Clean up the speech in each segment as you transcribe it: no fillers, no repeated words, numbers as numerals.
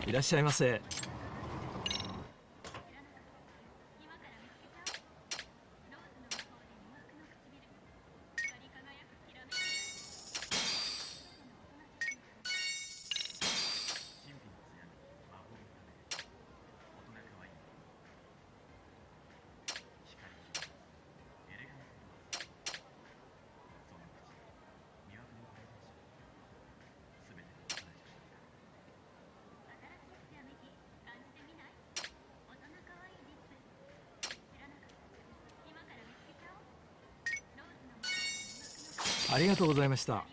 いらっしゃいませ。ありがとうございました。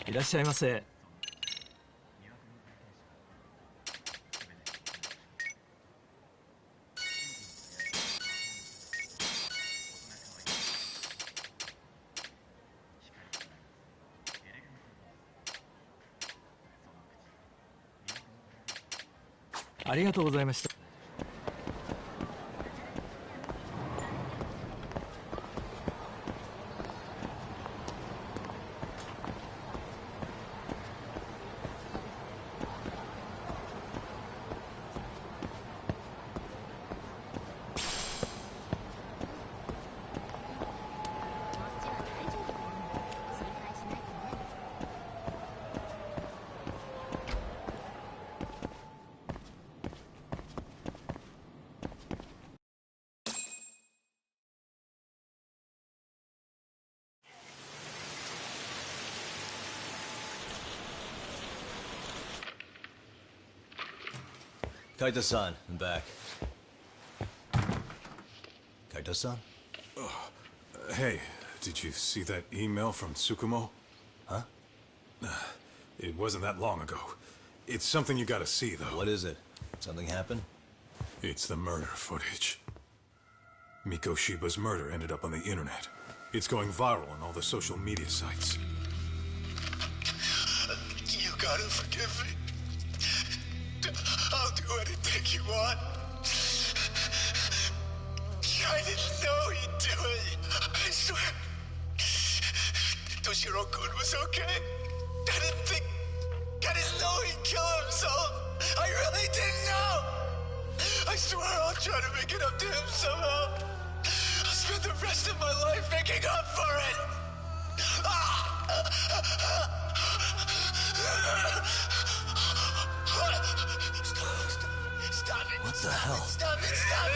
いらっしゃいませ。ありがとうございました。Kaito-san, I'm back. Kaito-san? Hey, did you see that email from Tsukumo? Huh? It wasn't that long ago. It's something you gotta see, though. What is it? Something happened? It's the murder footage. Miko Shiba's murder ended up on the internet. It's going viral on all the social media sites. You gotta forgive me. I'll do anything you want. I didn't know he'd do it. I swear. Toshiro-kun was okay. I didn't know he'd kill himself. I really didn't know. I swear I'll try to make it up to him somehow. I'll spend the rest of my life making up for it. Stop it. What the hell? Stop it. Stop it.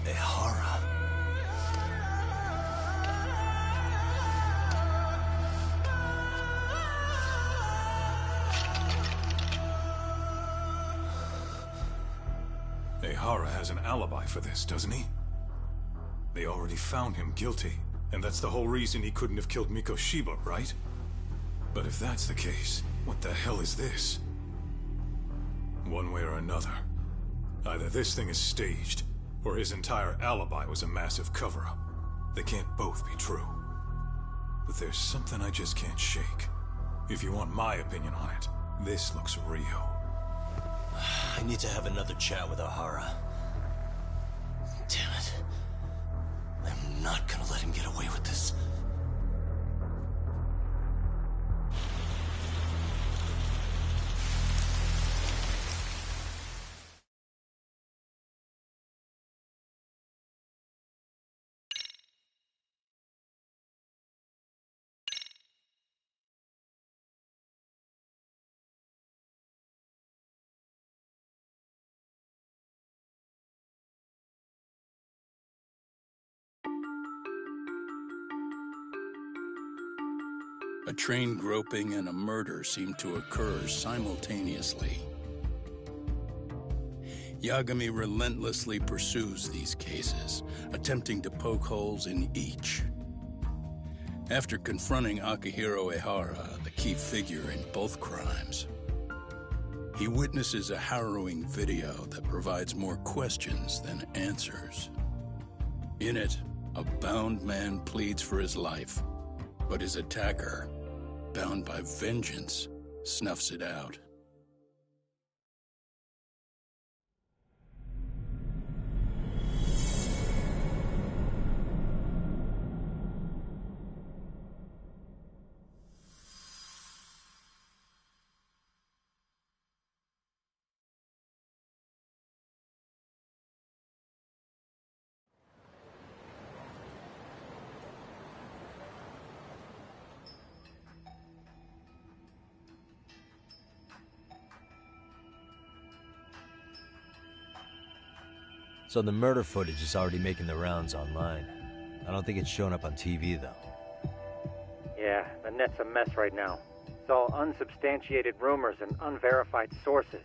Ehara. Ehara has an alibi for this, doesn't he? They already found him guilty, and that's the whole reason he couldn't have killed Miko Shiba, right? But if that's the case, what the hell is this? One way or another, either this thing is staged, or his entire alibi was a massive cover-up. They can't both be true. But there's something I just can't shake. If you want my opinion on it, this looks real. I need to have another chat with Ehara. Damn it. I'm not gonna let him get away with this. A train groping and a murder seem to occur simultaneously. Yagami relentlessly pursues these cases, attempting to poke holes in each. After confronting Akihiro Ehara, the key figure in both crimes, he witnesses a harrowing video that provides more questions than answers. In it, a bound man pleads for his life, but his attacker, bound by vengeance, snuffs it out. So the murder footage is already making the rounds online. I don't think it's showing up on TV, though. Yeah, the net's a mess right now. It's all unsubstantiated rumors and unverified sources.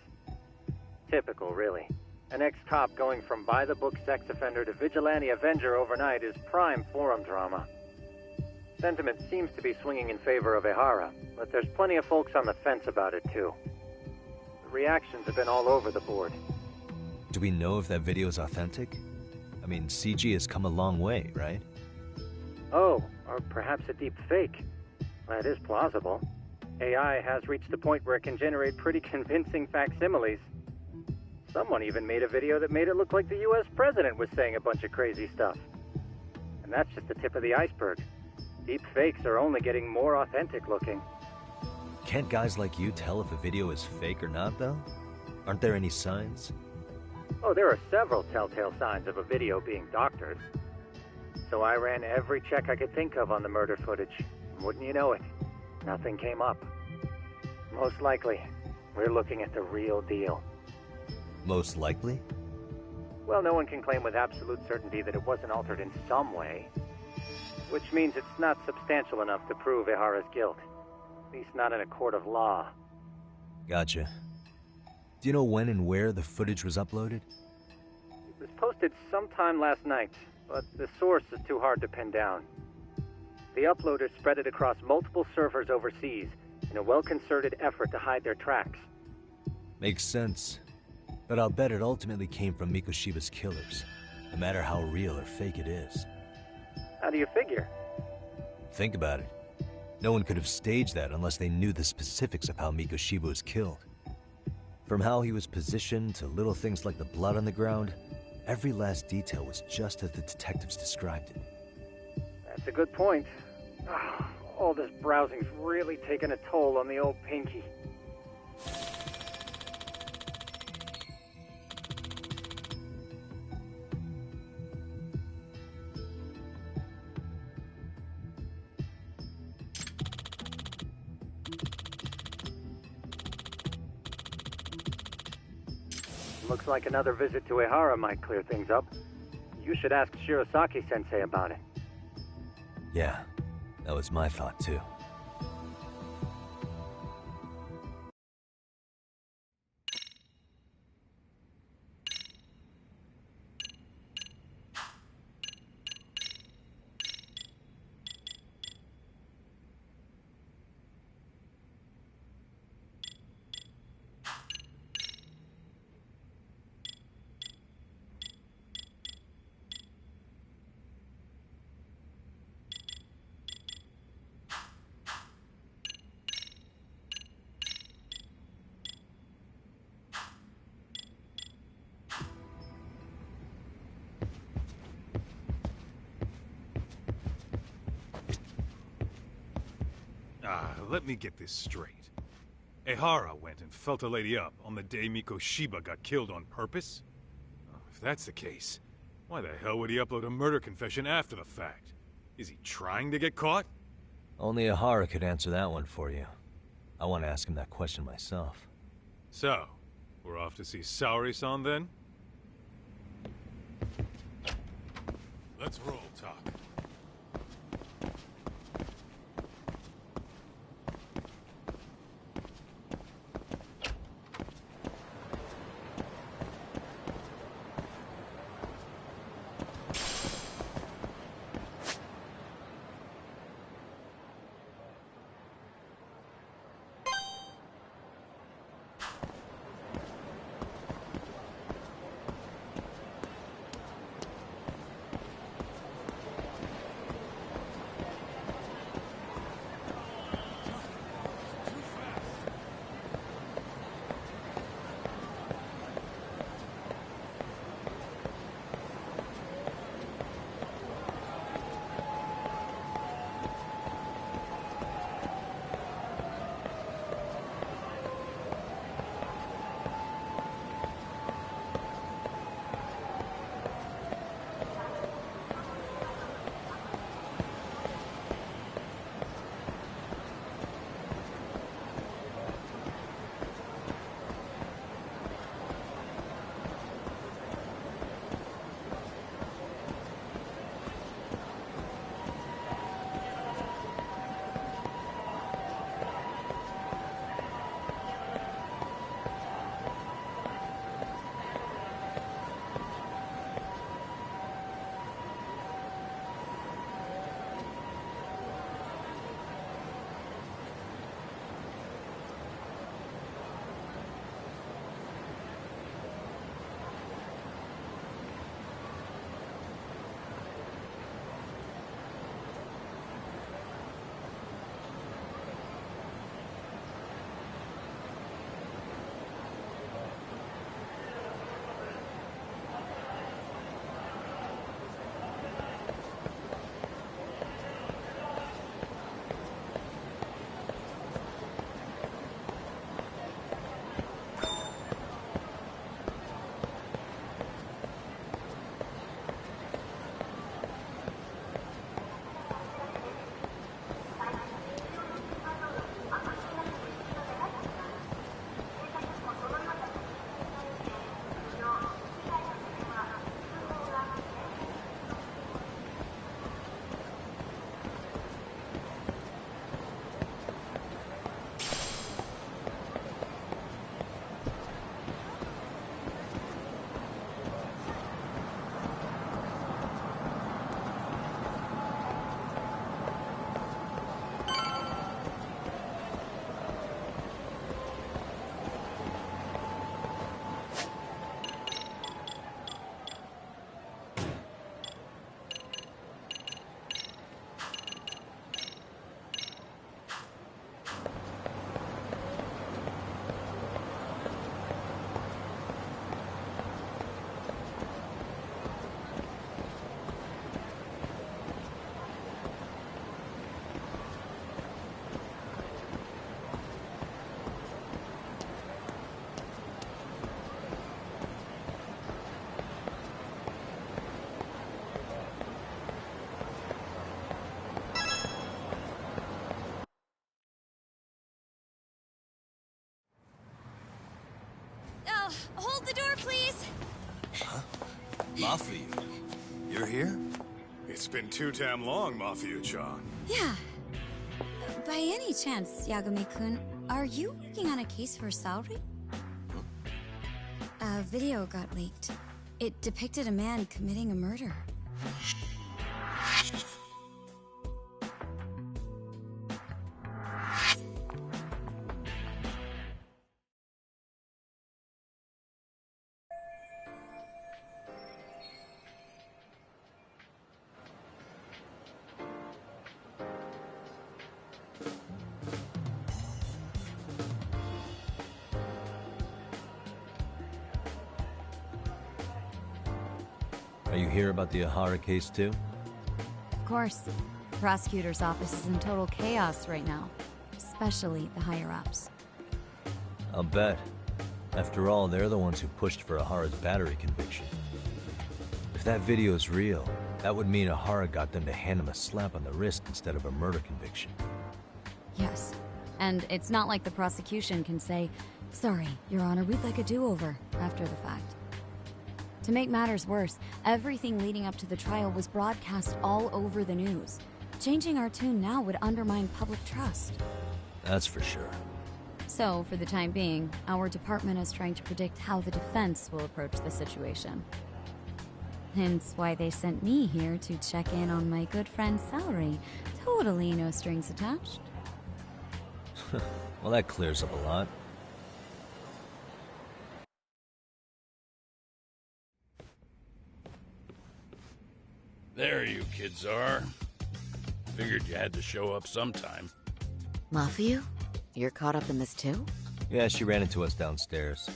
Typical, really. An ex-cop going from by-the-book sex offender to vigilante avenger overnight is prime forum drama. Sentiment seems to be swinging in favor of Ehara, but there's plenty of folks on the fence about it, too. The reactions have been all over the board. Do we know if that video is authentic? I mean, CG has come a long way, right? Oh, or perhaps a deep fake. That is plausible. AI has reached the point where it can generate pretty convincing facsimiles. Someone even made a video that made it look like the US president was saying a bunch of crazy stuff. And that's just the tip of the iceberg. Deep fakes are only getting more authentic looking. Can't guys like you tell if a video is fake or not, though? Aren't there any signs? Oh, there are several telltale signs of a video being doctored. So I ran every check I could think of on the murder footage. Wouldn't you know it, nothing came up. Most likely, we're looking at the real deal. Most likely? Well, no one can claim with absolute certainty that it wasn't altered in some way. Which means it's not substantial enough to prove Ehara's guilt. At least not in a court of law. Gotcha. Do you know when and where the footage was uploaded? It was posted sometime last night, but the source is too hard to pin down. The uploaders spread it across multiple servers overseas in a well-concerted effort to hide their tracks. Makes sense. But I'll bet it ultimately came from Mikoshiba's killers, no matter how real or fake it is. How do you figure? Think about it. No one could have staged that unless they knew the specifics of how Mikoshiba was killed. From how he was positioned to little things like the blood on the ground, every last detail was just as the detectives described it. That's a good point. All this browsing's really taken a toll on the old pinky. Looks like another visit to Ehara might clear things up. You should ask Shirosaki-sensei about it. Yeah, that was my thought too. Let me get this straight. Ehara went and felt a lady up on the day Mikoshiba got killed on purpose? Oh, if that's the case, why the hell would he upload a murder confession after the fact? Is he trying to get caught? Only Ehara could answer that one for you. I want to ask him that question myself. So, we're off to see Saori-san then? Let's roll, Talk. Mafia, you're here? It's been too damn long, Mafia-chan. Yeah. By any chance, Yagami-kun, are you working on a case for Saori? A video got leaked. It depicted a man committing a murder. Are you here about the Ahara case too? Of course. The prosecutor's office is in total chaos right now, especially the higher-ups. I'll bet. After all, they're the ones who pushed for Ahara's battery conviction. If that video is real, that would mean Ahara got them to hand him a slap on the wrist instead of a murder conviction. Yes. And it's not like the prosecution can say, "Sorry, Your Honor, we'd like a do-over," after the fact. To make matters worse, everything leading up to the trial was broadcast all over the news. Changing our tune now would undermine public trust. That's for sure. So, for the time being, our department is trying to predict how the defense will approach the situation. Hence why they sent me here to check in on my good friend Saori. Totally no strings attached. Well, that clears up a lot. There you kids are. Figured you had to show up sometime. Mafia? You're caught up in this too? Yeah, she ran into us downstairs.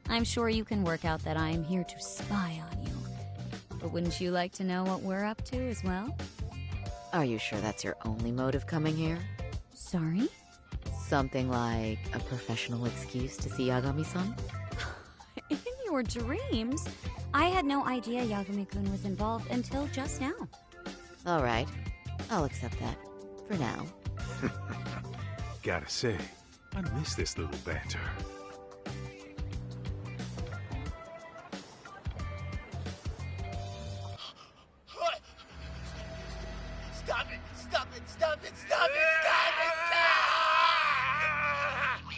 I'm sure you can work out that I'm here to spy on you. But wouldn't you like to know what we're up to as well? Are you sure that's your only motive coming here? Sorry? Something like a professional excuse to see Yagami-san? In your dreams? I had no idea Yagami-kun was involved until just now. Alright, I'll accept that. For now. Gotta say, I miss this little banter. What? Stop it! Stop it! Stop it! Stop it! Stop it!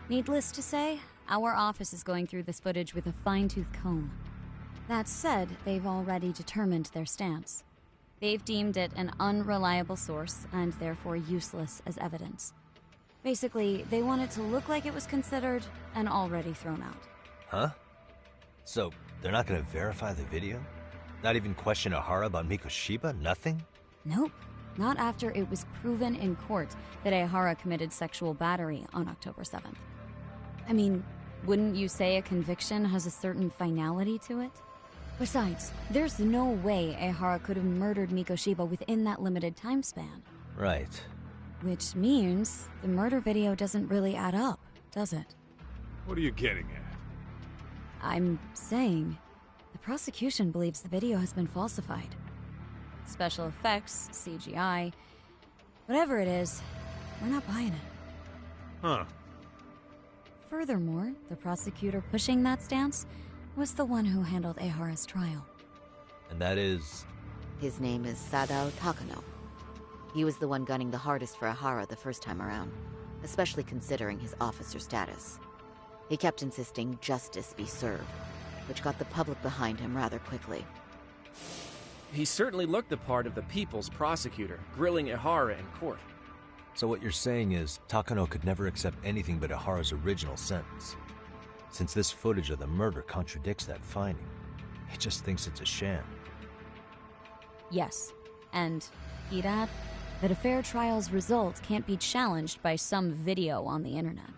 Needless to say, our office is going through this footage with a fine-tooth comb. That said, they've already determined their stance. They've deemed it an unreliable source and therefore useless as evidence. Basically, they want it to look like it was considered and already thrown out. Huh? So, they're not gonna verify the video? Not even question Ahara about Mikoshiba? Nothing? Nope. Not after it was proven in court that Ahara committed sexual battery on October 7th. I mean, wouldn't you say a conviction has a certain finality to it? Besides, there's no way Ahara could have murdered Mikoshiba within that limited time span. Right. Which means the murder video doesn't really add up, does it? What are you getting at? I'm saying the prosecution believes the video has been falsified. Special effects, CGI, whatever it is, we're not buying it. Huh. Furthermore, the prosecutor pushing that stance was the one who handled Ahara's trial. And that is... His name is Sadao Takano. He was the one gunning the hardest for Ahara the first time around, especially considering his officer status. He kept insisting justice be served, which got the public behind him rather quickly. He certainly looked the part of the people's prosecutor, grilling Ahara in court. So what you're saying is, Takano could never accept anything but Ahara's original sentence. Since this footage of the murder contradicts that finding, he just thinks it's a sham. Yes, and he'd add that a fair trial's result can't be challenged by some video on the internet.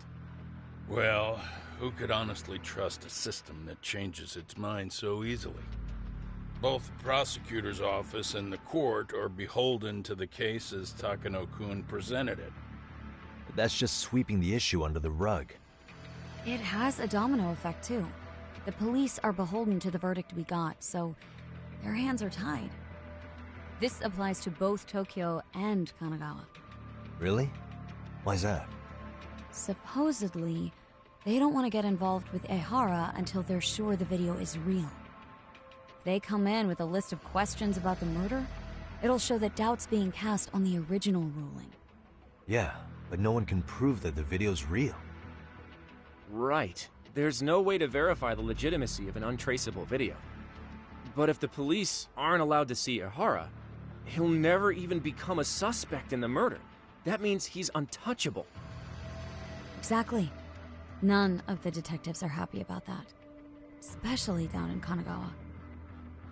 Well, who could honestly trust a system that changes its mind so easily? Both the prosecutor's office and the court are beholden to the case as Takano-kun presented it. But that's just sweeping the issue under the rug. It has a domino effect, too. The police are beholden to the verdict we got, so their hands are tied. This applies to both Tokyo and Kanagawa. Really? Why's that? Supposedly, They don't want to get involved with Ehara until they're sure the video is real. If they come in with a list of questions about the murder, it'll show that doubt's being cast on the original ruling. Yeah, but no one can prove that the video's real. Right. There's no way to verify the legitimacy of an untraceable video. But if the police aren't allowed to see Ehara, he'll never even become a suspect in the murder. That means he's untouchable. Exactly. None of the detectives are happy about that. Especially down in Kanagawa.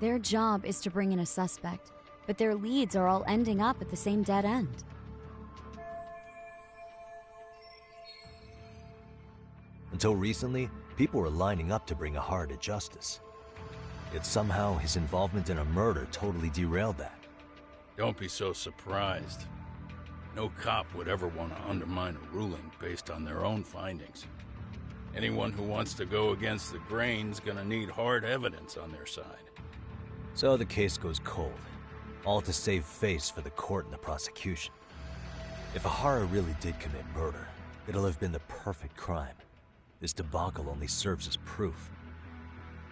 Their job is to bring in a suspect, but their leads are all ending up at the same dead end. Until recently, people were lining up to bring Ehara to justice. Yet somehow his involvement in a murder totally derailed that. Don't be so surprised. No cop would ever want to undermine a ruling based on their own findings. Anyone who wants to go against the grain's gonna need hard evidence on their side. So the case goes cold, all to save face for the court and the prosecution. If Ehara really did commit murder, it'll have been the perfect crime. This debacle only serves as proof.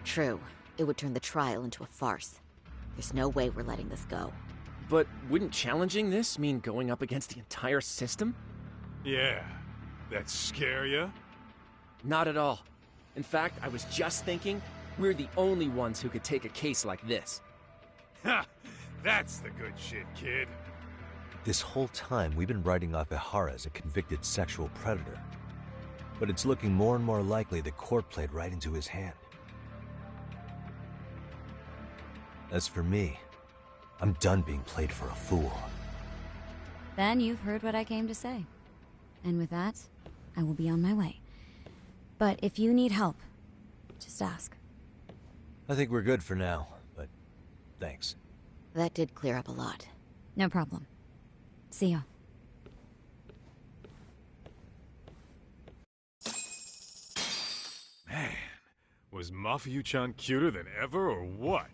True. It would turn the trial into a farce. There's no way we're letting this go. But wouldn't challenging this mean going up against the entire system? Yeah. That scare ya? Not at all. In fact, I was just thinking, we're the only ones who could take a case like this. Ha! That's the good shit, kid. This whole time, we've been writing off Ehara as a convicted sexual predator. But it's looking more and more likely the court played right into his hand. As for me, I'm done being played for a fool. Then you've heard what I came to say. And with that, I will be on my way. But if you need help, just ask. I think we're good for now, but thanks. That did clear up a lot. No problem. See ya. Man, was Mafuyu-chan cuter than ever, or what?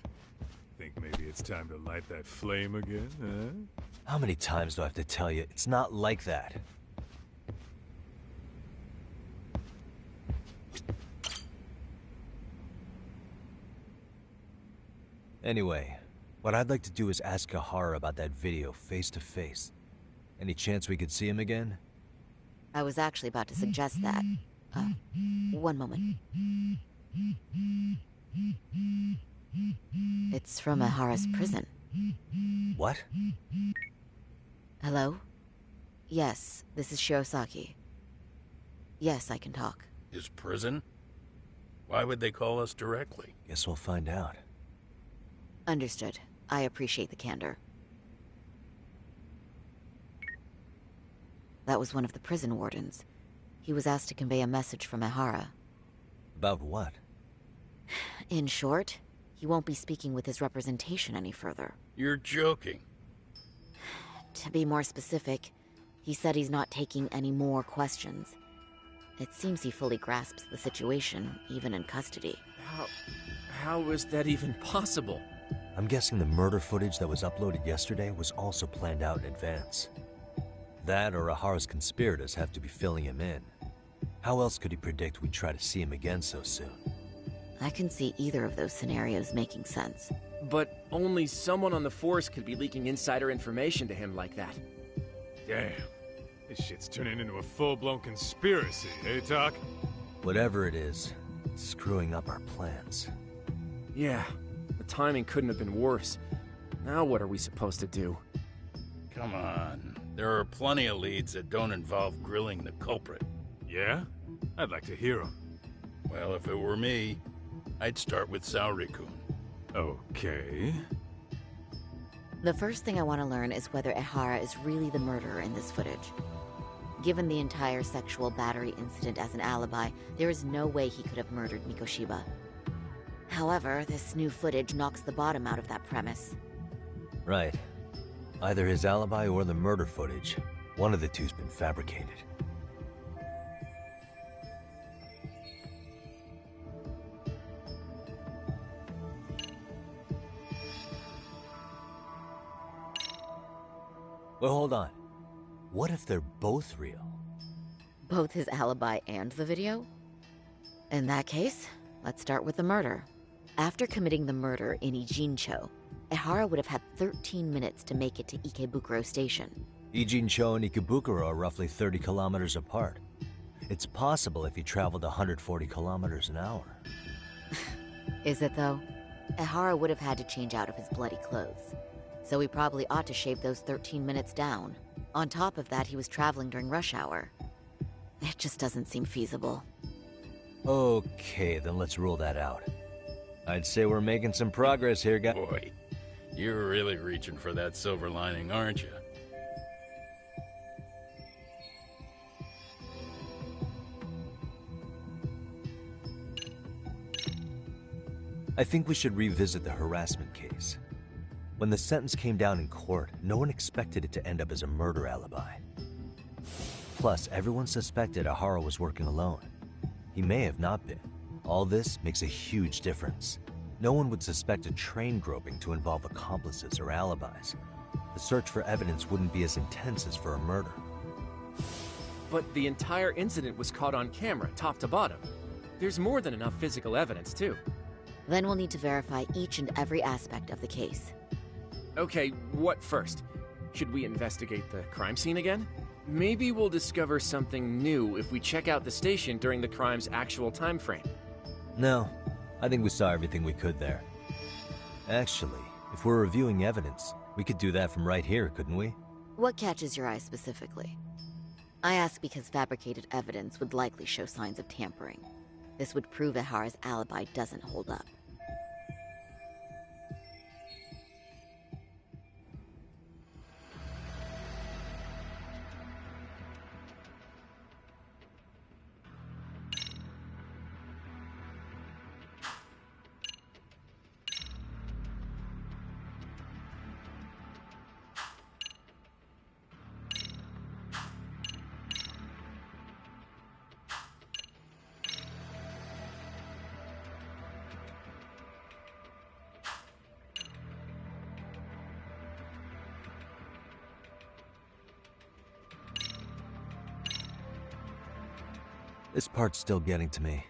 Think maybe it's time to light that flame again, huh? How many times do I have to tell you, it's not like that? Anyway, what I'd like to do is ask Ehara about that video face to face. Any chance we could see him again? I was actually about to suggest that. One moment. It's from Ehara's prison. What? Hello? Yes, this is Shirosaki. Yes, I can talk. His prison? Why would they call us directly? Guess we'll find out. Understood. I appreciate the candor. That was one of the prison wardens. He was asked to convey a message from Ehara. About what? In short, he won't be speaking with his representation any further. You're joking. To be more specific, he said he's not taking any more questions. It seems he fully grasps the situation, even in custody. How is that even possible? I'm guessing the murder footage that was uploaded yesterday was also planned out in advance. That or Ehara's conspirators have to be filling him in. How else could he predict we'd try to see him again so soon? I can see either of those scenarios making sense. But only someone on the force could be leaking insider information to him like that. Damn. This shit's turning into a full-blown conspiracy, eh, Doc? Whatever it is, it's screwing up our plans. Yeah, the timing couldn't have been worse. Now what are we supposed to do? Come on. There are plenty of leads that don't involve grilling the culprit. Yeah? I'd like to hear them. Well, if it were me, I'd start with Saori-kun. Okay. The first thing I want to learn is whether Ehara is really the murderer in this footage. Given the entire sexual battery incident as an alibi, there is no way he could have murdered Mikoshiba. However, this new footage knocks the bottom out of that premise. Right. Either his alibi or the murder footage. One of the two's been fabricated. Well, hold on. What if they're both real? Both his alibi and the video? In that case, let's start with the murder. After committing the murder in Ijincho, Ehara would have had 13 minutes to make it to Ikebukuro Station. Ijincho and Ikebukuro are roughly 30 kilometers apart. It's possible if he traveled 140 kilometers an hour. Is it though? Ehara would have had to change out of his bloody clothes. So he probably ought to shave those 13 minutes down. On top of that, he was traveling during rush hour. It just doesn't seem feasible. Okay, then let's rule that out. I'd say we're making some progress here, guys. Boy, you're really reaching for that silver lining, aren't you? I think we should revisit the harassment case. When the sentence came down in court, no one expected it to end up as a murder alibi. Plus, everyone suspected Ehara was working alone. He may have not been. All this makes a huge difference. No one would suspect a train groping to involve accomplices or alibis. The search for evidence wouldn't be as intense as for a murder. But the entire incident was caught on camera, top to bottom. There's more than enough physical evidence, too. Then we'll need to verify each and every aspect of the case. Okay, what first? Should we investigate the crime scene again? Maybe we'll discover something new if we check out the station during the crime's actual time frame. No, I think we saw everything we could there. Actually, if we're reviewing evidence, we could do that from right here, couldn't we? What catches your eye specifically? I ask because fabricated evidence would likely show signs of tampering. This would prove Ehara's alibi doesn't hold up. This part's still getting to me.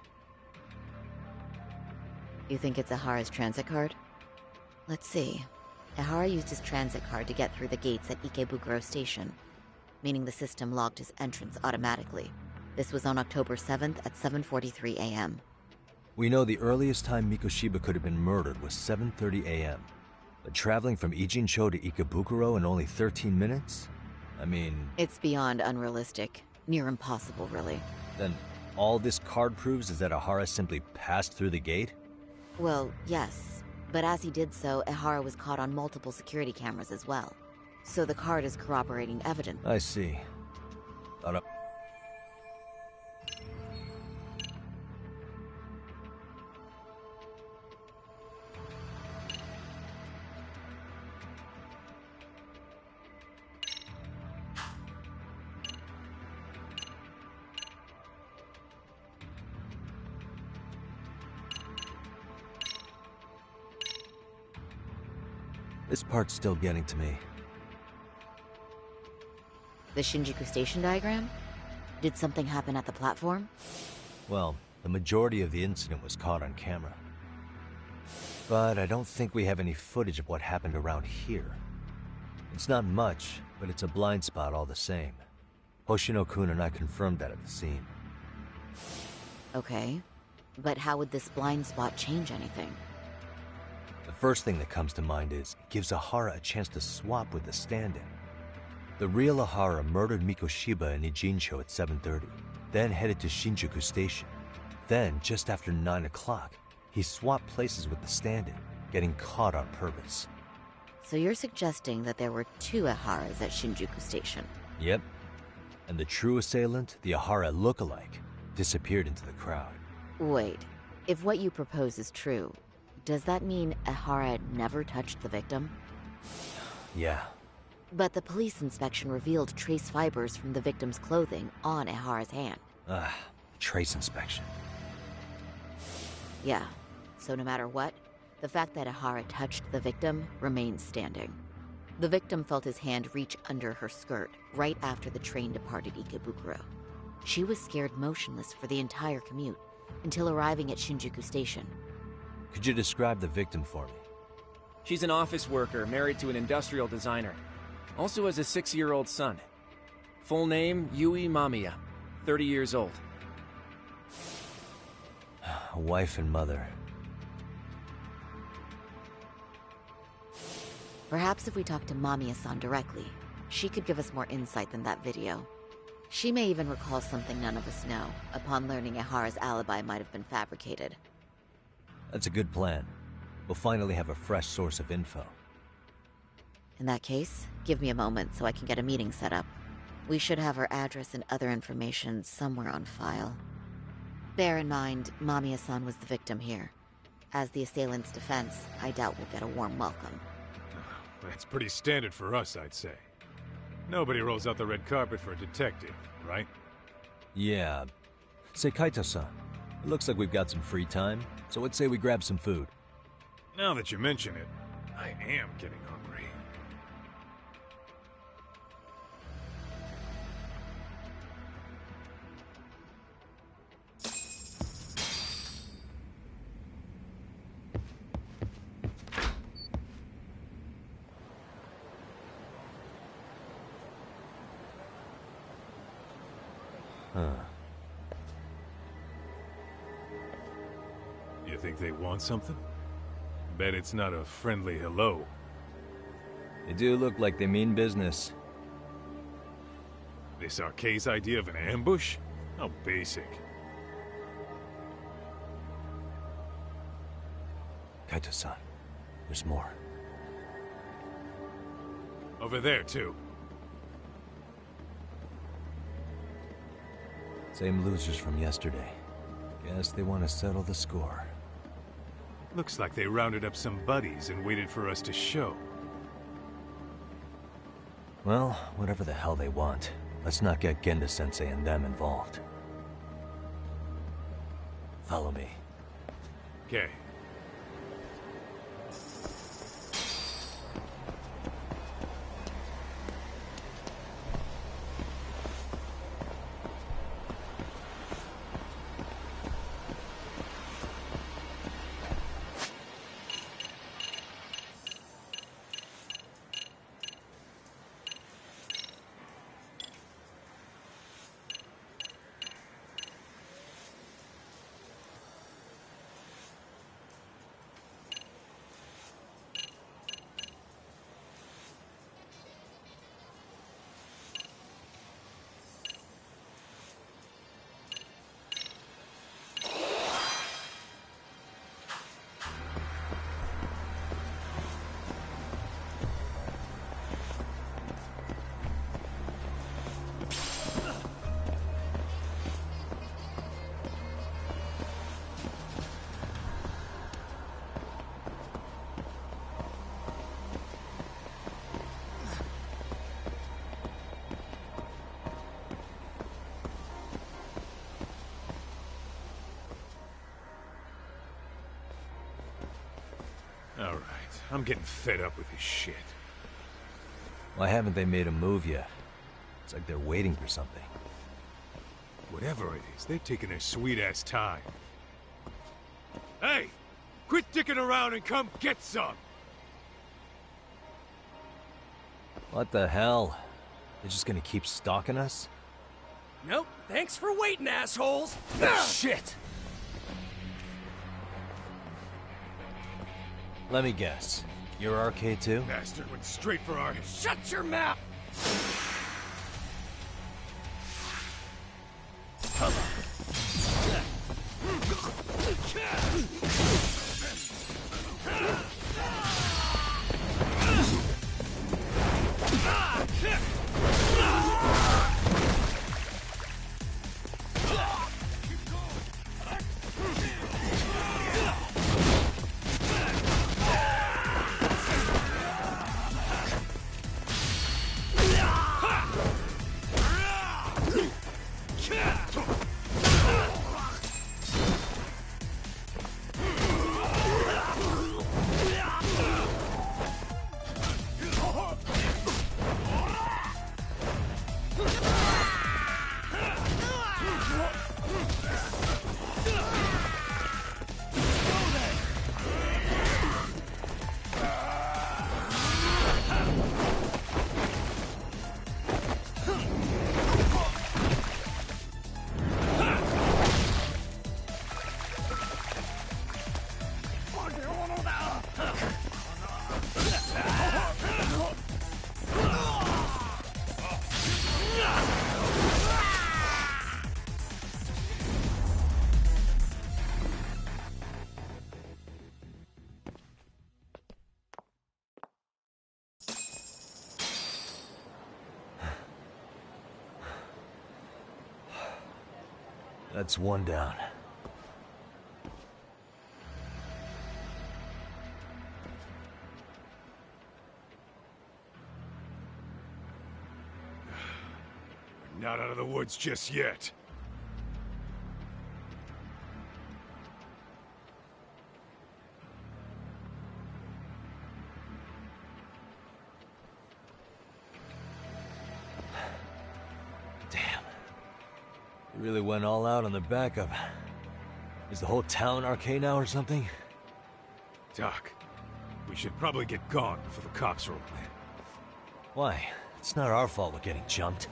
You think it's Ehara's transit card? Let's see. Ehara used his transit card to get through the gates at Ikebukuro Station, meaning the system logged his entrance automatically. This was on October 7th at 7:43 a.m. We know the earliest time Mikoshiba could have been murdered was 7:30 a.m. But traveling from Ijincho to Ikebukuro in only 13 minutes? I mean... It's beyond unrealistic. Near impossible, really. Then all this card proves is that Ehara simply passed through the gate? Well, yes. But as he did so, Ehara was caught on multiple security cameras as well. So the card is corroborating evidence. I see. This part's still getting to me. The Shinjuku Station diagram? Did something happen at the platform? Well, the majority of the incident was caught on camera. But I don't think we have any footage of what happened around here. It's not much, but it's a blind spot all the same. Hoshino-kun and I confirmed that at the scene. Okay. But how would this blind spot change anything? The first thing that comes to mind is it gives Ehara a chance to swap with the stand-in. The real Ehara murdered Mikoshiba in Ijincho at 7:30, then headed to Shinjuku Station. Then, just after 9 o'clock, he swapped places with the stand-in, getting caught on purpose. So you're suggesting that there were two Eharas at Shinjuku Station? Yep. And the true assailant, the Ehara look-alike, disappeared into the crowd. Wait, if what you propose is true, does that mean Ehara never touched the victim? Yeah. But the police inspection revealed trace fibers from the victim's clothing on Ehara's hand. Trace inspection. Yeah, so no matter what, the fact that Ehara touched the victim remains standing. The victim felt his hand reach under her skirt right after the train departed Ikebukuro. She was scared motionless for the entire commute, until arriving at Shinjuku Station. Could you describe the victim for me? She's an office worker married to an industrial designer. Also has a 6-year-old son. Full name, Yui Mamiya. 30 years old. A wife and mother. Perhaps if we talk to Mamiya-san directly, she could give us more insight than that video. She may even recall something none of us know, upon learning Ehara's alibi might have been fabricated. That's a good plan. We'll finally have a fresh source of info. In that case, give me a moment so I can get a meeting set up. We should have her address and other information somewhere on file. Bear in mind, Mamiya-san was the victim here. As the assailant's defense, I doubt we'll get a warm welcome. That's pretty standard for us, I'd say. Nobody rolls out the red carpet for a detective, right? Yeah. Say, Kaito-san, it looks like we've got some free time, so let's say we grab some food. Now that you mention it, I am getting hungry. You think they want something? Bet it's not a friendly hello. They do look like they mean business. This Arcay's idea of an ambush? How basic. Kaito-san, there's more. Over there, too. Same losers from yesterday. Guess they want to settle the score. Looks like they rounded up some buddies and waited for us to show. Well, whatever the hell they want, let's not get Genda-sensei and them involved. Follow me. Okay. Alright, I'm getting fed up with this shit. Why haven't they made a move yet? It's like they're waiting for something. Whatever it is, they're taking their sweet-ass time. Hey! Quit dicking around and come get some! What the hell? They're just gonna keep stalking us? Nope, thanks for waiting, assholes! Shit! Let me guess. You're Arcay too? Bastard went straight for our... Shut your mouth! That's one down. We're not out of the woods just yet. You really went all out on the backup. Is the whole town arcade now or something? Doc, we should probably get gone before the cops roll in. Why? It's not our fault we're getting jumped.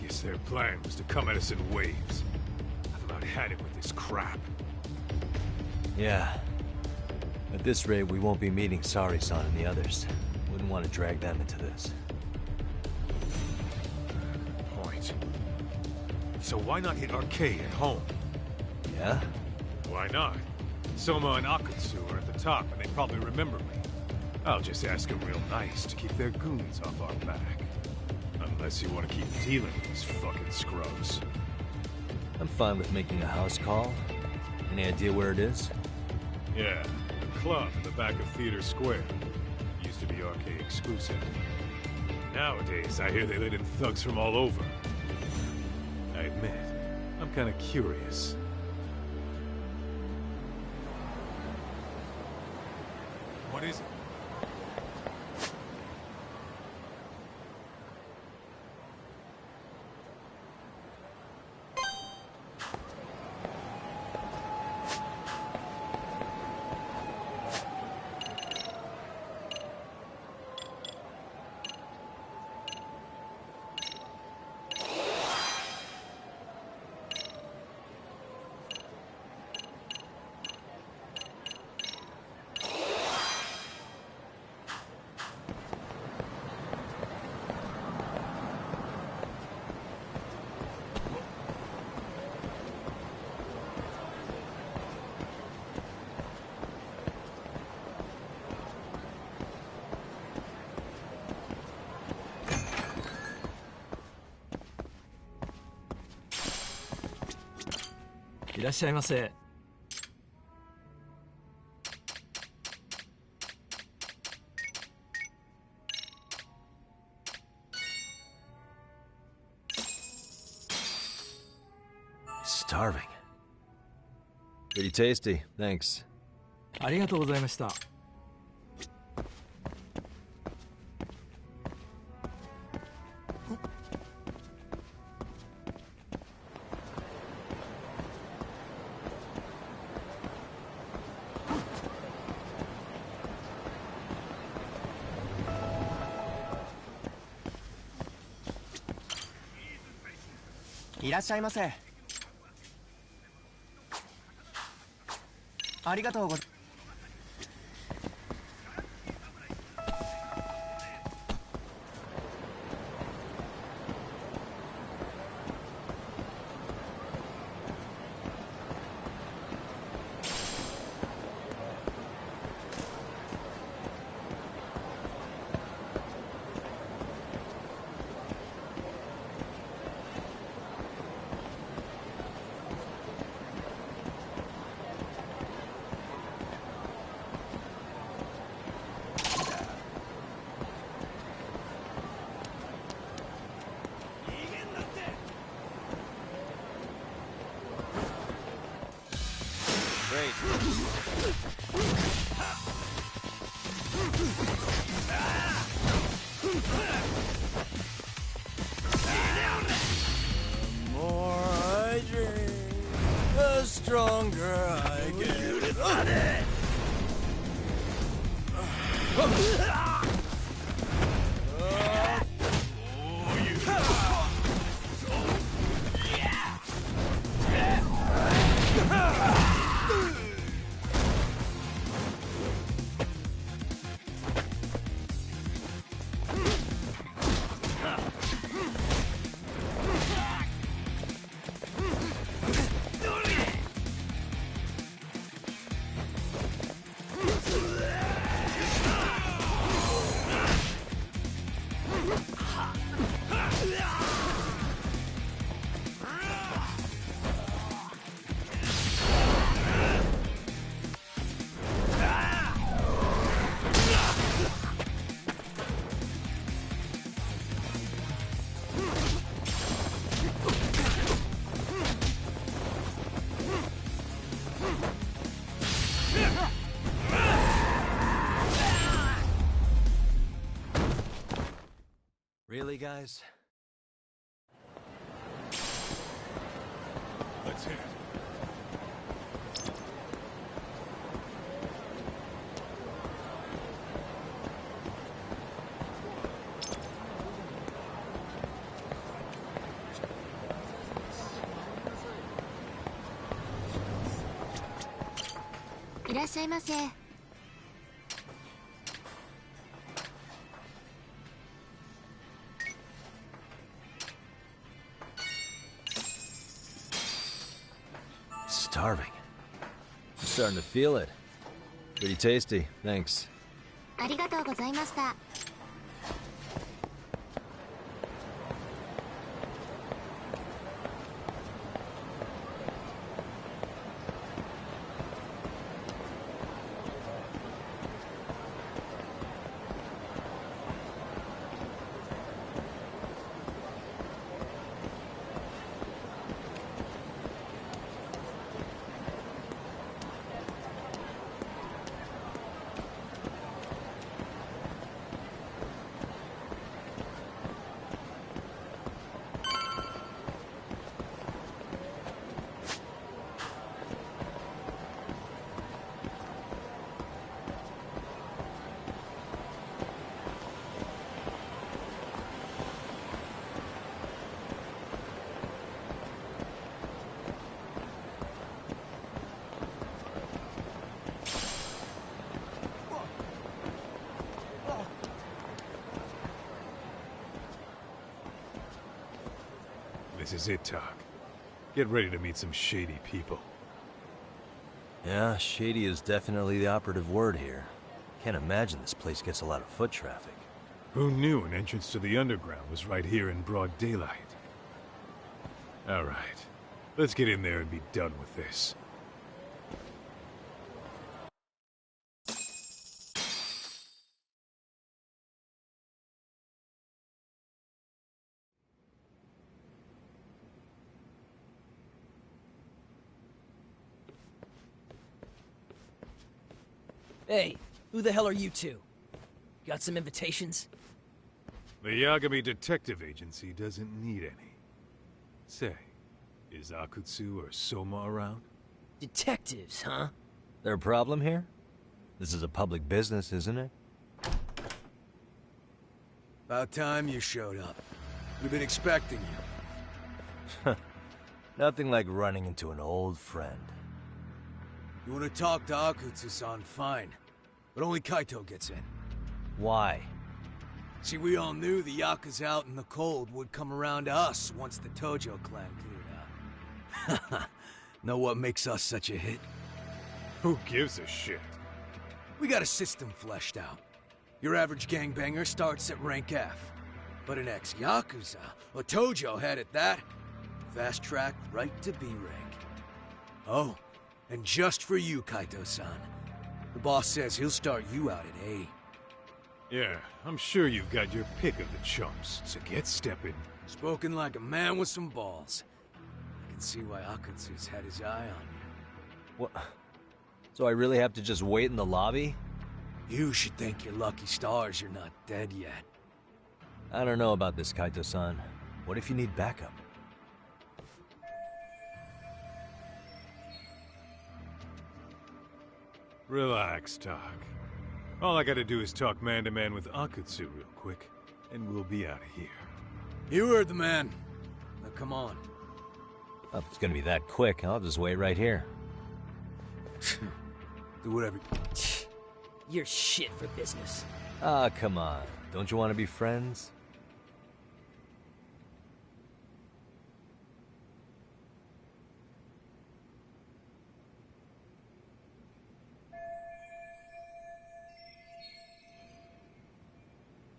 Guess their plan was to come at us in waves. I've about had it with this crap. Yeah. At this rate, we won't be meeting Sari-san and the others. Wouldn't want to drag them into this. Point. So why not hit Arcade at home? Yeah? Why not? Soma and Akutsu are at the top, and they probably remember me. I'll just ask them real nice to keep their goons off our back. Unless you want to keep dealing with these fucking scrubs. I'm fine with making a house call. Any idea where it is? Yeah, the club in the back of Theater Square. Used to be arcade exclusive. Nowadays, I hear they let in thugs from all over. I admit, I'm kind of curious. What is it?いらっしゃいませ。Starving. Pretty tasty, thanks. ありがとうございました。いらっしゃいませ。ありがとうございます。The more I drink, the stronger I get. guys. Let's hit it. Starving. I'm starting to feel it. Pretty tasty, thanks. ありがとうございました。This is it, Tak. Get ready to meet some shady people. Yeah, shady is definitely the operative word here. Can't imagine this place gets a lot of foot traffic. Who knew an entrance to the underground was right here in broad daylight? All right, let's get in there and be done with this. Hey, who the hell are you two? Got some invitations? The Yagami Detective Agency doesn't need any. Say, is Akutsu or Soma around? Detectives, huh? There a problem here? This is a public business, isn't it? About time you showed up. We've been expecting you. Nothing like running into an old friend. You want to talk to Akutsu-san, fine. But only Kaito gets in. Why? See, we all knew the Yakuza out in the cold would come around to us once the Tojo clan cleared out. Know what makes us such a hit? Who gives a shit? We got a system fleshed out. Your average gangbanger starts at rank F. But an ex-Yakuza, a Tojo head at that, fast-tracked right to B rank. Oh, and just for you, Kaito-san. The boss says he'll start you out at A. Yeah, I'm sure you've got your pick of the chumps, so get stepping. Spoken like a man with some balls. I can see why Akutsu's had his eye on you. What? So I really have to just wait in the lobby? You should thank your lucky stars you're not dead yet. I don't know about this, Kaito-san. What if you need backup? Relax, Tak. All I gotta do is talk man-to-man with Akutsu real quick, and we'll be out of here. You heard the man. Now come on. Well, if it's gonna be that quick, I'll just wait right here. Do whatever. You're shit for business. Ah, come on. Don't you want to be friends?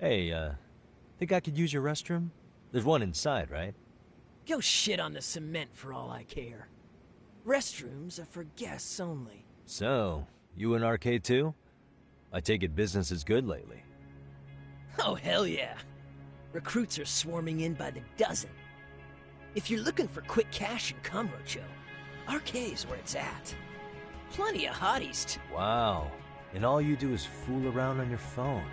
Hey, think I could use your restroom? There's one inside, right? Go shit on the cement for all I care. Restrooms are for guests only. So, you in Arcade too? I take it business is good lately. Oh, hell yeah. Recruits are swarming in by the dozen. If you're looking for quick cash in Kamurocho, Arcade's where it's at. Plenty of hotties. Wow. And all you do is fool around on your phone.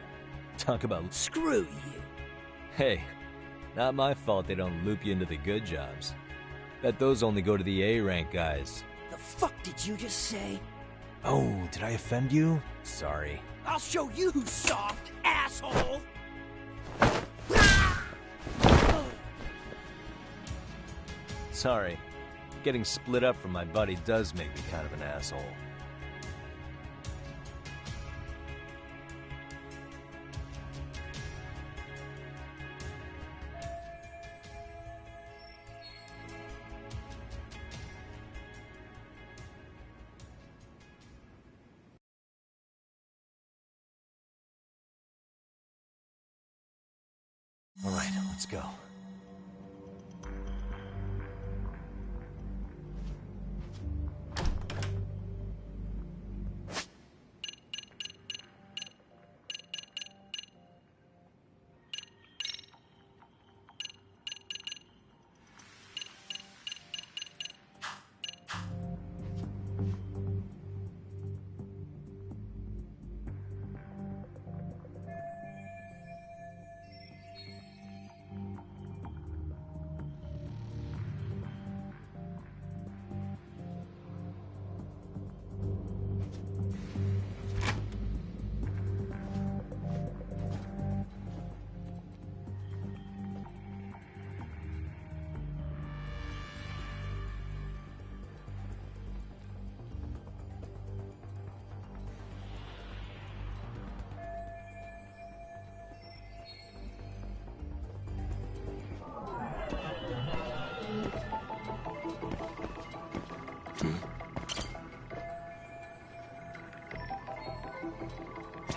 Talk about... Screw you. Hey, Not my fault they don't loop you into the good jobs. Bet those only go to the A-rank guys. The fuck did you just say? Oh, did I offend you? Sorry. I'll show you who's soft, asshole! Sorry. Getting split up from my buddy does make me kind of an asshole. All right, let's go.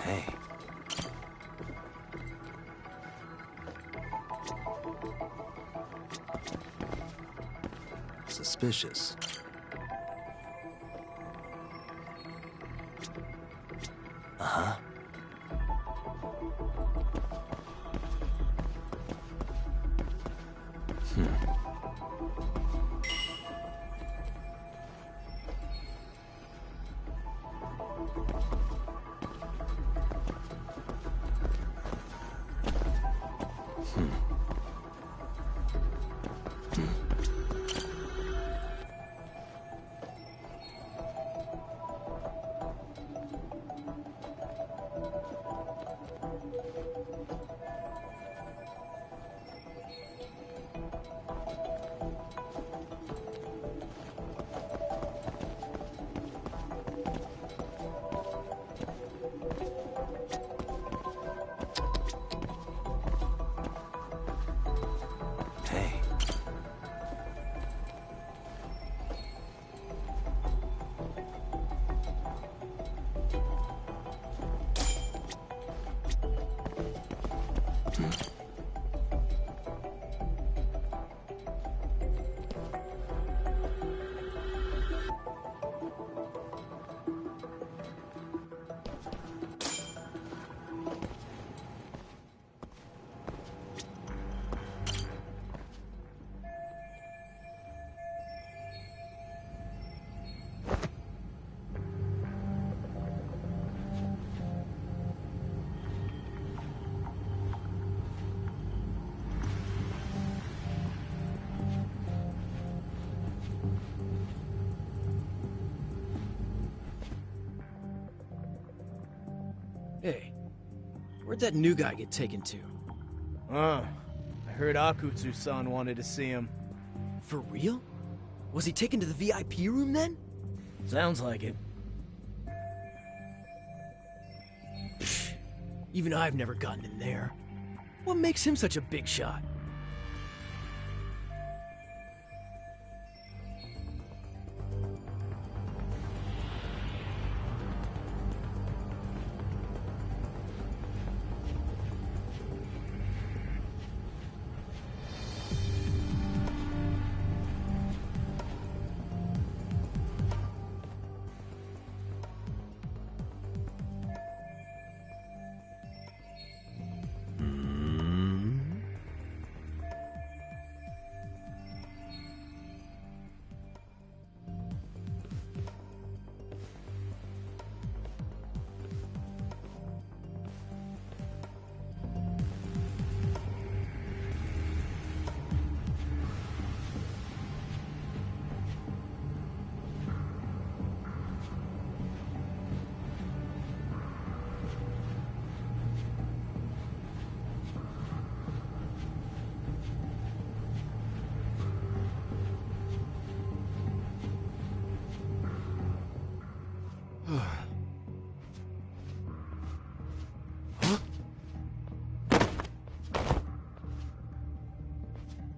Hey. Suspicious. Uh-huh. Hey, where'd that new guy get taken to? I heard Akutsu-san wanted to see him. For real? Was he taken to the VIP room then? Sounds like it. Even I've never gotten in there. What makes him such a big shot?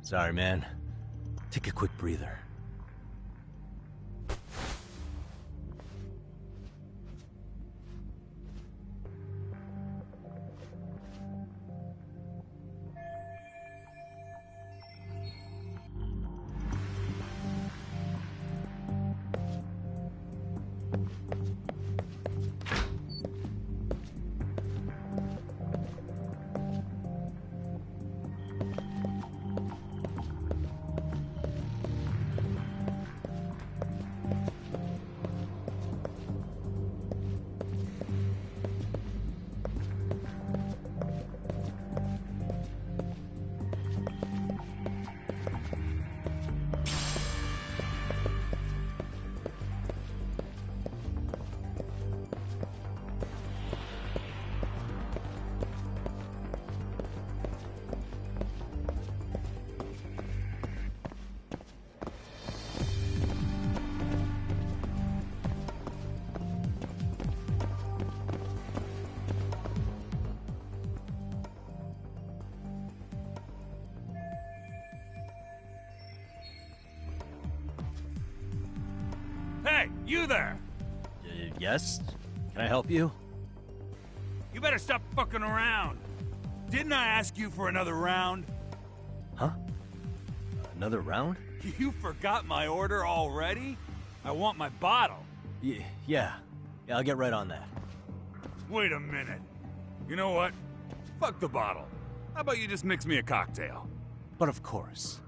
Sorry, man. Take a quick breather. Hey, you there! Yes? Can I help you? You better stop fucking around. Didn't I ask you for another round? Huh? Another round? You forgot my order already? I want my bottle. Yeah, I'll get right on that. Wait a minute. You know what? Fuck the bottle. How about you just mix me a cocktail? But of course.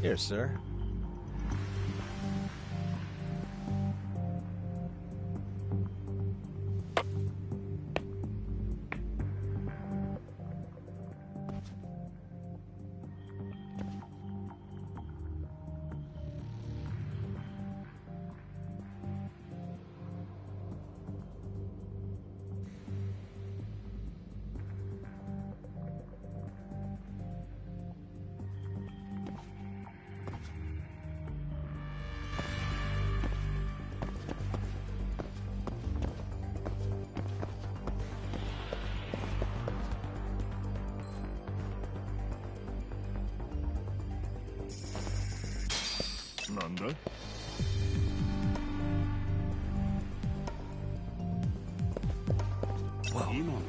Here, sir. Nanda? Whoa.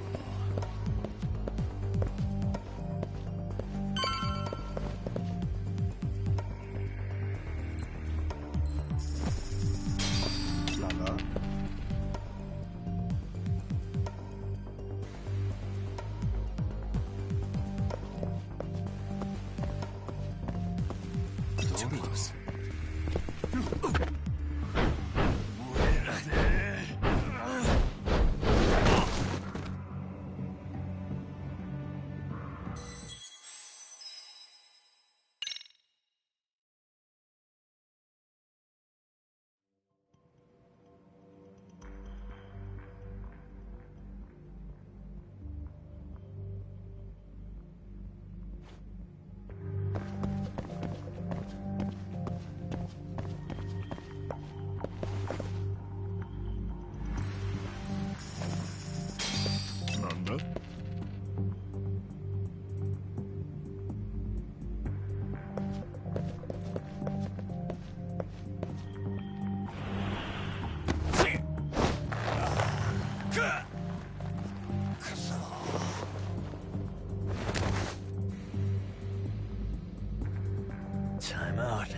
Time out.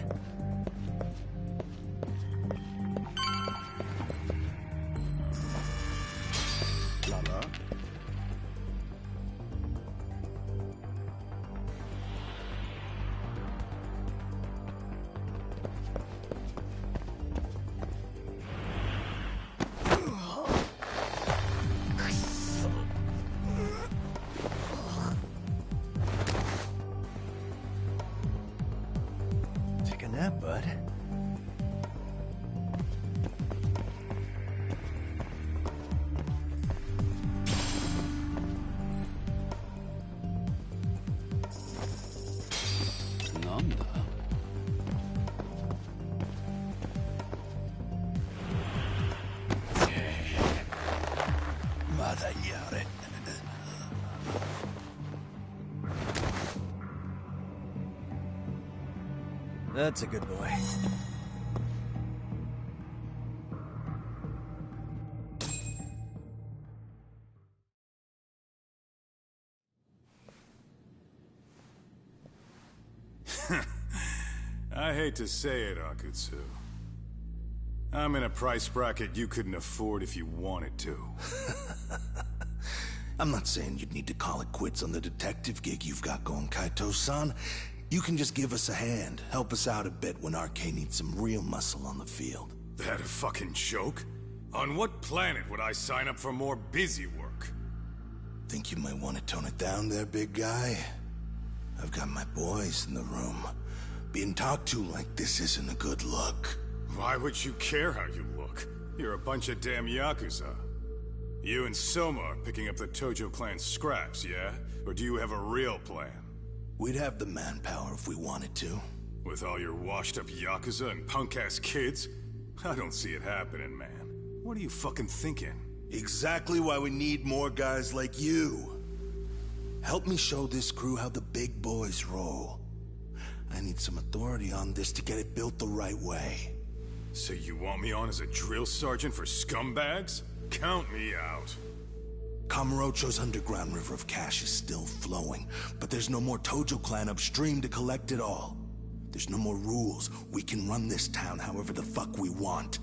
Lala? that, bud. Nanda. That's a good boy. I hate to say it, Akutsu. I'm in a price bracket you couldn't afford if you wanted to. I'm not saying you'd need to call it quits on the detective gig you've got going, Kaito-san. You can just give us a hand, help us out a bit when RK needs some real muscle on the field. That a fucking joke? On what planet would I sign up for more busy work? Think you might want to tone it down there, big guy? I've got my boys in the room. Being talked to like this isn't a good look. Why would you care how you look? You're a bunch of damn Yakuza. You and Soma are picking up the Tojo clan scraps, yeah? Or do you have a real plan? We'd have the manpower if we wanted to. With all your washed-up Yakuza and punk-ass kids? I don't see it happening, man. What are you fucking thinking? Exactly why we need more guys like you. Help me show this crew how the big boys roll. I need some authority on this to get it built the right way. So you want me on as a drill sergeant for scumbags? Count me out. Kamurocho's underground river of cash is still flowing, but there's no more Tojo clan upstream to collect it all. There's no more rules. We can run this town however the fuck we want.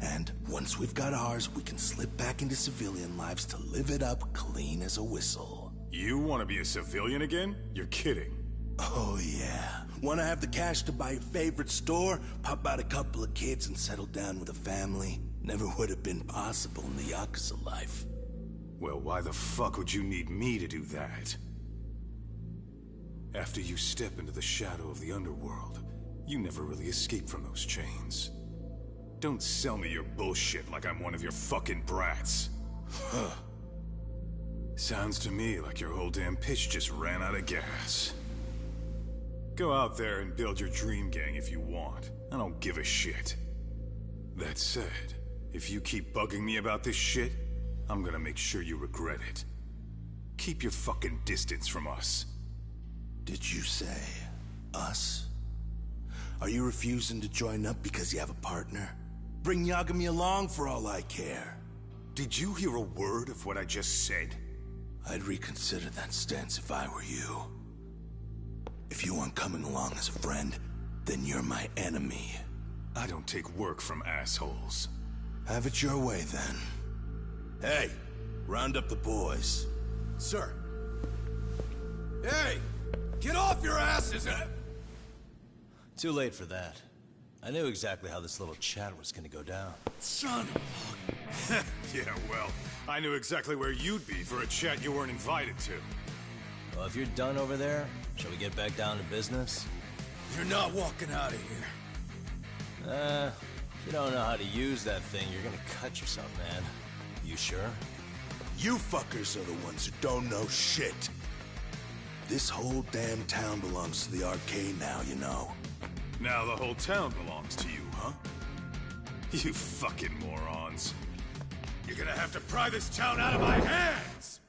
And once we've got ours, we can slip back into civilian lives to live it up clean as a whistle. You want to be a civilian again? You're kidding. Oh yeah. Want to have the cash to buy your favorite store, pop out a couple of kids and settle down with a family? Never would have been possible in the Yakuza life. Well, why the fuck would you need me to do that? After you step into the shadow of the underworld, you never really escape from those chains. Don't sell me your bullshit like I'm one of your fucking brats. Huh. Sounds to me like your whole damn pitch just ran out of gas. Go out there and build your dream gang if you want. I don't give a shit. That said, if you keep bugging me about this shit, I'm gonna make sure you regret it. Keep your fucking distance from us. Did you say us? Are you refusing to join up because you have a partner? Bring Yagami along for all I care. Did you hear a word of what I just said? I'd reconsider that stance if I were you. If you aren't coming along as a friend, then you're my enemy. I don't take work from assholes. Have it your way, then. Hey, round up the boys. Sir. Hey! Get off your asses! Too late for that. I knew exactly how this little chat was gonna go down. Son of Yeah, well, I knew exactly where you'd be for a chat you weren't invited to. Well, if you're done over there, shall we get back down to business? You're not walking out of here. If you don't know how to use that thing, you're gonna cut yourself, man. You sure? You fuckers are the ones who don't know shit. This whole damn town belongs to the arcade now, you know. Now the whole town belongs to you, huh? You fucking morons. You're gonna have to pry this town out of my hands!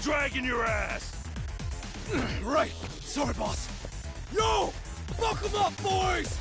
dragging your ass! Right. Sorry, boss. Yo! Fuck them up, boys!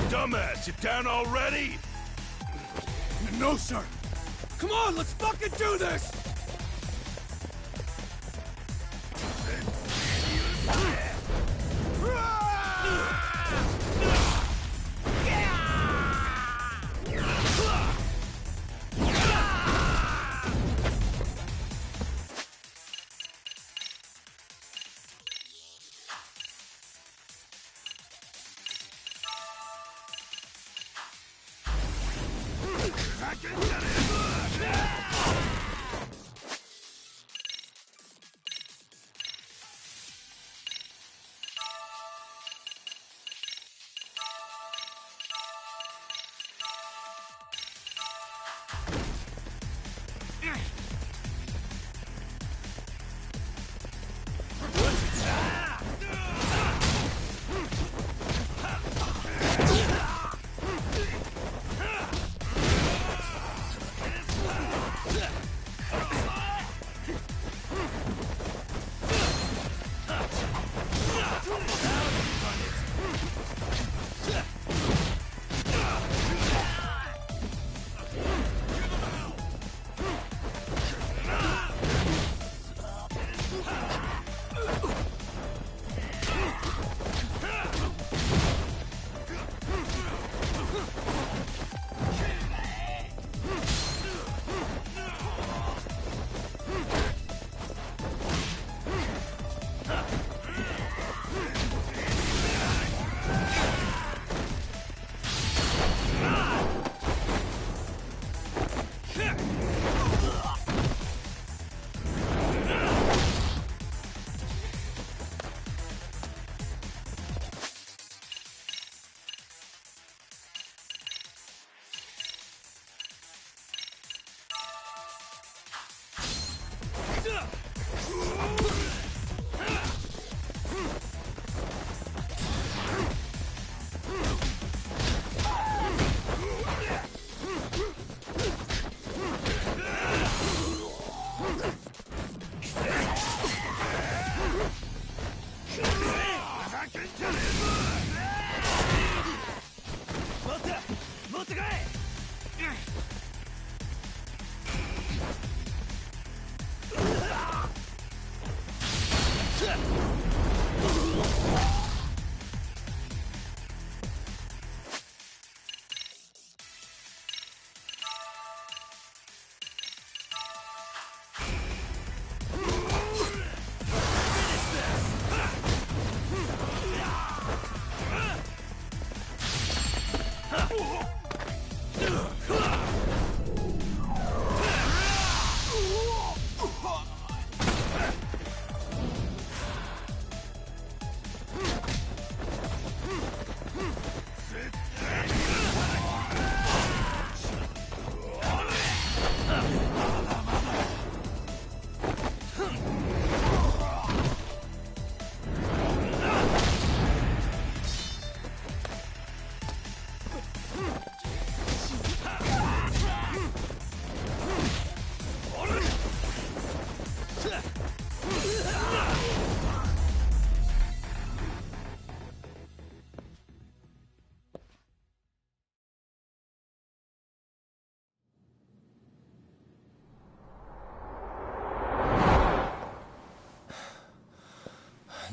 Dumbass, you down already? No, sir. Come on, let's fucking do this!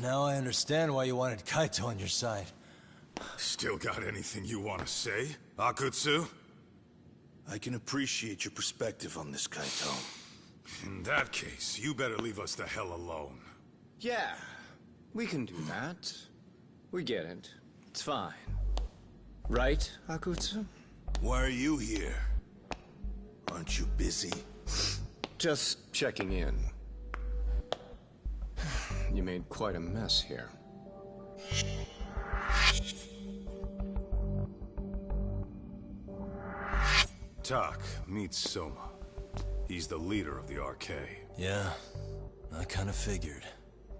Now I understand why you wanted Kaito on your side. Still got anything you want to say, Akutsu? I can appreciate your perspective on this, Kaito. In that case, you better leave us the hell alone. Yeah, we can do that. We get it. It's fine. Right, Akutsu? Why are you here? Aren't you busy? Just checking in. You made quite a mess here. Tak, meet Soma. He's the leader of the RK. Yeah, I kind of figured.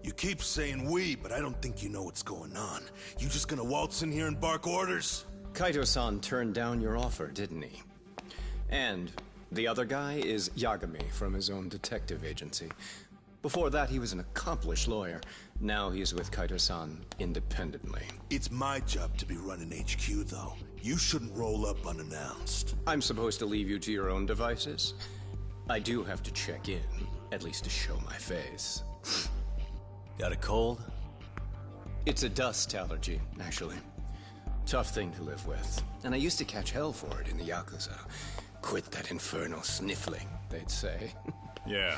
You keep saying we, but I don't think you know what's going on. You just gonna waltz in here and bark orders? Kaito-san turned down your offer, didn't he? And the other guy is Yagami from his own detective agency. Before that, he was an accomplished lawyer. Now he's with Kaito-san independently. It's my job to be running HQ, though. You shouldn't roll up unannounced. I'm supposed to leave you to your own devices? I do have to check in, at least to show my face. Got a cold? It's a dust allergy, actually. Tough thing to live with. And I used to catch hell for it in the Yakuza. Quit that infernal sniffling, they'd say. Yeah,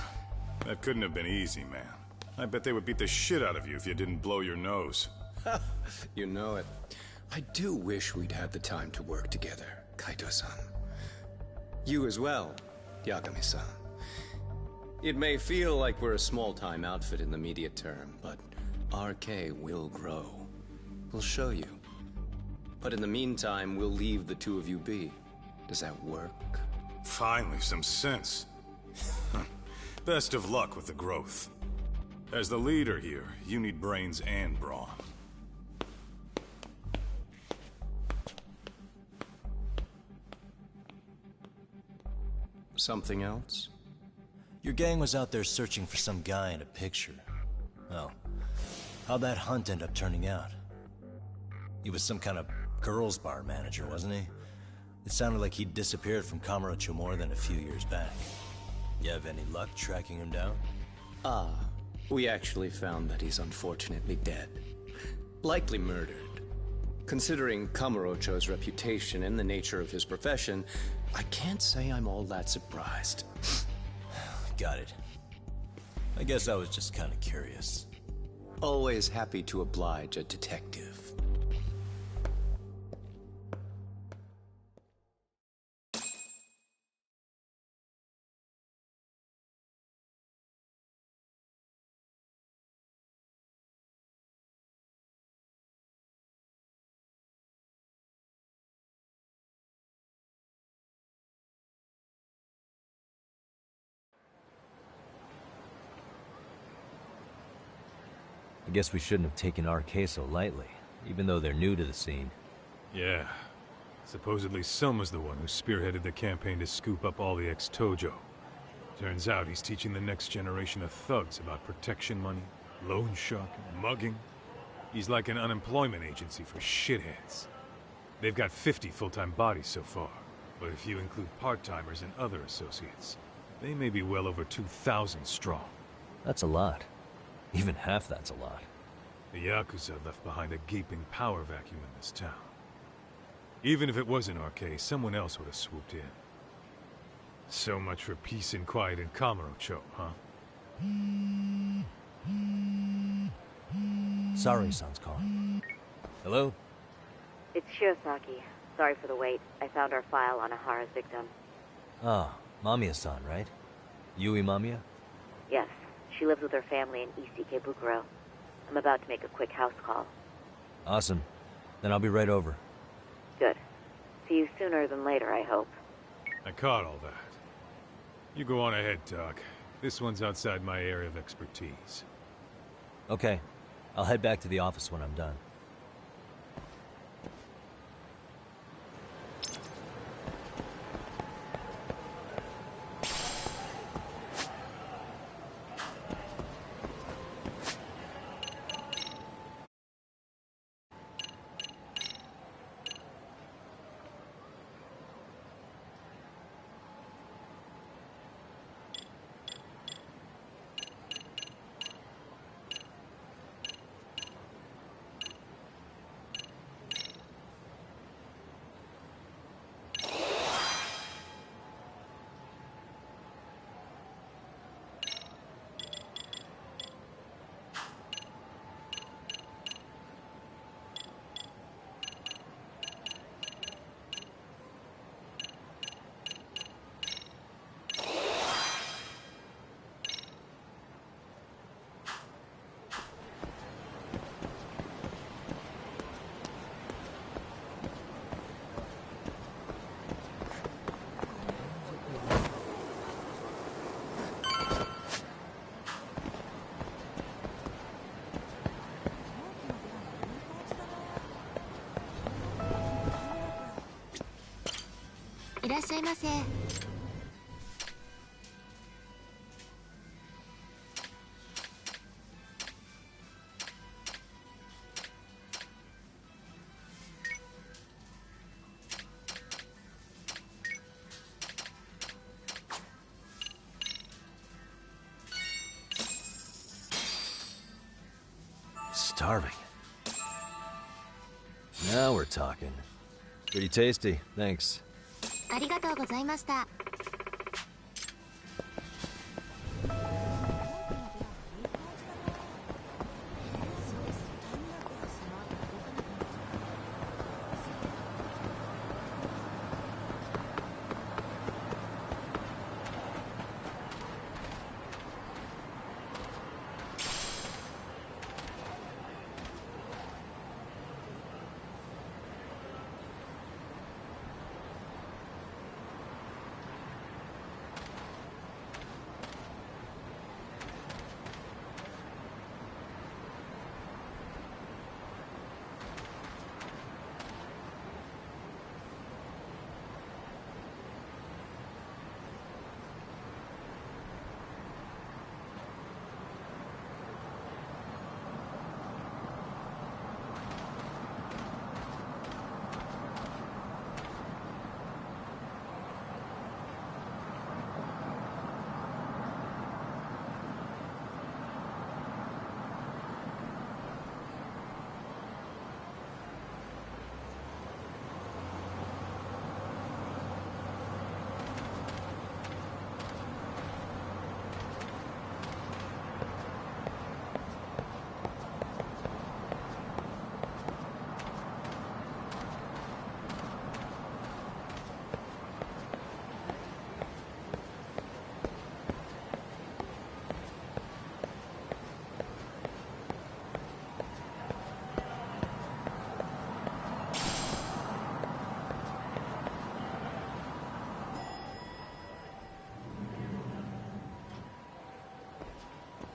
that couldn't have been easy, man. I bet they would beat the shit out of you if you didn't blow your nose. You know it. I do wish we'd had the time to work together, Kaito-san. You as well, Yagami-san. It may feel like we're a small-time outfit in the immediate term, but RK will grow. We'll show you. But in the meantime, we'll leave the two of you be. Does that work? Finally, some sense. Best of luck with the growth. As the leader here, you need brains and brawn. Something else? Your gang was out there searching for some guy in a picture. Oh. How'd that hunt end up turning out? He was some kind of girls' bar manager, wasn't he? It sounded like he'd disappeared from Kamurocho more than a few years back. You have any luck tracking him down? We actually found that he's unfortunately dead. Likely murdered. Considering Kamurocho's reputation and the nature of his profession, I can't say I'm all that surprised. Got it. I guess I was just kind of curious. Always happy to oblige a detective. I guess we shouldn't have taken RK so lightly, even though they're new to the scene. Yeah. Supposedly Soma's the one who spearheaded the campaign to scoop up all the ex-Tojo. Turns out he's teaching the next generation of thugs about protection money, loan sharking, mugging. He's like an unemployment agency for shitheads. They've got 50 full-time bodies so far, but if you include part-timers and other associates, they may be well over 2,000 strong. That's a lot. Even half that's a lot. The Yakuza left behind a gaping power vacuum in this town. Even if it wasn't RK, someone else would have swooped in. So much for peace and quiet in Kamurocho, huh? Saori-san's calling. Hello? It's Shiosaki. Sorry for the wait. I found our file on Ahara's victim. Ah, Mamiya-san, right? Yui Mamiya? Yes. She lives with her family in East Ikebukuro. I'm about to make a quick house call. Awesome. Then I'll be right over. Good. See you sooner than later, I hope. I caught all that. You go on ahead, Doc. This one's outside my area of expertise. Okay. I'll head back to the office when I'm done. いらっしゃいませ。Starving. Now we're talking. Pretty tasty, thanks. ありがとうございました。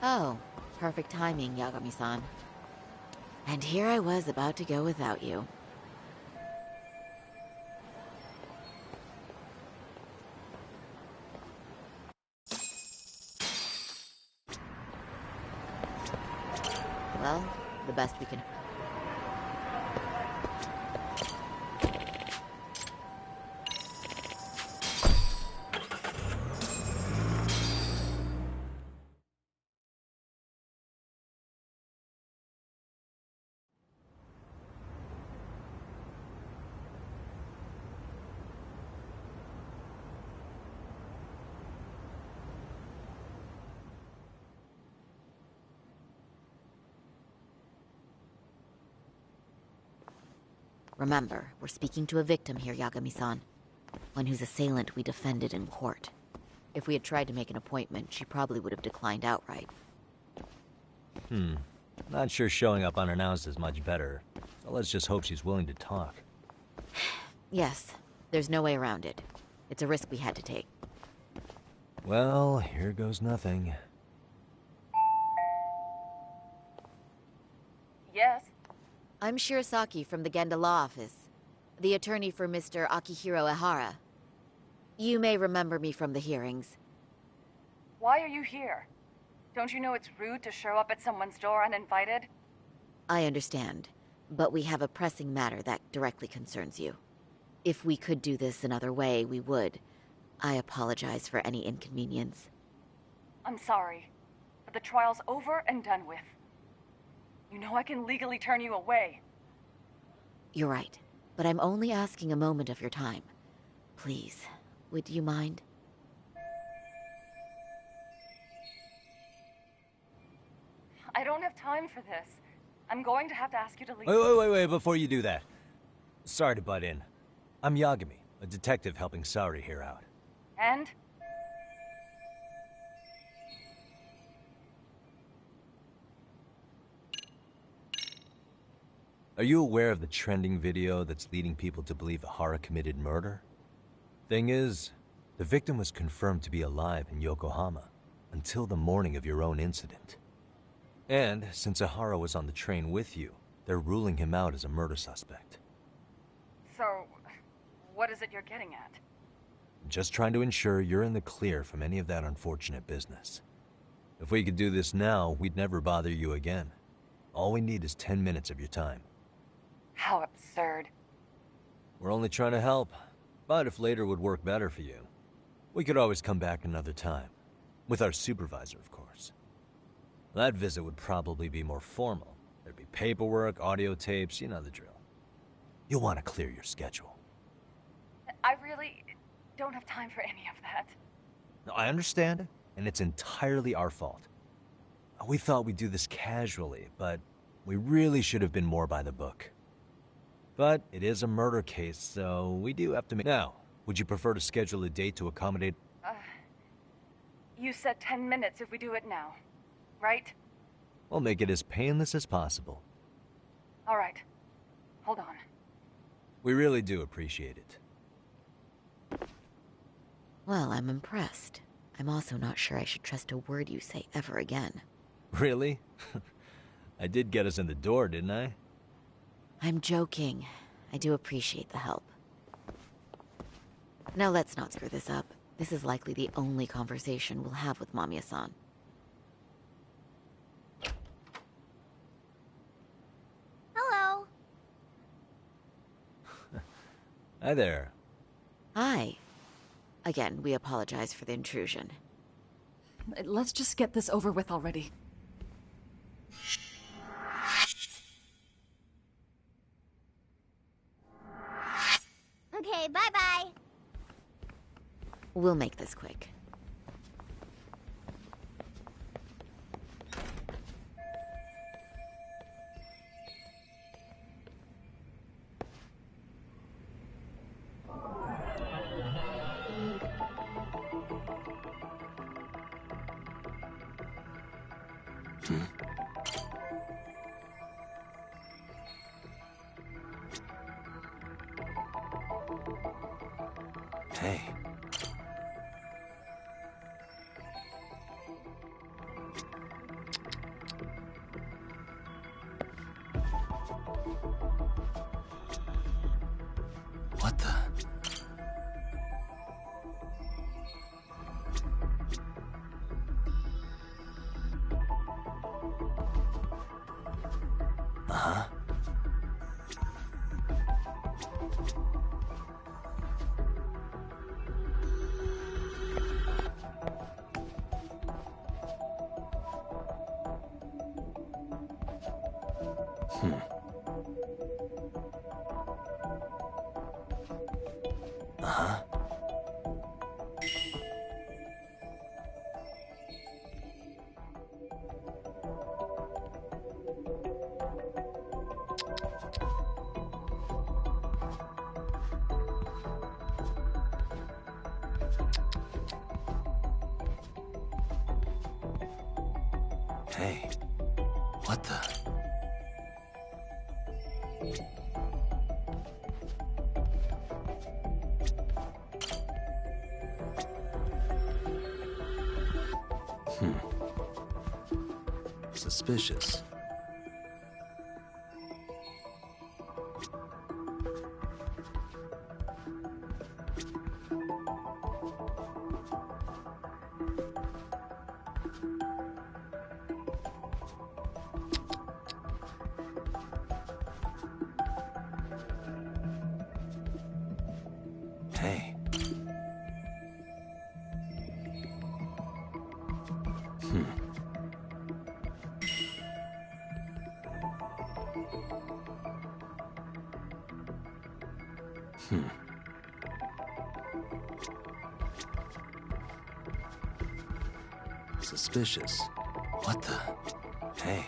Oh, perfect timing, Yagami-san. And here I was about to go without you. Well, the best we can... Remember, we're speaking to a victim here, Yagami-san. One whose assailant we defended in court. If we had tried to make an appointment, she probably would have declined outright. Not sure showing up unannounced is much better. So let's just hope she's willing to talk. Yes, there's no way around it. It's a risk we had to take. Well, here goes nothing. Yes? I'm Shirasaki from the Genda Law Office, the attorney for Mr. Akihiro Ehara. You may remember me from the hearings. Why are you here? Don't you know it's rude to show up at someone's door uninvited? I understand, but we have a pressing matter that directly concerns you. If we could do this another way, we would. I apologize for any inconvenience. I'm sorry, but the trial's over and done with. You know I can legally turn you away. You're right, but I'm only asking a moment of your time. Please, would you mind? I don't have time for this. I'm going to have to ask you to leave. Wait, before you do that. Sorry to butt in. I'm Yagami, a detective helping Saori here out. And? Are you aware of the trending video that's leading people to believe Ehara committed murder? Thing is, the victim was confirmed to be alive in Yokohama until the morning of your own incident. And since Ehara was on the train with you, they're ruling him out as a murder suspect. So, what is it you're getting at? just trying to ensure you're in the clear from any of that unfortunate business. If we could do this now, we'd never bother you again. All we need is 10 minutes of your time. How absurd. We're only trying to help, but if later would work better for you, we could always come back another time. With our supervisor, of course. That visit would probably be more formal. There'd be paperwork, audio tapes, you know the drill. You'll want to clear your schedule. I really don't have time for any of that. No, I understand, and it's entirely our fault. We thought we'd do this casually, but we really should have been more by the book. But it is a murder case, so we do have to make... Now, would you prefer to schedule a date to accommodate... You said 10 minutes if we do it now, right? We'll make it as painless as possible. All right. Hold on. We really do appreciate it. Well, I'm impressed. I'm also not sure I should trust a word you say ever again. Really? I did get us in the door, didn't I? I'm joking. I do appreciate the help. Now let's not screw this up. This is likely the only conversation we'll have with Mamiya-san. Hello. Hi there. Hi. Again, we apologize for the intrusion. Let's just get this over with already. Okay, bye-bye. We'll make this quick. Hey. What the? Uh-huh. Uh-huh. Hey, what the? Suspicious. Hey. Suspicious. What the? Hey.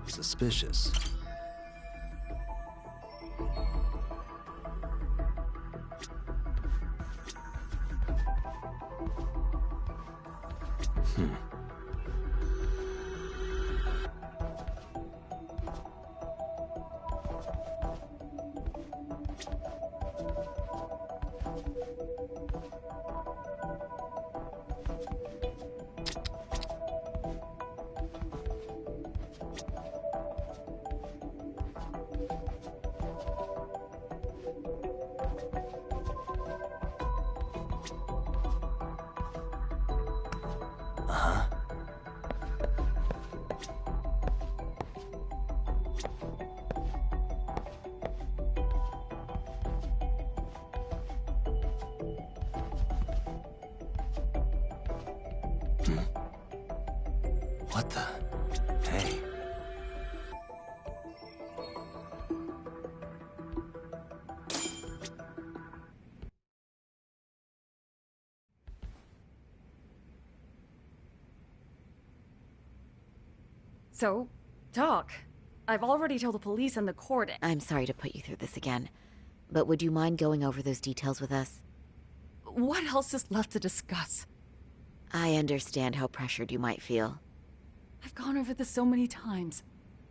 Suspicious. What the? Hey. So, Doc, I've already told the police and the court. I'm sorry to put you through this again, but would you mind going over those details with us? What else is left to discuss? I understand how pressured you might feel. I've gone over this so many times.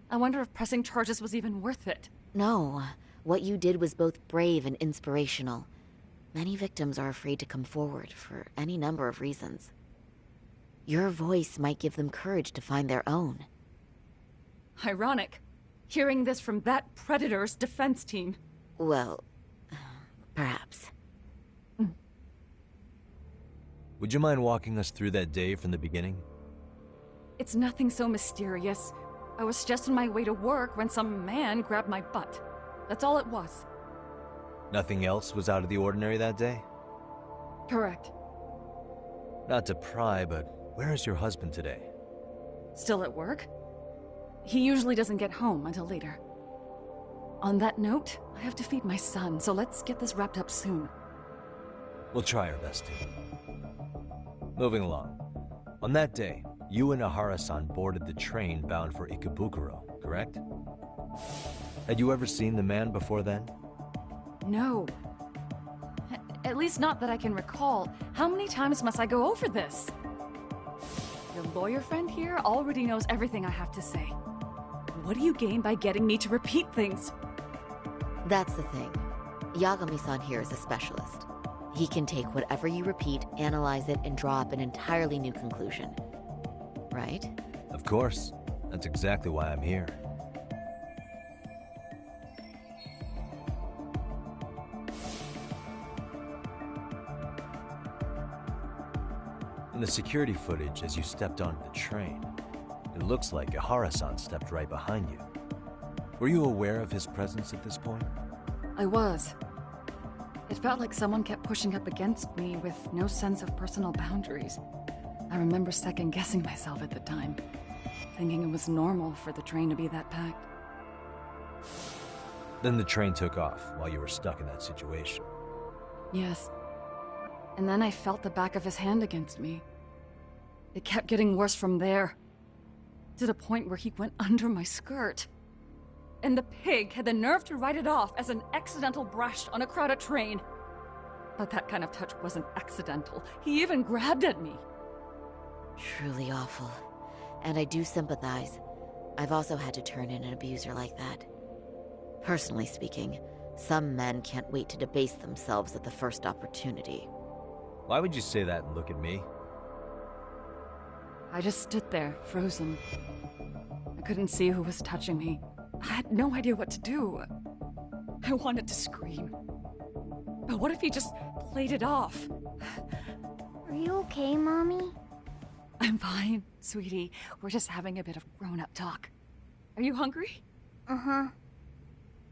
I wonder if pressing charges was even worth it. No, what you did was both brave and inspirational. Many victims are afraid to come forward for any number of reasons. Your voice might give them courage to find their own. Ironic, hearing this from that Predator's defense team. Well, perhaps. Would you mind walking us through that day from the beginning? It's nothing so mysterious. I was just on my way to work when some man grabbed my butt. That's all it was. Nothing else was out of the ordinary that day? Correct. Not to pry, but where is your husband today? Still at work? He usually doesn't get home until later. On that note, I have to feed my son, so let's get this wrapped up soon. We'll try our best to. Moving along. On that day, you and Ahara-san boarded the train bound for Ikebukuro, correct? Had you ever seen the man before then? No. At least not that I can recall. How many times must I go over this? Your lawyer friend here already knows everything I have to say. What do you gain by getting me to repeat things? That's the thing. Yagami-san here is a specialist. He can take whatever you repeat, analyze it, and draw up an entirely new conclusion. Right? Of course. That's exactly why I'm here. In the security footage as you stepped onto the train, it looks like Ahara-san stepped right behind you. Were you aware of his presence at this point? I was. It felt like someone kept pushing up against me with no sense of personal boundaries. I remember second-guessing myself at the time, thinking it was normal for the train to be that packed. Then the train took off while you were stuck in that situation. Yes. And then I felt the back of his hand against me. It kept getting worse from there, to the point where he went under my skirt. And the pig had the nerve to write it off as an accidental brush on a crowded train. But that kind of touch wasn't accidental. He even grabbed at me. Truly awful. And I do sympathize. I've also had to turn in an abuser like that. Personally speaking, some men can't wait to debase themselves at the first opportunity. Why would you say that and look at me? I just stood there, frozen. I couldn't see who was touching me. I had no idea what to do. I wanted to scream. But what if he just played it off? Are you okay, Mommy? I'm fine, sweetie. We're just having a bit of grown-up talk. Are you hungry? Uh-huh.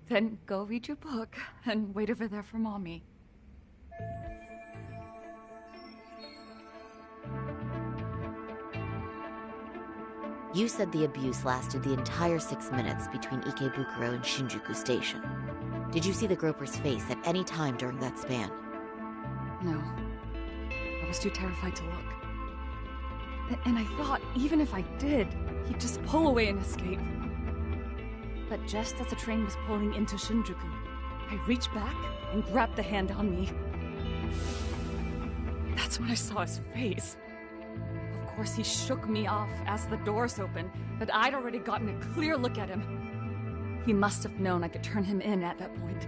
Then go read your book and wait over there for Mommy. You said the abuse lasted the entire 6 minutes between Ikebukuro and Shinjuku Station. Did you see the groper's face at any time during that span? No. I was too terrified to look. And I thought, even if I did, he'd just pull away and escape. But just as the train was pulling into Shinjuku, I reached back and grabbed the hand on me. That's when I saw his face. Of course, he shook me off as the doors opened, but I'd already gotten a clear look at him. He must have known I could turn him in at that point.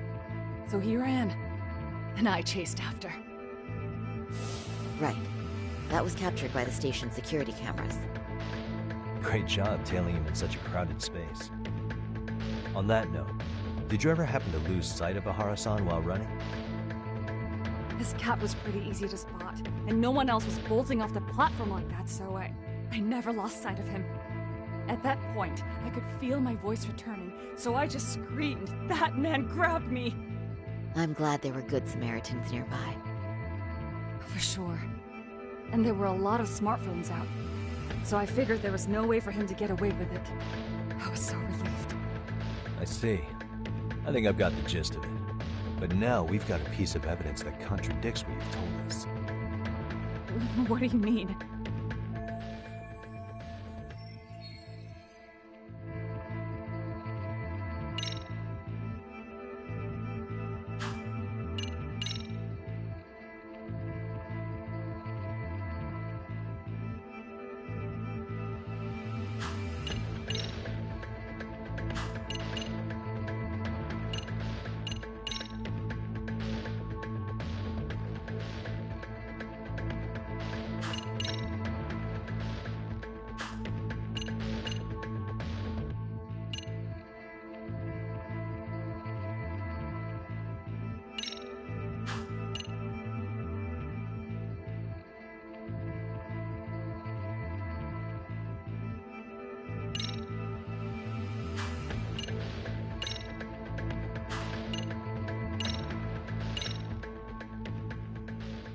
So he ran, and I chased after. Right. That was captured by the station's security cameras. Great job tailing him in such a crowded space. On that note, did you ever happen to lose sight of Ahara-san while running? His cat was pretty easy to spot, and no one else was bolting off the platform like that, so I never lost sight of him. At that point, I could feel my voice returning, so I just screamed. That man grabbed me! I'm glad there were good Samaritans nearby. For sure. And there were a lot of smartphones out, so I figured there was no way for him to get away with it. I was so relieved. I see. I think I've got the gist of it. But now we've got a piece of evidence that contradicts what you've told us. What do you mean?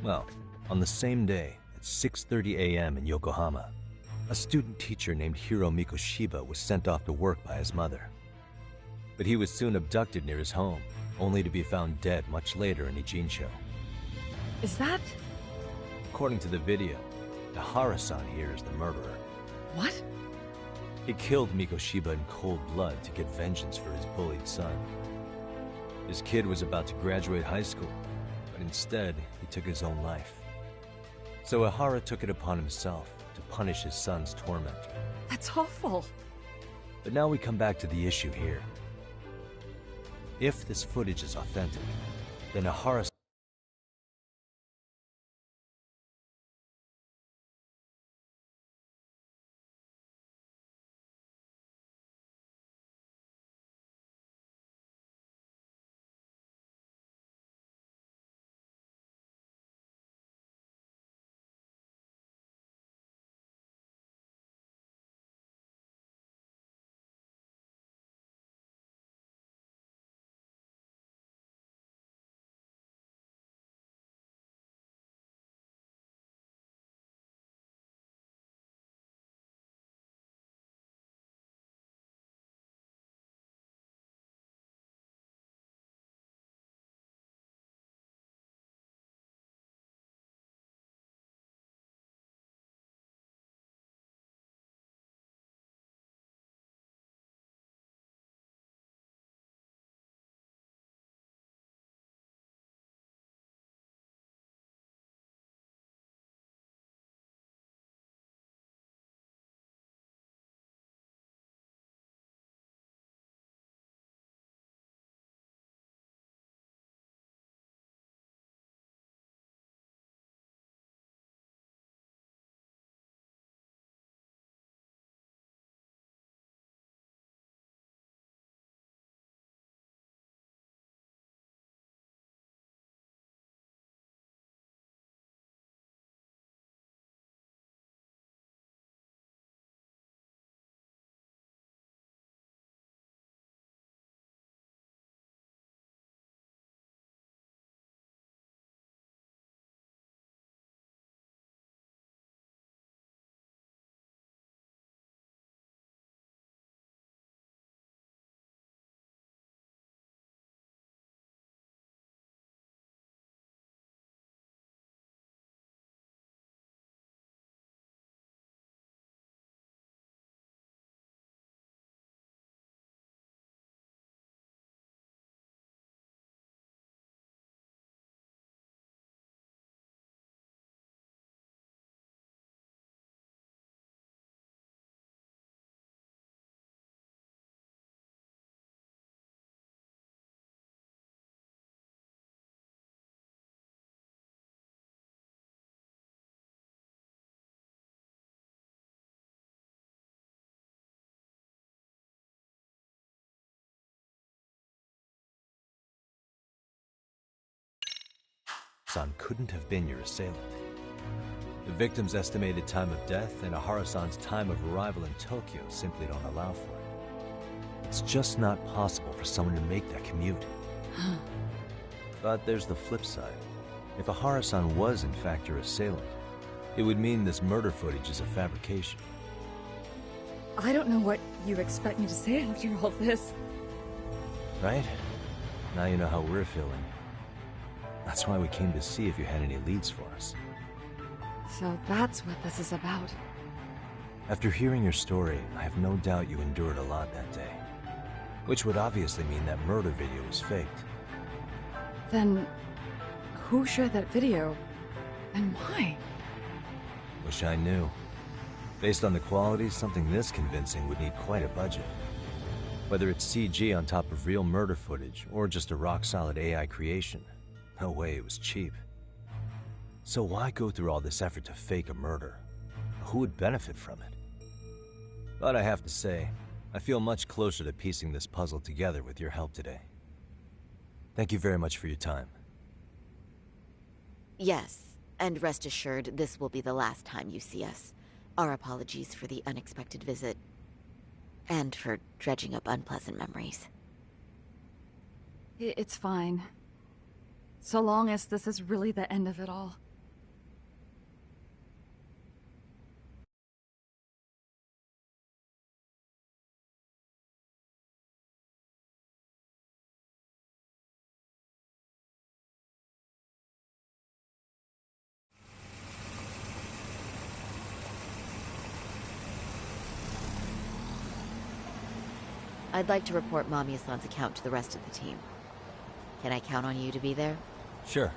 Well, on the same day, at 6:30 a.m. in Yokohama, a student teacher named Hiro Mikoshiba was sent off to work by his mother. But he was soon abducted near his home, only to be found dead much later in Ijincho. Is that... According to the video, Ahara-san here is the murderer. What? He killed Mikoshiba in cold blood to get vengeance for his bullied son. His kid was about to graduate high school, but instead, he took his own life. So Ahara took it upon himself to punish his son's tormentor. That's awful. But now we come back to the issue here. If this footage is authentic, then Ahara San couldn't have been your assailant. The victim's estimated time of death and Ahara-san's time of arrival in Tokyo simply don't allow for it. It's just not possible for someone to make that commute. But there's the flip side. If Ahara-san was in fact your assailant, it would mean this murder footage is a fabrication. I don't know what you expect me to say after all this. Right? Now you know how we're feeling. That's why we came to see if you had any leads for us. So that's what this is about. After hearing your story, I have no doubt you endured a lot that day. Which would obviously mean that murder video was faked. Then, who shared that video? And why? Wish I knew. Based on the quality, something this convincing would need quite a budget. Whether it's CG on top of real murder footage, or just a rock-solid AI creation, no way it was cheap. So why go through all this effort to fake a murder? Who would benefit from it? But I have to say, I feel much closer to piecing this puzzle together with your help today. Thank you very much for your time. Yes, and rest assured, this will be the last time you see us. Our apologies for the unexpected visit. And for dredging up unpleasant memories. It's fine. So long as this is really the end of it all. I'd like to report Mamiya-san's account to the rest of the team. Can I count on you to be there? Sure.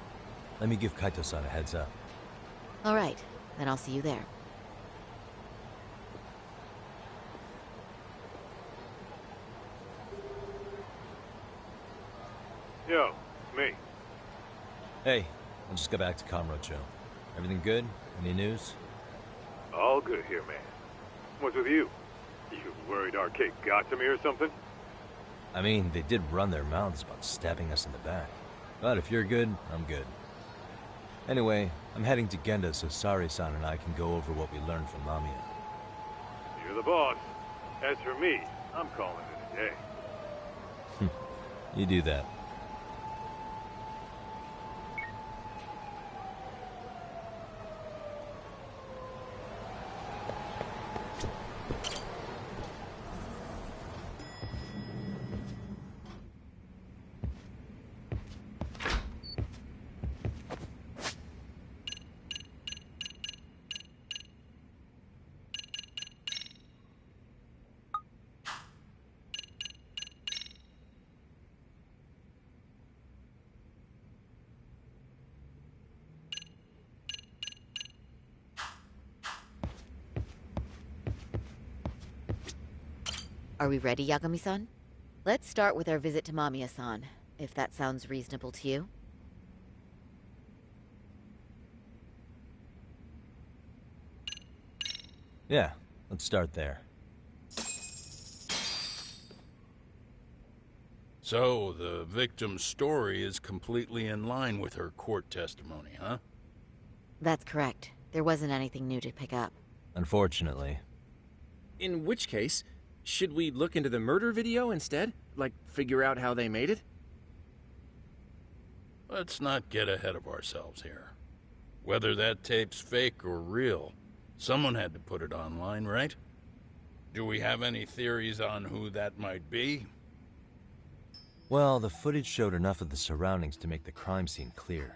Let me give Kaito-san a heads up. All right, then I'll see you there. Yo, me. Hey, I just got back to Kamurocho. Everything good? Any news? All good here, man. What's with you? You worried Arcade got to me or something? I mean, they did run their mouths about stabbing us in the back. But if you're good, I'm good. Anyway, I'm heading to Genda so Sari-san and I can go over what we learned from Mamiya. You're the boss. As for me, I'm calling it a day. You do that. Are we ready, Yagami-san? Let's start with our visit to Mamiya-san, if that sounds reasonable to you. Yeah, let's start there. So, the victim's story is completely in line with her court testimony, huh? That's correct. There wasn't anything new to pick up. Unfortunately. In which case, should we look into the murder video instead? Like, figure out how they made it? Let's not get ahead of ourselves here. Whether that tape's fake or real, someone had to put it online, right? Do we have any theories on who that might be? Well, the footage showed enough of the surroundings to make the crime scene clear.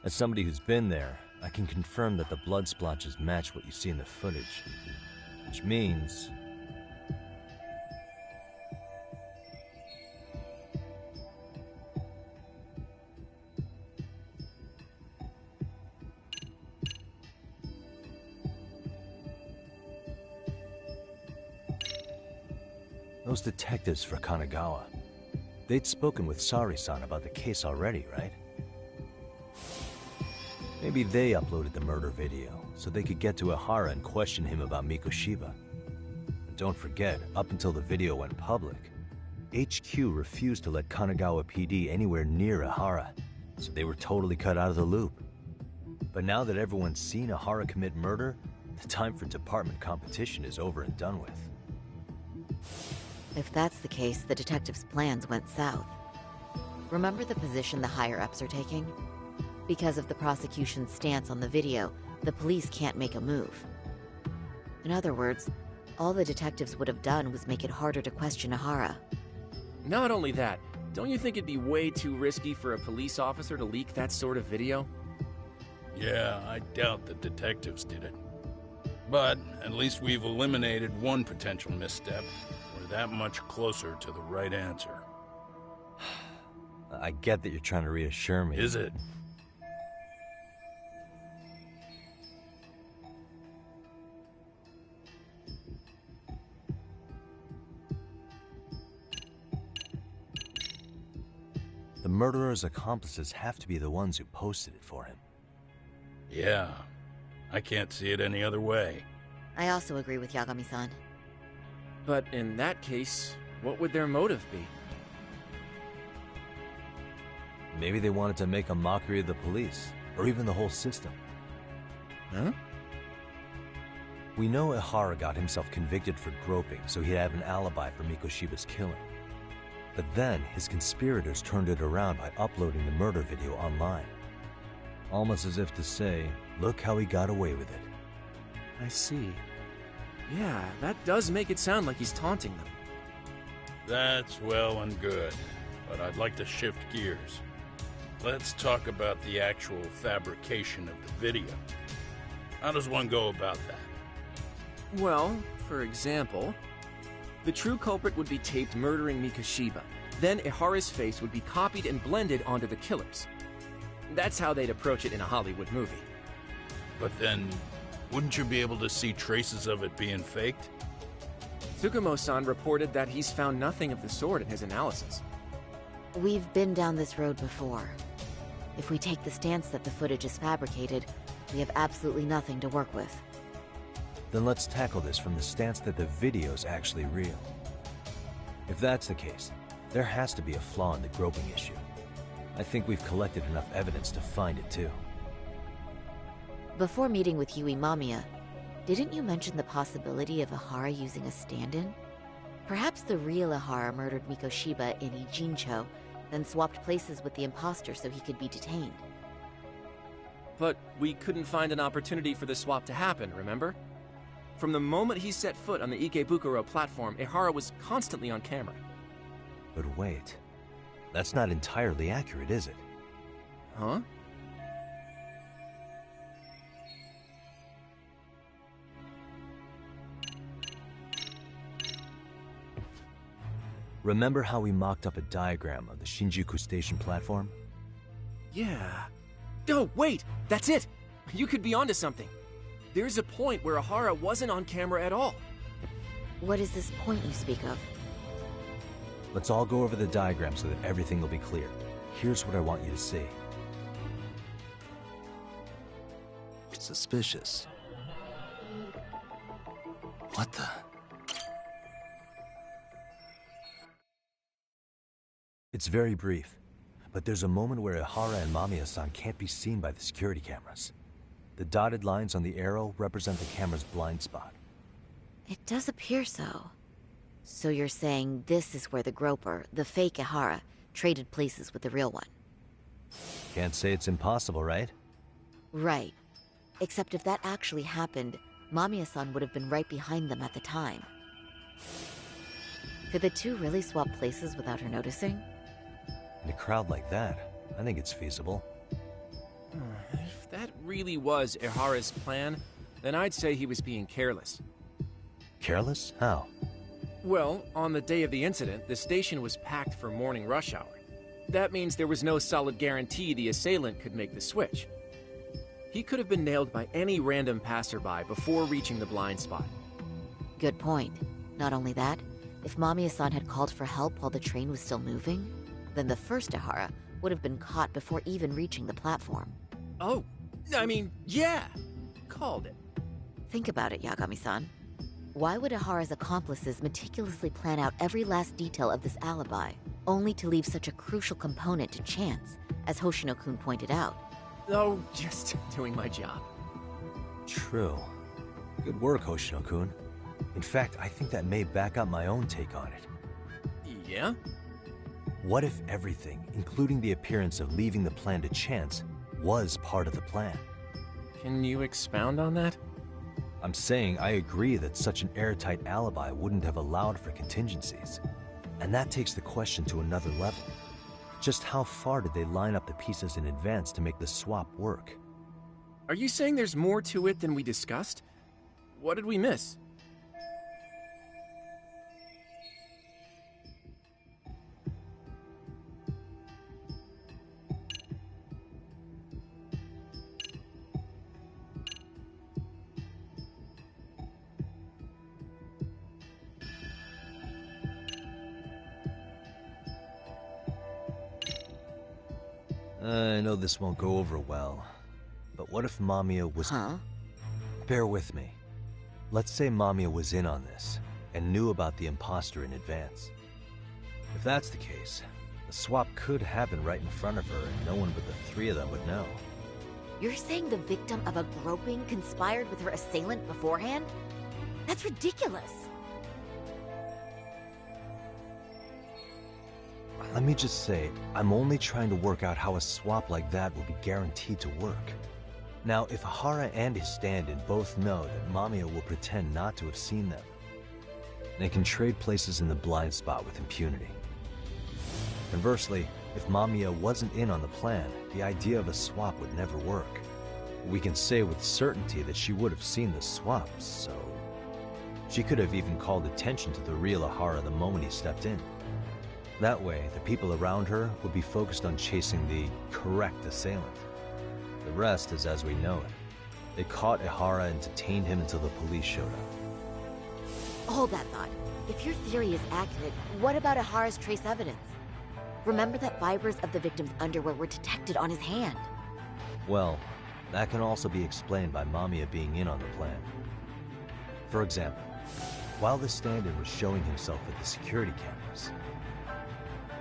As somebody who's been there, I can confirm that the blood splotches match what you see in the footage. Which means... those detectives for Kanagawa. They'd spoken with Sari-san about the case already, right? Maybe they uploaded the murder video, so they could get to Ihara and question him about Mikoshiba. And don't forget, up until the video went public, HQ refused to let Kanagawa PD anywhere near Ihara, so they were totally cut out of the loop. But now that everyone's seen Ihara commit murder, the time for department competition is over and done with. If that's the case, the detectives' plans went south. Remember the position the higher-ups are taking? Because of the prosecution's stance on the video, the police can't make a move. In other words, all the detectives would have done was make it harder to question Ihara. Not only that, don't you think it'd be way too risky for a police officer to leak that sort of video? Yeah, I doubt the detectives did it. But at least we've eliminated one potential misstep. We're that much closer to the right answer. I get that you're trying to reassure me. Is it? The murderer's accomplices have to be the ones who posted it for him. Yeah. I can't see it any other way. I also agree with Yagami-san. But in that case, what would their motive be? Maybe they wanted to make a mockery of the police, or even the whole system. Huh? We know Ihara got himself convicted for groping, so he'd have an alibi for Mikoshiba's killing. But then, his conspirators turned it around by uploading the murder video online. Almost as if to say, look how he got away with it. I see. Yeah, that does make it sound like he's taunting them. That's well and good, but I'd like to shift gears. Let's talk about the actual fabrication of the video. How does one go about that? Well, for example, the true culprit would be taped murdering Mikoshiba. Then Ihara's face would be copied and blended onto the killers. That's how they'd approach it in a Hollywood movie. But then, wouldn't you be able to see traces of it being faked? Tsukumo-san reported that he's found nothing of the sort in his analysis. We've been down this road before. If we take the stance that the footage is fabricated, we have absolutely nothing to work with. Then let's tackle this from the stance that the video's actually real. If that's the case, there has to be a flaw in the groping issue. I think we've collected enough evidence to find it too. Before meeting with Yui Mamiya, didn't you mention the possibility of Ihara using a stand-in? Perhaps the real Ihara murdered Mikoshiba in Ijincho, then swapped places with the imposter so he could be detained. But we couldn't find an opportunity for the swap to happen, remember? From the moment he set foot on the Ikebukuro platform, Ihara was constantly on camera. But wait, that's not entirely accurate, is it? Huh? Remember how we mocked up a diagram of the Shinjuku Station platform? Yeah. Oh, wait! That's it! You could be onto something. There's a point where Ihara wasn't on camera at all. What is this point you speak of? Let's all go over the diagram so that everything will be clear. Here's what I want you to see. Suspicious. What the? It's very brief, but there's a moment where Ihara and Mamiya-san can't be seen by the security cameras. The dotted lines on the arrow represent the camera's blind spot. It does appear so. So you're saying this is where the groper, the fake Ihara, traded places with the real one? Can't say it's impossible, right? Right. Except if that actually happened, Mamiya-san would have been right behind them at the time. Could the two really swap places without her noticing? In a crowd like that, I think it's feasible. If that really was Ihara's plan, then I'd say he was being careless. Careless? How? Well, on the day of the incident, the station was packed for morning rush hour. That means there was no solid guarantee the assailant could make the switch. He could have been nailed by any random passerby before reaching the blind spot. Good point. Not only that, if Mamiya-san had called for help while the train was still moving, then the first Ihara would have been caught before even reaching the platform. Oh, I mean, yeah! Called it. Think about it, Yagami-san. Why would Ihara's accomplices meticulously plan out every last detail of this alibi, only to leave such a crucial component to chance, as Hoshino-kun pointed out. Oh, just doing my job. True. Good work, Hoshino-kun. In fact, I think that may back up my own take on it. Yeah? What if everything, including the appearance of leaving the plan to chance, was part of the plan? Can you expound on that? I'm saying I agree that such an airtight alibi wouldn't have allowed for contingencies. And that takes the question to another level. Just how far did they line up the pieces in advance to make the swap work? Are you saying there's more to it than we discussed? What did we miss? I know this won't go over well, but what if Mamiya was... Huh? Bear with me. Let's say Mamiya was in on this, and knew about the imposter in advance. If that's the case, the swap could happen right in front of her, and no one but the three of them would know. You're saying the victim of a groping conspired with her assailant beforehand? That's ridiculous! Let me just say, I'm only trying to work out how a swap like that will be guaranteed to work. Now, if Hara and his stand-in both know that Mamiya will pretend not to have seen them, they can trade places in the blind spot with impunity. Conversely, if Mamiya wasn't in on the plan, the idea of a swap would never work. We can say with certainty that she would have seen the swap, so... She could have even called attention to the real Ahara the moment he stepped in. That way, the people around her would be focused on chasing the correct assailant. The rest is as we know it. They caught Ihara and detained him until the police showed up. Hold that thought. If your theory is accurate, what about Ahara's trace evidence? Remember that fibers of the victim's underwear were detected on his hand. Well, that can also be explained by Mamiya being in on the plan. For example, while the stand-in was showing himself at the security cameras,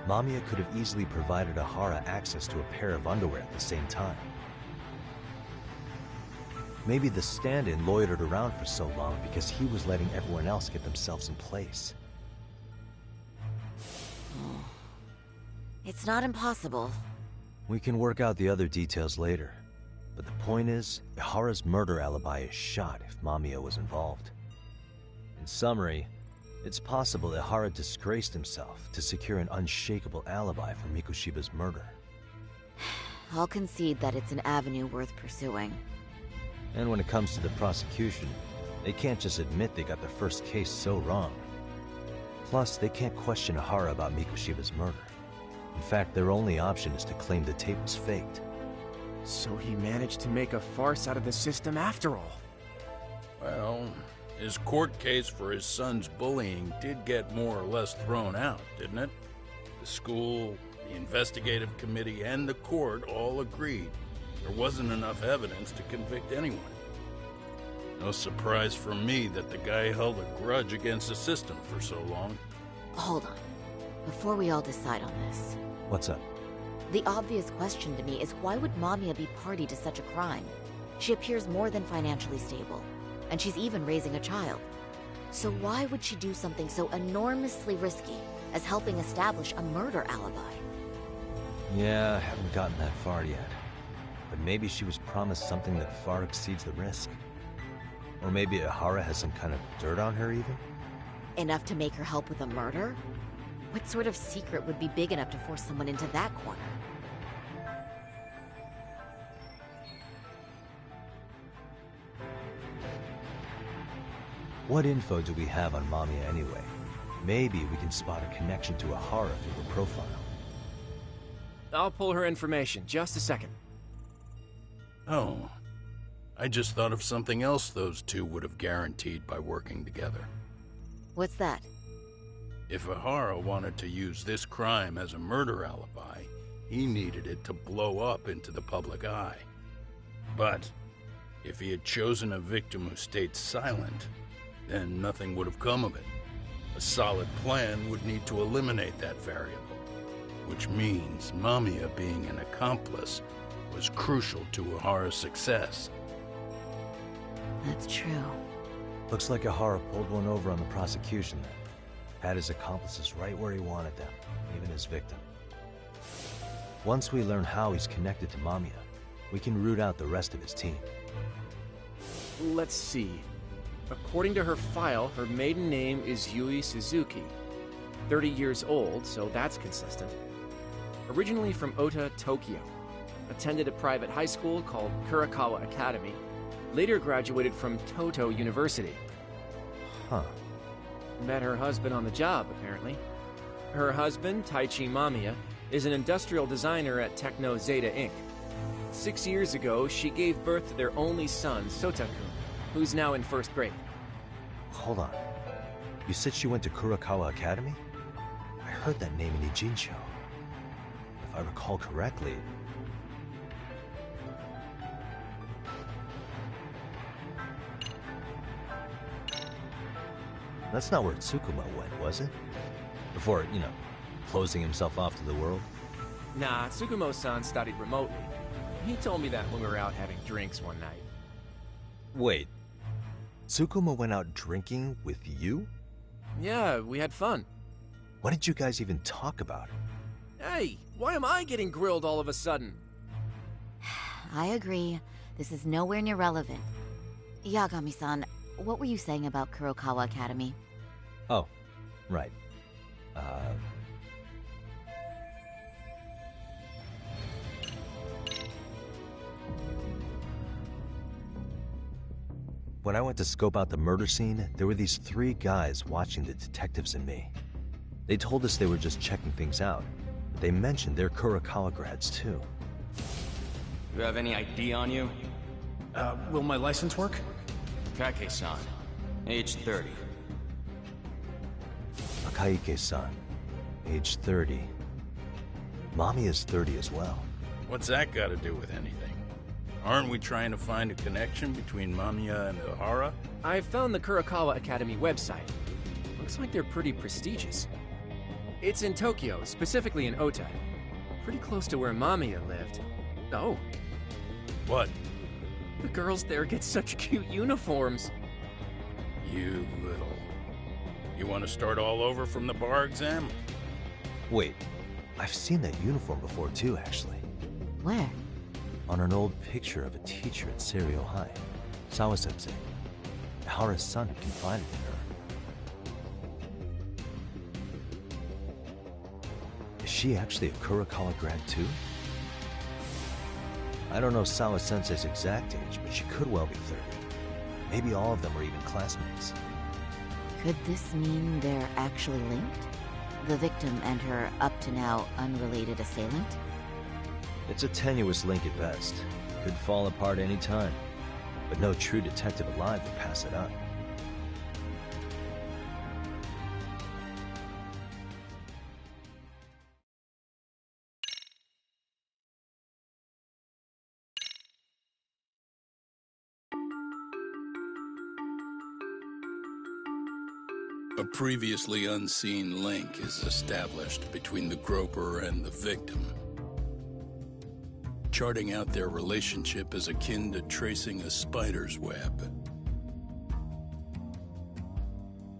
Mamiya could have easily provided Ahara access to a pair of underwear at the same time. Maybe the stand-in loitered around for so long because he was letting everyone else get themselves in place. It's not impossible. We can work out the other details later. But the point is, Ihara's murder alibi is shot if Mamiya was involved. In summary, it's possible Ihara disgraced himself to secure an unshakable alibi for Mikoshiba's murder. I'll concede that it's an avenue worth pursuing. And when it comes to the prosecution, they can't just admit they got the first case so wrong. Plus, they can't question Ihara about Mikoshiba's murder. In fact, their only option is to claim the tape was faked. So he managed to make a farce out of the system after all. Well, his court case for his son's bullying did get more or less thrown out, didn't it? The school, the investigative committee, and the court all agreed there wasn't enough evidence to convict anyone. No surprise for me that the guy held a grudge against the system for so long. Hold on. Before we all decide on this. What's up? The obvious question to me is why would Mamiya be party to such a crime? She appears more than financially stable, and she's even raising a child. So why would she do something so enormously risky as helping establish a murder alibi? Yeah, I haven't gotten that far yet. But maybe she was promised something that far exceeds the risk. Or maybe Ihara has some kind of dirt on her even? Enough to make her help with a murder? What sort of secret would be big enough to force someone into that corner? What info do we have on Mamiya anyway? Maybe we can spot a connection to Ihara through her profile. I'll pull her information. Just a second. Oh, I just thought of something else those two would have guaranteed by working together. What's that? If Ihara wanted to use this crime as a murder alibi, he needed it to blow up into the public eye. But if he had chosen a victim who stayed silent, then nothing would have come of it. A solid plan would need to eliminate that variable. which means Mamiya being an accomplice was crucial to Ohara's success. That's true. Looks like Ohara pulled one over on the prosecution then. Had his accomplices right where he wanted them, even his victim. Once we learn how he's connected to Mamiya, we can root out the rest of his team. Let's see. According to her file, her maiden name is Yui Suzuki. 30 years old, so that's consistent. Originally from Ota, Tokyo. Attended a private high school called Kurakawa Academy. Later graduated from Toto University. Huh. Met her husband on the job, apparently. Her husband, Taichi Mamiya, is an industrial designer at Techno Zeta Inc. 6 years ago, she gave birth to their only son, Sotaku, who's now in first grade. Hold on. You said she went to Kurakawa Academy? I heard that name in Ijincho. If I recall correctly... That's not where Tsukuma went, was it? Before, closing himself off to the world? Nah, Tsukumo-san studied remotely. He told me that when we were out having drinks one night. Wait. Tsukuma went out drinking with you? Yeah, we had fun. What did you guys even talk about? Hey, why am I getting grilled all of a sudden? I agree. This is nowhere near relevant. Yagami-san, what were you saying about Kurokawa Academy? Oh, right. When I went to scope out the murder scene, there were these 3 guys watching the detectives and me. They told us they were just checking things out, but they mentioned they're Kurakawa grads too. You have any ID on you? Will my license work? Kake-san, age 30. Akaike-san, age 30. Mommy is 30 as well. What's that got to do with anything? Aren't we trying to find a connection between Mamiya and Ohara? I found the Kurakawa Academy website. Looks like they're pretty prestigious. It's in Tokyo, specifically in Ota. Pretty close to where Mamiya lived. Oh. What? The girls there get such cute uniforms. You little... You want to start all over from the bar exam? Wait, I've seen that uniform before too, actually. Where? On an old picture of a teacher at Seiryo High, Sawa-sensei. Ohara's son had confided in her. Is she actually a Kurakawa grad too? I don't know Sawa-sensei's exact age, but she could well be 30. Maybe all of them are even classmates. Could this mean they're actually linked? The victim and her up-to-now unrelated assailant? It's a tenuous link at best. Could fall apart any time. But no true detective alive would pass it up. A previously unseen link is established between the groper and the victim. Charting out their relationship is akin to tracing a spider's web.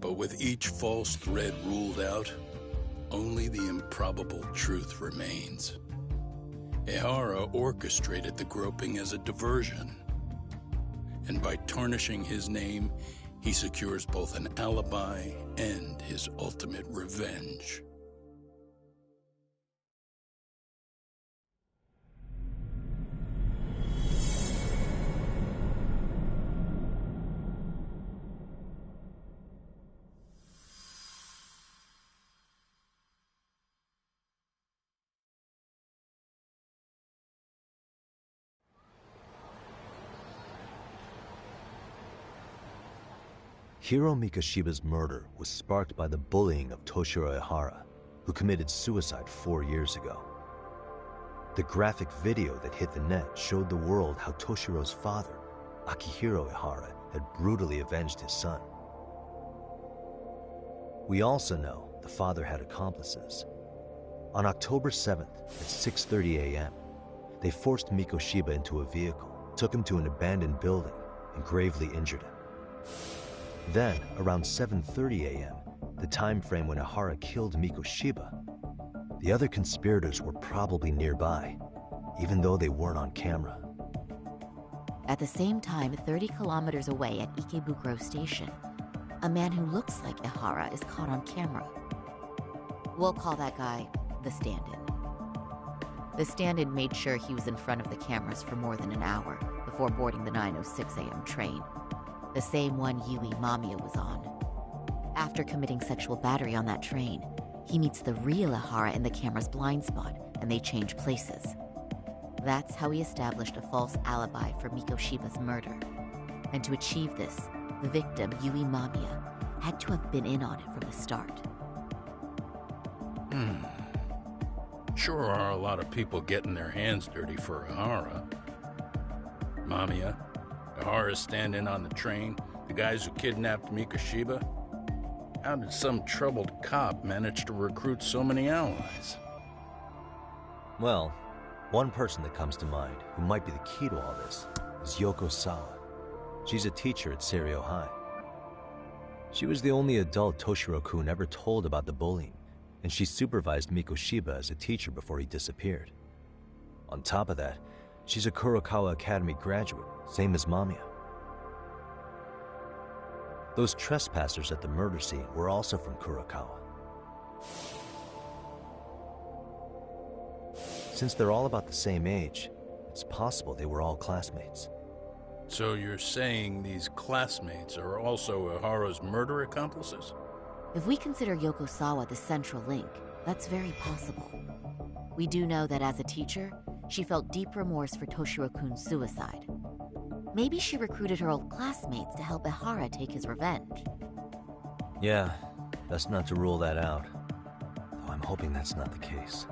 But with each false thread ruled out, only the improbable truth remains. Ehara orchestrated the groping as a diversion, and by tarnishing his name, he secures both an alibi and his ultimate revenge. Hiro Mikoshiba's murder was sparked by the bullying of Toshiro Ehara, who committed suicide 4 years ago. The graphic video that hit the net showed the world how Toshiro's father, Akihiro Ehara, had brutally avenged his son. We also know the father had accomplices. On October 7th at 6:30 a.m., they forced Mikoshiba into a vehicle, took him to an abandoned building, and gravely injured him. Then, around 7:30 a.m., the time frame when Ihara killed Mikoshiba, the other conspirators were probably nearby, even though they weren't on camera. At the same time, 30 kilometers away at Ikebukuro Station, a man who looks like Ihara is caught on camera. We'll call that guy the stand-in. The stand-in made sure he was in front of the cameras for more than an hour before boarding the 9:06 a.m. train, the same one Yui Mamiya was on. After committing sexual battery on that train, he meets the real Ihara in the camera's blind spot, and they change places. That's how he established a false alibi for Mikoshiba's murder. And to achieve this, the victim, Yui Mamiya, had to have been in on it from the start. Sure are a lot of people getting their hands dirty for Ihara. Mamiya, Ihara's stand-in on the train, the guys who kidnapped Mikoshiba. How did some troubled cop manage to recruit so many allies? Well, one person that comes to mind who might be the key to all this is Yoko Sawa. She's a teacher at Seiryo High. She was the only adult Toshiro-kun ever told about the bullying, and she supervised Mikoshiba as a teacher before he disappeared. On top of that, she's a Kurokawa Academy graduate, same as Mamiya. Those trespassers at the murder scene were also from Kurokawa. Since they're all about the same age, it's possible they were all classmates. So you're saying these classmates are also Ihara's murder accomplices? If we consider Yoko Sawa the central link, that's very possible. We do know that as a teacher, she felt deep remorse for Toshiro-kun's suicide. Maybe she recruited her old classmates to help Ihara take his revenge. Yeah, best not to rule that out. Though I'm hoping that's not the case.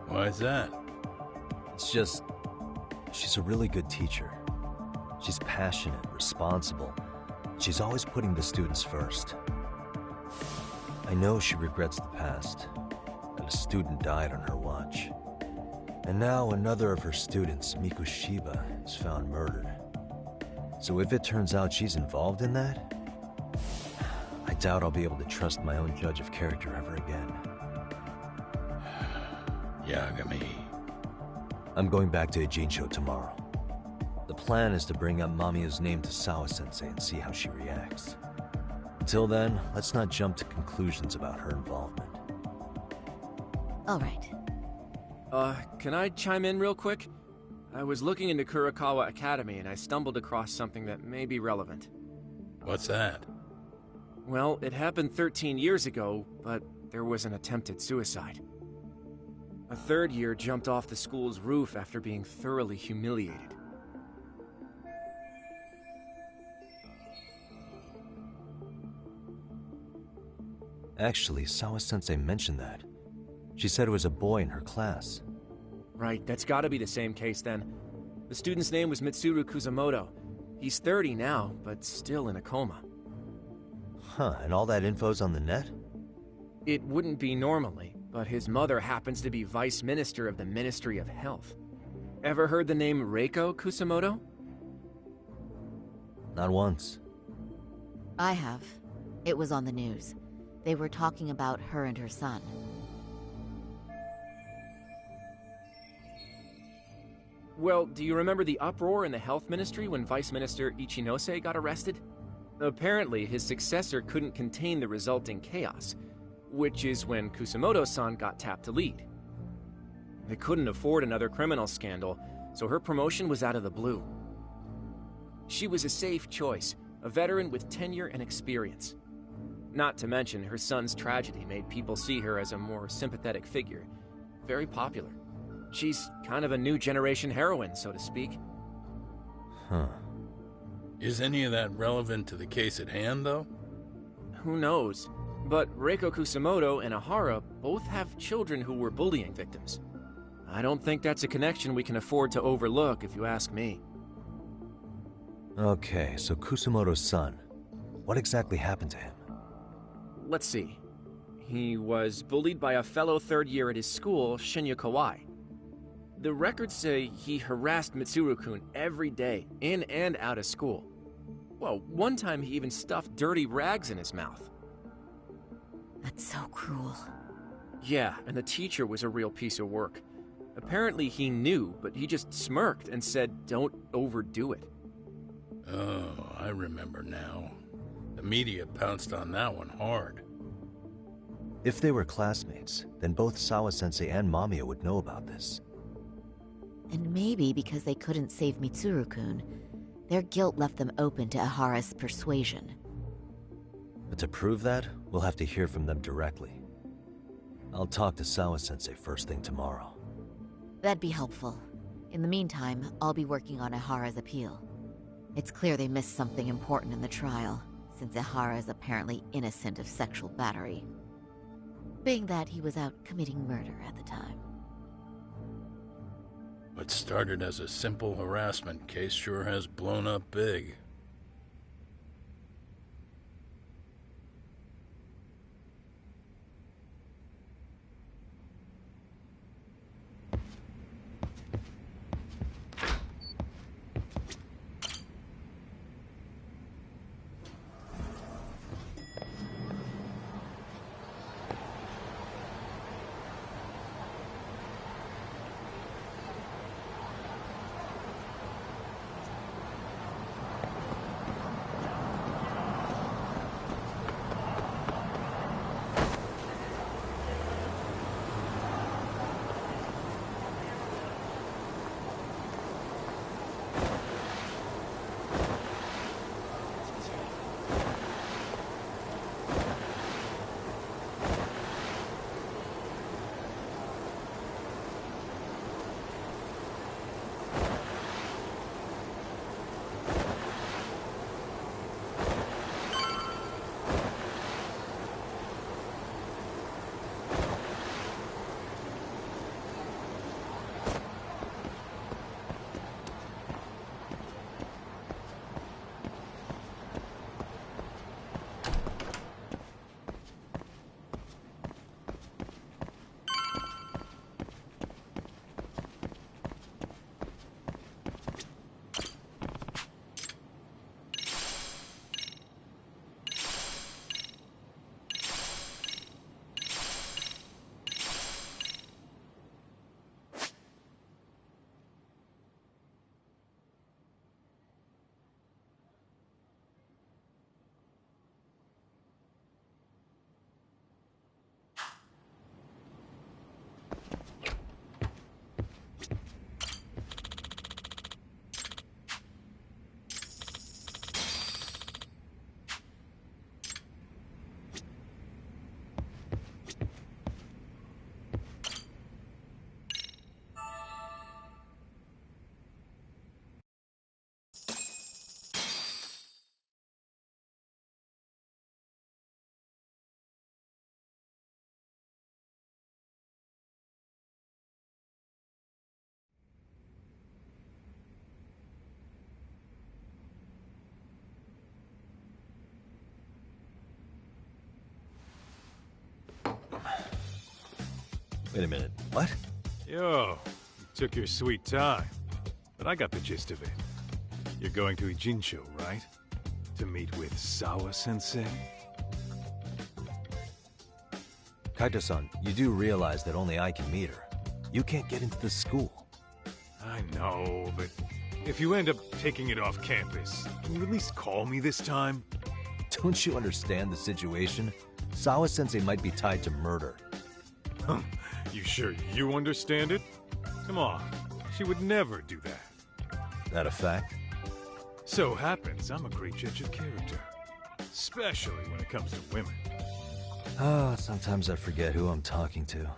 Why is that? It's just, she's a really good teacher. She's passionate, responsible. She's always putting the students first. I know she regrets the past, that a student died on her watch. And now another of her students, Mikoshiba, is found murdered. So if it turns out she's involved in that, I doubt I'll be able to trust my own judge of character ever again. Yagami. I'm going back to Ijincho tomorrow. The plan is to bring up Mamiya's name to Sawa-sensei and see how she reacts. Until then, let's not jump to conclusions about her involvement. All right. Can I chime in real quick? I was looking into Kurokawa Academy and I stumbled across something that may be relevant. What's that? Well, it happened 13 years ago, but there was an attempted suicide. A third year jumped off the school's roof after being thoroughly humiliated. Actually, Sawa-sensei mentioned that. She said it was a boy in her class. Right, that's gotta be the same case then. The student's name was Mitsuru Kusamoto. He's 30 now, but still in a coma. Huh, and all that info's on the net? It wouldn't be normally, but his mother happens to be Vice Minister of the Ministry of Health. Ever heard the name Reiko Kusamoto? Not once. I have. It was on the news. They were talking about her and her son. Well, do you remember the uproar in the health ministry when Vice Minister Ichinose got arrested? Apparently, his successor couldn't contain the resulting chaos, which is when Kusamoto-san got tapped to lead. They couldn't afford another criminal scandal, so her promotion was out of the blue. She was a safe choice, a veteran with tenure and experience. Not to mention, her son's tragedy made people see her as a more sympathetic figure. Very popular. She's kind of a new generation heroine, so to speak. Huh. Is any of that relevant to the case at hand, though? Who knows? But Reiko Kusamoto and Ihara both have children who were bullying victims. I don't think that's a connection we can afford to overlook, if you ask me. Okay, so Kusamoto's son. What exactly happened to him? Let's see. He was bullied by a fellow third year at his school, Shinya Kawai. The records say he harassed Mitsuru-kun every day, in and out of school. Well, one time he even stuffed dirty rags in his mouth. That's so cruel. Yeah, and the teacher was a real piece of work. Apparently he knew, but he just smirked and said, "Don't overdo it." Oh, I remember now. The media pounced on that one hard. If they were classmates, then both Sawa-sensei and Mamiya would know about this. And maybe because they couldn't save Mitsuru-kun, their guilt left them open to Ihara's persuasion. But to prove that, we'll have to hear from them directly. I'll talk to Sawa-sensei first thing tomorrow. That'd be helpful. In the meantime, I'll be working on Ihara's appeal. It's clear they missed something important in the trial, since Ihara is apparently innocent of sexual battery. Being that he was out committing murder at the time. What started as a simple harassment case sure has blown up big. Wait a minute, what? Yo, you took your sweet time. But I got the gist of it. You're going to Ijincho, right? To meet with Sawa-sensei? Kaito-san, you do realize that only I can meet her. You can't get into the school. I know, but if you end up taking it off campus, can you at least call me this time? Don't you understand the situation? Sawa-sensei might be tied to murder. You sure you understand it? Come on, she would never do that. That a fact? So happens I'm a great judge of character. Especially when it comes to women. Sometimes I forget who I'm talking to.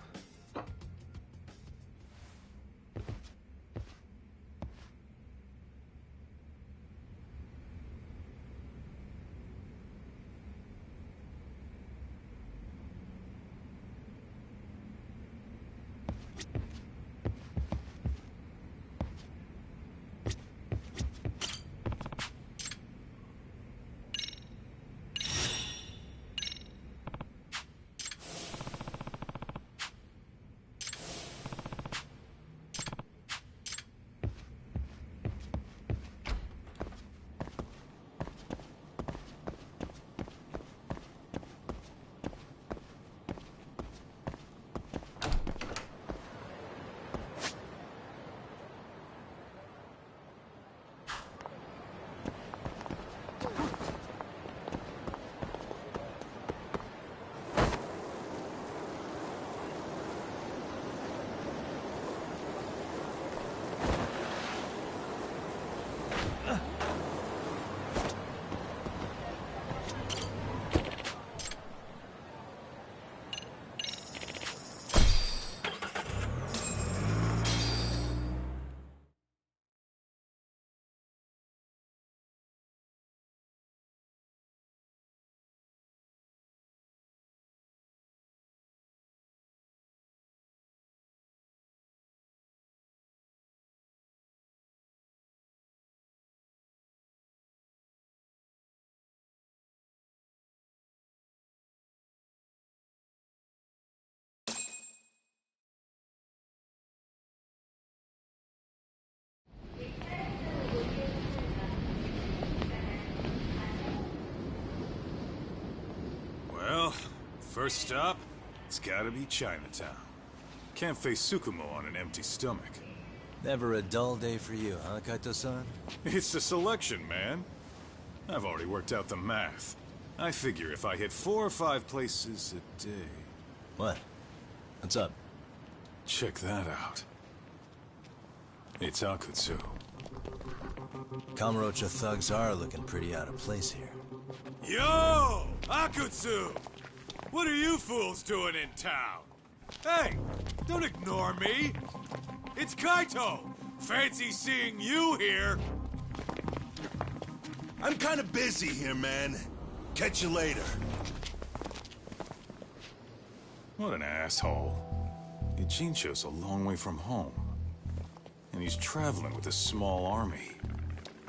First stop, it's gotta be Chinatown. Can't face Tsukumo on an empty stomach. Never a dull day for you, huh, Kaito-san? It's the selection, man. I've already worked out the math. I figure if I hit 4 or 5 places a day... What? What's up? Check that out. It's Akutsu. Kamurocho thugs are looking pretty out of place here. Yo! Akutsu! What are you fools doing in town? Hey, don't ignore me! It's Kaito! Fancy seeing you here! I'm kind of busy here, man. Catch you later. What an asshole. Ijincho's a long way from home. And he's traveling with a small army.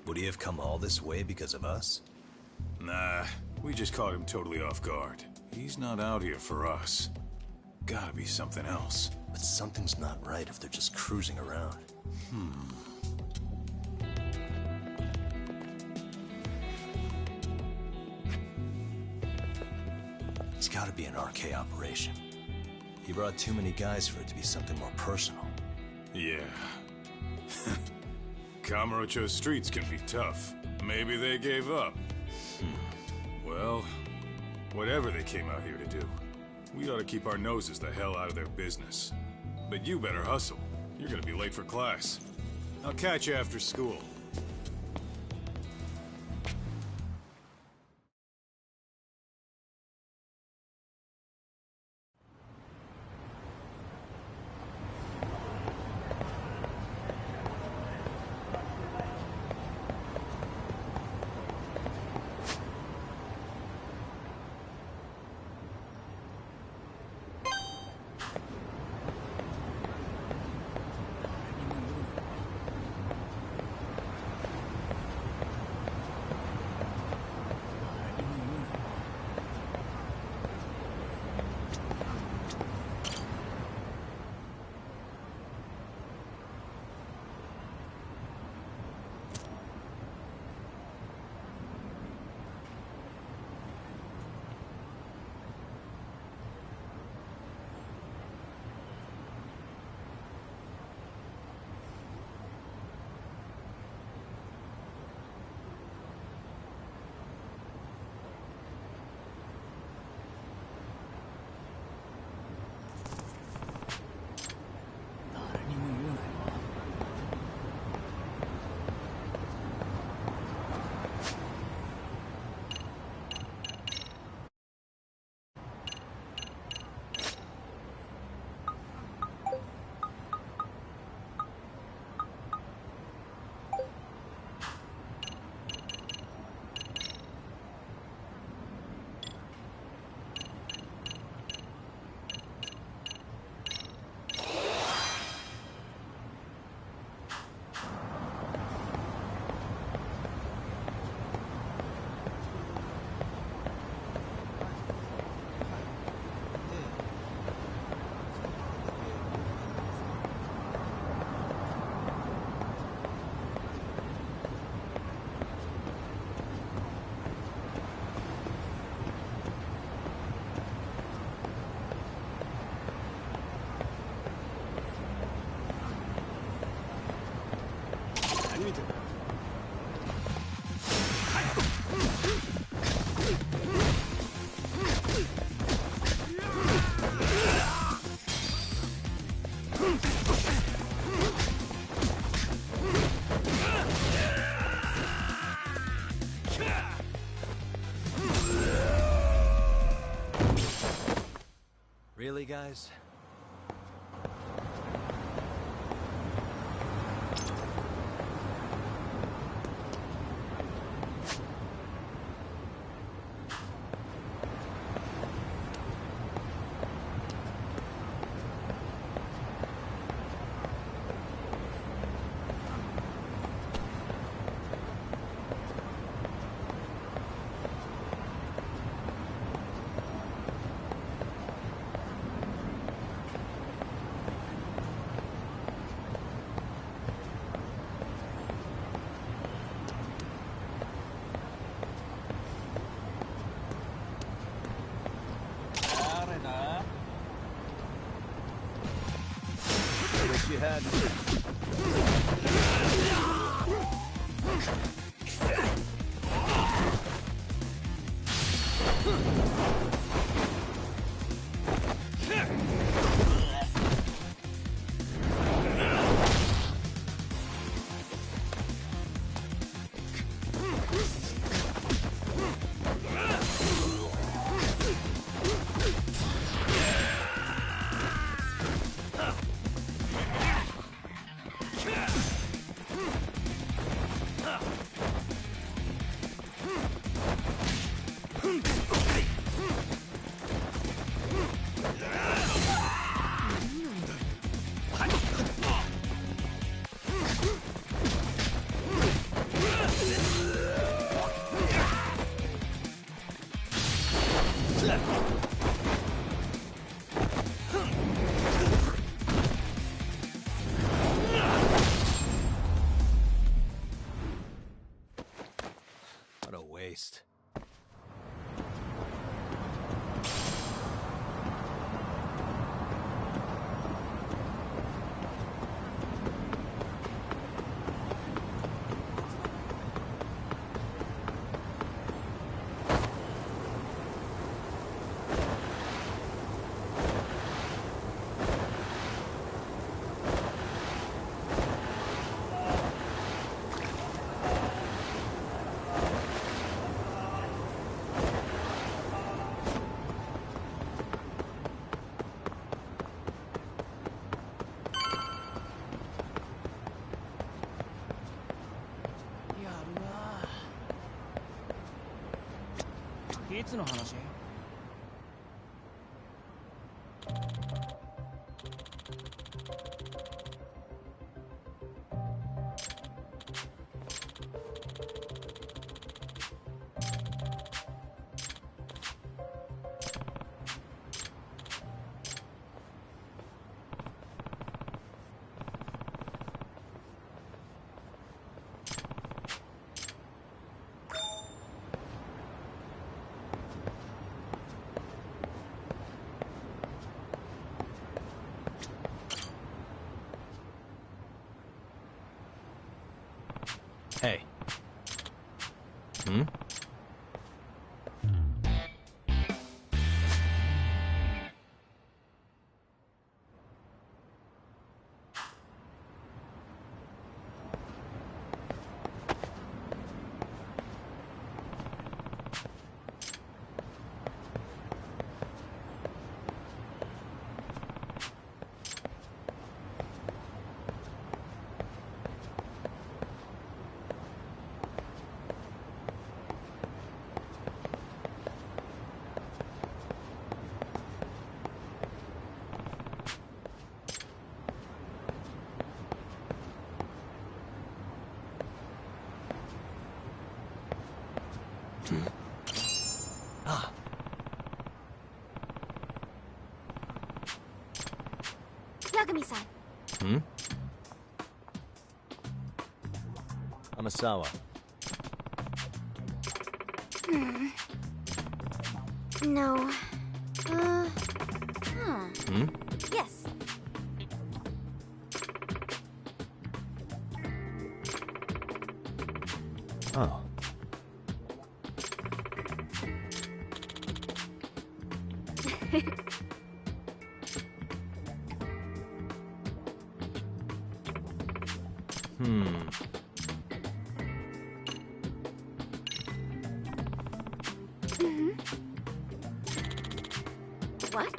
Would he have come all this way because of us? Nah, we just caught him totally off guard. He's not out here for us. Gotta be something else. But something's not right if they're just cruising around. It's gotta be an RK operation. He brought too many guys for it to be something more personal. Yeah. Kamurocho streets can be tough. Maybe they gave up. Well, whatever they came out here to do, we ought to keep our noses the hell out of their business. But you better hustle. You're gonna be late for class. I'll catch you after school. Really, guys? Wish you had. What a waste. Hey. Hmm? Yagami-san. Hmm? Amasawa. No. Hmm? Yes. Oh. What?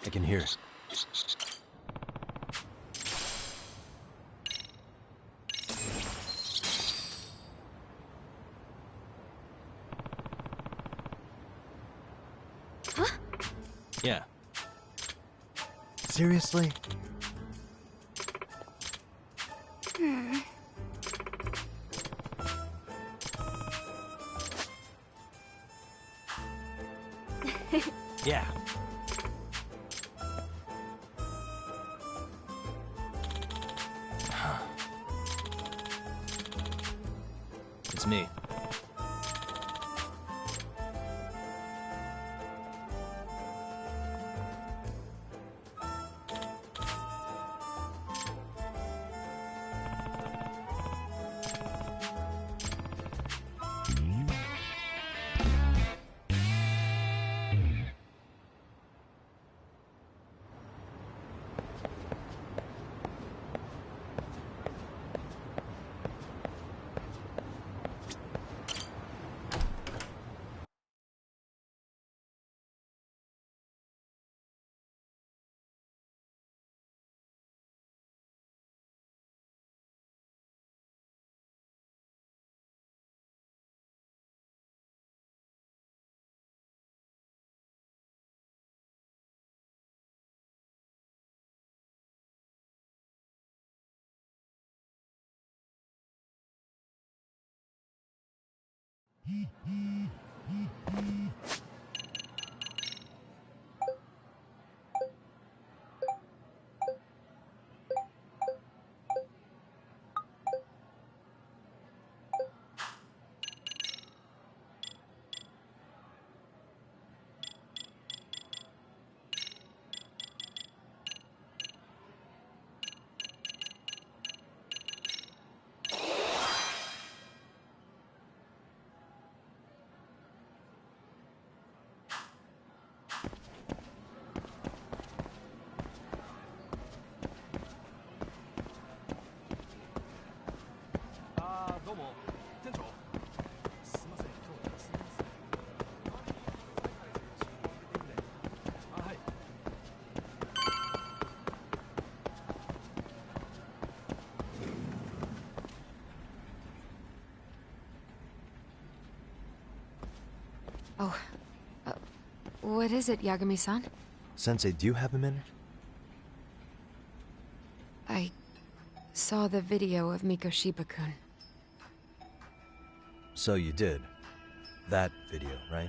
I can hear it. Huh? Yeah. Seriously? Yeah. It's me. Oh, what is it, Yagami-san? Sensei, do you have a minute? I saw the video of Mikoshiba-kun. So you did. That video, right?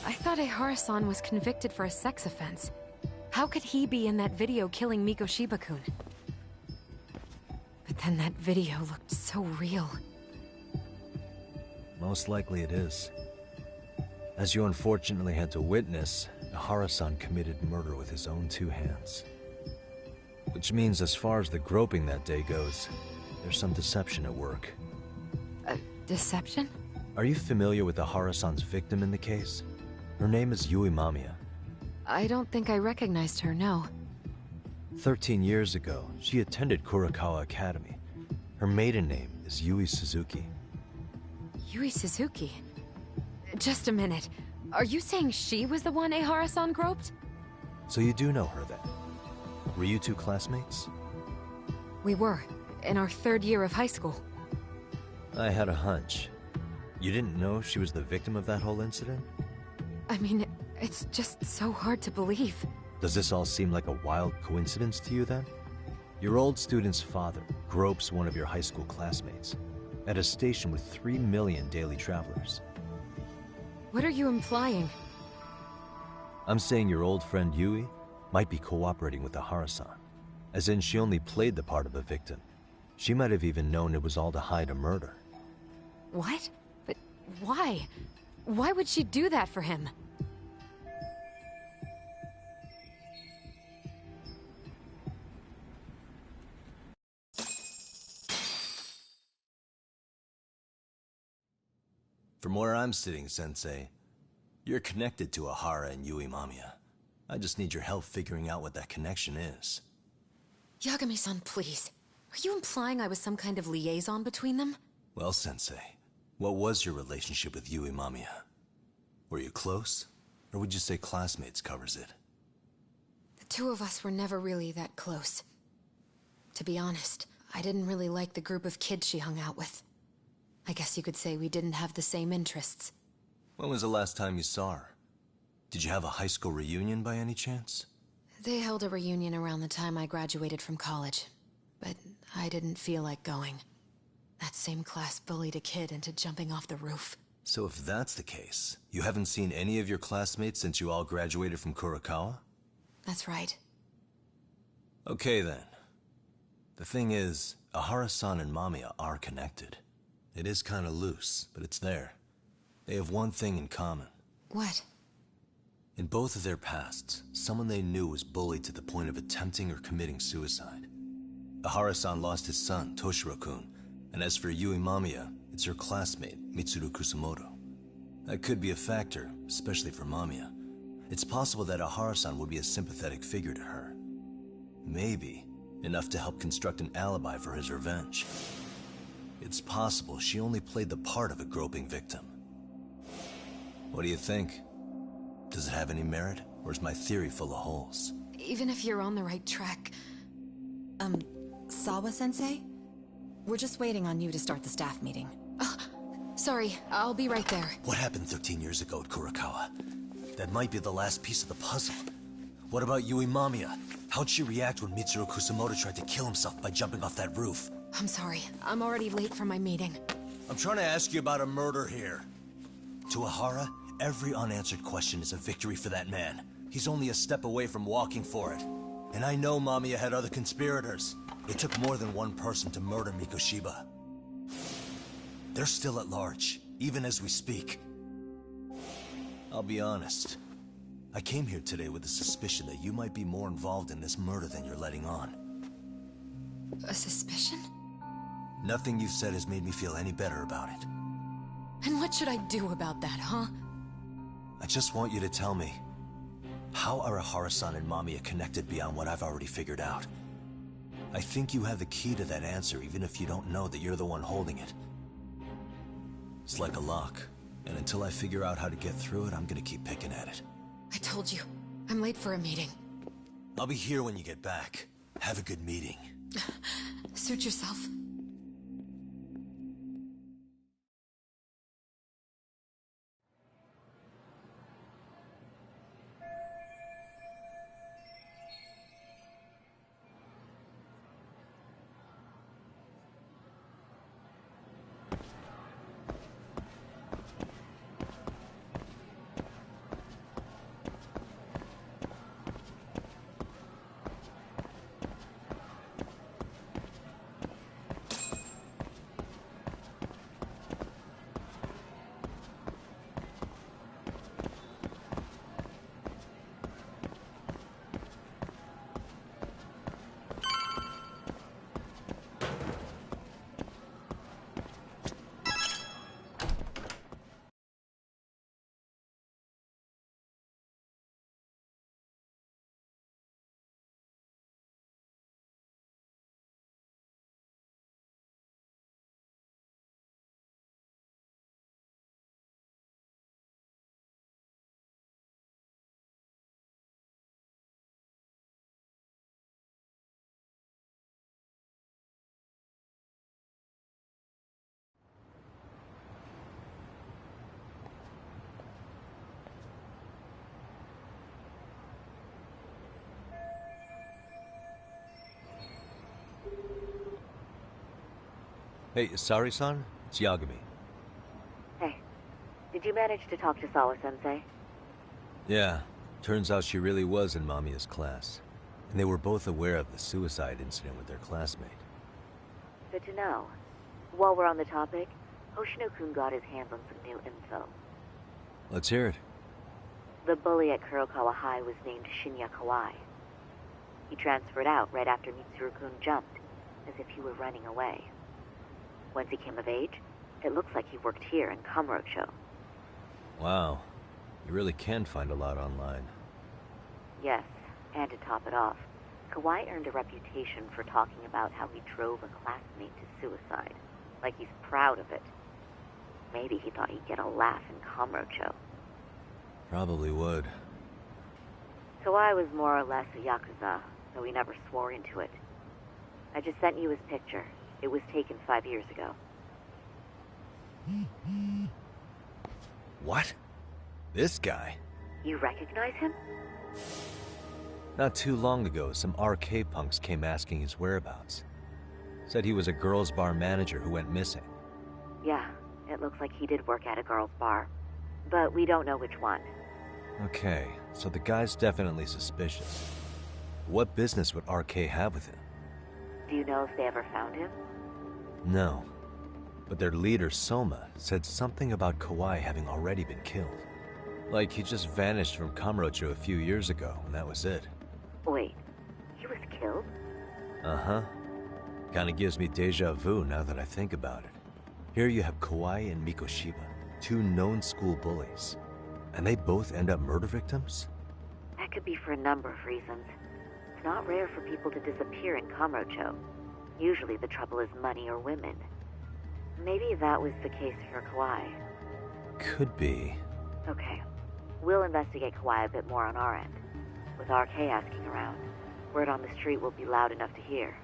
I thought Ehara-san was convicted for a sex offense. How could he be in that video killing Mikoshiba-kun? But then that video looked so real. Most likely it is. As you unfortunately had to witness, Ehara-san committed murder with his own two hands. Which means as far as the groping that day goes, there's some deception at work. Deception? Are you familiar with Ehara-san's victim in the case? Her name is Yui Mamiya. I don't think I recognized her, no. 13 years ago, she attended Kurakawa Academy. Her maiden name is Yui Suzuki. Yui Suzuki? Just a minute. Are you saying she was the one Ehara-san groped? So you do know her then? Were you two classmates? We were, in our third year of high school. I had a hunch. You didn't know she was the victim of that whole incident? I mean, it's just so hard to believe. Does this all seem like a wild coincidence to you then? Your old student's father gropes one of your high school classmates at a station with 3 million daily travelers. What are you implying? I'm saying your old friend Yui might be cooperating with Ehara-san. As in, she only played the part of a victim. She might have even known it was all to hide a murder. What? But why? Why would she do that for him? From where I'm sitting, Sensei, you're connected to Ehara and Yui Mamiya. I just need your help figuring out what that connection is. Yagami-san, please. Are you implying I was some kind of liaison between them? Well, Sensei, what was your relationship with Yui Mamiya? Were you close? Or would you say classmates covers it? The two of us were never really that close. To be honest, I didn't really like the group of kids she hung out with. I guess you could say we didn't have the same interests. When was the last time you saw her? Did you have a high school reunion by any chance? They held a reunion around the time I graduated from college, but I didn't feel like going. That same class bullied a kid into jumping off the roof. So if that's the case, you haven't seen any of your classmates since you all graduated from Kurakawa? That's right. Okay then. The thing is, Ahara-san and Mamiya are connected. It is kinda loose, but it's there. They have one thing in common. What? In both of their pasts, someone they knew was bullied to the point of attempting or committing suicide. Ahara-san lost his son, Toshiro-kun, and as for Yui Mamiya, it's her classmate, Mitsuru Kusamoto. That could be a factor, especially for Mamiya. It's possible that Ahara-san would be a sympathetic figure to her. Maybe enough to help construct an alibi for his revenge. It's possible she only played the part of a groping victim. What do you think? Does it have any merit, or is my theory full of holes? Even if you're on the right track... Sawa-sensei? We're just waiting on you to start the staff meeting. Sorry, I'll be right there. What happened 13 years ago at Kurakawa? That might be the last piece of the puzzle. What about Yui Mamiya? How'd she react when Mitsuru Kusamoto tried to kill himself by jumping off that roof? I'm sorry, I'm already late for my meeting. I'm trying to ask you about a murder here. To Ahara, every unanswered question is a victory for that man. He's only a step away from walking for it. And I know Mamiya had other conspirators. It took more than one person to murder Mikoshiba. They're still at large, even as we speak. I'll be honest. I came here today with the suspicion that you might be more involved in this murder than you're letting on. A suspicion? Nothing you've said has made me feel any better about it. And what should I do about that, huh? I just want you to tell me, how are Ahara-san and Mamiya connected beyond what I've already figured out? I think you have the key to that answer, even if you don't know that you're the one holding it. It's like a lock, and until I figure out how to get through it, I'm gonna keep picking at it. I told you, I'm late for a meeting. I'll be here when you get back. Have a good meeting. Suit yourself. Hey, Sari-san? It's Yagami. Hey, did you manage to talk to Sawa-sensei? Yeah, turns out she really was in Mamiya's class. And they were both aware of the suicide incident with their classmate. Good to know. While we're on the topic, Hoshino-kun got his hands on some new info. Let's hear it. The bully at Kurokawa High was named Shinya Kawai. He transferred out right after Mitsuru-kun jumped, as if he were running away. Once he came of age, it looks like he worked here in Kamurocho. Wow. You really can find a lot online. Yes, and to top it off, Kawai earned a reputation for talking about how he drove a classmate to suicide. Like he's proud of it. Maybe he thought he'd get a laugh in Kamurocho. Probably would. Kawai was more or less a Yakuza, though he never swore into it. I just sent you his picture. It was taken 5 years ago. What? This guy? You recognize him? Not too long ago, some RK punks came asking his whereabouts. Said he was a girls' bar manager who went missing. Yeah, it looks like he did work at a girls' bar. But we don't know which one. Okay, so the guy's definitely suspicious. What business would RK have with him? Do you know if they ever found him? No. But their leader, Soma, said something about Kawhi having already been killed. Like he just vanished from Kamurocho a few years ago, and that was it. Wait, he was killed? Uh-huh. Kinda gives me deja vu now that I think about it. Here you have Kawhi and Mikoshiba, two known school bullies. And they both end up murder victims? That could be for a number of reasons. It's not rare for people to disappear in Kamurocho. Usually the trouble is money or women. Maybe that was the case for Kawhi. Could be. Okay. We'll investigate Kawhi a bit more on our end. With RK asking around, word on the street will be loud enough to hear.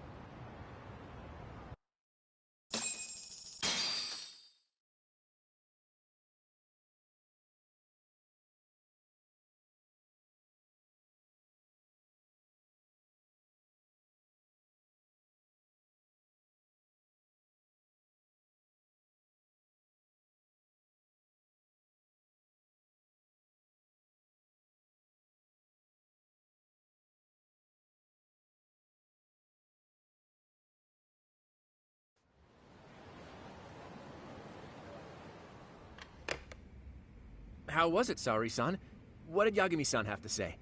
How was it, Saori-san? What did Yagami-san have to say?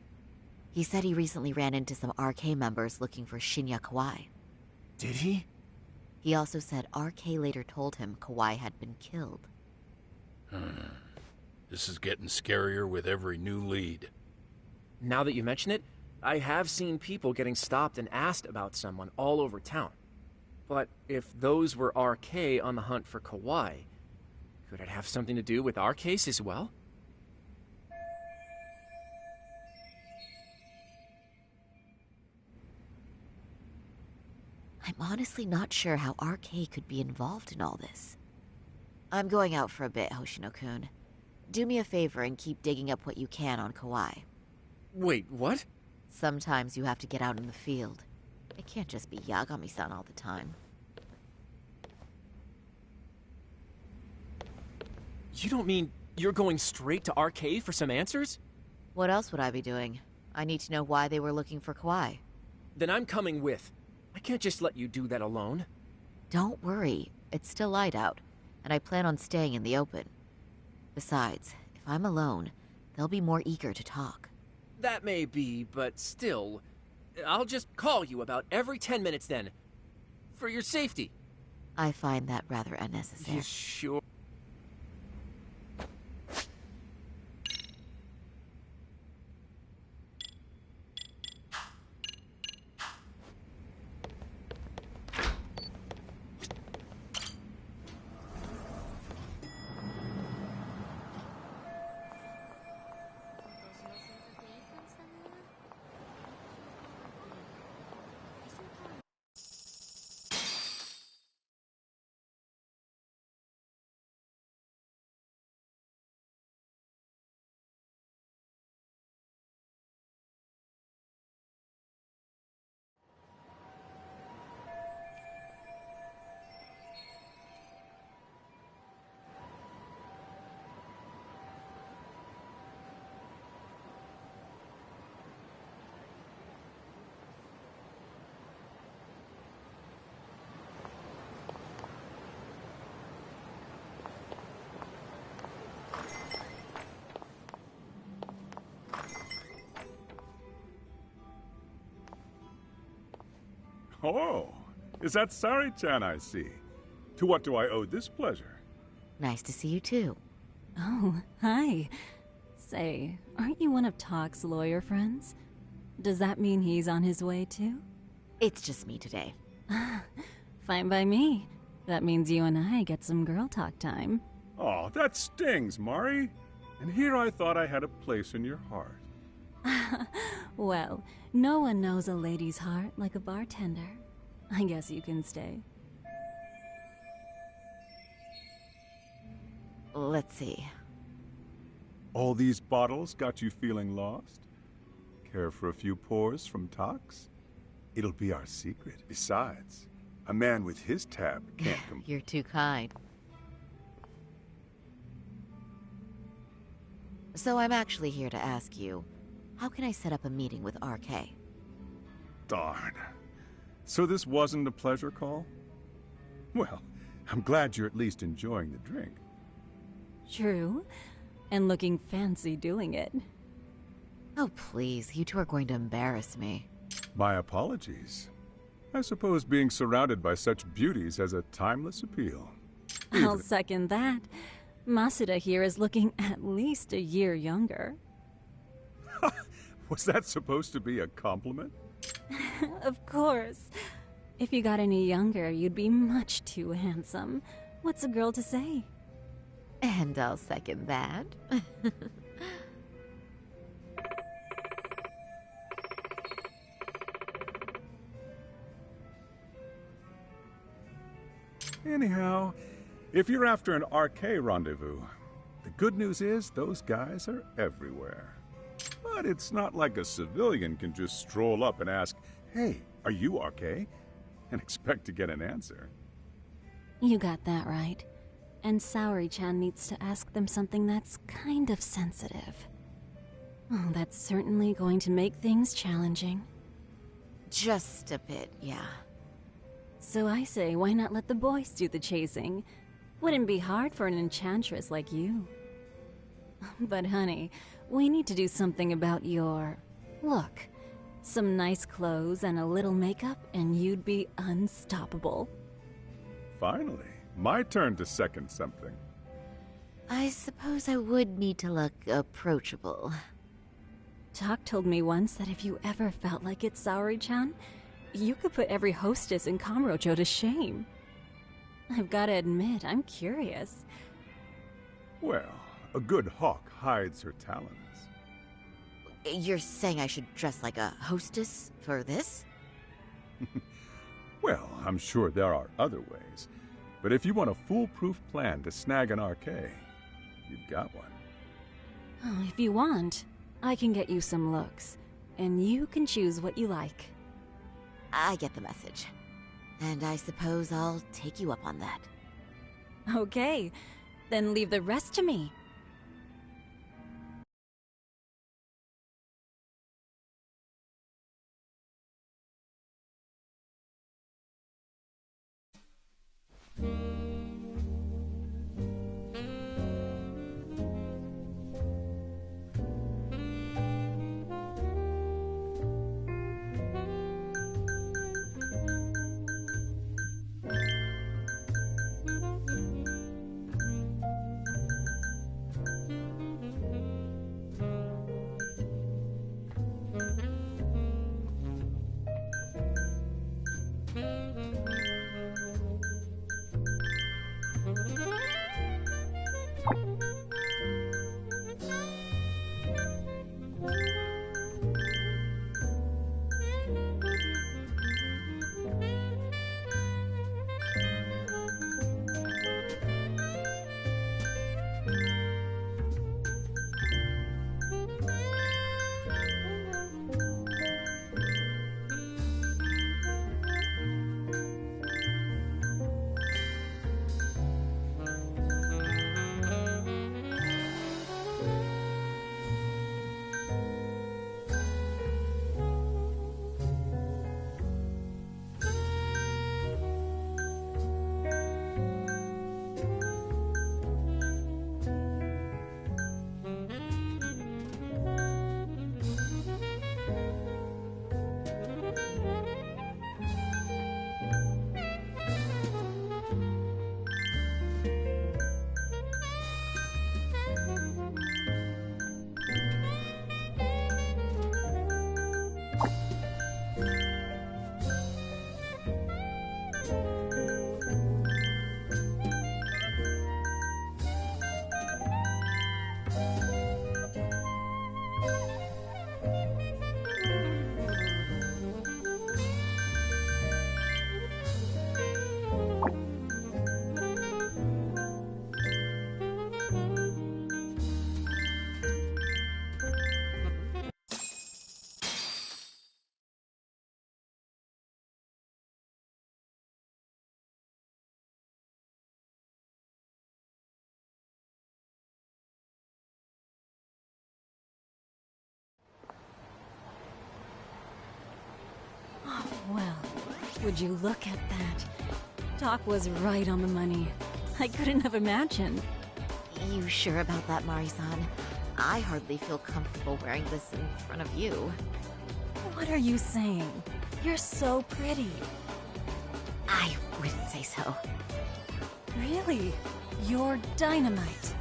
He said he recently ran into some RK members looking for Shinya Kawai. Did he? He also said RK later told him Kawai had been killed. This is getting scarier with every new lead. Now that you mention it, I have seen people getting stopped and asked about someone all over town. But if those were RK on the hunt for Kawai, could it have something to do with our case as well? I'm honestly not sure how RK could be involved in all this. I'm going out for a bit, Hoshino-kun. Do me a favor and keep digging up what you can on Kawai. Wait, what? Sometimes you have to get out in the field. It can't just be Yagami-san all the time. You don't mean you're going straight to RK for some answers? What else would I be doing? I need to know why they were looking for Kawhi. Then I'm coming with. I can't just let you do that alone. Don't worry. It's still light out, and I plan on staying in the open. Besides, if I'm alone, they'll be more eager to talk. That may be, but still, I'll just call you about every 10 minutes then. For your safety. I find that rather unnecessary. You sure? Oh, is that Sari-chan I see? To what do I owe this pleasure? Nice to see you too. Oh, hi. Say, aren't you one of Talk's lawyer friends? Does that mean he's on his way too? It's just me today. Fine by me. That means you and I get some girl talk time. Oh, that stings, Mari. And here I thought I had a place in your heart. Well, no one knows a lady's heart like a bartender. I guess you can stay. Let's see. All these bottles got you feeling lost? Care for a few pours from Tox? It'll be our secret. Besides, a man with his tab can't You're too kind. So I'm actually here to ask you, how can I set up a meeting with RK? Darn. So this wasn't a pleasure call? Well, I'm glad you're at least enjoying the drink. True. And looking fancy doing it. Oh, please. You two are going to embarrass me. My apologies. I suppose being surrounded by such beauties has a timeless appeal. I'll second that. Masuda here is looking at least a year younger. Was that supposed to be a compliment? Of course. If you got any younger, you'd be much too handsome. What's a girl to say? And I'll second that. Anyhow, if you're after an RK rendezvous, the good news is those guys are everywhere. But it's not like a civilian can just stroll up and ask, "Hey, are you RK?" and expect to get an answer. You got that right. And Saori-chan needs to ask them something that's kind of sensitive. Oh, that's certainly going to make things challenging. Just a bit, yeah. So I say, why not let the boys do the chasing? Wouldn't be hard for an enchantress like you. But honey, we need to do something about your look. Some nice clothes and a little makeup, and you'd be unstoppable. Finally, my turn to second something. I suppose I would need to look approachable. Tak told me once that if you ever felt like it, Saori-chan, you could put every hostess in Kamurocho to shame. I've gotta admit, I'm curious. Well, a good hawk hides her talons. You're saying I should dress like a hostess for this? Well, I'm sure there are other ways. But if you want a foolproof plan to snag an RK, you've got one. Oh, if you want, I can get you some looks. And you can choose what you like. I get the message. And I suppose I'll take you up on that. Okay, then leave the rest to me. Would you look at that? Doc was right on the money. I couldn't have imagined. You sure about that, Mari-san? I hardly feel comfortable wearing this in front of you. What are you saying? You're so pretty. I wouldn't say so. Really? You're dynamite.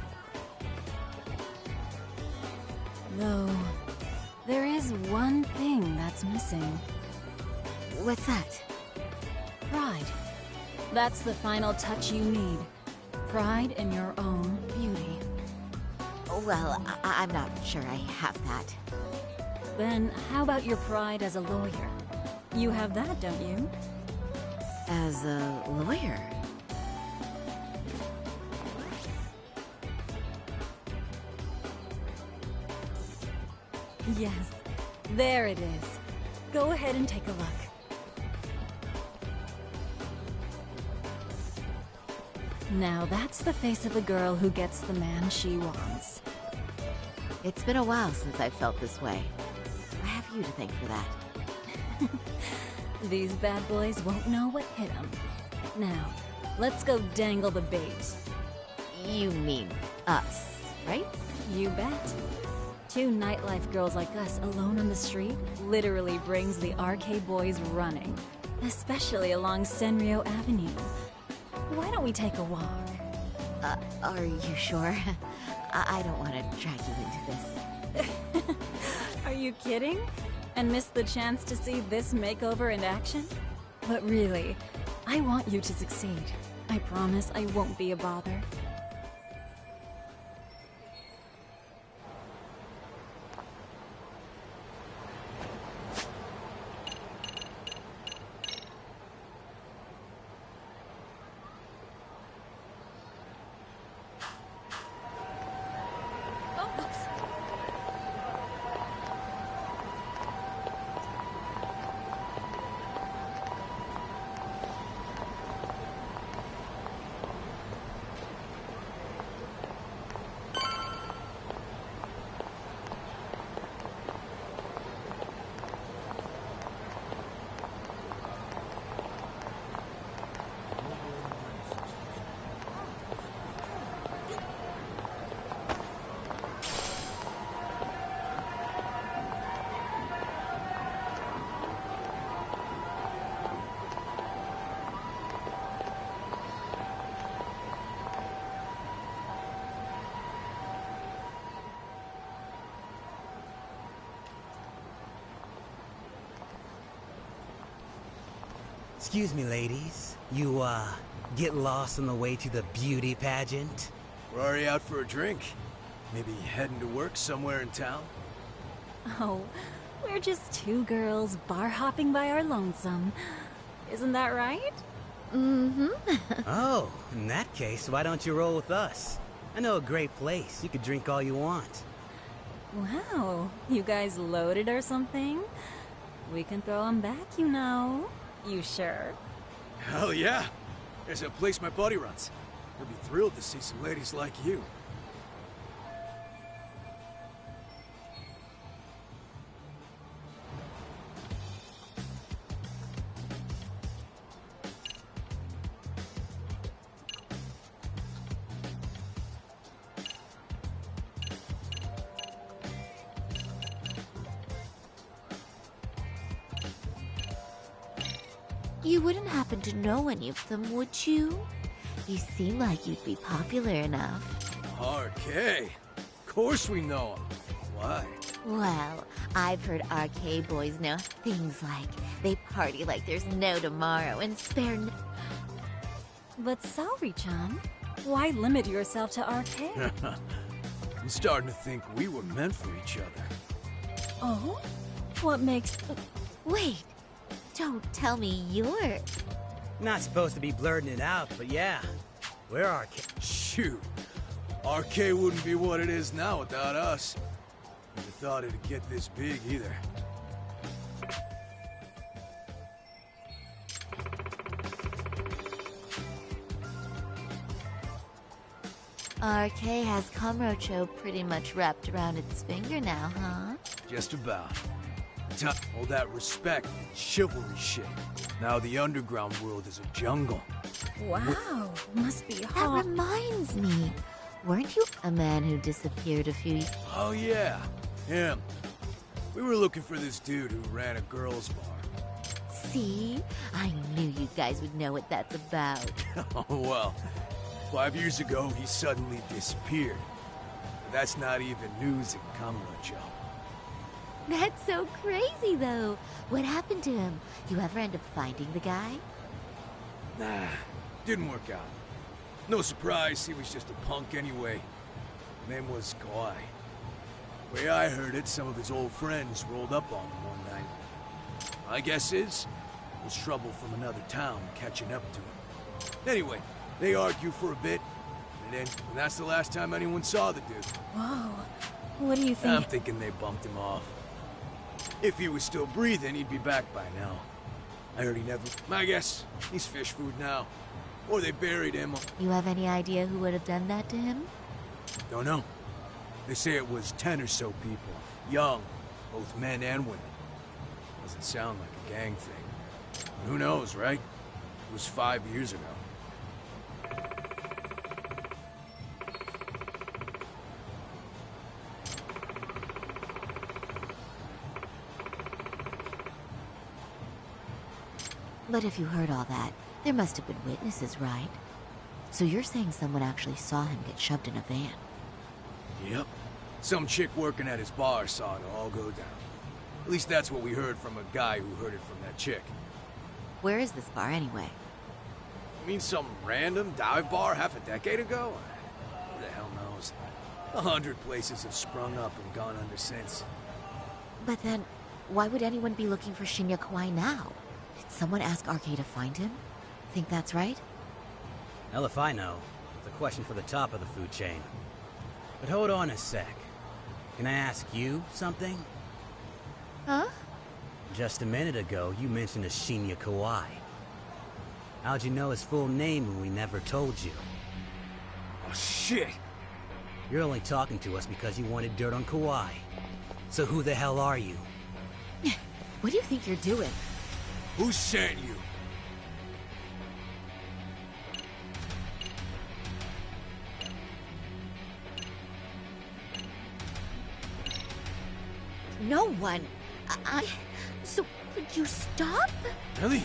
Though, there is one thing that's missing. What's that? Pride. That's the final touch you need. Pride in your own beauty. Well, I'm not sure I have that. Then how about your pride as a lawyer? You have that, don't you? As a lawyer? Yes, there it is. Go ahead and take a look. Now that's the face of a girl who gets the man she wants. It's been a while since I felt this way. I have you to thank for that. These bad boys won't know what hit them. Now, let's go dangle the bait. You mean us, right? You bet. Two nightlife girls like us alone on the street literally brings the RK boys running. Especially along Senryo Avenue. Why don't we take a walk? Are you sure? I don't want to drag you into this. Are you kidding? And miss the chance to see this makeover in action? But really, I want you to succeed. I promise I won't be a bother. Excuse me, ladies. You, get lost on the way to the beauty pageant? We're already out for a drink. Maybe heading to work somewhere in town? Oh, we're just two girls bar hopping by our lonesome. Isn't that right? Mm-hmm. Oh, in that case, why don't you roll with us? I know a great place. You could drink all you want. Wow, you guys loaded or something? We can throw them back, you know. You sure? Hell yeah! There's a place my buddy runs. He'll be thrilled to see some ladies like you. You wouldn't happen to know any of them, would you? You seem like you'd be popular enough. RK? Of course we know him. Why? Well, I've heard RK boys know things like they party like there's no tomorrow and spare no... But Saori-chan, why limit yourself to RK? I'm starting to think we were meant for each other. Oh? What makes... Wait! Don't tell me you're... Not supposed to be blurting it out, but yeah. We're RK. Shoot. RK wouldn't be what it is now without us. Never thought it'd get this big either. RK has Kamurocho pretty much wrapped around its finger now, huh? Just about. All that respect and chivalry shit. Now the underground world is a jungle. Wow, must be hot. That reminds me. Weren't you a man who disappeared a few... Oh yeah, him. We were looking for this dude who ran a girls' bar. See? I knew you guys would know what that's about. Oh well, 5 years ago he suddenly disappeared. But that's not even news in Kamurocho. That's so crazy, though. What happened to him? You ever end up finding the guy? Nah, didn't work out. No surprise, he was just a punk anyway. Name was Kawhi. Way I heard it, some of his old friends rolled up on him one night. My guess is, it was trouble from another town catching up to him. Anyway, they argue for a bit, and that's the last time anyone saw the dude. Whoa. What do you think? I'm thinking they bumped him off. If he was still breathing, he'd be back by now. I heard he never... I guess he's fish food now. Or they buried him. You have any idea who would have done that to him? Don't know. They say it was 10 or so people. Young. Both men and women. Doesn't sound like a gang thing. But who knows, right? It was 5 years ago. But if you heard all that, there must have been witnesses, right? So you're saying someone actually saw him get shoved in a van? Yep. Some chick working at his bar saw it all go down. At least that's what we heard from a guy who heard it from that chick. Where is this bar anyway? You mean some random dive bar half a decade ago? Who the hell knows? 100 places have sprung up and gone under since. But then, why would anyone be looking for Shinya Kawai now? Did someone ask RK to find him? Think that's right? Hell if I know. It's a question for the top of the food chain. But hold on a sec. Can I ask you something? Huh? Just a minute ago, you mentioned a Shinya Kawai. How'd you know his full name when we never told you? Oh, shit! You're only talking to us because you wanted dirt on Kawai. So who the hell are you? What do you think you're doing? Who sent you? No one. So, could you stop? Really?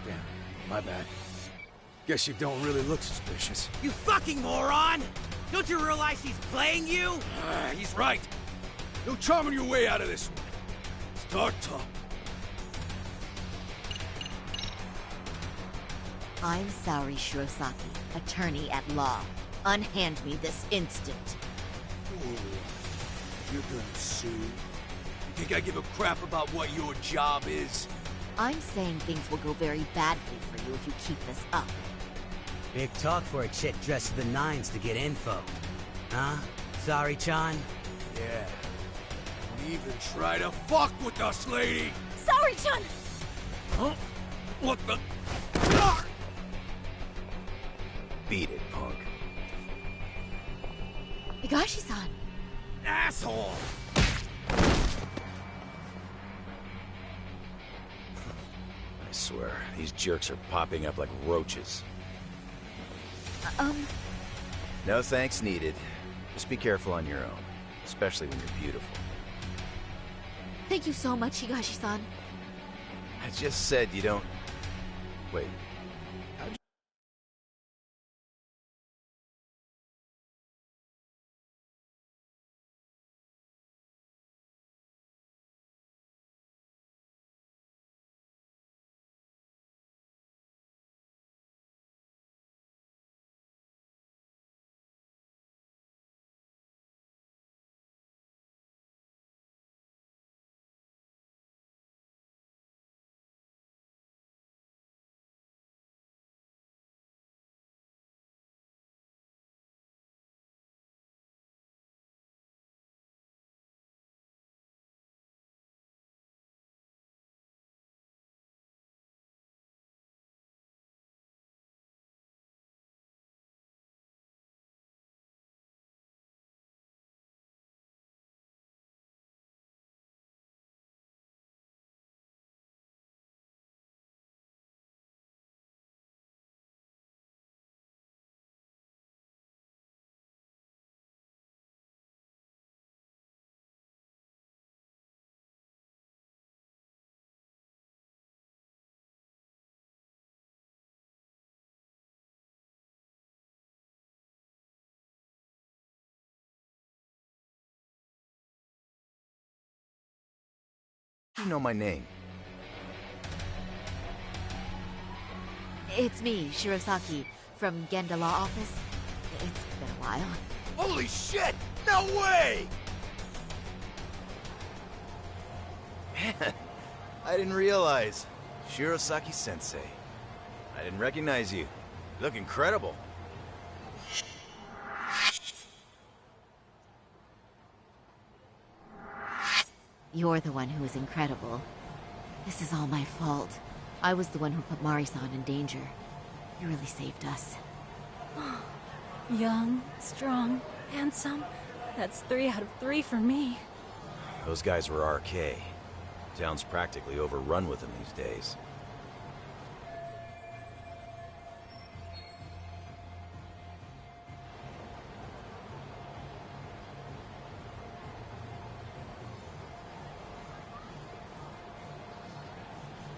Damn, my bad. Guess you don't really look suspicious. You fucking moron! Don't you realize he's playing you? He's right. No charming your way out of this one. Start talk. I'm Saori Shirosaki, attorney at law. Unhand me this instant. Ooh. You're gonna sue? You think I give a crap about what your job is? I'm saying things will go very badly for you if you keep this up. Big talk for a chick dressed to the nines to get info. Huh? Sorry, Chan? Yeah. Don't even try to fuck with us, lady! Sorry, Chan! Huh? What the... Beat it, punk. Higashi-san! Asshole! I swear, these jerks are popping up like roaches. No thanks needed. Just be careful on your own. Especially when you're beautiful. Thank you so much, Higashi-san. I just said you don't... Wait. You know my name. It's me, Shirosaki, from Genda Law Office. It's been a while. Holy shit! No way! Man, I didn't realize. Shirosaki-sensei. I didn't recognize you. You look incredible. You're the one who is incredible. This is all my fault. I was the one who put Mari-san in danger. You really saved us. Young, strong, handsome. That's 3 out of 3 for me. Those guys were RK. Town's practically overrun with them these days.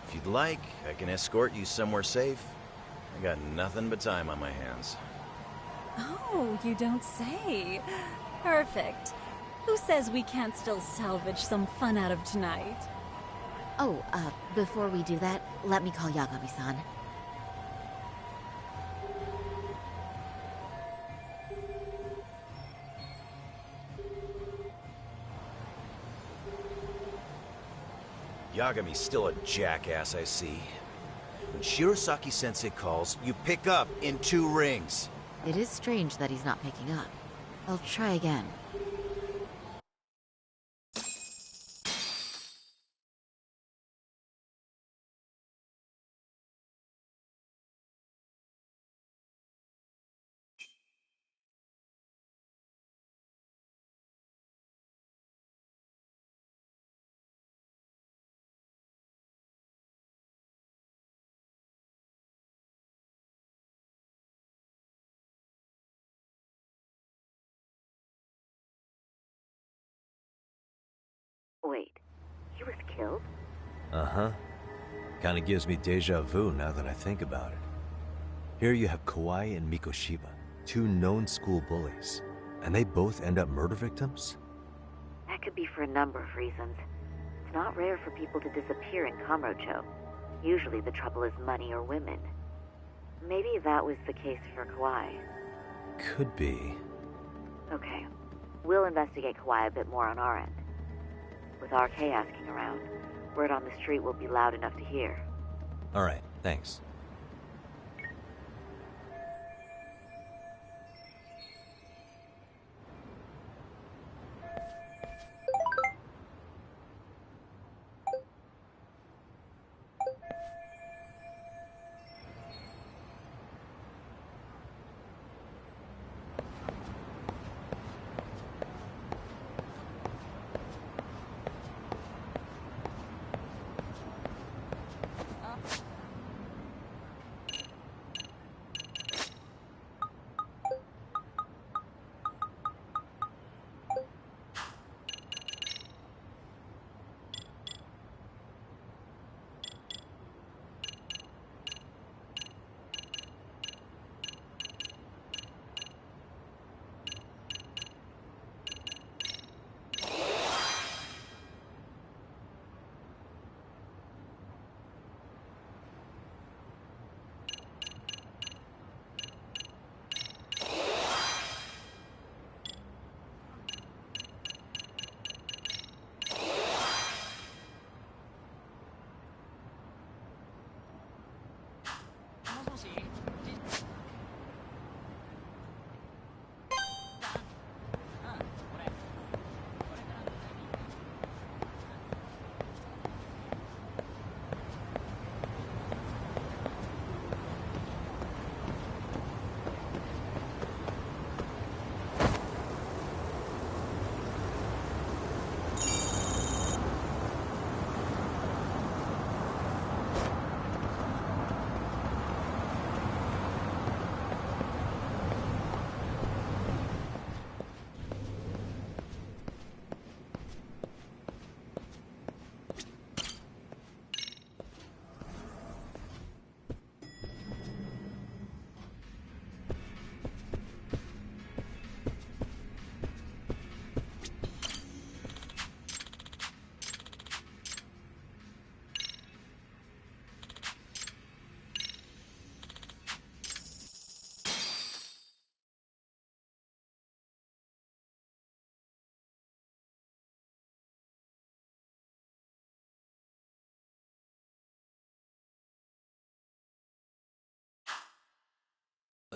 If you'd like, I can escort you somewhere safe. I got nothing but time on my hands. Oh, you don't say. Perfect. Who says we can't still salvage some fun out of tonight? Oh, before we do that, let me call Yagami-san. Yagami's still a jackass, I see. When Shirosaki-sensei calls, you pick up in 2 rings. It is strange that he's not picking up. I'll try again. Wait, he was killed? Uh-huh. Kinda gives me deja vu now that I think about it. Here you have Kawai and Mikoshiba, 2 known school bullies, and they both end up murder victims? That could be for a number of reasons. It's not rare for people to disappear in Kamurocho. Usually the trouble is money or women. Maybe that was the case for Kawai. Could be. Okay. We'll investigate Kawai a bit more on our end. With RK asking around, word on the street will be loud enough to hear. Alright, thanks.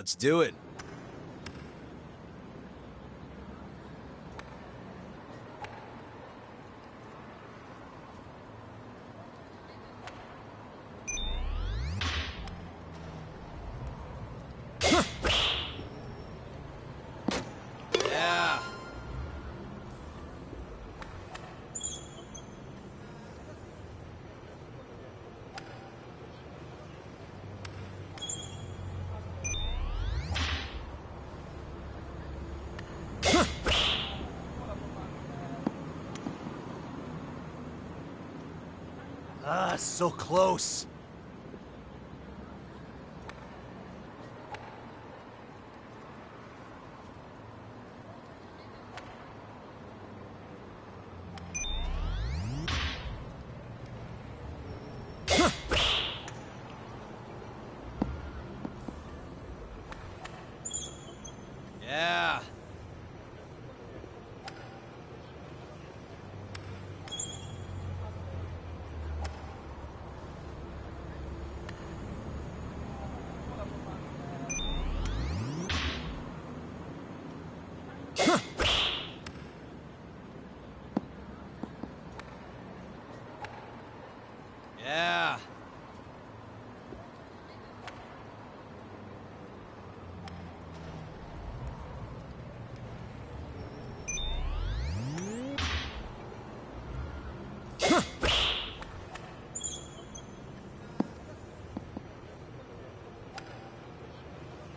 Let's do it. Ah, so close. Yeah.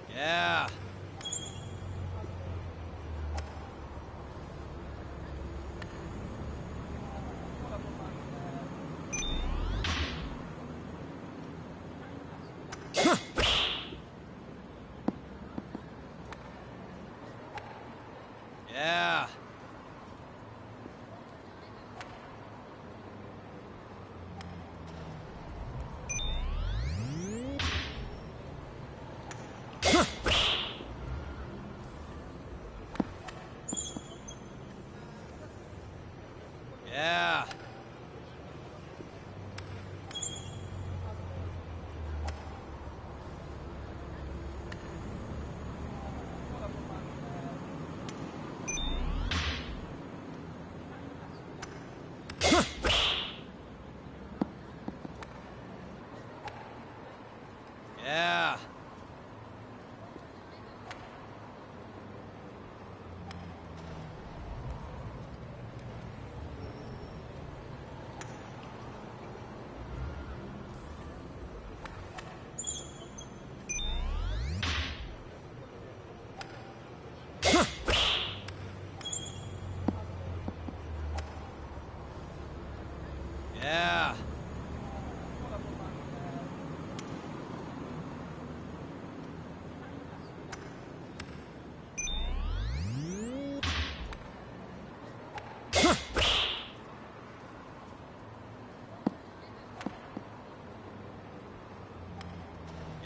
Yeah. Yeah. Yeah. Yeah. Yeah. Yeah.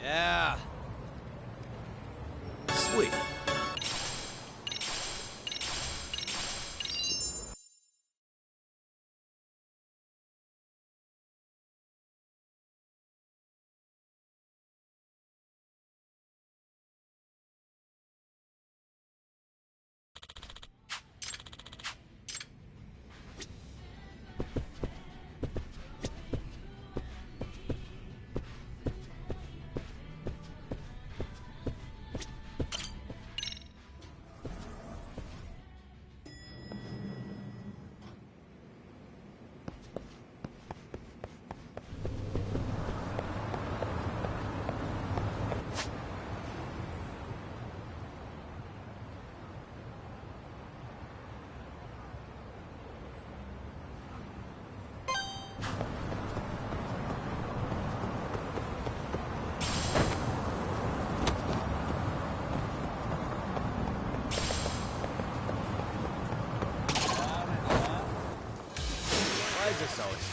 Yeah. Sweet. Why is this always...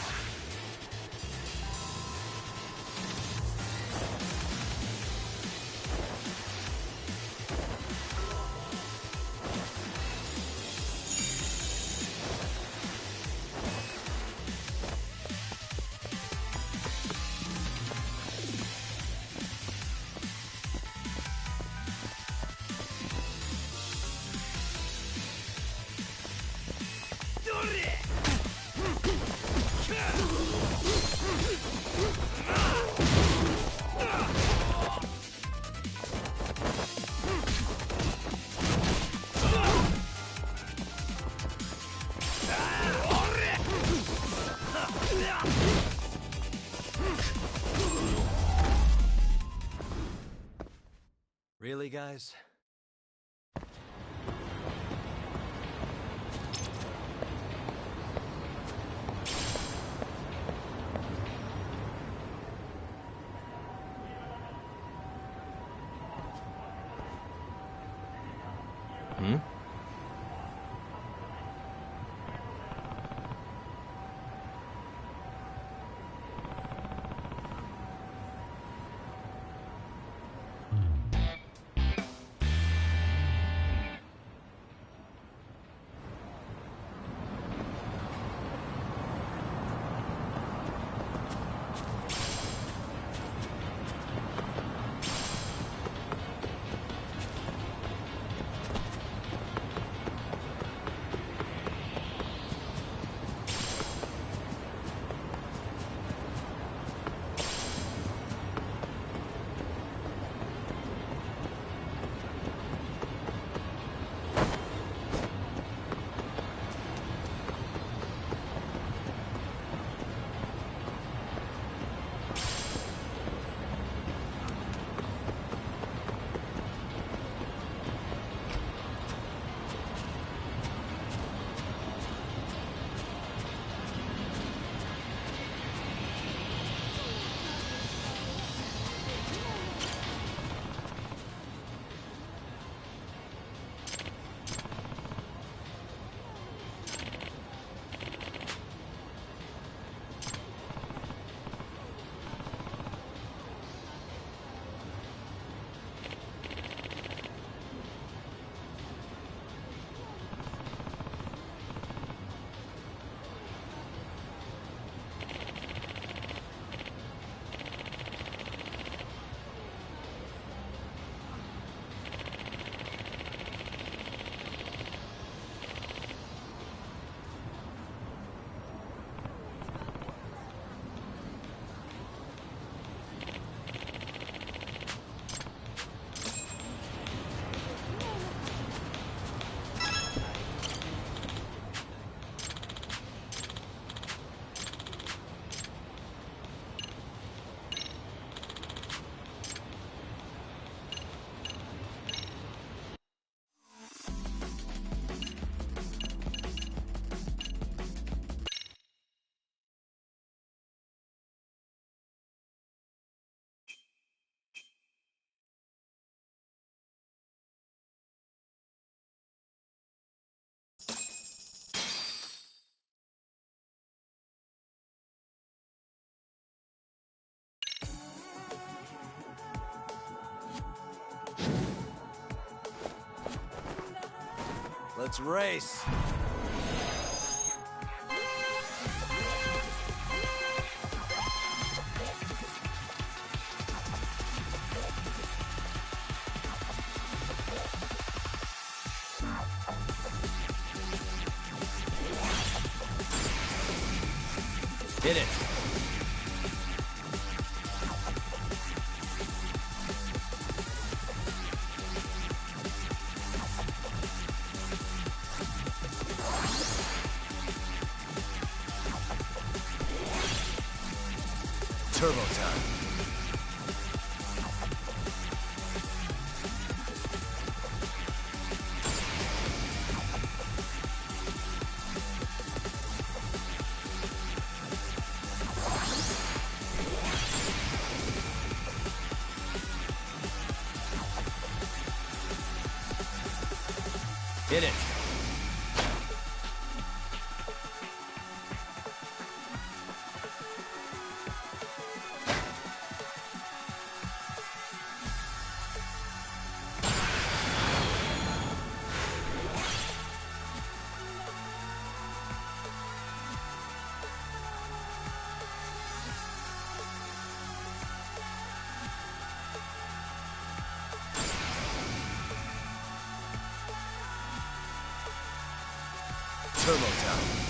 Really, guys? Hmm? Let's race. Hit it. Turbo time. Hit it. Turbo time.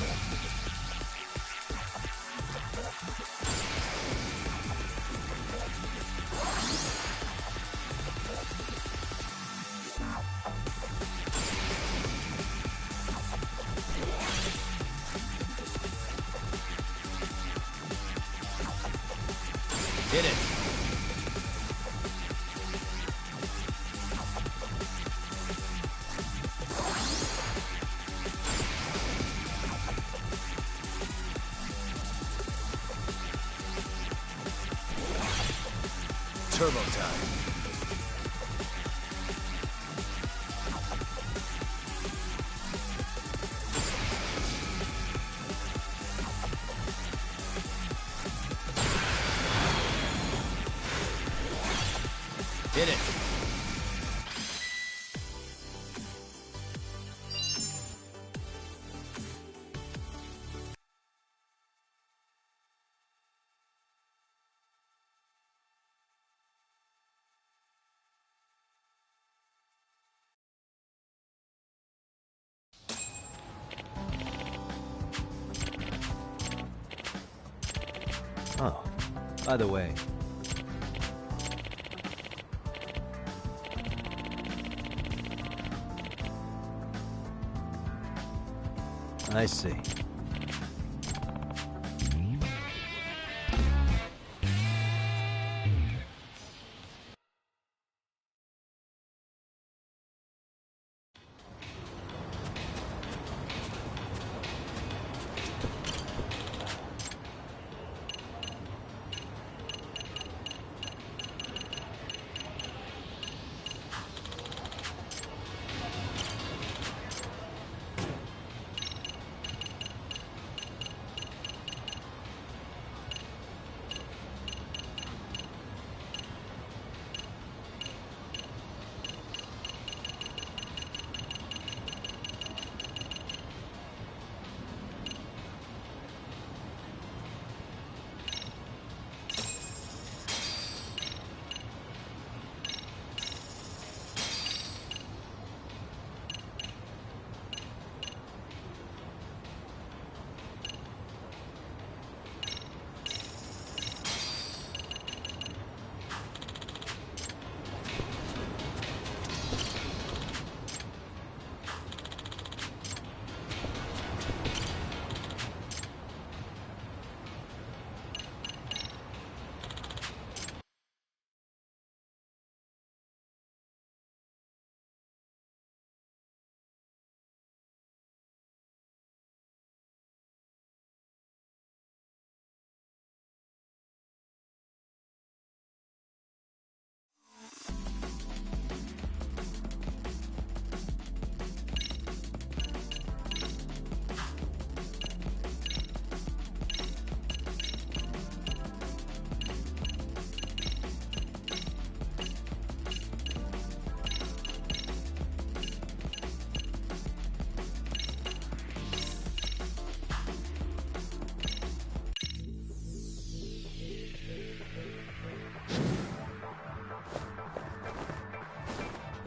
Hit it. Turbo time. Hit it. Oh, by the way, I see.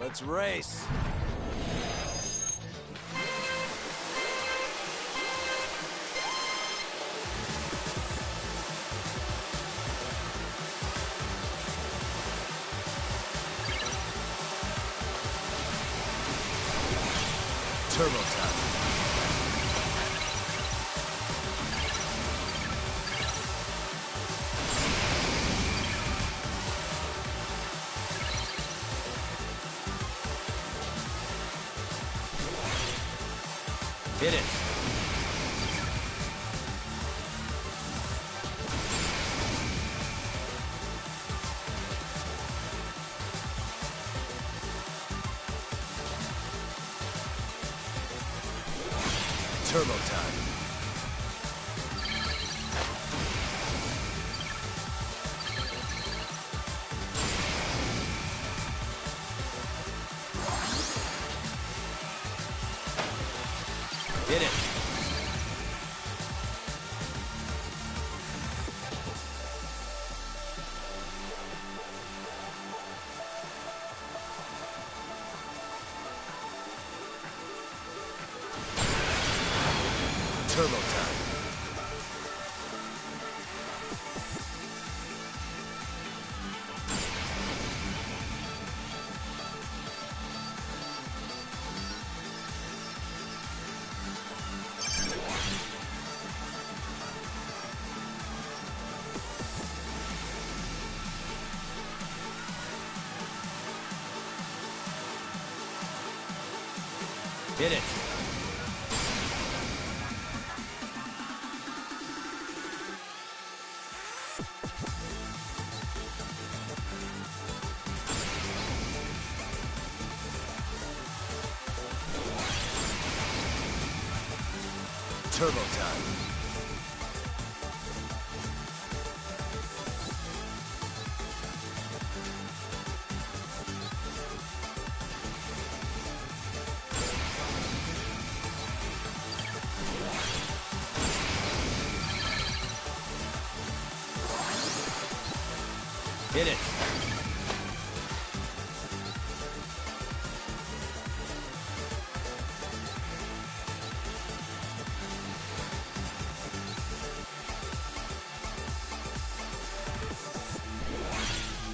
Let's race. Turbo time. Hit it. Turbo time. Hit it. Turbo time. Hit it. Turbo time. Hit it.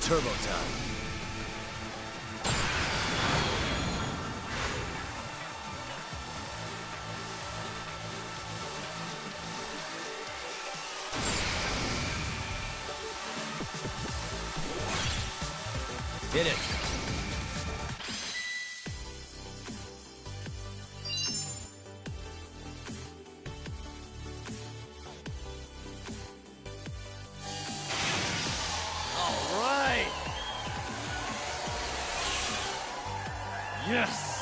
Turbo time. Hit it. All right. Yes.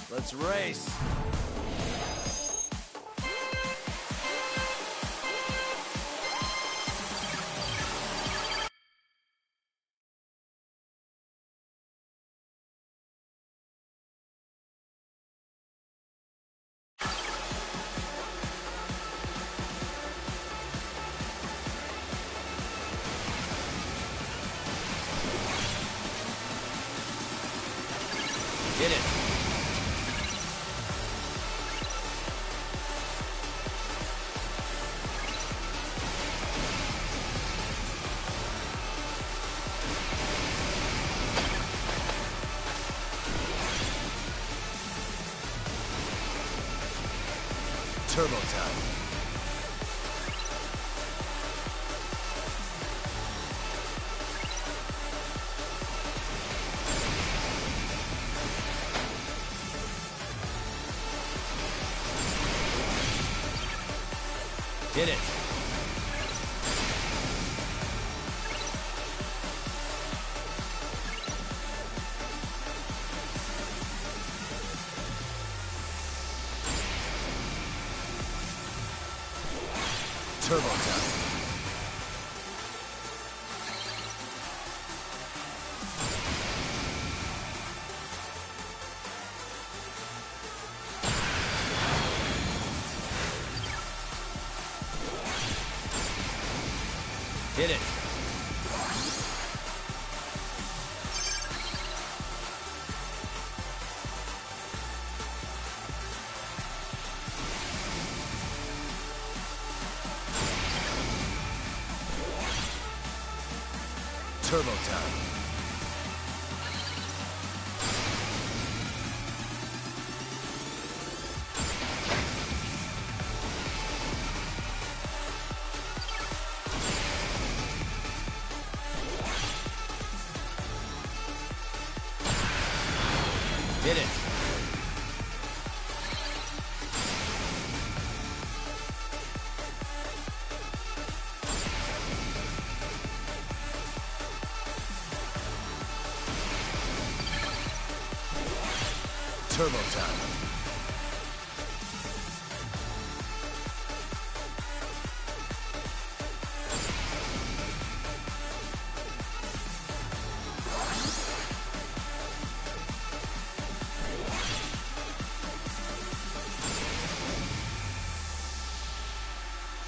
Let's race. Hit it. Turbo time. Hit it. Turbo time. Hit it. Turbo time. Hit it. Turbo time.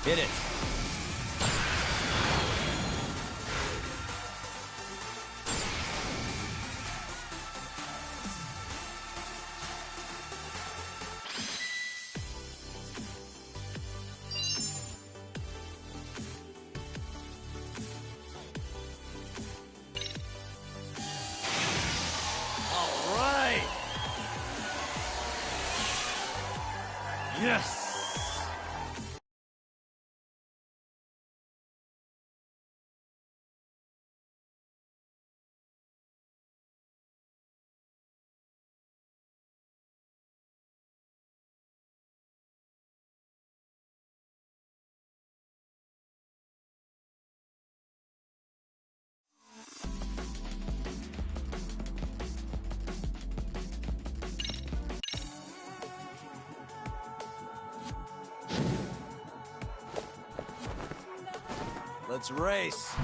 Hit it. All right. Yes. Let's race.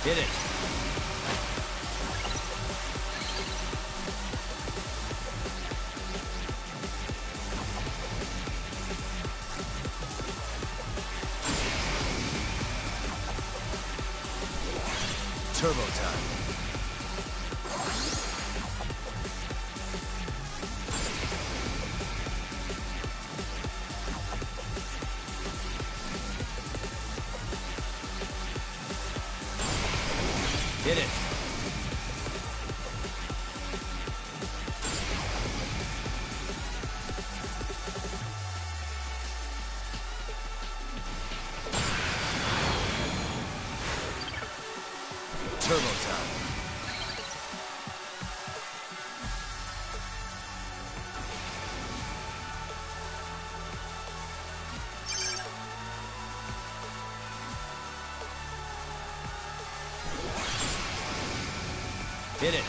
Hit it. Turbo time. Hit it. Turbo time. Hit it.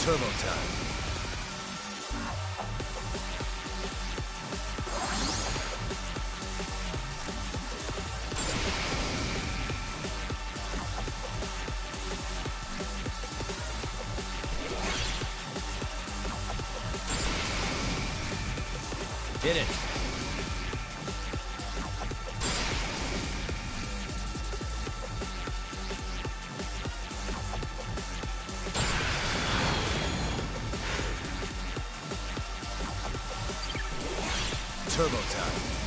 Turbo time. Hit it. Turbo time.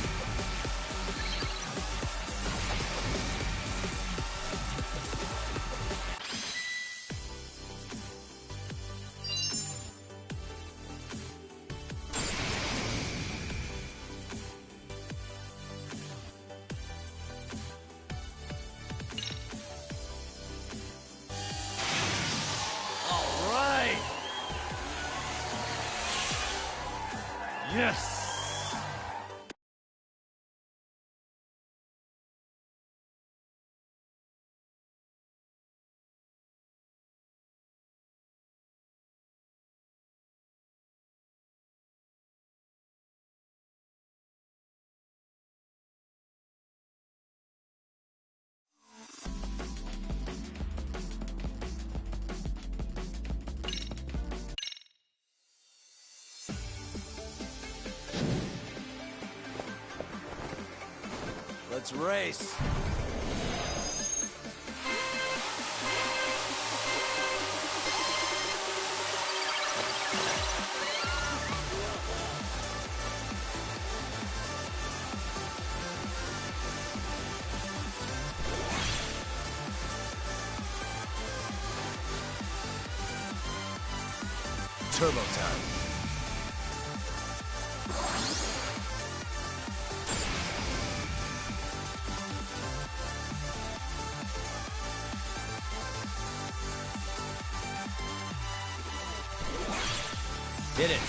Let's race. Turbo time. Did it.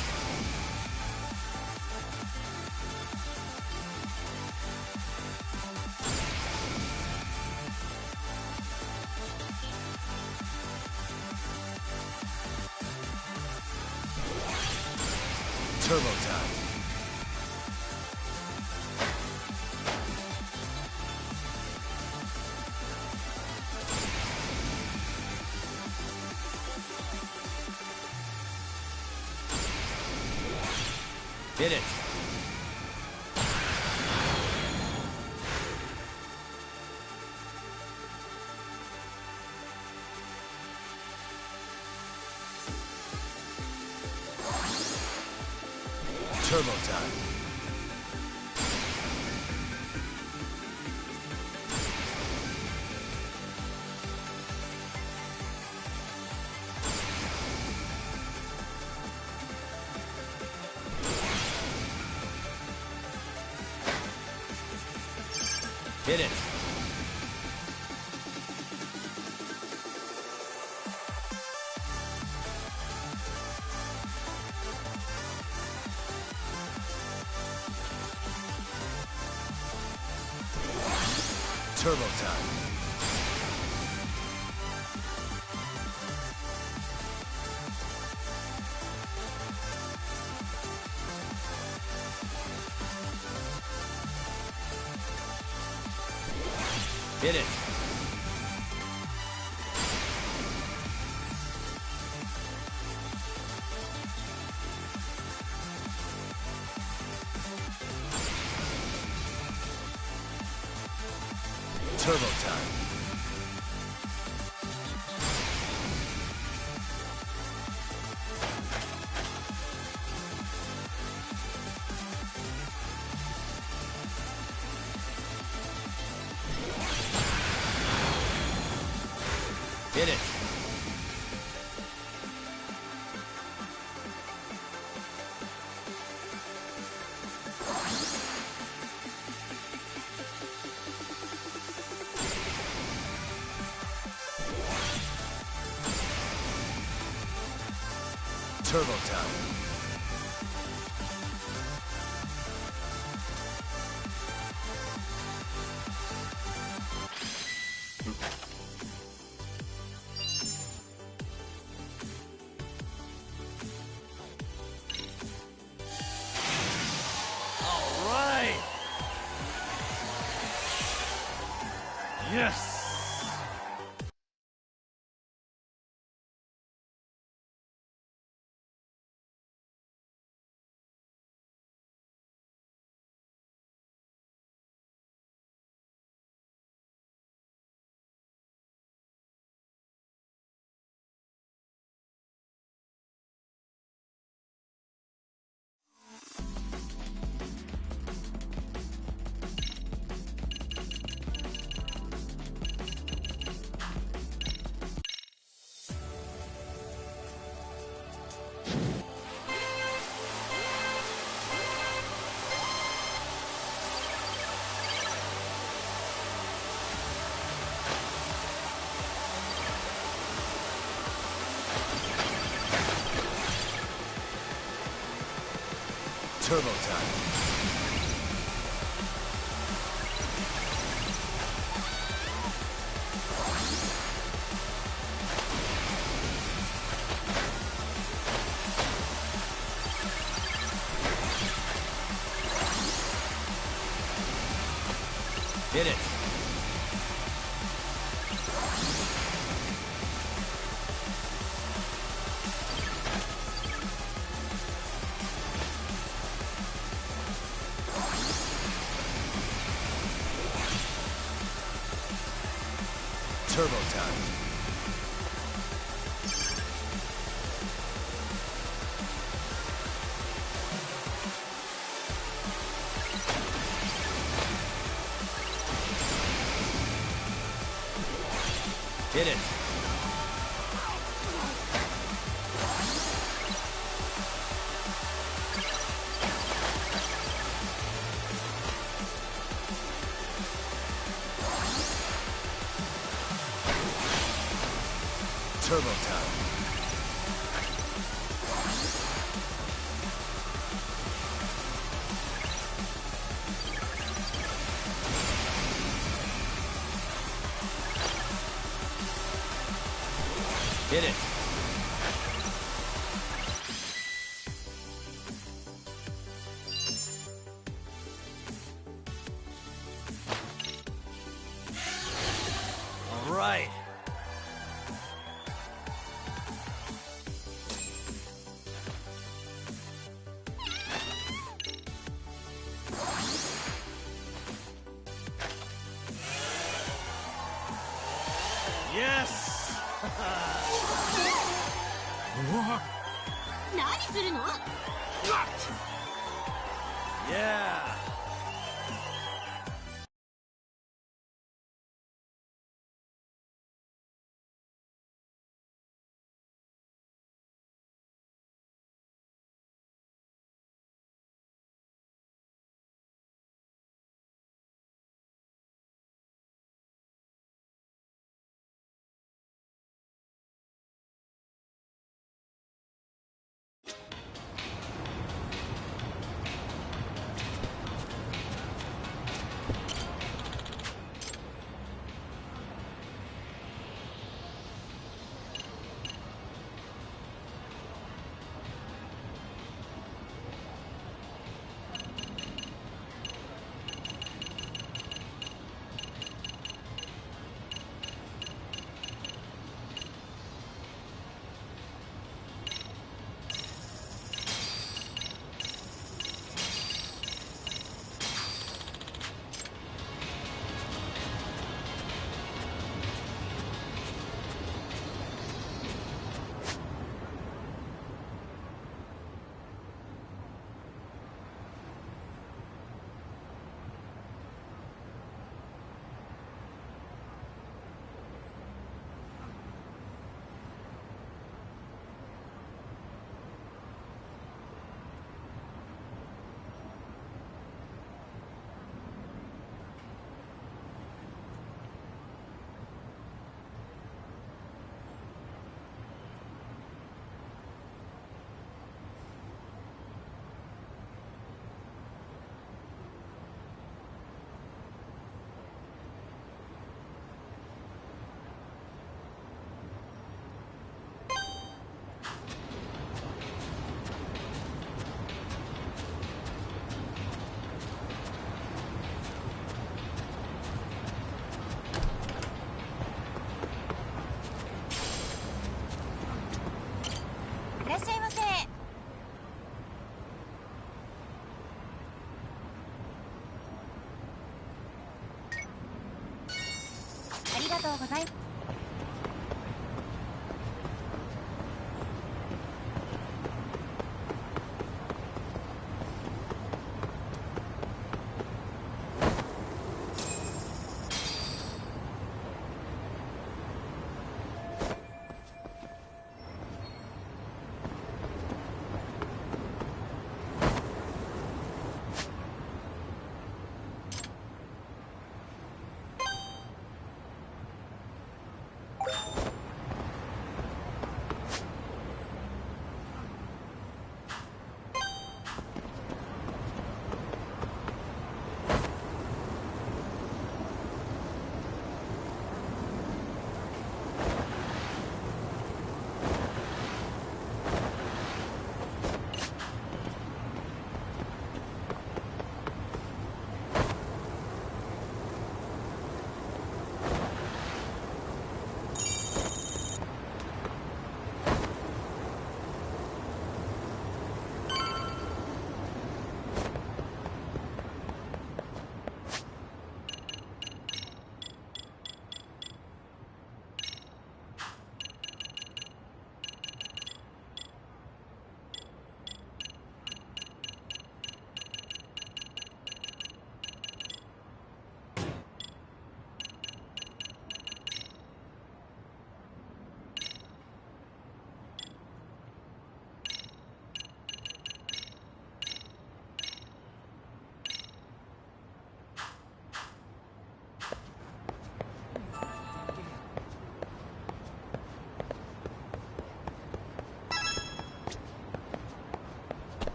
Turbo time. Did it. Turbo time. Did it. Turbo time. Did it. Turbo time. Did it. Turbo time. All right. Yes. Turbo time. Did it. Turbo time. Hit it. Turbo time. Hit it. All right. Yes! 何するの Yeah!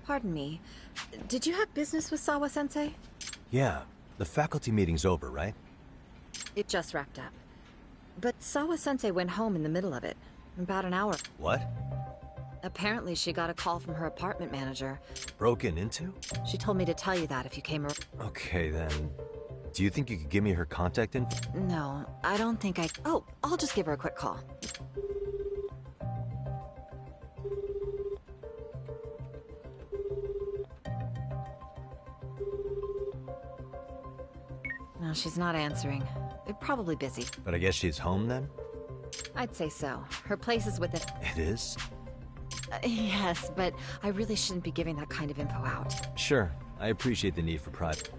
Pardon me. Did you have business with Sawa-sensei? Yeah, the faculty meeting's over, right? It just wrapped up. But Sawa-sensei went home in the middle of it. About an hour. What? Apparently she got a call from her apartment manager. Broken into? She told me to tell you that if you came around. Okay, then. Do you think you could give me her contact info? No, I don't think I... Oh, I'll just give her a quick call. No, she's not answering. They're probably busy. But I guess she's home then? I'd say so. Her place is with it. It is? Yes, but I really shouldn't be giving that kind of info out. Sure. I appreciate the need for private.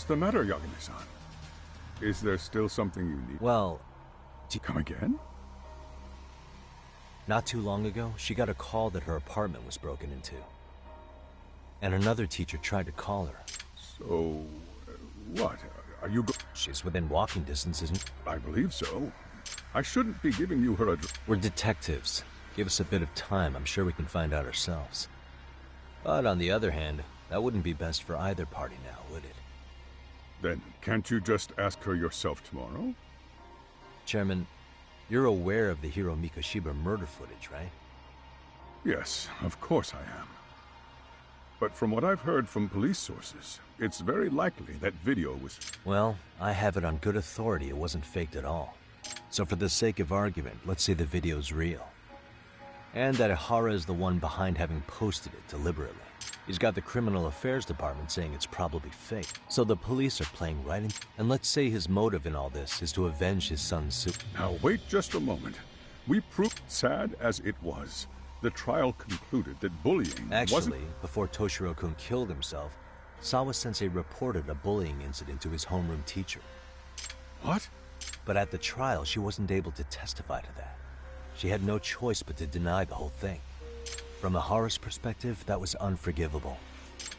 What's the matter, Yagami-san? Is there still something you need? Well... Come again? Not too long ago, she got a call that her apartment was broken into. And another teacher tried to call her. So... what? Are you She's within walking distance, isn't... I believe so. I shouldn't be giving you her address. We're detectives. Give us a bit of time, I'm sure we can find out ourselves. But on the other hand, that wouldn't be best for either party now, would it? Then can't you just ask her yourself tomorrow? Chairman, you're aware of the Hiro Mikoshiba murder footage, right? Yes, of course I am. But from what I've heard from police sources, it's very likely that video was... Well, I have it on good authority it wasn't faked at all. So for the sake of argument, let's say the video's real. And that Ihara is the one behind having posted it deliberately. He's got the criminal affairs department saying it's probably fake. So the police are playing right in... And let's say his motive in all this is to avenge his son's suit. Now wait just a moment. We proved, sad as it was, the trial concluded that bullying Actually, before Toshiro-kun killed himself, Sawa-sensei reported a bullying incident to his homeroom teacher. What? But at the trial, she wasn't able to testify to that. She had no choice but to deny the whole thing. From Ihara's perspective, that was unforgivable.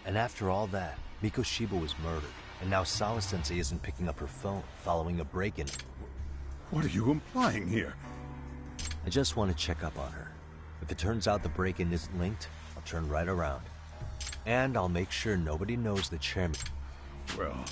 And after all that, Mikoshiba was murdered, and now Sawa-sensei isn't picking up her phone following a break-in. What are you implying here? I just want to check up on her. If it turns out the break-in isn't linked, I'll turn right around. And I'll make sure nobody knows the chairman... Well...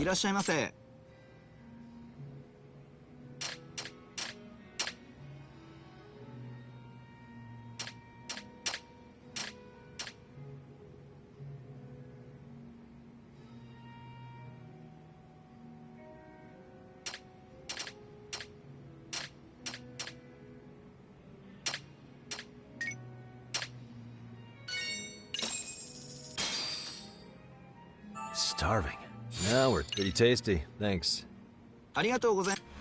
いらっしゃいませ。Starving. No, we're pretty tasty. Thanks. ありがとうございます。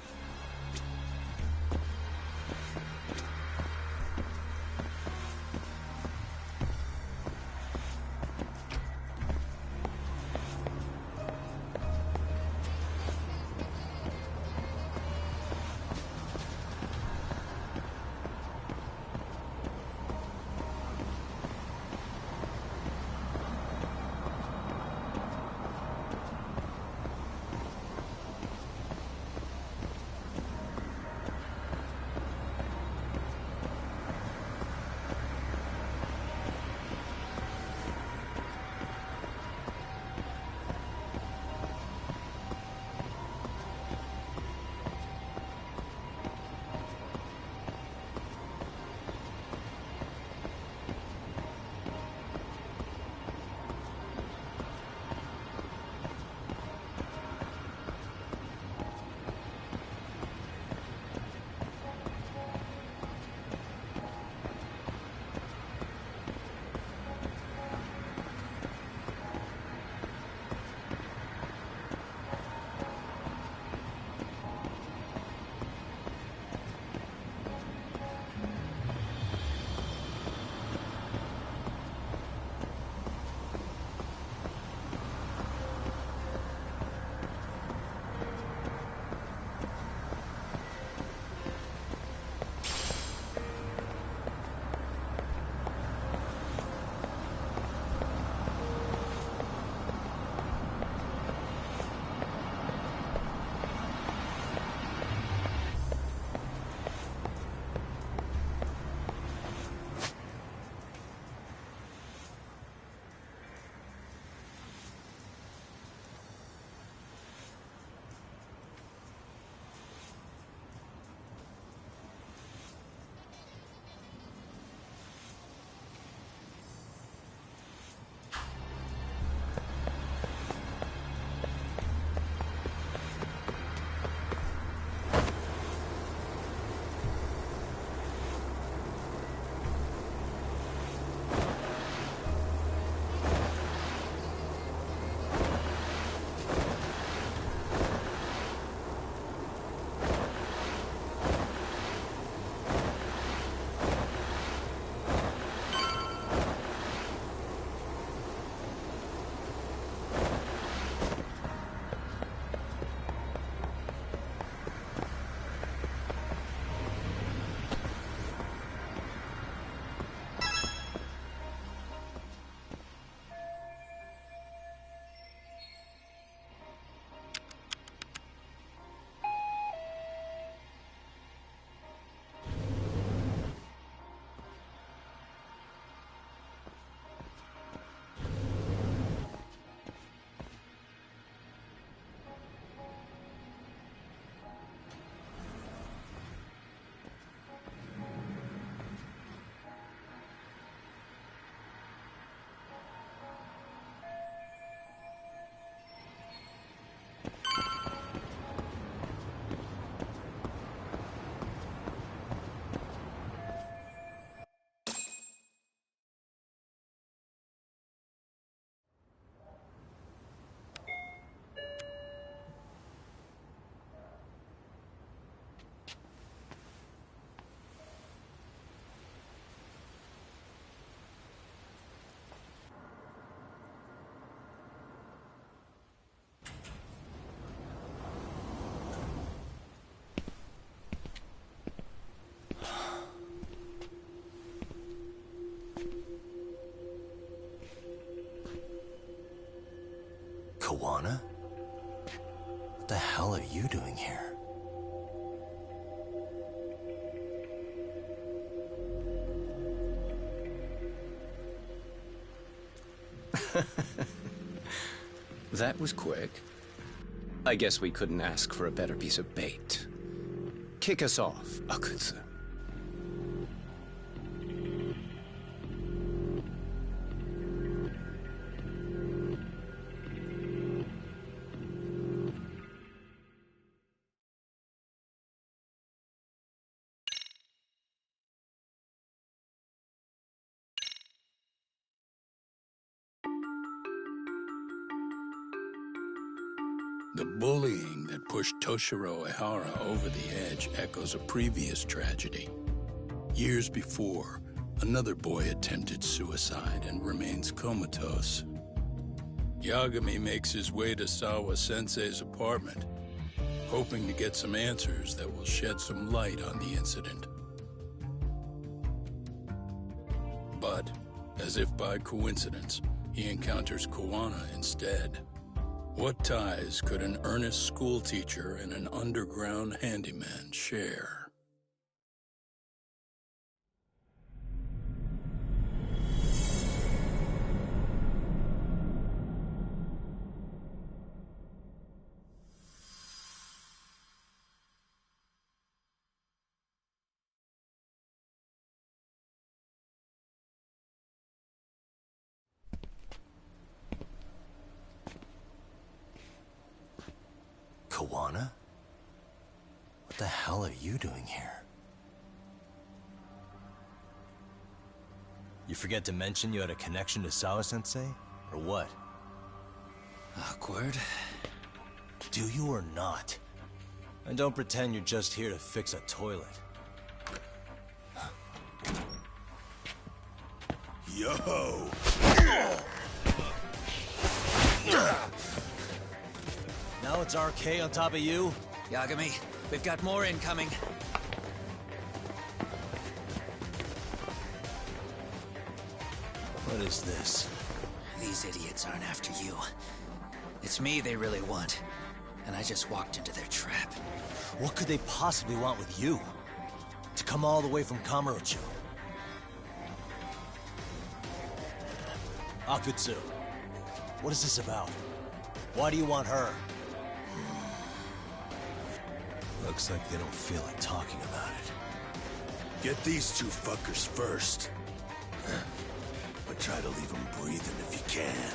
Kawana? What the hell are you doing here? That was quick. I guess we couldn't ask for a better piece of bait. Kick us off, Akutsu. The bullying that pushed Toshiro Ehara over the edge echoes a previous tragedy. Years before, another boy attempted suicide and remains comatose. Yagami makes his way to Sawa-sensei's apartment, hoping to get some answers that will shed some light on the incident. But, as if by coincidence, he encounters Kuwana instead. What ties could an earnest schoolteacher and an underground handyman share? Kuwana? What the hell are you doing here? You forget to mention you had a connection to Sawa-sensei? Or what? Awkward. Do you or not? And don't pretend you're just here to fix a toilet. Yo! Now it's RK on top of you? Yagami, we've got more incoming. What is this? These idiots aren't after you. It's me they really want. And I just walked into their trap. What could they possibly want with you? To come all the way from Kamurocho? Akutsu, what is this about? Why do you want her? Looks like they don't feel like talking about it. Get these two fuckers first. But try to leave them breathing if you can.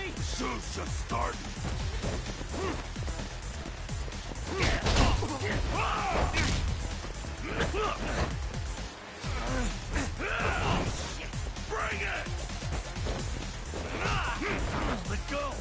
Yagami! The show's just starting. Bring it! Let go!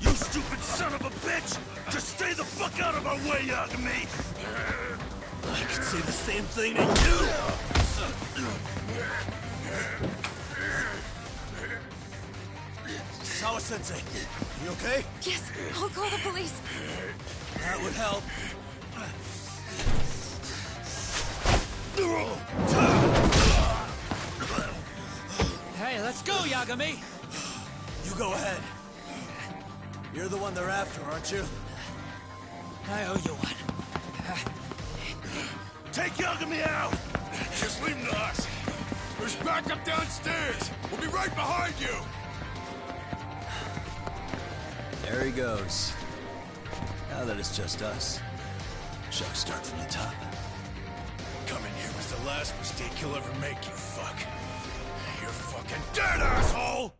You stupid son of a bitch! Just stay the fuck out of my way, Yagami! I could say the same thing to you! Sawa-sensei, you okay? Yes, I'll call the police. That would help. Hey, let's go, Yagami! You go ahead. You're the one they're after, aren't you? I owe you one. Take Yagami out! Just leave him to us. There's backup downstairs. We'll be right behind you. There he goes. Now that it's just us, Chuck, start from the top. Coming here was the last mistake you'll ever make, you fuck. You're fucking dead, asshole!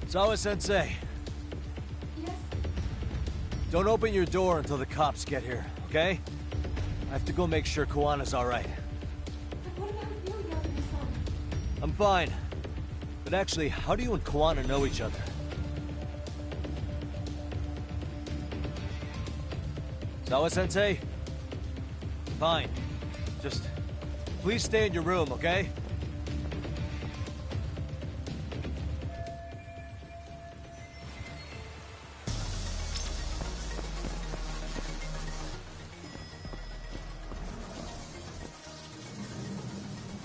Sawa-sensei. Yes? Don't open your door until the cops get here, okay? I have to go make sure Koana's alright. But what about you, Yagami-san? I'm fine. But actually, how do you and Koana know each other? Sawa-sensei? Fine. Just, please stay in your room, okay?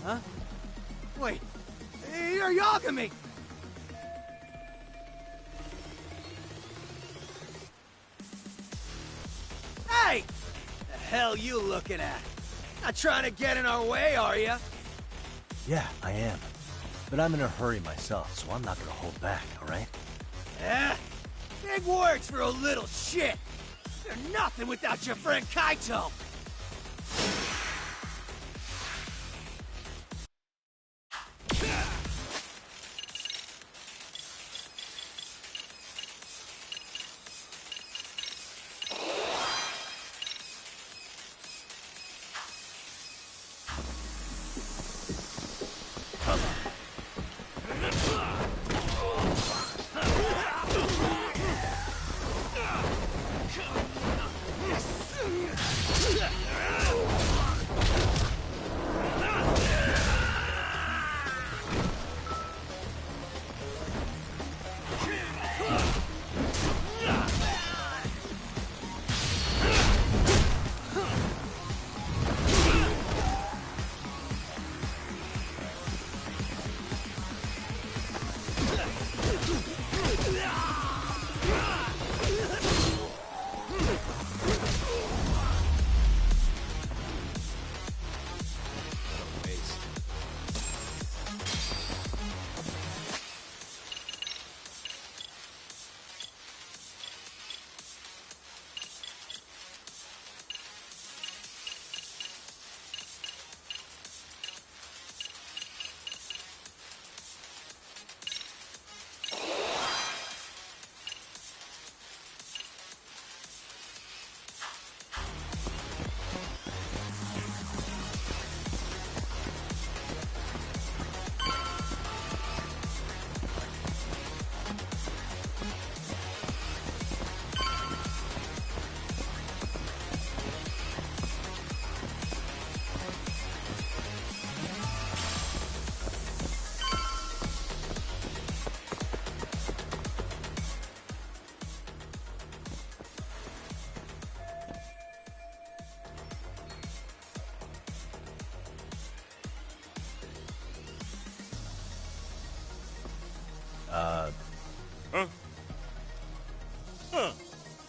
Huh? Wait, you're Yagami! Hey! The hell you looking at? Not trying to get in our way, are ya? Yeah, I am. But I'm in a hurry myself, so I'm not gonna hold back, alright? Yeah? Big words for a little shit! They're nothing without your friend Kaito!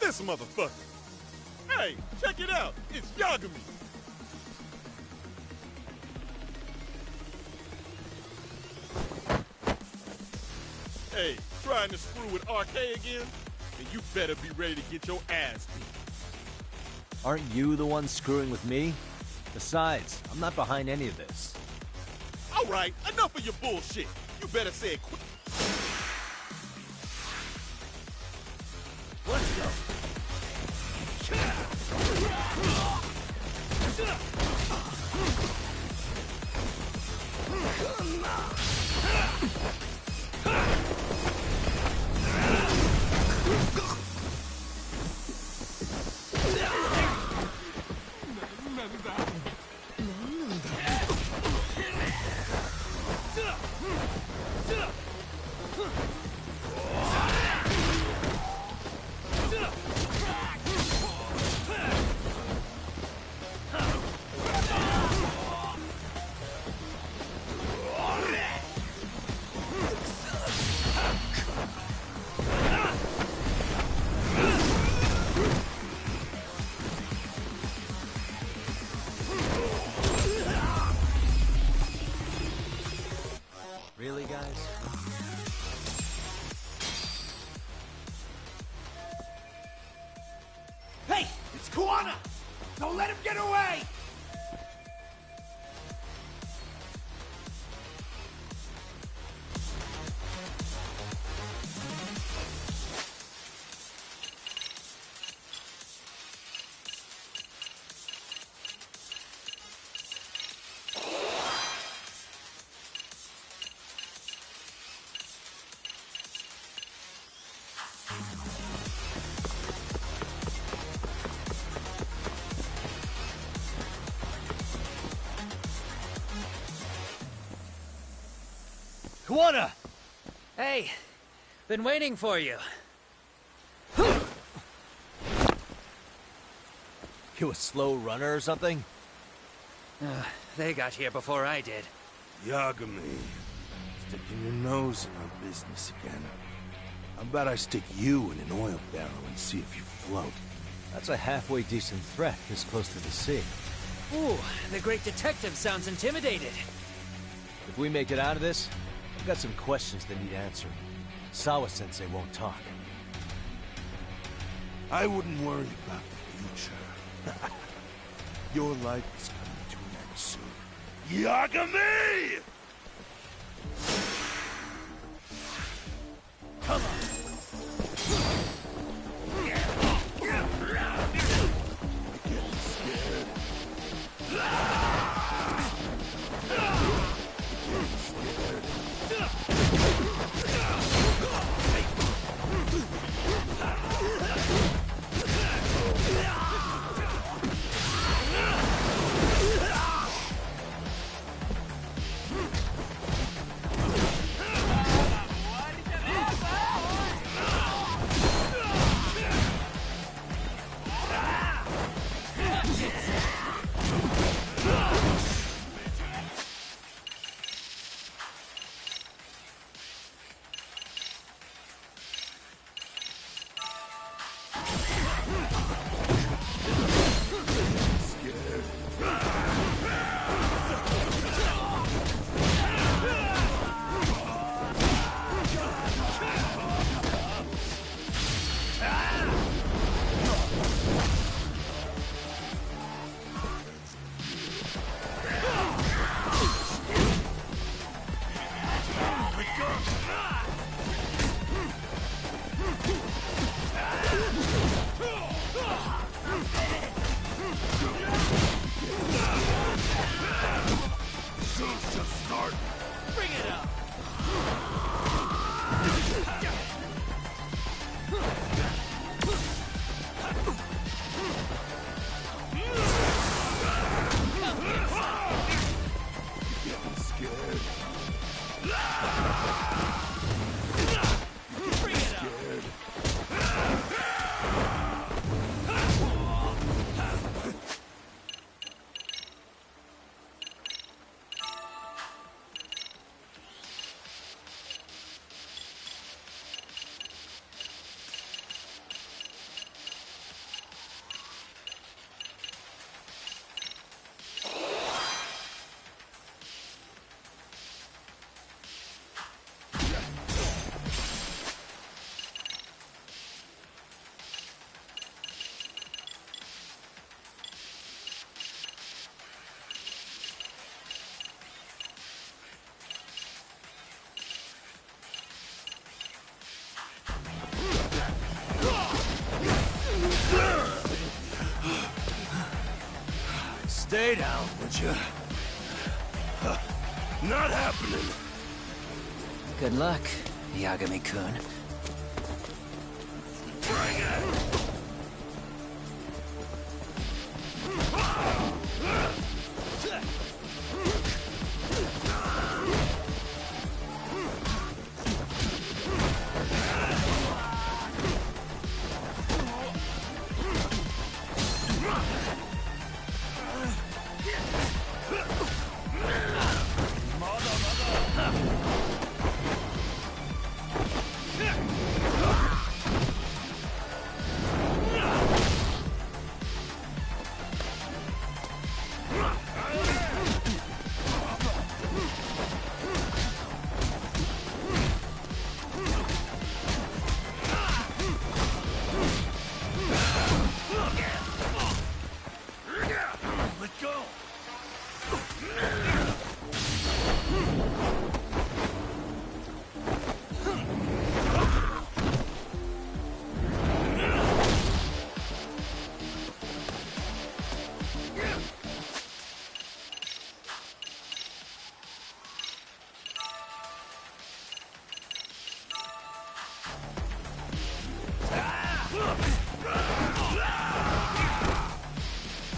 This motherfucker. Hey, check it out. It's Yagami. Hey, trying to screw with RK again? Then you better be ready to get your ass beat. Aren't you the one screwing with me? Besides, I'm not behind any of this. All right, enough of your bullshit. You better say it quick. Let's go. Really, guys? Hey, it's Koana! Don't let him get away! Kuwana! Hey, been waiting for you. You a slow runner or something? They got here before I did. Yagami, sticking your nose in our business again. How about I stick you in an oil barrel and see if you float? That's a halfway decent threat this close to the sea. Ooh, the great detective sounds intimidated. If we make it out of this, I've got some questions that need answered. Sawa-sensei won't talk. I wouldn't worry about the future. Your life is coming to an end soon. Yagami! Come on. Stay down, would you? Not happening. Good luck, Yagami-kun. Bring it!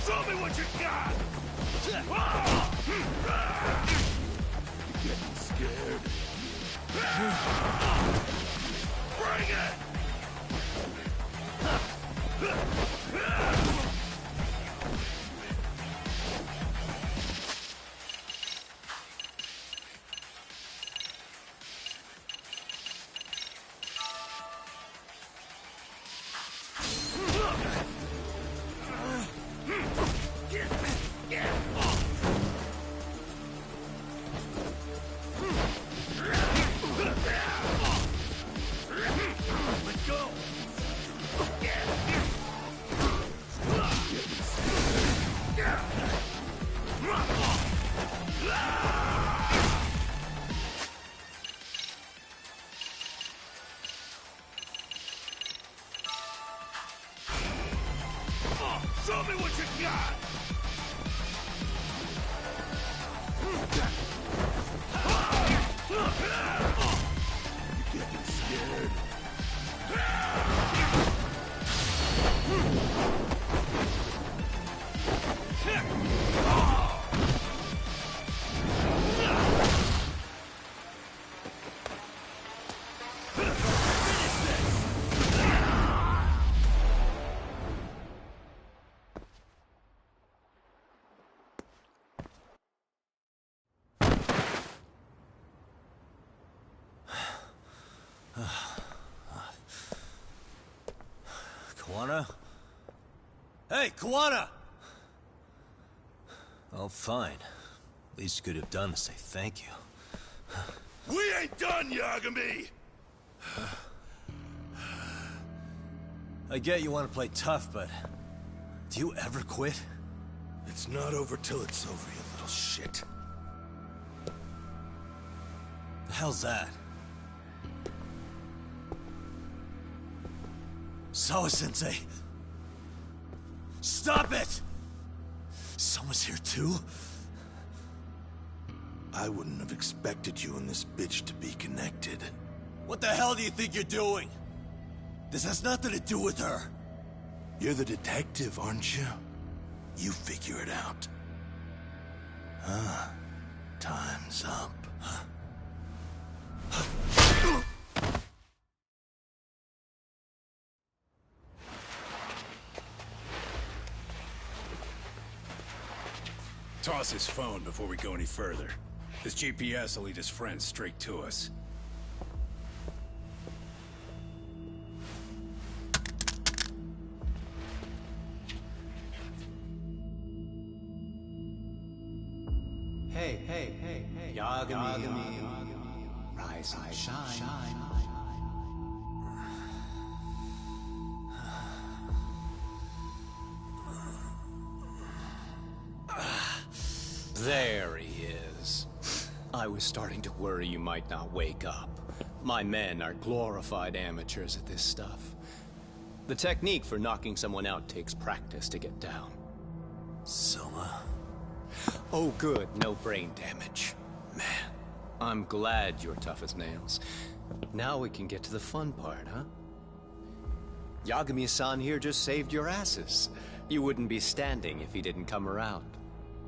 Show me what you got! Getting scared. Show me what you got! You getting scared? Kuwana? Hey, Kuwana! Oh, fine. Least you could have done is say thank you. We ain't done, Yagami! I get you want to play tough, but... do you ever quit? It's not over till it's over, you little shit. The hell's that? Sawa-sensei! Stop it! Someone's here too? I wouldn't have expected you and this bitch to be connected. What the hell do you think you're doing? This has nothing to do with her. You're the detective, aren't you? You figure it out. Huh? Time's up. Toss his phone before we go any further. This GPS will lead his friends straight to us. Hey, hey, hey, hey. Yagami. Rise and shine. There he is. I was starting to worry you might not wake up. My men are glorified amateurs at this stuff. The technique for knocking someone out takes practice to get down. Soma? Oh good, no brain damage. Man, I'm glad you're tough as nails. Now we can get to the fun part, huh? Yagami-san here just saved your asses. You wouldn't be standing if he didn't come around.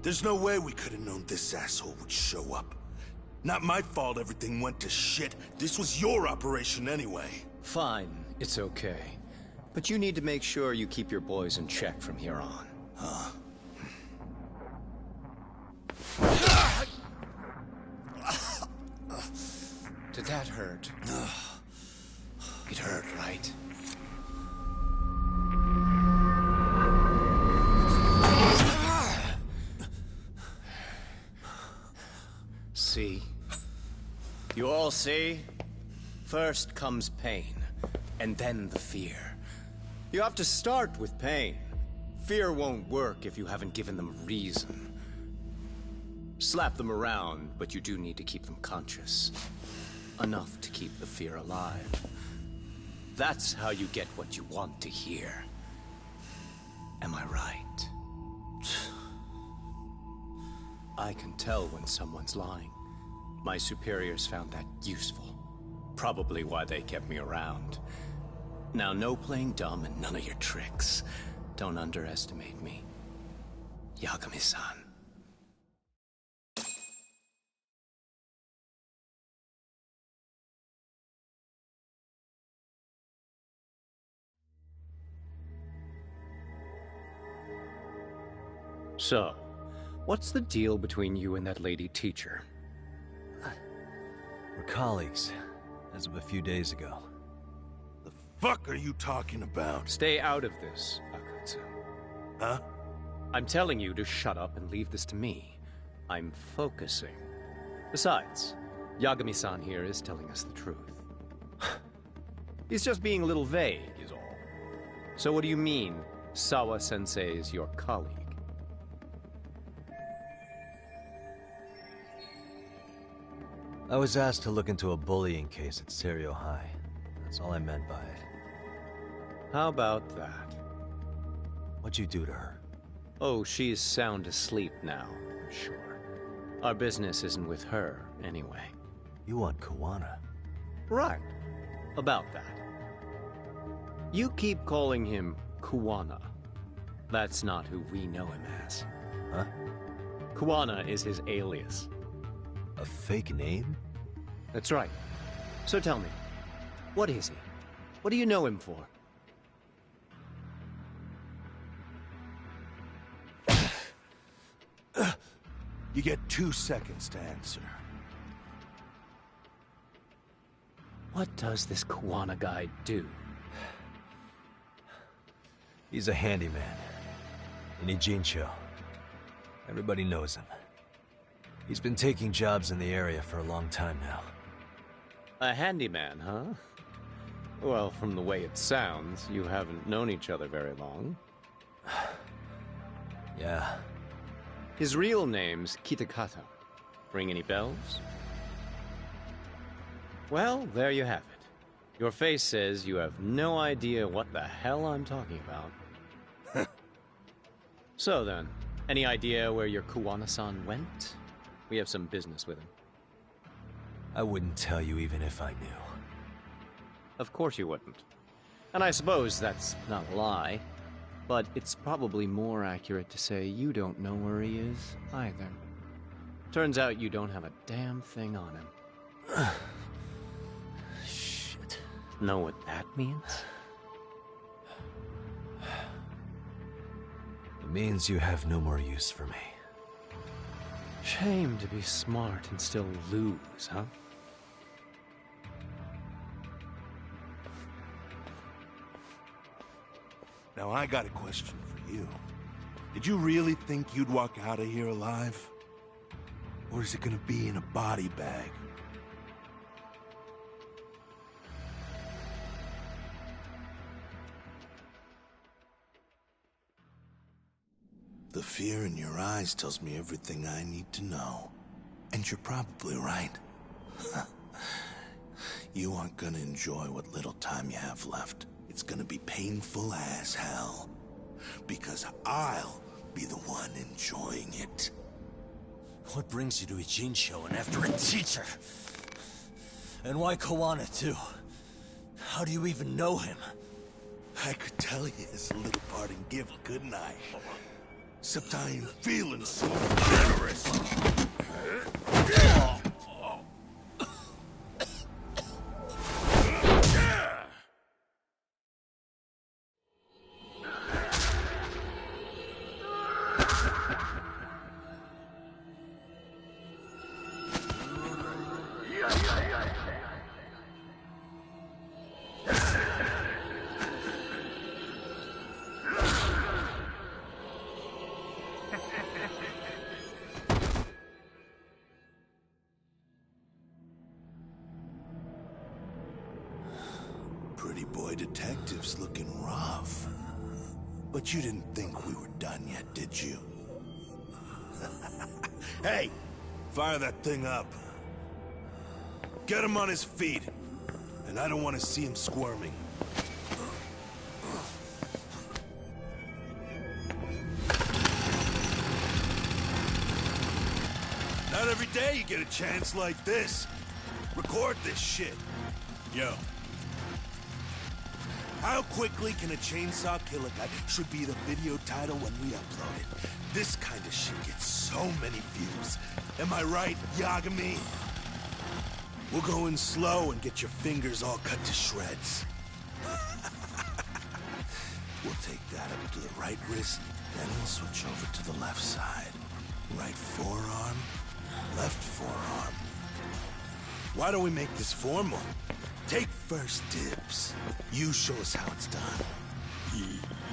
There's no way we could have known this asshole would show up. Not my fault everything went to shit. This was your operation anyway. Fine, it's okay. But you need to make sure you keep your boys in check from here on. Huh? Did that hurt? It hurt, right? See? You all see? First comes pain, and then the fear. You have to start with pain. Fear won't work if you haven't given them a reason. Slap them around, but you do need to keep them conscious. Enough to keep the fear alive. That's how you get what you want to hear. Am I right? I can tell when someone's lying. My superiors found that useful. Probably why they kept me around. Now, no playing dumb and none of your tricks. Don't underestimate me. Yagami-san. So, what's the deal between you and that lady teacher? We're colleagues, as of a few days ago. The fuck are you talking about? Stay out of this, Akutsu. Huh? I'm telling you to shut up and leave this to me. I'm focusing. Besides, Yagami-san here is telling us the truth. He's just being a little vague, is all. So what do you mean, Sawa-sensei is your colleague? I was asked to look into a bullying case at Serio High. That's all I meant by it. How about that? What'd you do to her? Oh, she's sound asleep now, I'm sure. Our business isn't with her, anyway. You want Kuwana? Right. About that. You keep calling him Kuwana. That's not who we know him as. Huh? Kuwana is his alias. A fake name? That's right. So tell me, what is he? What do you know him for? You get 2 seconds to answer. What does this Kuwana guy do? He's a handyman. In Ijincho. Everybody knows him. He's been taking jobs in the area for a long time now. A handyman, huh? Well, from the way it sounds, you haven't known each other very long. Yeah. His real name's Kitakata. Ring any bells? Well, there you have it. Your face says you have no idea what the hell I'm talking about. So then, any idea where your Kuwana-san went? We have some business with him. I wouldn't tell you even if I knew. Of course you wouldn't. And I suppose that's not a lie. But it's probably more accurate to say you don't know where he is, either. Turns out you don't have a damn thing on him. Shit. Know what that means? It means you have no more use for me. Shame to be smart and still lose, huh? Now I got a question for you. Did you really think you'd walk out of here alive? Or is it gonna be in a body bag? The fear in your eyes tells me everything I need to know. And you're probably right. You aren't gonna enjoy what little time you have left. It's gonna be painful as hell. Because I'll be the one enjoying it. What brings you to Ijincho and after a teacher? And why Kuwana, too? How do you even know him? I could tell you his little parting gift, couldn't I? Except I ain't feeling so generous. Pretty boy detectives looking rough. But you didn't think we were done yet, did you? Hey! Fire that thing up. Get him on his feet. And I don't want to see him squirming. Not every day you get a chance like this. Record this shit. Yo. How quickly can a chainsaw kill a guy should be the video title when we upload it. This kind of shit gets so many views. Am I right, Yagami? We'll go in slow and get your fingers all cut to shreds. We'll take that up to the right wrist, then we'll switch over to the left side. Right forearm, left forearm. Why don't we make this formal? Take first dibs. You show us how it's done.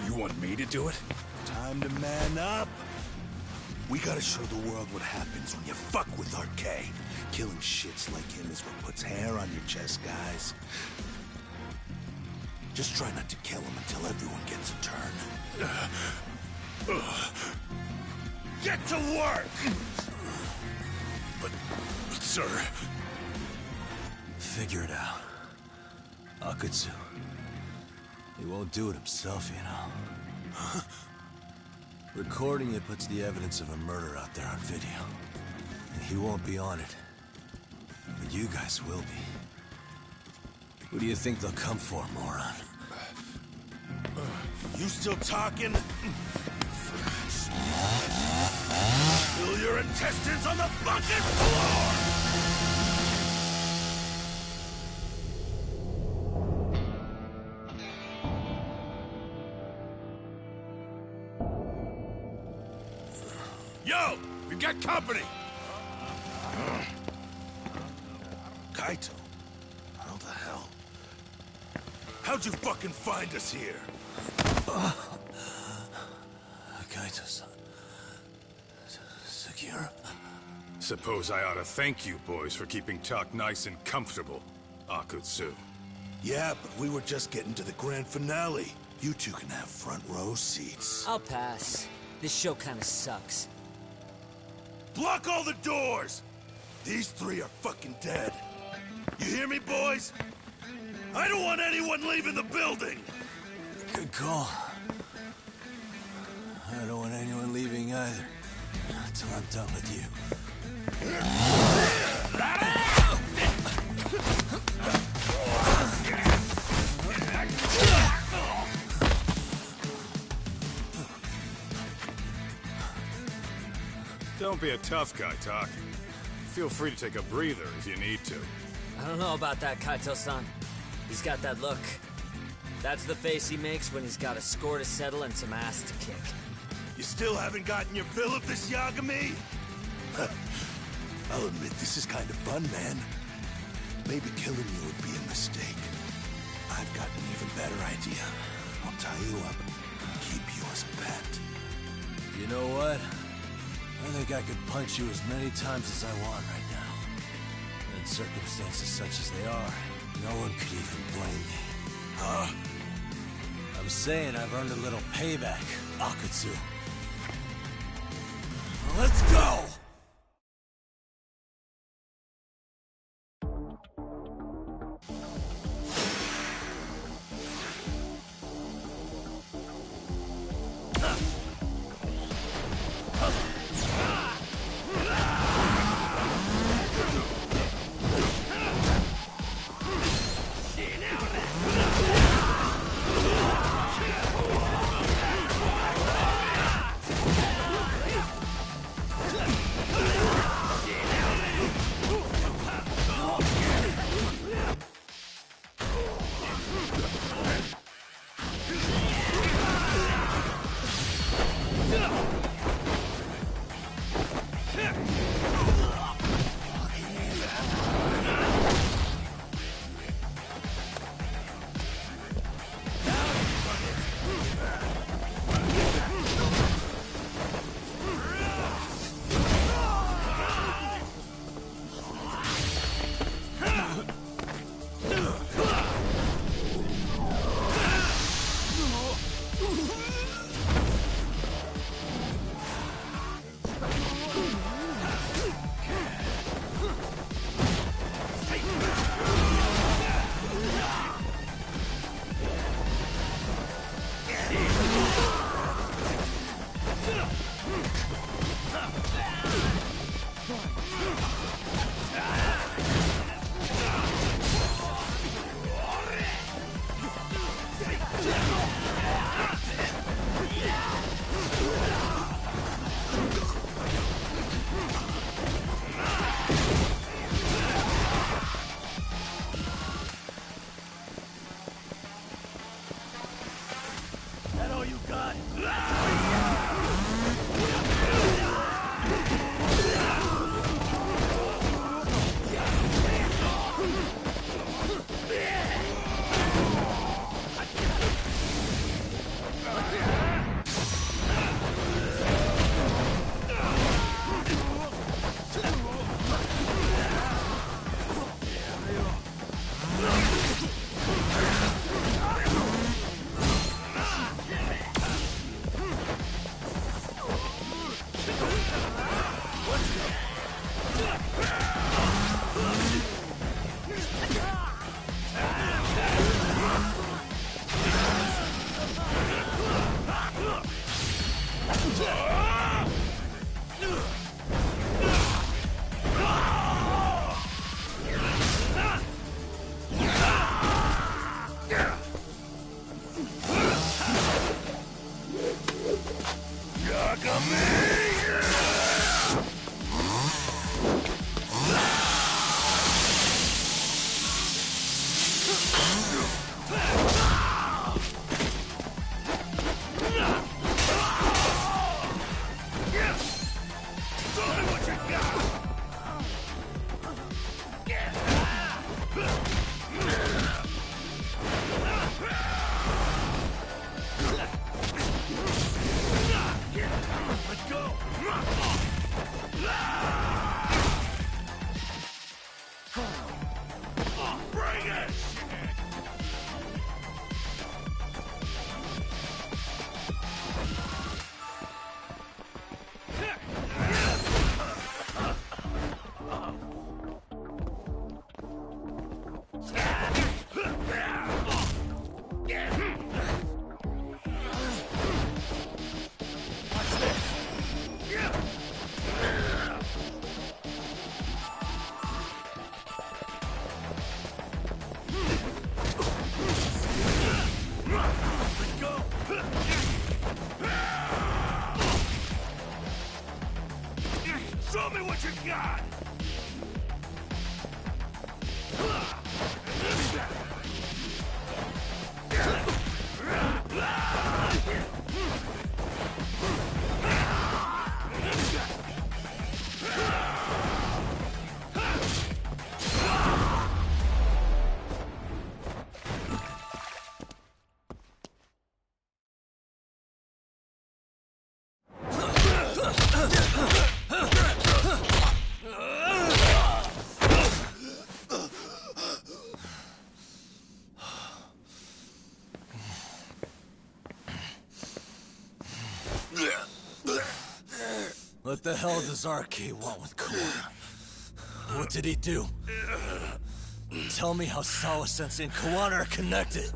You want me to do it? Time to man up. We gotta show the world what happens when you fuck with RK. Killing shits like him is what puts hair on your chest, guys. Just try not to kill him until everyone gets a turn. Get to work! But sir... Figure it out. Akutsu. He won't do it himself, you know. Recording it puts the evidence of a murder out there on video. And he won't be on it. But you guys will be. Who do you think they'll come for, moron? You still talking? Spill your intestines on the fucking floor! Yo! We've got company! Kaito? How the hell? How'd you fucking find us here? Kaito-san. Sekiro. Suppose I ought to thank you boys for keeping Talk nice and comfortable, Akutsu. Yeah, but we were just getting to the grand finale. You two can have front row seats. I'll pass. This show kinda sucks. Block all the doors! These three are fucking dead. You hear me, boys? I don't want anyone leaving the building! Good call. I don't want anyone leaving either. Until I'm done with you. Don't be a tough guy, Talk. Feel free to take a breather if you need to. I don't know about that, Kaito-san. He's got that look. That's the face he makes when he's got a score to settle and some ass to kick. You still haven't gotten your fill of this, Yagami? I'll admit, this is kind of fun, man. Maybe killing you would be a mistake. I've got an even better idea. I'll tie you up and keep you as a pet. You know what? I think I could punch you as many times as I want right now. In circumstances such as they are, no one could even blame me. Huh? I'm saying I've earned a little payback, Akutsu. Let's go! Show me what you got! What the hell does RK want with Kawhi? What did he do? Tell me how Sawa-sensei and Kawana are connected.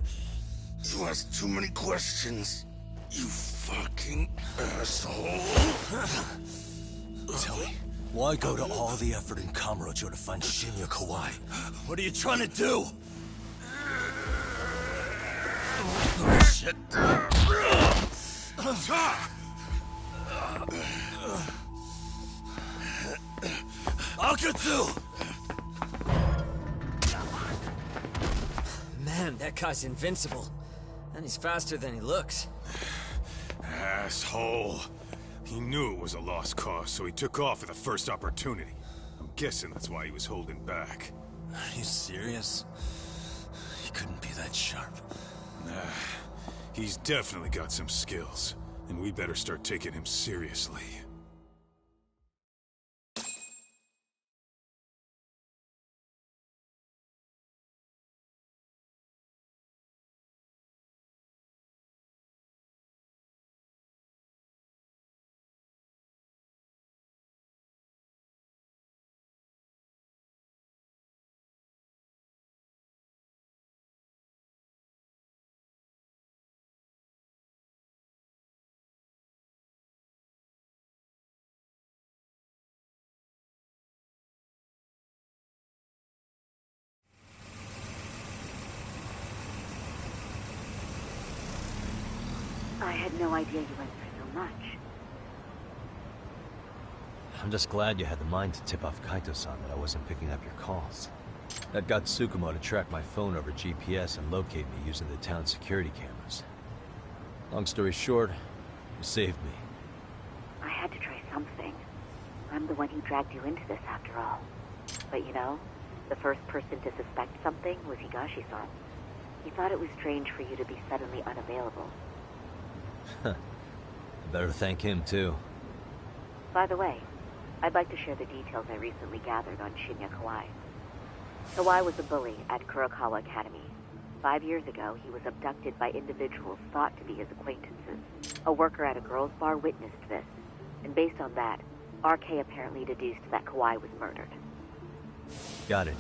You ask too many questions, you fucking asshole. Tell me, why go to all the effort in Kamurocho to find Shinya Kawai? What are you trying to do? Shit. Akatsu! Man, that guy's invincible. And he's faster than he looks. Asshole. He knew it was a lost cause, so he took off at the first opportunity. I'm guessing that's why he was holding back. Are you serious? He couldn't be that sharp. Nah, he's definitely got some skills, and we better start taking him seriously. I had no idea you went through so much. I'm just glad you had the mind to tip off Kaito-san that I wasn't picking up your calls. That got Tsukumo to track my phone over GPS and locate me using the town's security cameras. Long story short, you saved me. I had to try something. I'm the one who dragged you into this after all. But you know, the first person to suspect something was Higashi-san. He thought it was strange for you to be suddenly unavailable. I better thank him, too. By the way, I'd like to share the details I recently gathered on Shinya Kawai. Kawai was a bully at Kurokawa Academy. 5 years ago, he was abducted by individuals thought to be his acquaintances. A worker at a girls' bar witnessed this, and based on that, RK apparently deduced that Kawai was murdered. Got it.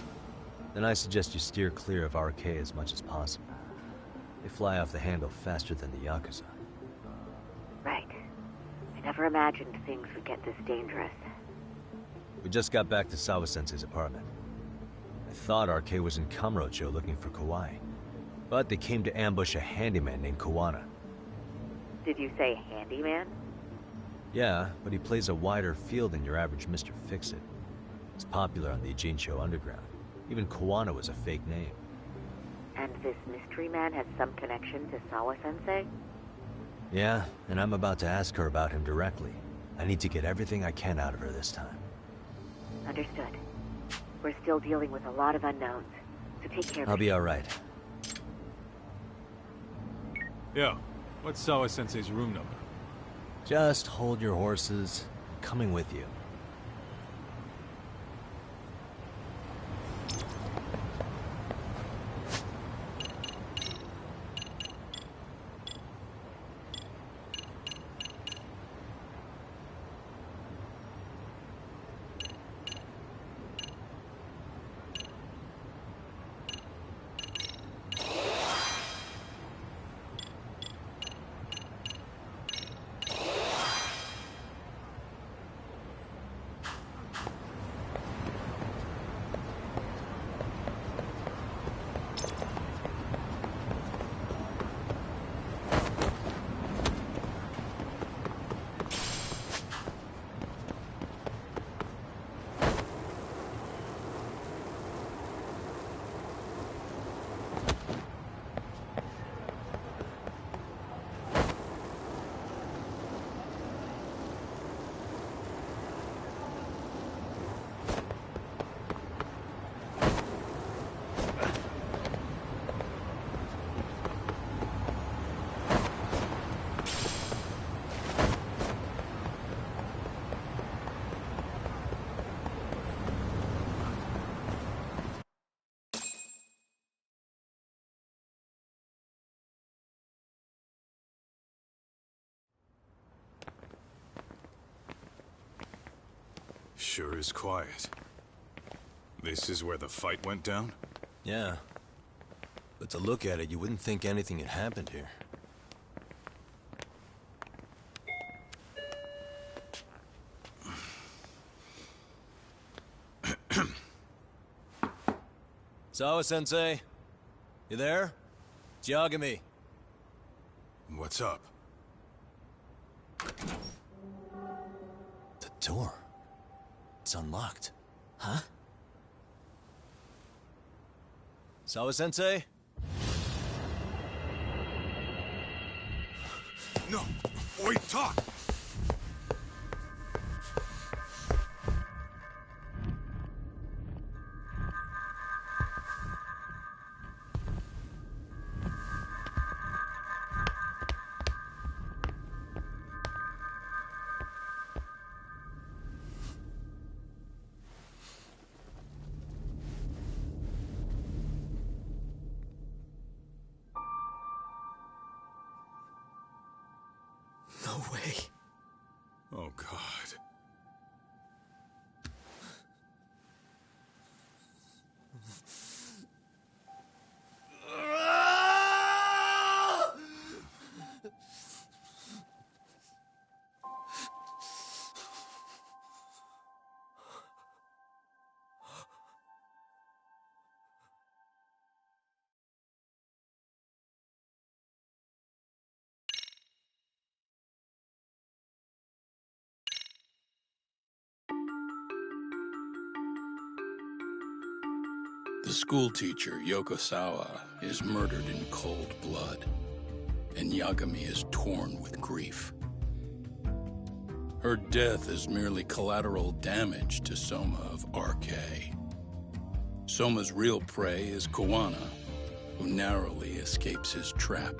Then I suggest you steer clear of RK as much as possible. They fly off the handle faster than the Yakuza. Right. I Never imagined things would get this dangerous. We just got back to Sawa-sensei's apartment. I thought RK was in Kamurocho looking for Kawai, but they came to ambush a handyman named Kawana. Did you say handyman? Yeah, but he plays a wider field than your average Mr. Fix-It. He's popular on the Ijincho underground. Even Kawana was a fake name. And this mystery man has some connection to Sawa-sensei? Yeah, and I'm about to ask her about him directly. I need to get everything I can out of her this time. Understood. We're still dealing with a lot of unknowns, so take care of I'll be alright. Yeah, what's Sawa-sensei's room number? Just hold your horses. I'm coming with you. Sure is quiet. This is where the fight went down? Yeah. But to look at it, you wouldn't think anything had happened here. Sawa-sensei? You there? It's Yagami. What's up? The door. It's unlocked. Huh? Sawa-sensei? No! Wait, talk! No way. Oh, God. The schoolteacher, Yokosawa, is murdered in cold blood, and Yagami is torn with grief. Her death is merely collateral damage to Soma of RK. Soma's real prey is Kawana, who narrowly escapes his trap.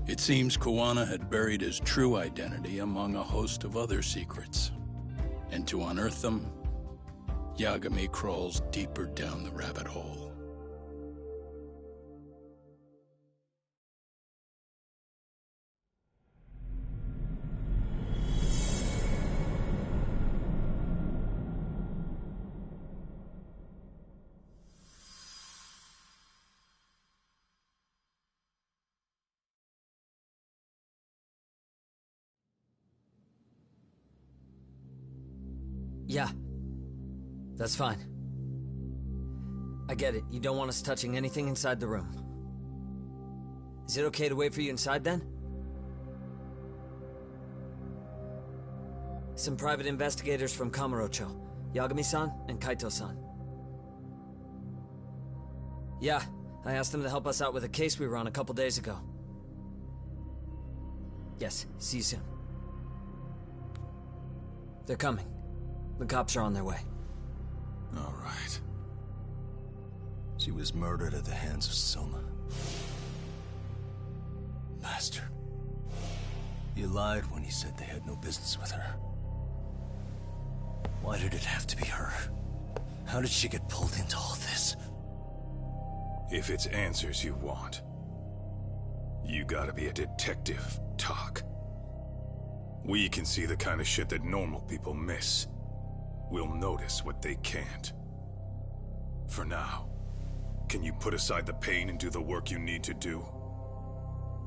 It seems Kawana had buried his true identity among a host of other secrets, and to unearth them, Yagami crawls deeper down the rabbit hole. Yeah. That's fine. I get it. You don't want us touching anything inside the room. Is it okay to wait for you inside, then? Some private investigators from Kamurocho. Yagami-san and Kaito-san. Yeah, I asked them to help us out with a case we were on a couple days ago. Yes, see you soon. They're coming. The cops are on their way. All right. She was murdered at the hands of Soma. Bastard. He lied when he said they had no business with her. Why did it have to be her? How did she get pulled into all this? If it's answers you want, you gotta be a detective, Tak. We can see the kind of shit that normal people miss. We'll notice what they can't. For now, can you put aside the pain and do the work you need to do?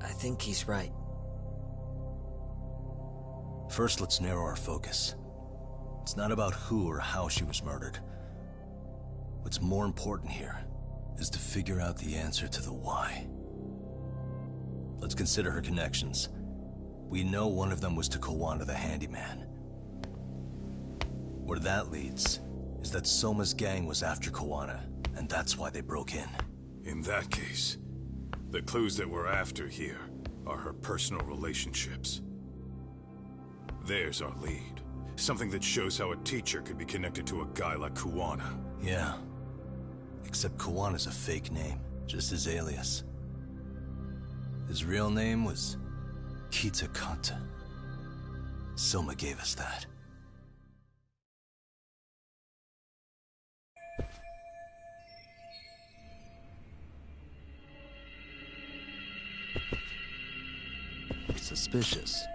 I think he's right. First, let's narrow our focus. It's not about who or how she was murdered. What's more important here is to figure out the answer to the why. Let's consider her connections. We know one of them was to Kawana the handyman. Where that leads is that Soma's gang was after Kawana, and that's why they broke in. In that case, the clues that we're after here are her personal relationships. There's our lead. Something that shows how a teacher could be connected to a guy like Kawana. Yeah. Except Kawana's a fake name, just his alias. His real name was Kitakata. Soma gave us that. Suspicious.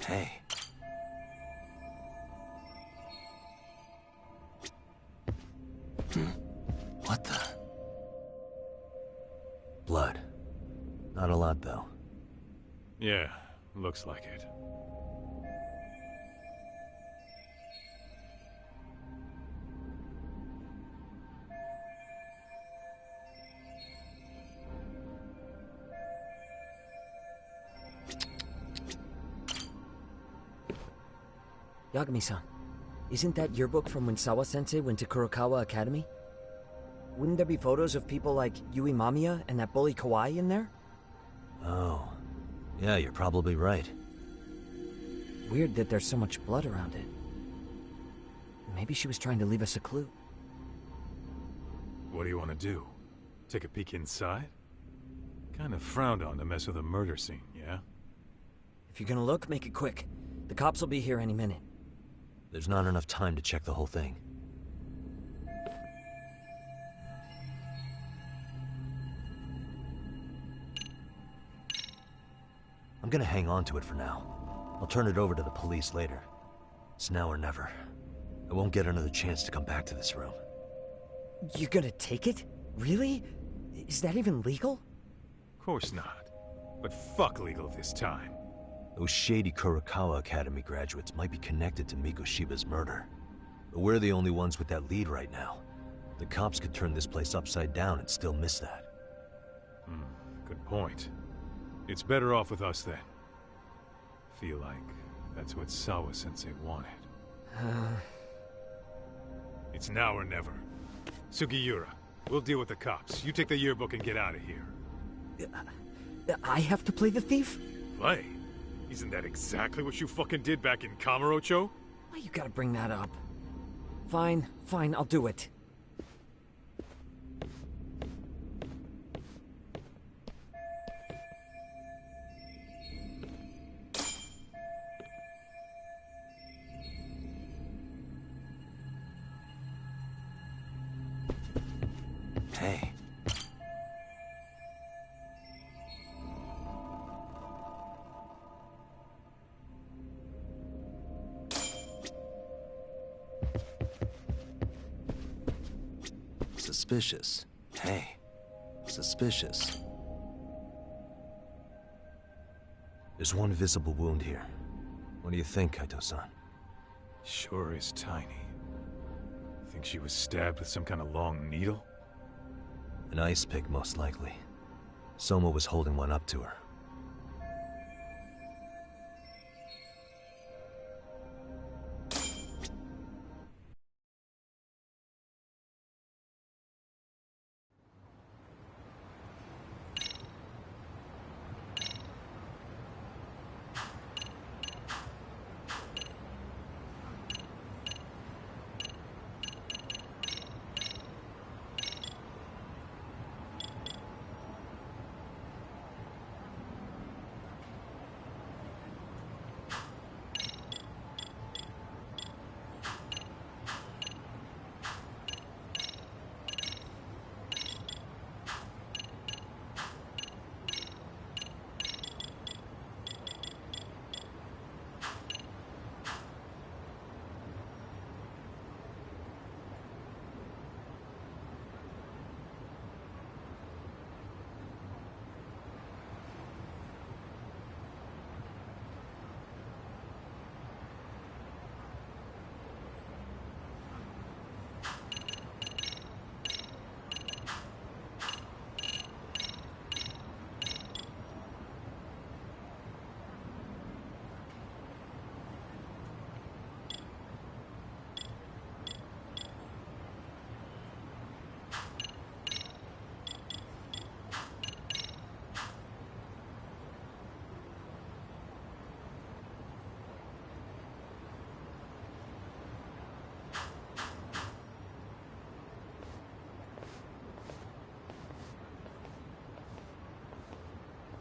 Hey. What the? Blood. Not a lot, though. Yeah, looks like it. Yagami-san, isn't that your book from when Sawa-sensei went to Kurokawa Academy? Wouldn't there be photos of people like Yui Mamiya and that bully Kawai in there? Oh. Yeah, you're probably right. Weird that there's so much blood around it. Maybe she was trying to leave us a clue. What do you want to do? Take a peek inside? Kind of frowned on to mess with a murder scene, yeah? If you're gonna look, make it quick. The cops will be here any minute. There's not enough time to check the whole thing. I'm gonna hang on to it for now. I'll turn it over to the police later. It's now or never. I won't get another chance to come back to this room. You're gonna take it? Really? Is that even legal? Of course not. But fuck legal this time. Those shady Kurokawa Academy graduates might be connected to Mikoshiba's murder. But we're the only ones with that lead right now. The cops could turn this place upside down and still miss that. Good point. It's better off with us then. Feel like that's what Sawa-sensei wanted. It's now or never. Sugiura, we'll deal with the cops. You take the yearbook and get out of here. I have to play the thief? Play? Isn't that exactly what you fucking did back in Kamurocho? Why you gotta bring that up? Fine, I'll do it. Hey. Suspicious. Hey. suspicious. There's one visible wound here. What do you think, Kaito-san? Sure is tiny. Think she was stabbed with some kind of long needle? An ice pick, most likely. Soma was holding one up to her.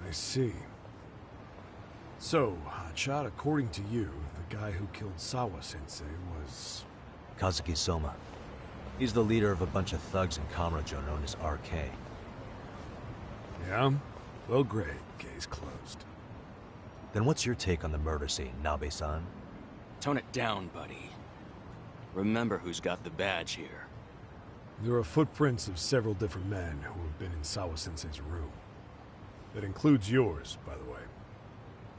I see. So, Hotshot, according to you, the guy who killed Sawa-sensei was... Kazuki Soma. He's the leader of a bunch of thugs in Kamurocho known as RK. Yeah? Well, great. Case closed. Then what's your take on the murder scene, Nabe-san? Tone it down, buddy. Remember who's got the badge here. There are footprints of several different men who have been in Sawa-sensei's room. That includes yours, by the way.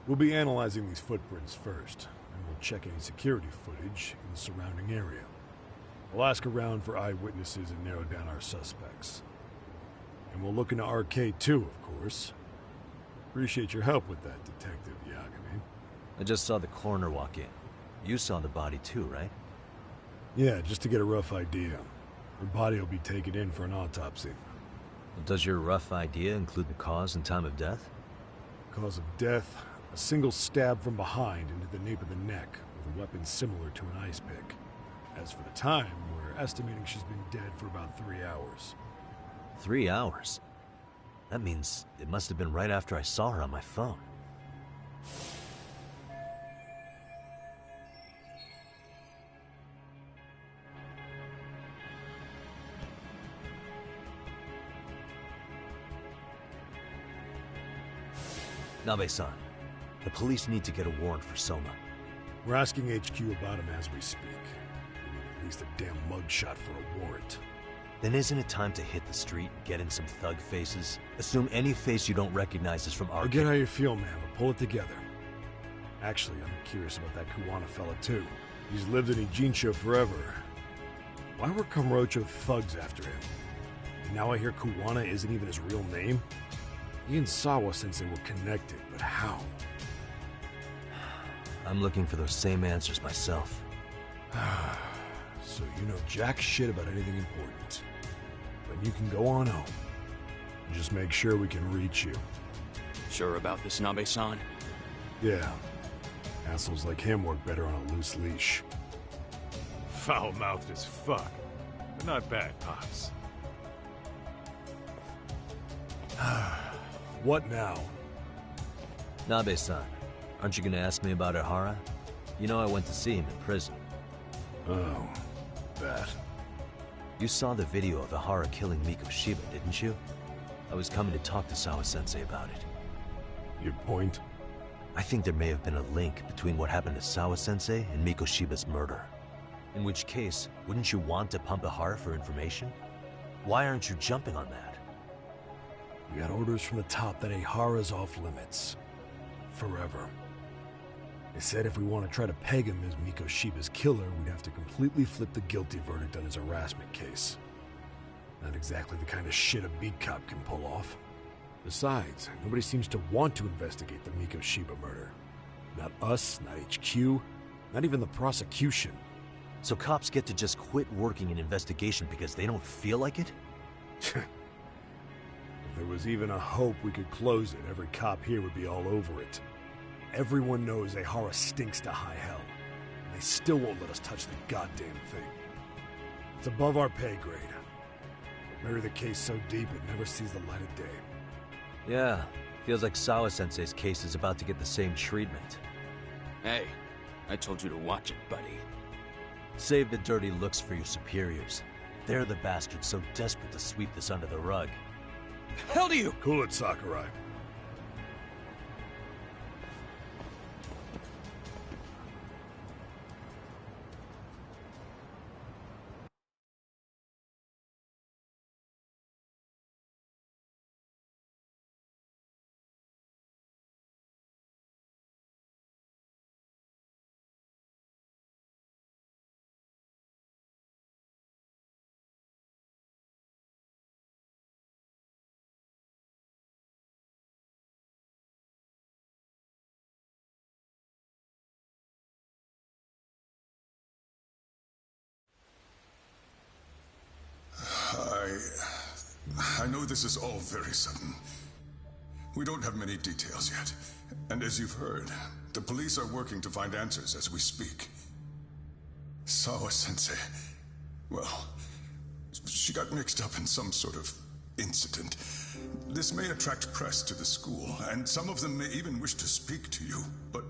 We'll be analyzing these footprints first, and we'll check any security footage in the surrounding area. We'll ask around for eyewitnesses and narrow down our suspects. And we'll look into RK too, of course. Appreciate your help with that, Detective Yagami. I just saw the coroner walk in. You saw the body too, right? Yeah, just to get a rough idea. Her body will be taken in for an autopsy. Does your rough idea include the cause and time of death? Cause of death, a single stab from behind into the nape of the neck with a weapon similar to an ice pick. As for the time, we're estimating she's been dead for about 3 hours. 3 hours? That means it must have been right after I saw her on my phone. Nabe-san, the police need to get a warrant for Soma. We're asking HQ about him as we speak. We need at least a damn mugshot for a warrant. Then isn't it time to hit the street, get in some thug faces? Assume any face you don't recognize is from our... I get how you feel, man, but pull it together. Actually, I'm curious about that Kuwana fella, too. He's lived in Ijincho forever. Why were Kamurocho thugs after him? And now I hear Kuwana isn't even his real name? He and Sawa-sensei were connected, but how? I'm looking for those same answers myself. So you know jack shit about anything important. But you can go on home. And just make sure we can reach you. Sure about this, Nabe-san? Yeah. Assholes like him work better on a loose leash. Foul-mouthed as fuck. But not bad, Pops. What now? Nabe-san, aren't you gonna ask me about Ihara? You know I went to see him in prison. Oh, that. You saw the video of Ihara killing Mikoshiba, didn't you? I was coming to talk to Sawa-sensei about it. Your point? I think there may have been a link between what happened to Sawa-sensei and Mikoshiba's murder. In which case, wouldn't you want to pump Ihara for information? Why aren't you jumping on that? We got orders from the top that Ehara's off limits. Forever. They said if we want to try to peg him as Mikoshiba's killer, we'd have to completely flip the guilty verdict on his harassment case. Not exactly the kind of shit a beat cop can pull off. Besides, nobody seems to want to investigate the Mikoshiba murder. Not us, not HQ, not even the prosecution. So cops get to just quit working an investigation because they don't feel like it? If there was even a hope we could close it, every cop here would be all over it. Everyone knows Ehara stinks to high hell, and they still won't let us touch the goddamn thing. It's above our pay grade. Bury the case so deep it never sees the light of day. Yeah, feels like Sawa-sensei's case is about to get the same treatment. Hey, I told you to watch it, buddy. Save the dirty looks for your superiors. They're the bastards so desperate to sweep this under the rug. The hell do you— Cool it, Sakurai. I know this is all very sudden. We don't have many details yet. And as you've heard, the police are working to find answers as we speak. Sawa-sensei, well, she got mixed up in some sort of incident. This may attract press to the school, and some of them may even wish to speak to you, but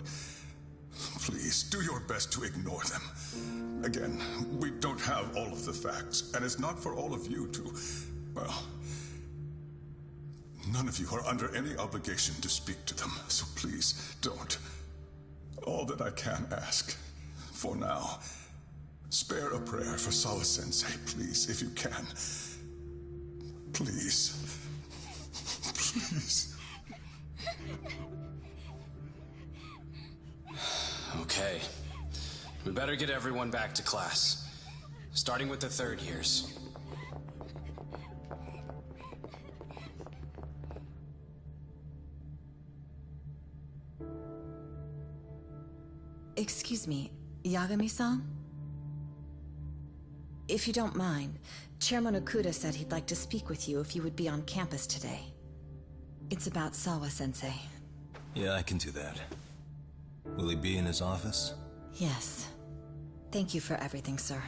please, do your best to ignore them. Again, we don't have all of the facts, and it's not for all of you to, well, none of you are under any obligation to speak to them, so please, don't. All that I can ask, for now, spare a prayer for Sawa-sensei, please, if you can. Please. Please. Okay. We better get everyone back to class. Starting with the third years. Excuse me, Yagami-san? If you don't mind, Chairman Okuda said he'd like to speak with you if you would be on campus today. It's about Sawa-sensei. Yeah, I can do that. Will he be in his office? Yes. Thank you for everything, sir.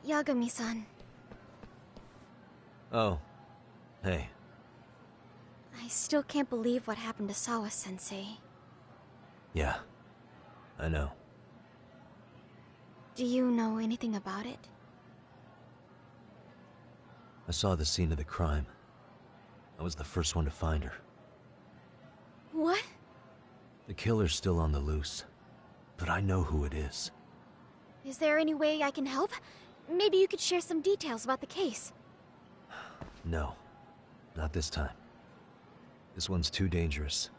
Yagami-san. Oh. Hey. I still can't believe what happened to Sawa-sensei. Yeah. I know. Do you know anything about it? I saw the scene of the crime. I was the first one to find her. What? The killer's still on the loose. But I know who it is. Is there any way I can help? Maybe you could share some details about the case. No. Not this time. This one's too dangerous.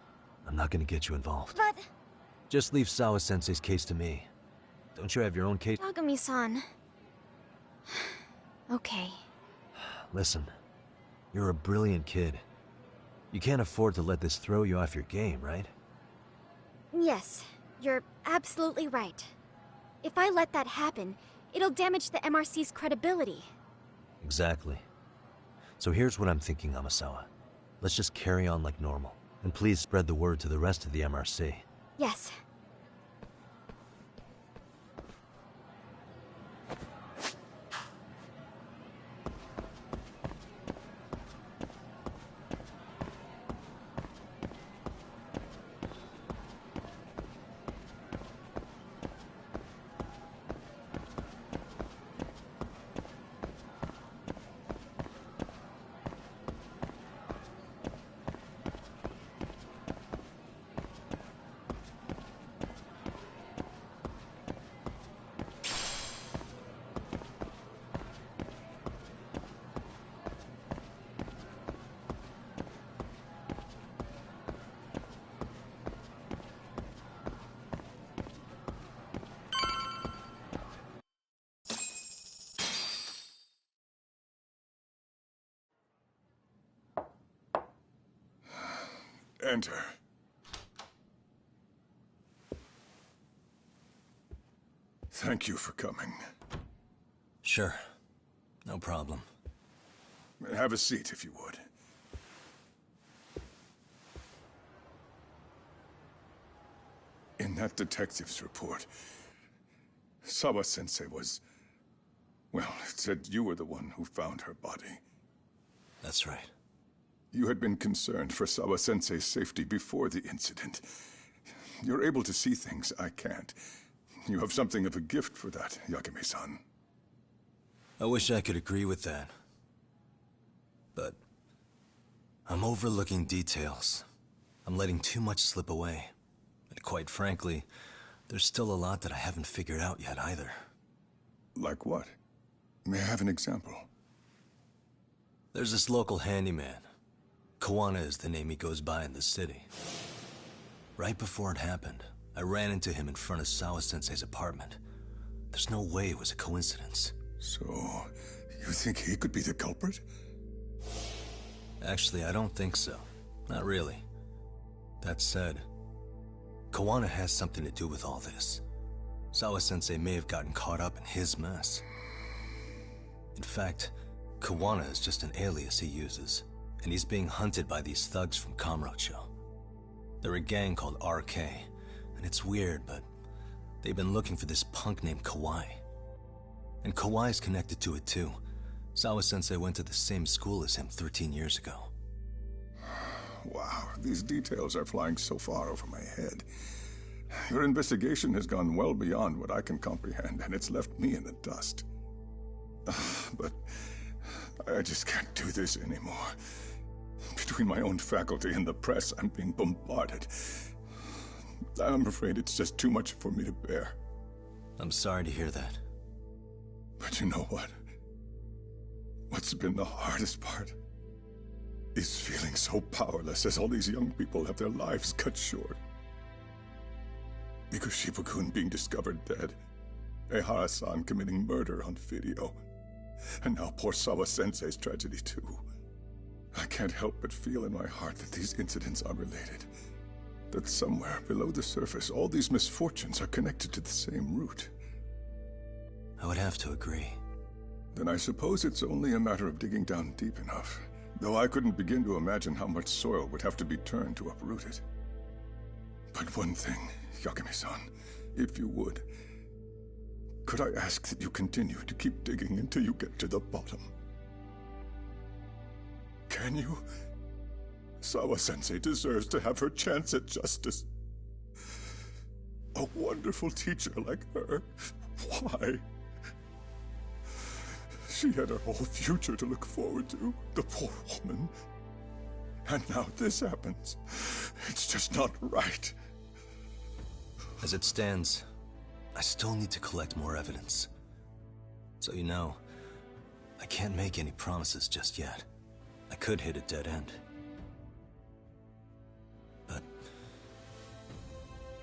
I'm not gonna get you involved. But... Just leave Sawa-sensei's case to me. Don't you have your own case? Yagami-san... Okay. Listen. You're a brilliant kid. You can't afford to let this throw you off your game, right? Yes, you're absolutely right. If I let that happen, it'll damage the MRC's credibility. Exactly. So here's what I'm thinking, Amasawa. Let's just carry on like normal. And please spread the word to the rest of the MRC. Yes. Enter. Thank you for coming. Sure. No problem. Have a seat, if you would. In that detective's report, Sawa-sensei was... well, it said you were the one who found her body. That's right. You had been concerned for Sawa-sensei's safety before the incident. You're able to see things I can't. You have something of a gift for that, Yagami-san. I wish I could agree with that. But I'm overlooking details. I'm letting too much slip away. And quite frankly, there's still a lot that I haven't figured out yet either. Like what? May I have an example? There's this local handyman. Kawana is the name he goes by in the city. Right before it happened, I ran into him in front of Sawa-sensei's apartment. There's no way it was a coincidence. So, you think he could be the culprit? Actually, I don't think so. Not really. That said, Kawana has something to do with all this. Sawa-sensei may have gotten caught up in his mess. In fact, Kawana is just an alias he uses, and he's being hunted by these thugs from Kamurocho. They're a gang called RK, and it's weird, but they've been looking for this punk named Kawai. And Kawai's connected to it too. Sawa-sensei went to the same school as him 13 years ago. Wow, these details are flying so far over my head. Your investigation has gone well beyond what I can comprehend, and it's left me in the dust. But I just can't do this anymore. Between my own faculty and the press, I'm being bombarded. I'm afraid it's just too much for me to bear. I'm sorry to hear that. But you know what? What's been the hardest part is feeling so powerless as all these young people have their lives cut short. Mikoshiba-kun being discovered dead, Ehara-san committing murder on video, and now poor Sawa-sensei's tragedy too. I can't help but feel in my heart that these incidents are related. That somewhere below the surface, all these misfortunes are connected to the same root. I would have to agree. Then I suppose it's only a matter of digging down deep enough. Though I couldn't begin to imagine how much soil would have to be turned to uproot it. But one thing, Yagami-san, if you would, could I ask that you continue to keep digging until you get to the bottom? Can you? Sawa-sensei deserves to have her chance at justice. A wonderful teacher like her. Why? She had her whole future to look forward to, the poor woman. And now this happens. It's just not right. As it stands, I still need to collect more evidence. So you know, I can't make any promises just yet. I could hit a dead end. But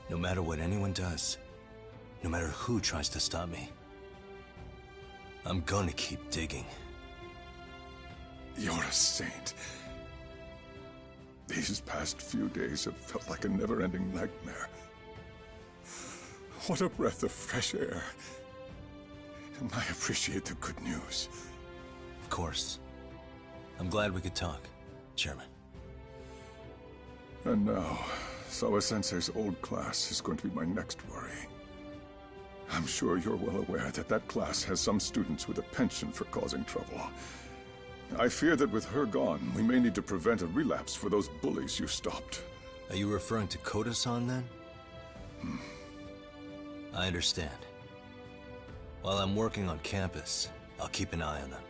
no matter what anyone does, no matter who tries to stop me, I'm gonna keep digging. You're a saint. These past few days have felt like a never-ending nightmare. What a breath of fresh air. And I appreciate the good news. Of course. I'm glad we could talk, Chairman. And now, Sawa-sensei's old class is going to be my next worry. I'm sure you're well aware that that class has some students with a penchant for causing trouble. I fear that with her gone, we may need to prevent a relapse for those bullies you stopped. Are you referring to Koda-san, then? I understand. While I'm working on campus, I'll keep an eye on them.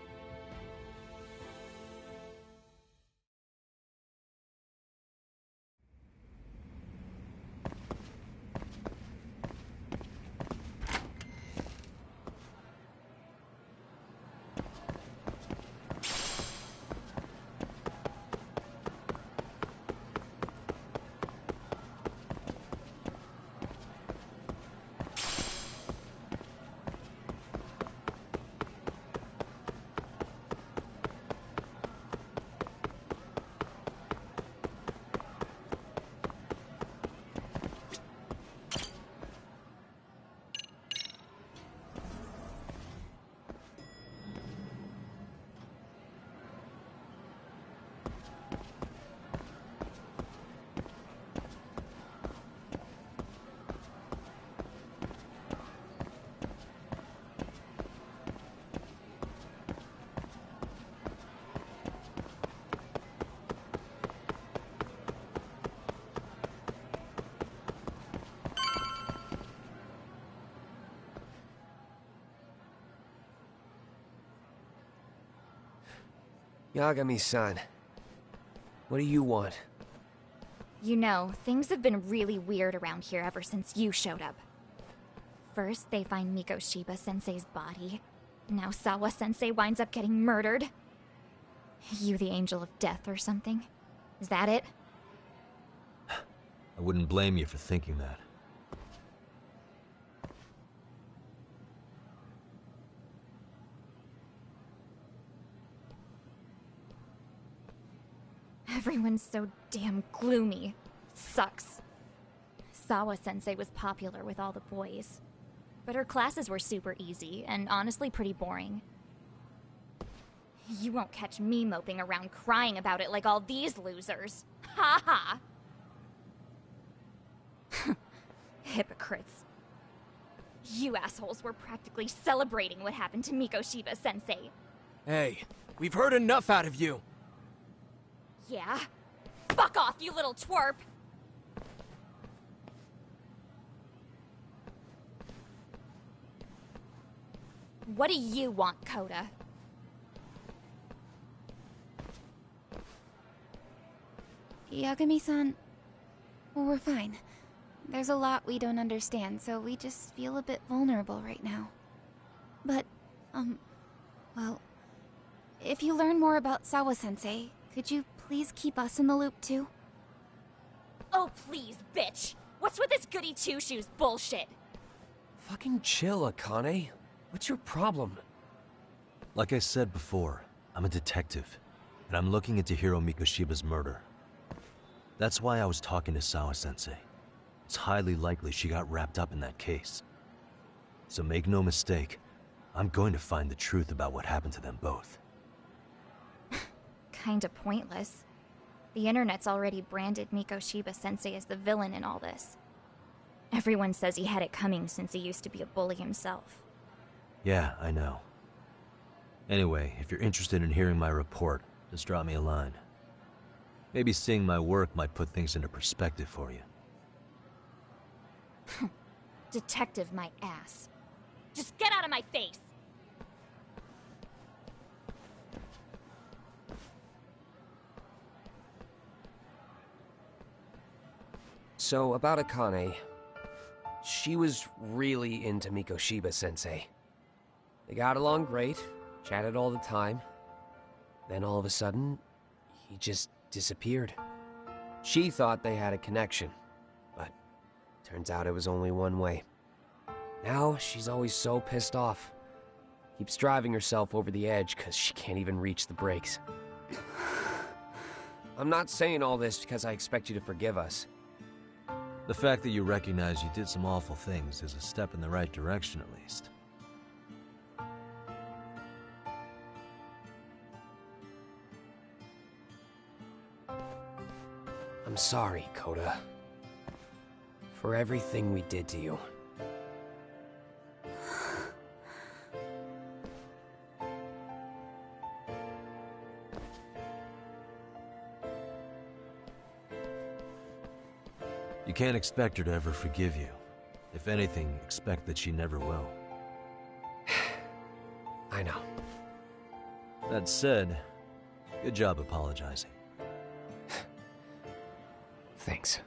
Yagami-san, what do you want? You know, things have been really weird around here ever since you showed up. First, they find Mikoshiba-sensei's body. Now Sawa-sensei winds up getting murdered. You the angel of death or something? Is that it? I wouldn't blame you for thinking that. Everyone's so damn gloomy. Sucks. Sawa-sensei was popular with all the boys. But her classes were super easy, and honestly pretty boring. You won't catch me moping around crying about it like all these losers. Ha ha! Hypocrites. You assholes were practically celebrating what happened to Mikoshiba-sensei. Hey, we've heard enough out of you. Yeah? Fuck off, you little twerp! What do you want, Koda? Yagami-san, we're fine. There's a lot we don't understand, so we just feel a bit vulnerable right now. But, well, if you learn more about Sawa-sensei, could you please keep us in the loop too? Oh please, bitch! What's with this goody two-shoes bullshit? Fucking chill, Akane. What's your problem? Like I said before, I'm a detective, and I'm looking into Hiro Mikoshiba's murder. That's why I was talking to Sawa-sensei. It's highly likely she got wrapped up in that case. So make no mistake, I'm going to find the truth about what happened to them both. Kinda pointless. The internet's already branded Mikoshiba-sensei as the villain in all this. Everyone says he had it coming since he used to be a bully himself. Yeah, I know. Anyway, if you're interested in hearing my report, just drop me a line. Maybe seeing my work might put things into perspective for you. Detective my ass. Just get out of my face! So, about Akane. She was really into Mikoshiba-sensei. They got along great, chatted all the time. Then all of a sudden, he just disappeared. She thought they had a connection, but turns out it was only one way. Now, she's always so pissed off. Keeps driving herself over the edge because she can't even reach the brakes. I'm not saying all this because I expect you to forgive us. The fact that you recognize you did some awful things is a step in the right direction, at least. I'm sorry, Coda. For everything we did to you. You can't expect her to ever forgive you. If anything, expect that she never will. I know. That said, good job apologizing. Thanks.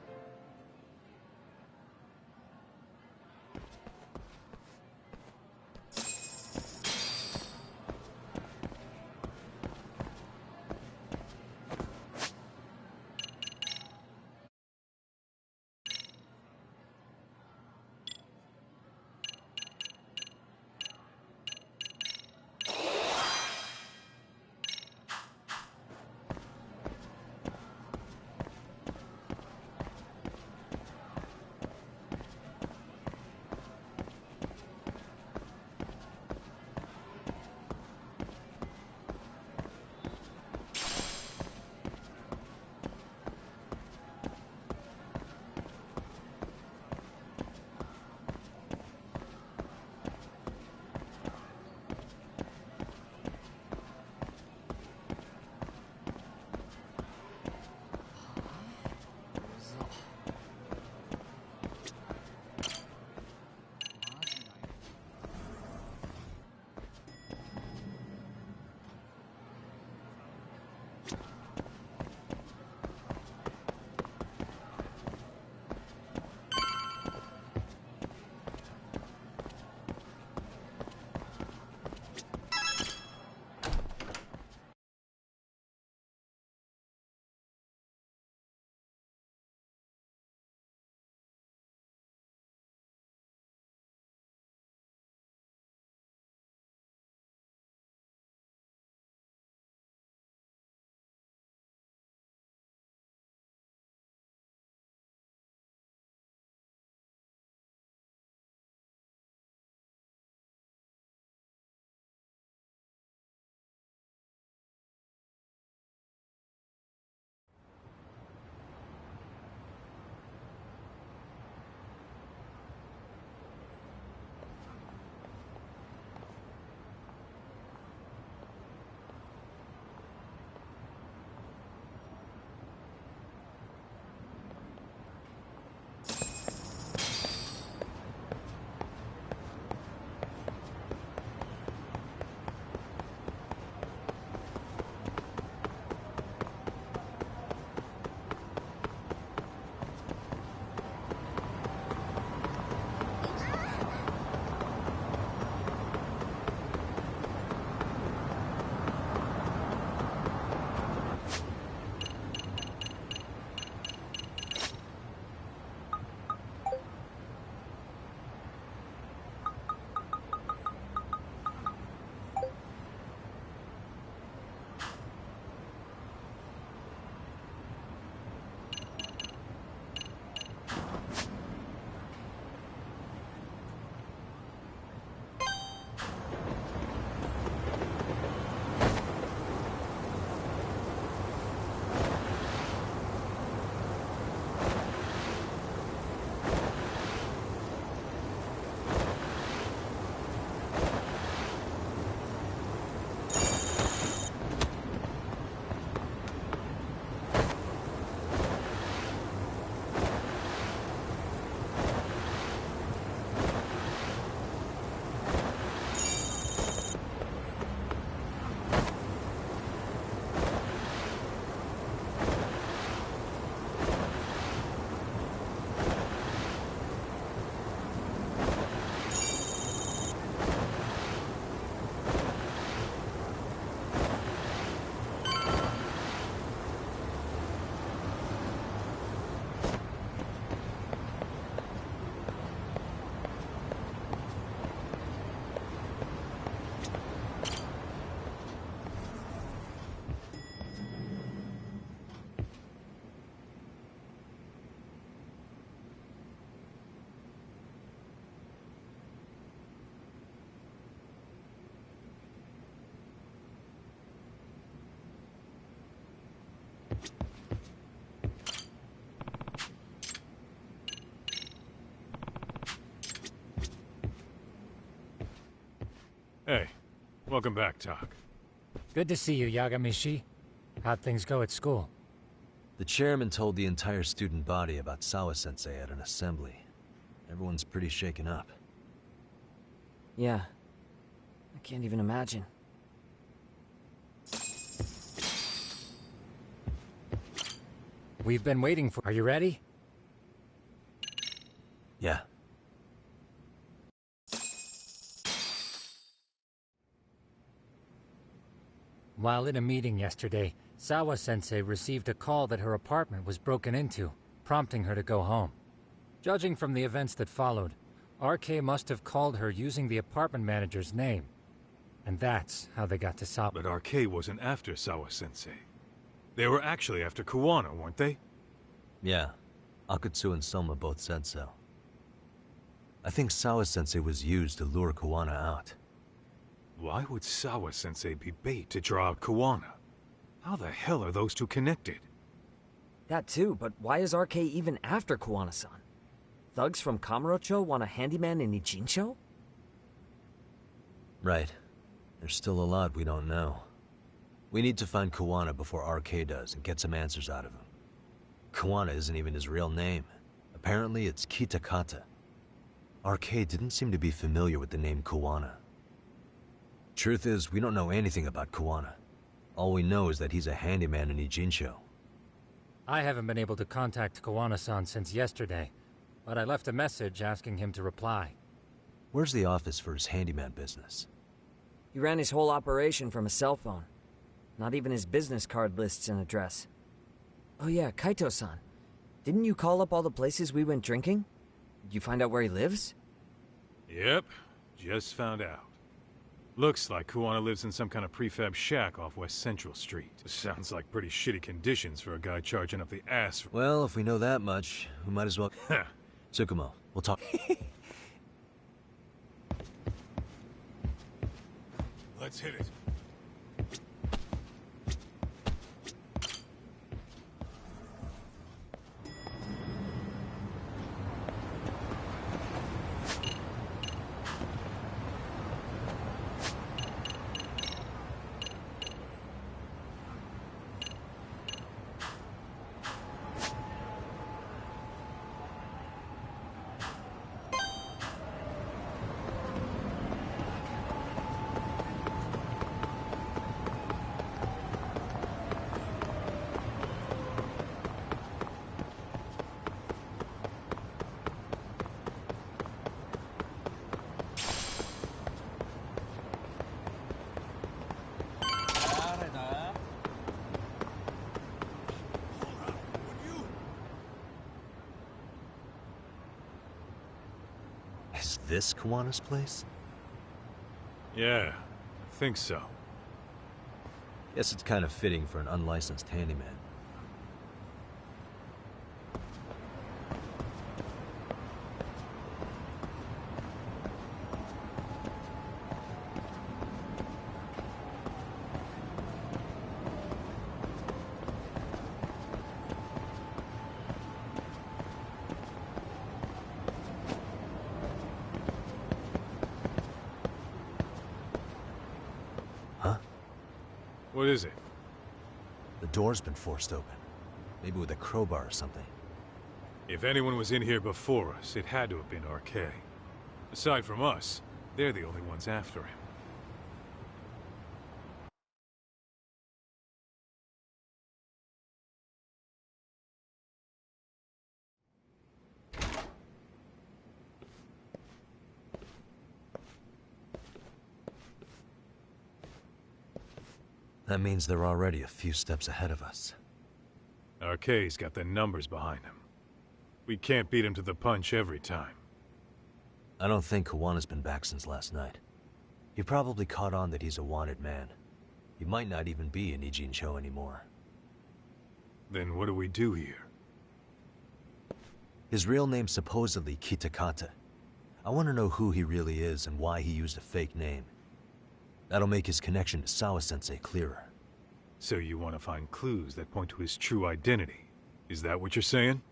Welcome back, Tak. Good to see you, Yagamishi. How'd things go at school? The chairman told the entire student body about Sawa-sensei at an assembly. Everyone's pretty shaken up. Yeah. I can't even imagine. We've been waiting for... Are you ready? Yeah. While in a meeting yesterday, Sawa-sensei received a call that her apartment was broken into, prompting her to go home. Judging from the events that followed, RK must have called her using the apartment manager's name. And that's how they got to Sawa. But RK wasn't after Sawa-sensei. They were actually after Kuwana, weren't they? Yeah. Akutsu and Soma both said so. I think Sawa-sensei was used to lure Kuwana out. Why would Sawa-sensei be bait to draw out Kuwana? How the hell are those two connected? That too, but why is RK even after Kuwana-san? Thugs from Kamurocho want a handyman in Ijincho? Right. There's still a lot we don't know. We need to find Kuwana before RK does and get some answers out of him. Kuwana isn't even his real name. Apparently it's Kitakata. RK didn't seem to be familiar with the name Kuwana. Truth is, we don't know anything about Kuwana. All we know is that he's a handyman in Ijincho. I haven't been able to contact Kuwana-san since yesterday, but I left a message asking him to reply. Where's the office for his handyman business? He ran his whole operation from a cell phone. Not even his business card lists an address. Oh yeah, Kaito-san. Didn't you call up all the places we went drinking? Did you find out where he lives? Yep, just found out. Looks like Kuwana lives in some kind of prefab shack off West Central Street. Sounds like pretty shitty conditions for a guy charging up the ass for... Well, if we know that much, we might as well... Tsukumo, we'll talk... Let's hit it. Is this Kuwana's place? Yeah, I think so. Guess it's kind of fitting for an unlicensed handyman. What is it? The door's been forced open. Maybe with a crowbar or something. If anyone was in here before us, it had to have been RK. Aside from us, they're the only ones after him. That means they're already a few steps ahead of us. RK's got the numbers behind him. We can't beat him to the punch every time. I don't think Kuwana's been back since last night. He probably caught on that he's a wanted man. He might not even be in Ijincho anymore. Then what do we do here? His real name's supposedly Kitakata. I want to know who he really is and why he used a fake name. That'll make his connection to Sawa-sensei clearer. So you want to find clues that point to his true identity? Is that what you're saying?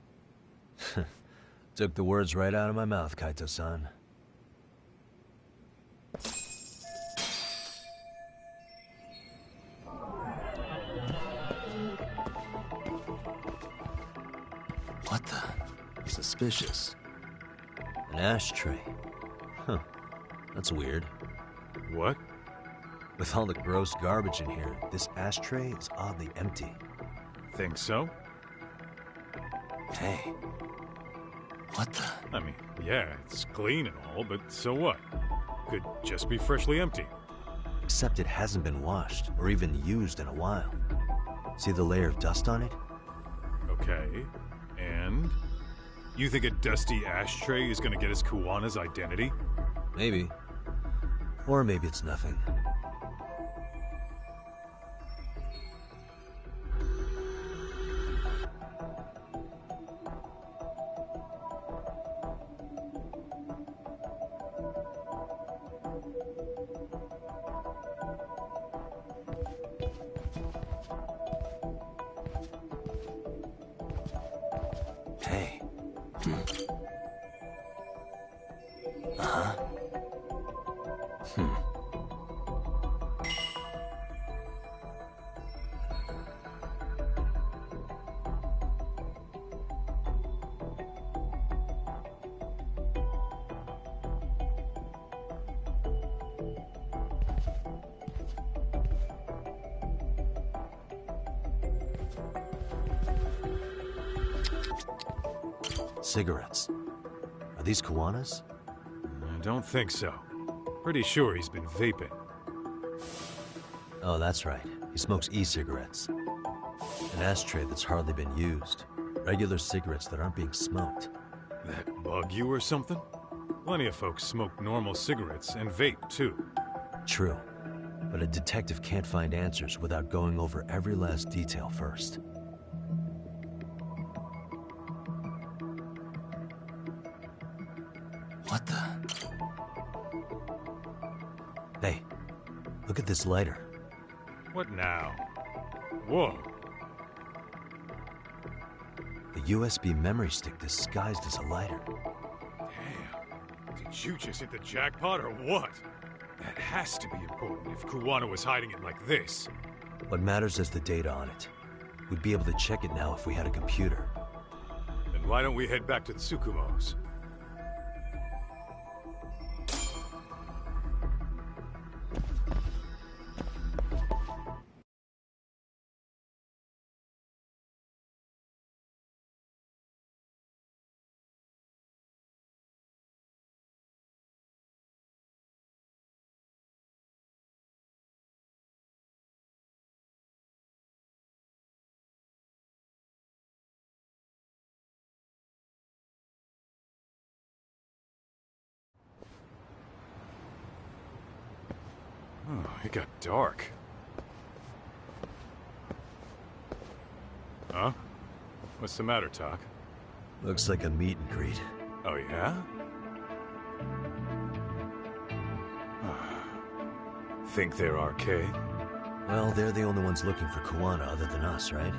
Took the words right out of my mouth, Kaito-san. What the? Suspicious. An ashtray. Huh. That's weird. What? With all the gross garbage in here, this ashtray is oddly empty. Think so? Hey. What the? I mean, yeah, it's clean and all, but so what? Could just be freshly empty. Except it hasn't been washed, or even used in a while. See the layer of dust on it? Okay, and? You think a dusty ashtray is gonna get us Kuwana's identity? Maybe. Or maybe it's nothing. Hey. Uh-huh. Cigarettes. Are these Kuwana's? I don't think so. Pretty sure he's been vaping. Oh, that's right. He smokes e-cigarettes. An ashtray that's hardly been used. Regular cigarettes that aren't being smoked. That bug you or something? Plenty of folks smoke normal cigarettes and vape, too. True. But a detective can't find answers without going over every last detail first. What the? Hey, look at this lighter. What now? Whoa. The USB memory stick disguised as a lighter. Damn. Did you just hit the jackpot or what? That has to be important if Kuwana was hiding it like this. What matters is the data on it. We'd be able to check it now if we had a computer. Then why don't we head back to the Tsukumos? Oh, it got dark. Huh? What's the matter, Tak? Looks like a meet and greet. Oh, yeah? Think they're RK? Well, they're the only ones looking for Kuwana other than us, right?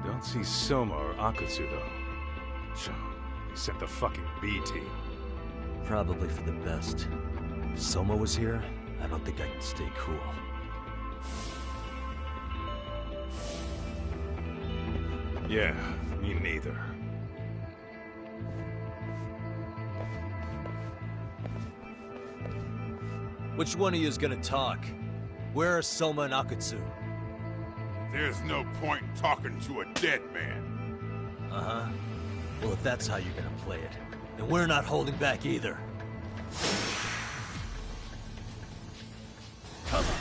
Don't see Soma or Akutsu, though. So, they sent the fucking B team. Probably for the best. If Soma was here, I don't think I could stay cool. Yeah, me neither. Which one of you is gonna talk? Where are Soma and Akutsu? There's no point in talking to a dead man. Uh-huh. Well, if that's how you're gonna play it, then we're not holding back either. Come on.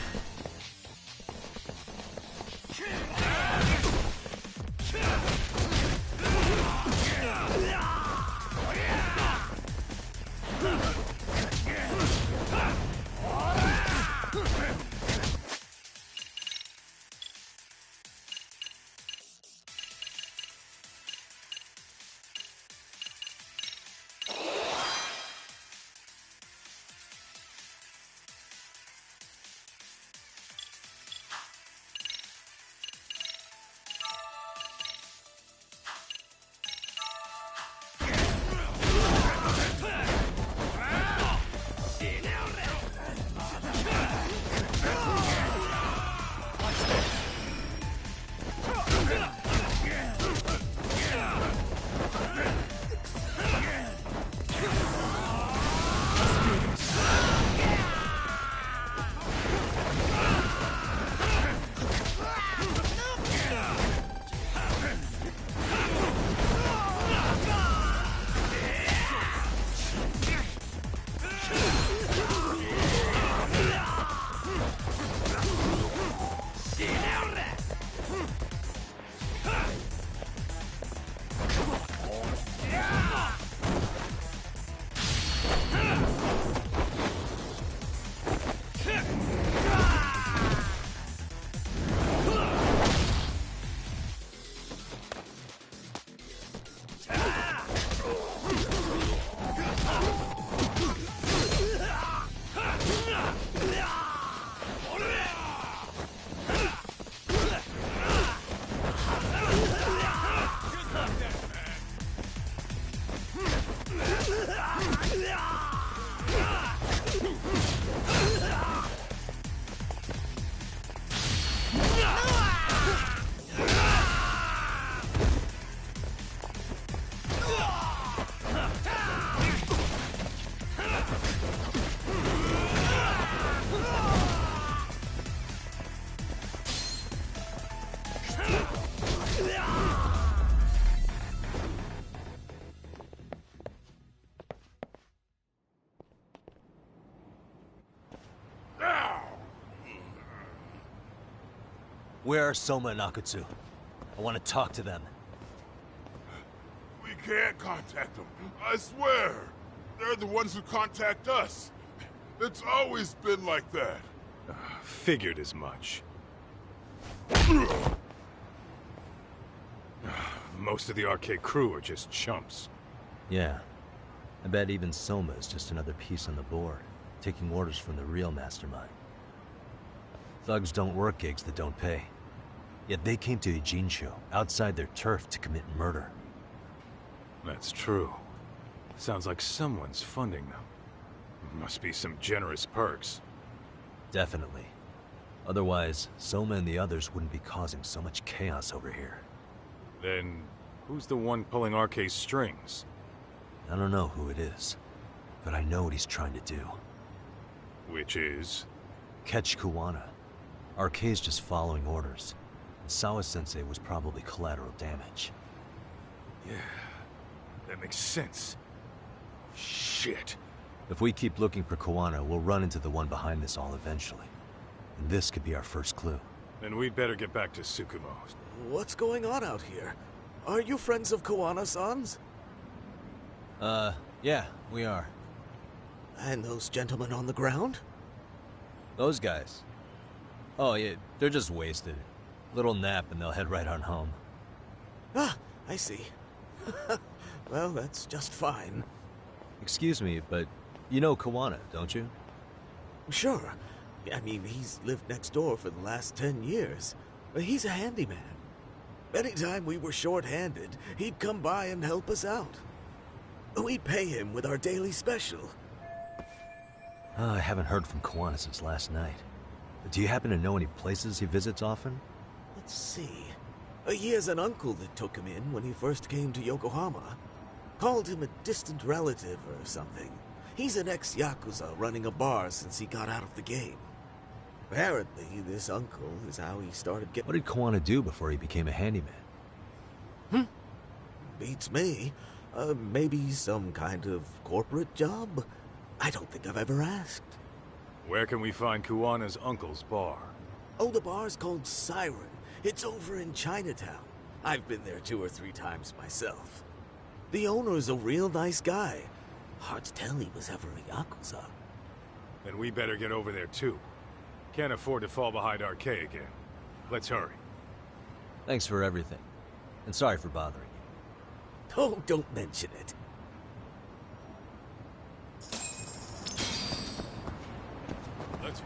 Where are Soma and Akutsu? I want to talk to them. We can't contact them. I swear. They're the ones who contact us. It's always been like that. Figured as much. Most of the arcade crew are just chumps. Yeah. I bet even Soma is just another piece on the board, taking orders from the real mastermind. Thugs don't work gigs that don't pay. Yet they came to Ijincho, outside their turf, to commit murder. That's true. Sounds like someone's funding them. Must be some generous perks. Definitely. Otherwise, Soma and the others wouldn't be causing so much chaos over here. Then, who's the one pulling RK's strings? I don't know who it is, but I know what he's trying to do. Which is? Catch Kuwana. RK's just following orders. Sawa-sensei was probably collateral damage. Yeah, that makes sense. Shit. If we keep looking for Kuwana, we'll run into the one behind this all eventually. And this could be our first clue. Then we'd better get back to Tsukumo. What's going on out here? Are you friends of Kuwana-san's? Yeah, we are. And those gentlemen on the ground? Those guys? Oh, yeah, they're just wasted. Little nap and they'll head right on home. Ah, I see. Well, that's just fine. Excuse me, but you know Kuwana, don't you? Sure. I mean, he's lived next door for the last 10 years. He's a handyman. Anytime we were short-handed, he'd come by and help us out. We'd pay him with our daily special. I haven't heard from Kuwana since last night. Do you happen to know any places he visits often? Let's see. He has an uncle that took him in when he first came to Yokohama. Called him a distant relative or something. He's an ex-Yakuza running a bar since he got out of the game. Apparently, this uncle is how he started getting... What did Kuwana do before he became a handyman? Beats me. Maybe some kind of corporate job? I don't think I've ever asked. Where can we find Kuwana's uncle's bar? Oh, the bar's called Siren. It's over in Chinatown. I've been there 2 or 3 times myself. The owner's a real nice guy. Hard to tell he was ever a Yakuza. Then we better get over there too. Can't afford to fall behind RK again. Let's hurry. Thanks for everything. And sorry for bothering you. Oh, don't mention it. Let's...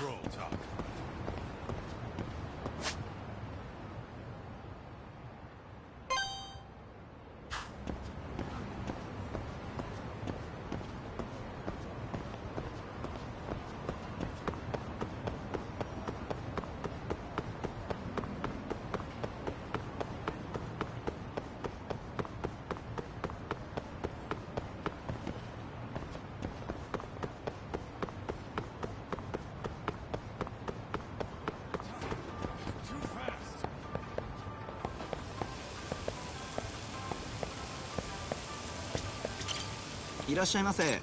Roll talk.いらっしゃいませ。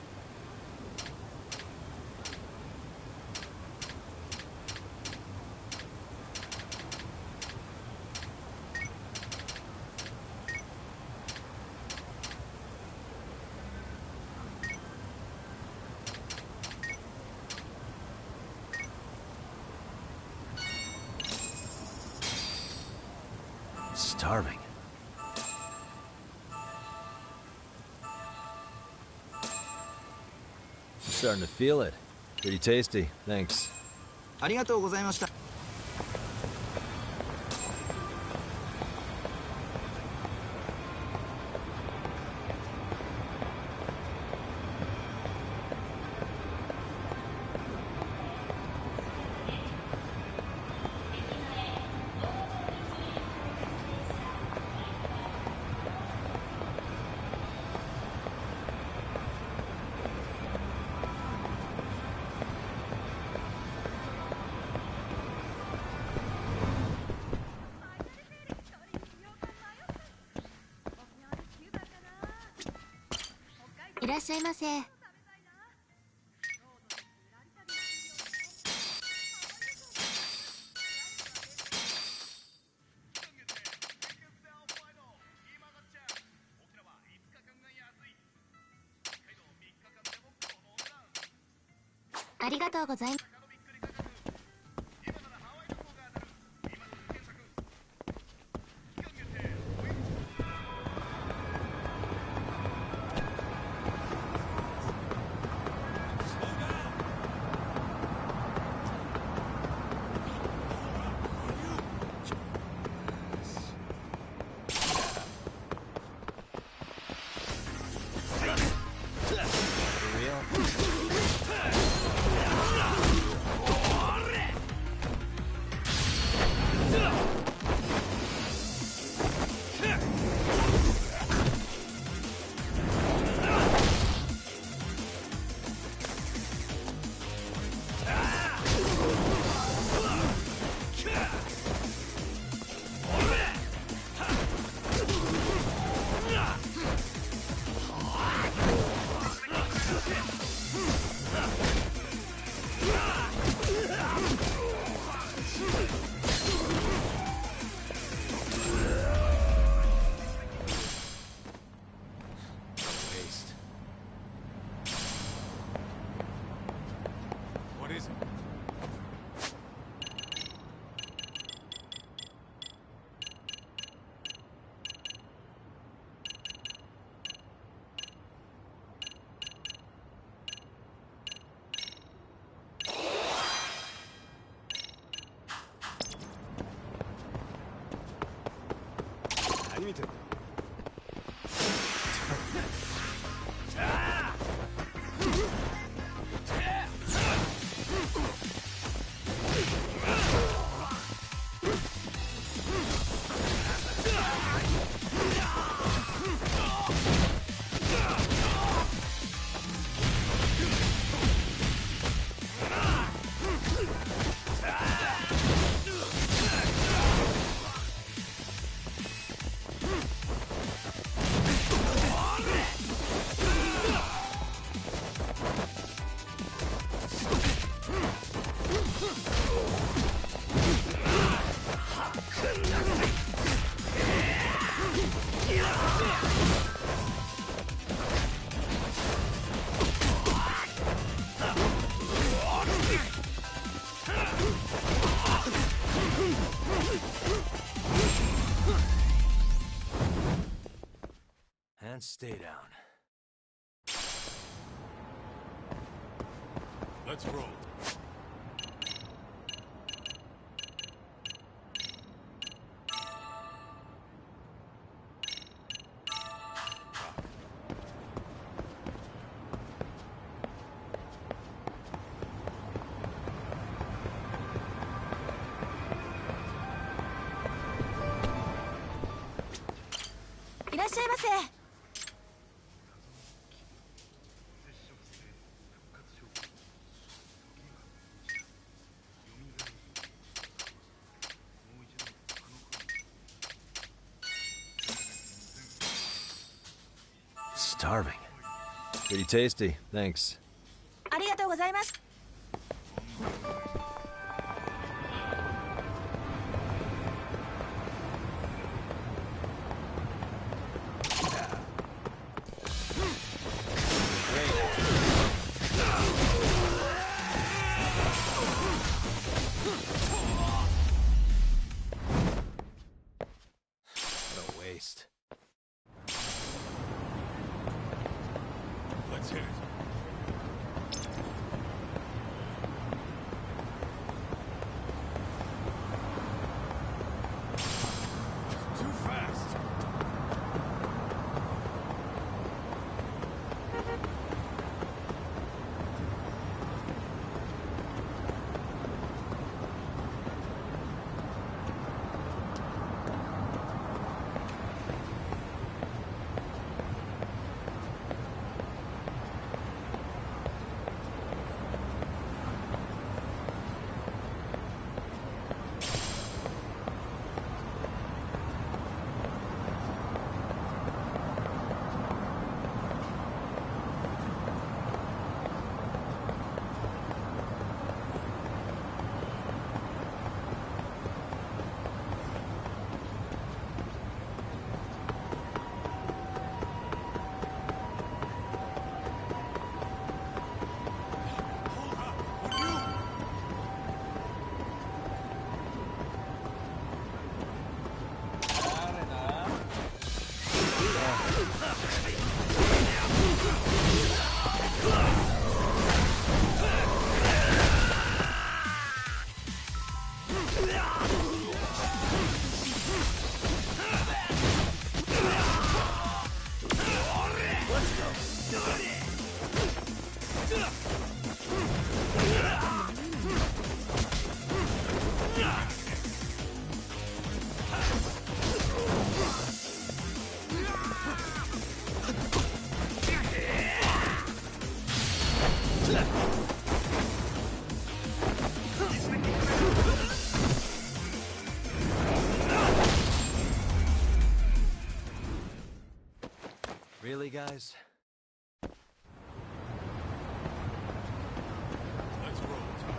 Starving. Starting to feel it. Pretty tasty. Thanks. ありがとうございました。いらっしゃいませ。ありがとうございます。何見てんだ。And stay down. Let's roll. Starving. Pretty tasty, thanks. ありがとうございます。What a waste. Let's hit it. Really, guys? Let's roll, Tom.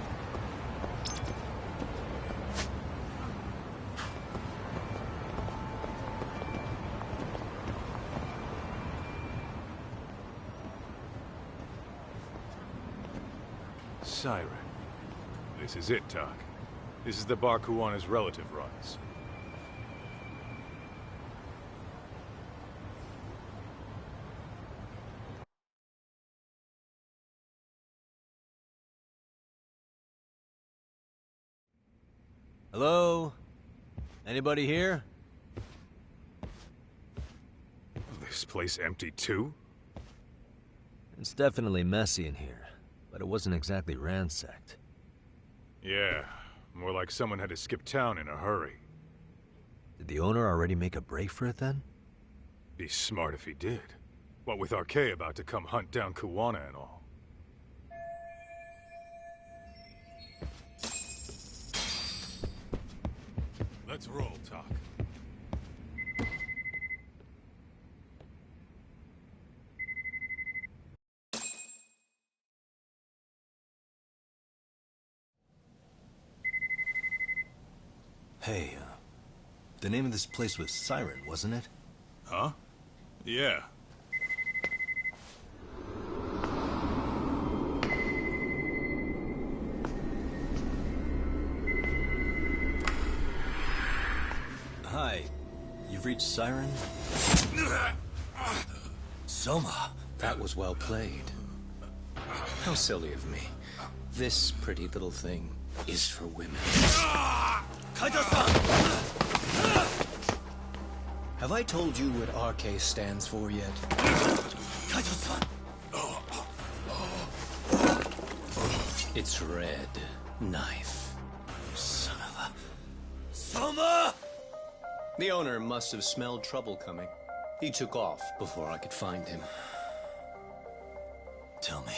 Siren. This is it, Doc. This is the bar Kuwana's relative runs. Hello? Anybody here? This place empty too? It's definitely messy in here, but it wasn't exactly ransacked. Yeah, more like someone had to skip town in a hurry. Did the owner already make a break for it then? Be smart if he did. What with Arkay about to come hunt down Kuwana and all. Let's roll, Talk. Hey, the name of this place was Siren, wasn't it? Huh? Yeah. Hi. You've reached Siren? Soma. That was well played. How silly of me. This pretty little thing is for women. Kaito-san! Have I told you what RK stands for yet? Kaito-san! It's Red Knife. Son of a... Soma! The owner must have smelled trouble coming. He took off before I could find him. Tell me,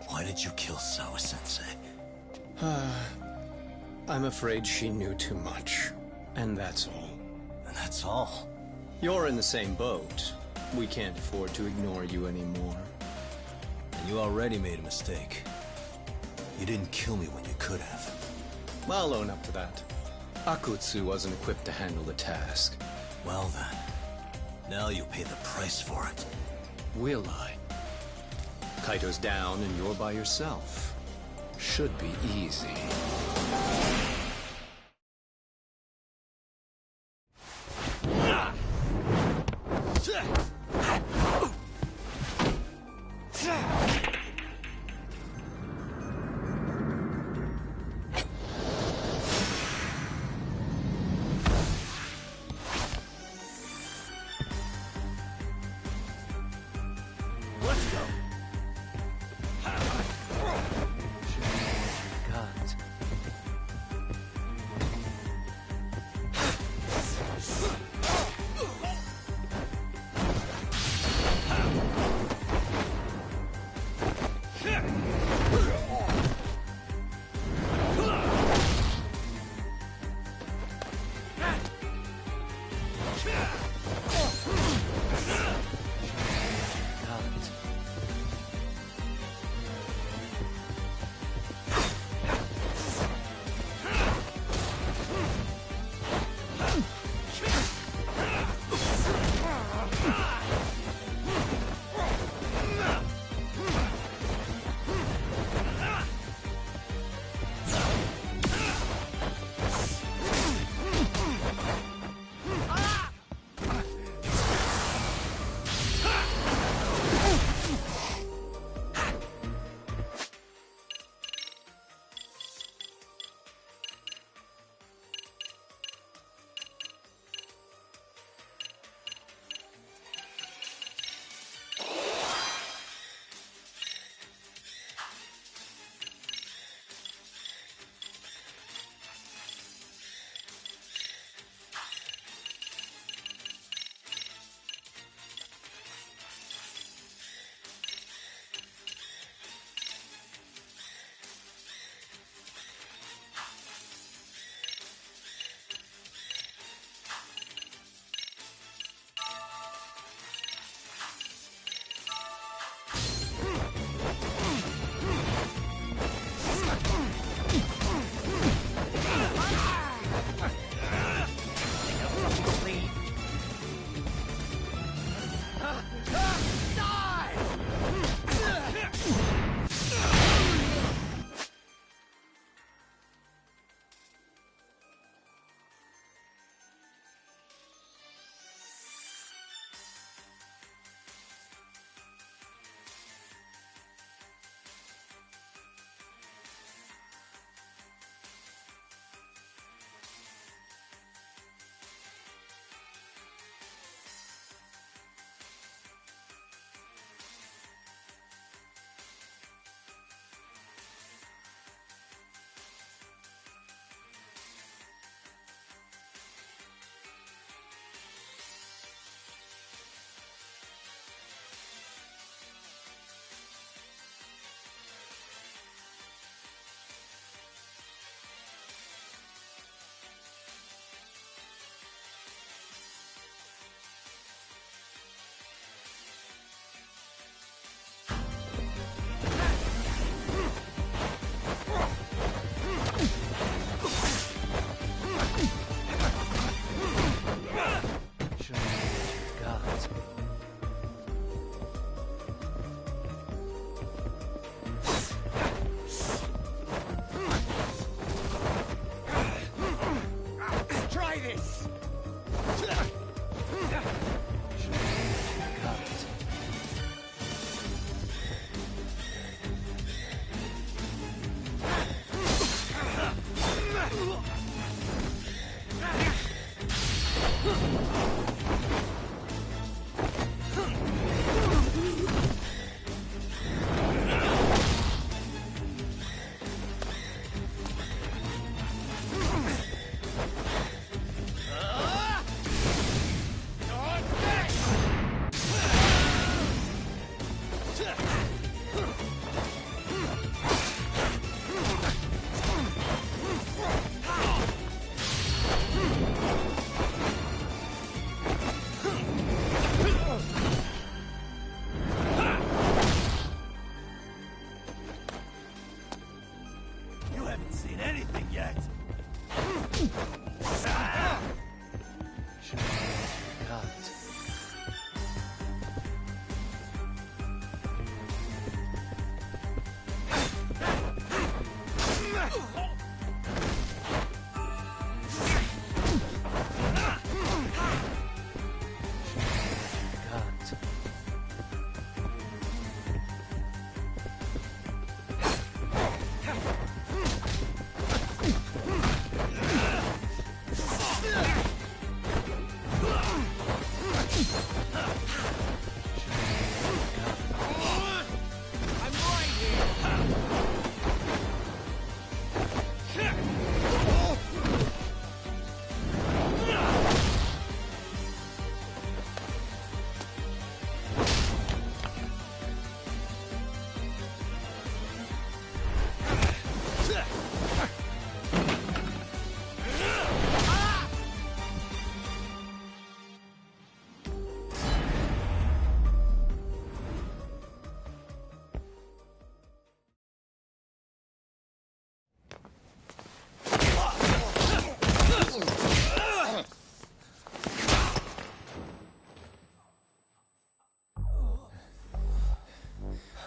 why did you kill Sawa-sensei? I'm afraid she knew too much. And that's all. And that's all? You're in the same boat. We can't afford to ignore you anymore. And you already made a mistake. You didn't kill me when you could have. I'll own up to that. Akutsu wasn't equipped to handle the task. Well then, now you'll pay the price for it. Will I? Kaito's down and you're by yourself. Should be easy.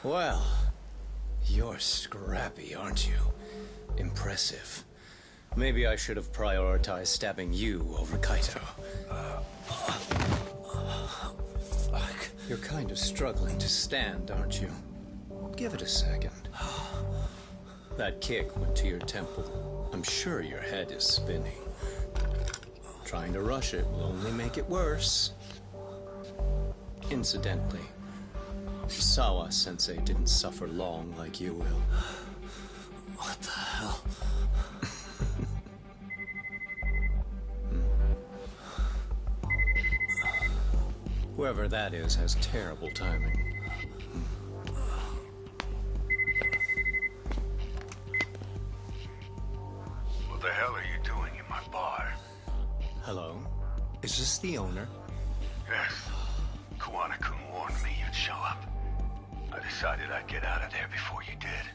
Well, you're scrappy, aren't you? Impressive. Maybe I should have prioritized stabbing you over Kaito. You're kind of struggling to stand, aren't you? Give it a second. That kick went to your temple. I'm sure your head is spinning. Trying to rush it will only make it worse. Incidentally, Sawa-sensei didn't suffer long like you will. What the hell? Whoever that is has terrible timing. What the hell are you doing in my bar? Hello? Is this the owner? Yes. Kuwana-kun warned me you'd show up. I decided I'd get out of there before you did.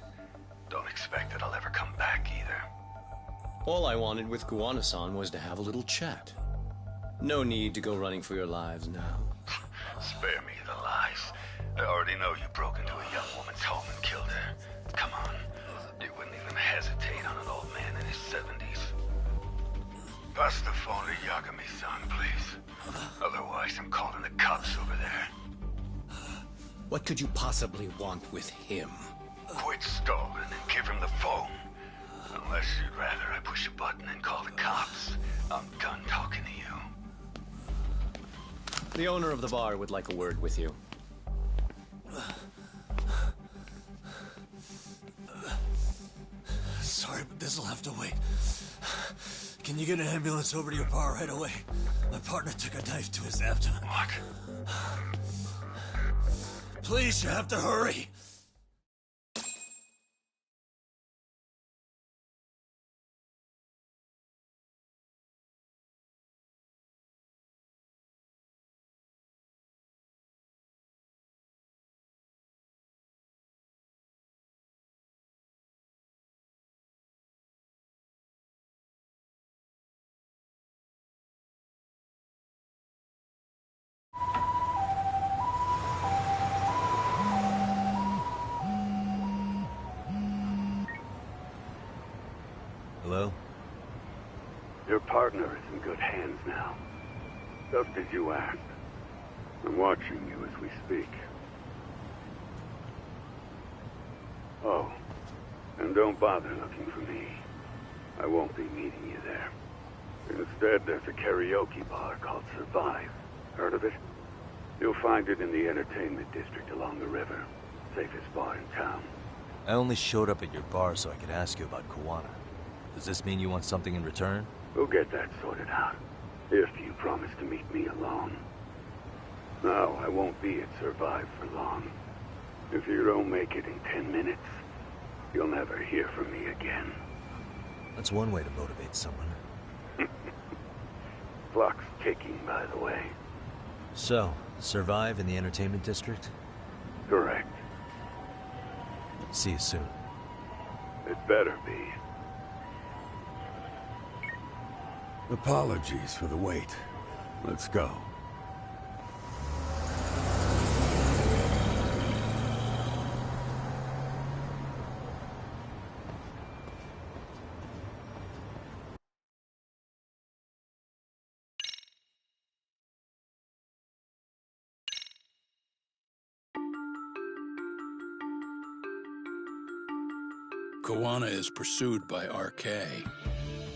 Don't expect that I'll ever come back either. All I wanted with Kuwana-san was to have a little chat. No need to go running for your lives now. Spare me the lies. I already know you broke into a young woman's home and killed her. Come on. You wouldn't even hesitate on an old man in his 70s. Pass the phone to Yagami-san, please. Otherwise, I'm calling the cops over there. What could you possibly want with him? Quit stalling and give him the phone. Unless you'd rather I push a button and call the cops. I'm done talking to you. The owner of the bar would like a word with you. Sorry, but this'll have to wait. Can you get an ambulance over to your bar right away? My partner took a knife to his abdomen. What? Please, you have to hurry. Hello? Your partner is in good hands now. Just as you asked. I'm watching you as we speak. Oh, and don't bother looking for me. I won't be meeting you there. Instead, there's a karaoke bar called Survive. Heard of it? You'll find it in the entertainment district along the river. Safest bar in town. I only showed up at your bar so I could ask you about Kuwana. Does this mean you want something in return? We'll get that sorted out. If you promise to meet me alone. No, I won't be at Survive for long. If you don't make it in 10 minutes, you'll never hear from me again. That's one way to motivate someone. Clock's ticking, by the way. So, Survive in the entertainment district? Correct. See you soon. It better be. Apologies for the wait. Let's go. Kuwana is pursued by RK,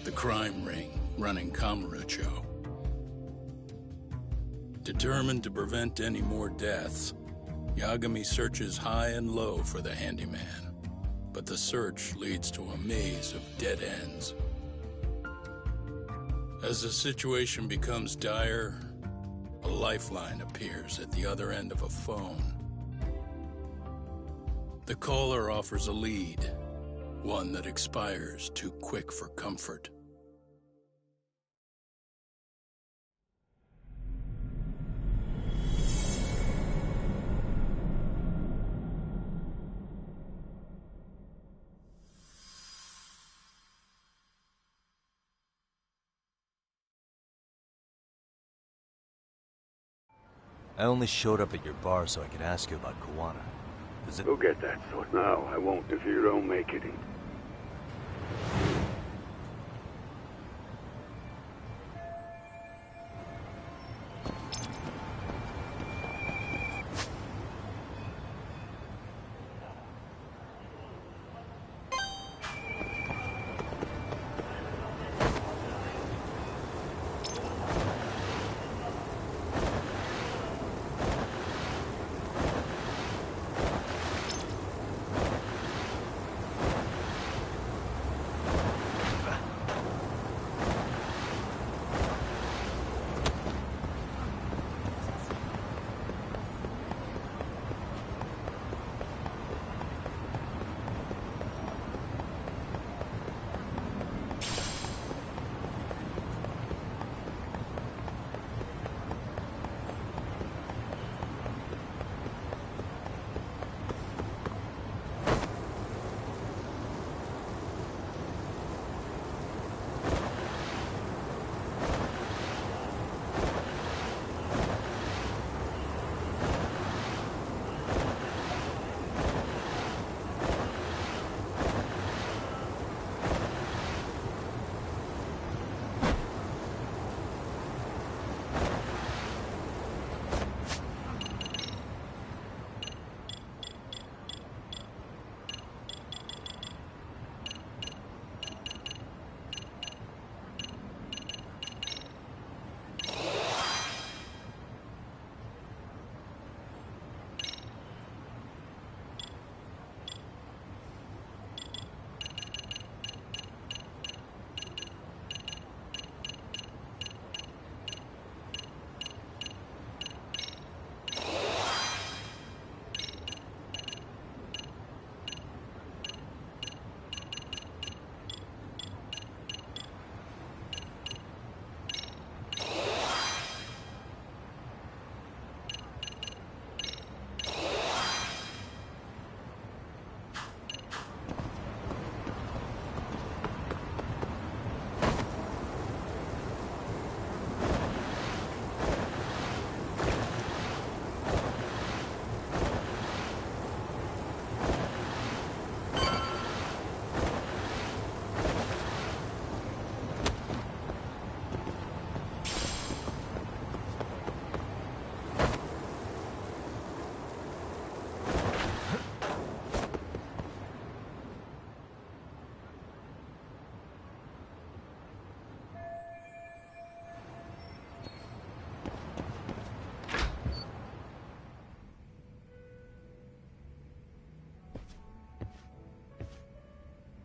the crime ring running Kamurocho. Determined to prevent any more deaths, Yagami searches high and low for the handyman, but the search leads to a maze of dead ends. As the situation becomes dire, a lifeline appears at the other end of a phone. The caller offers a lead, one that expires too quick for comfort. I only showed up at your bar so I could ask you about Kuwana. is it? Go get that sword. No, I won't if you don't make it.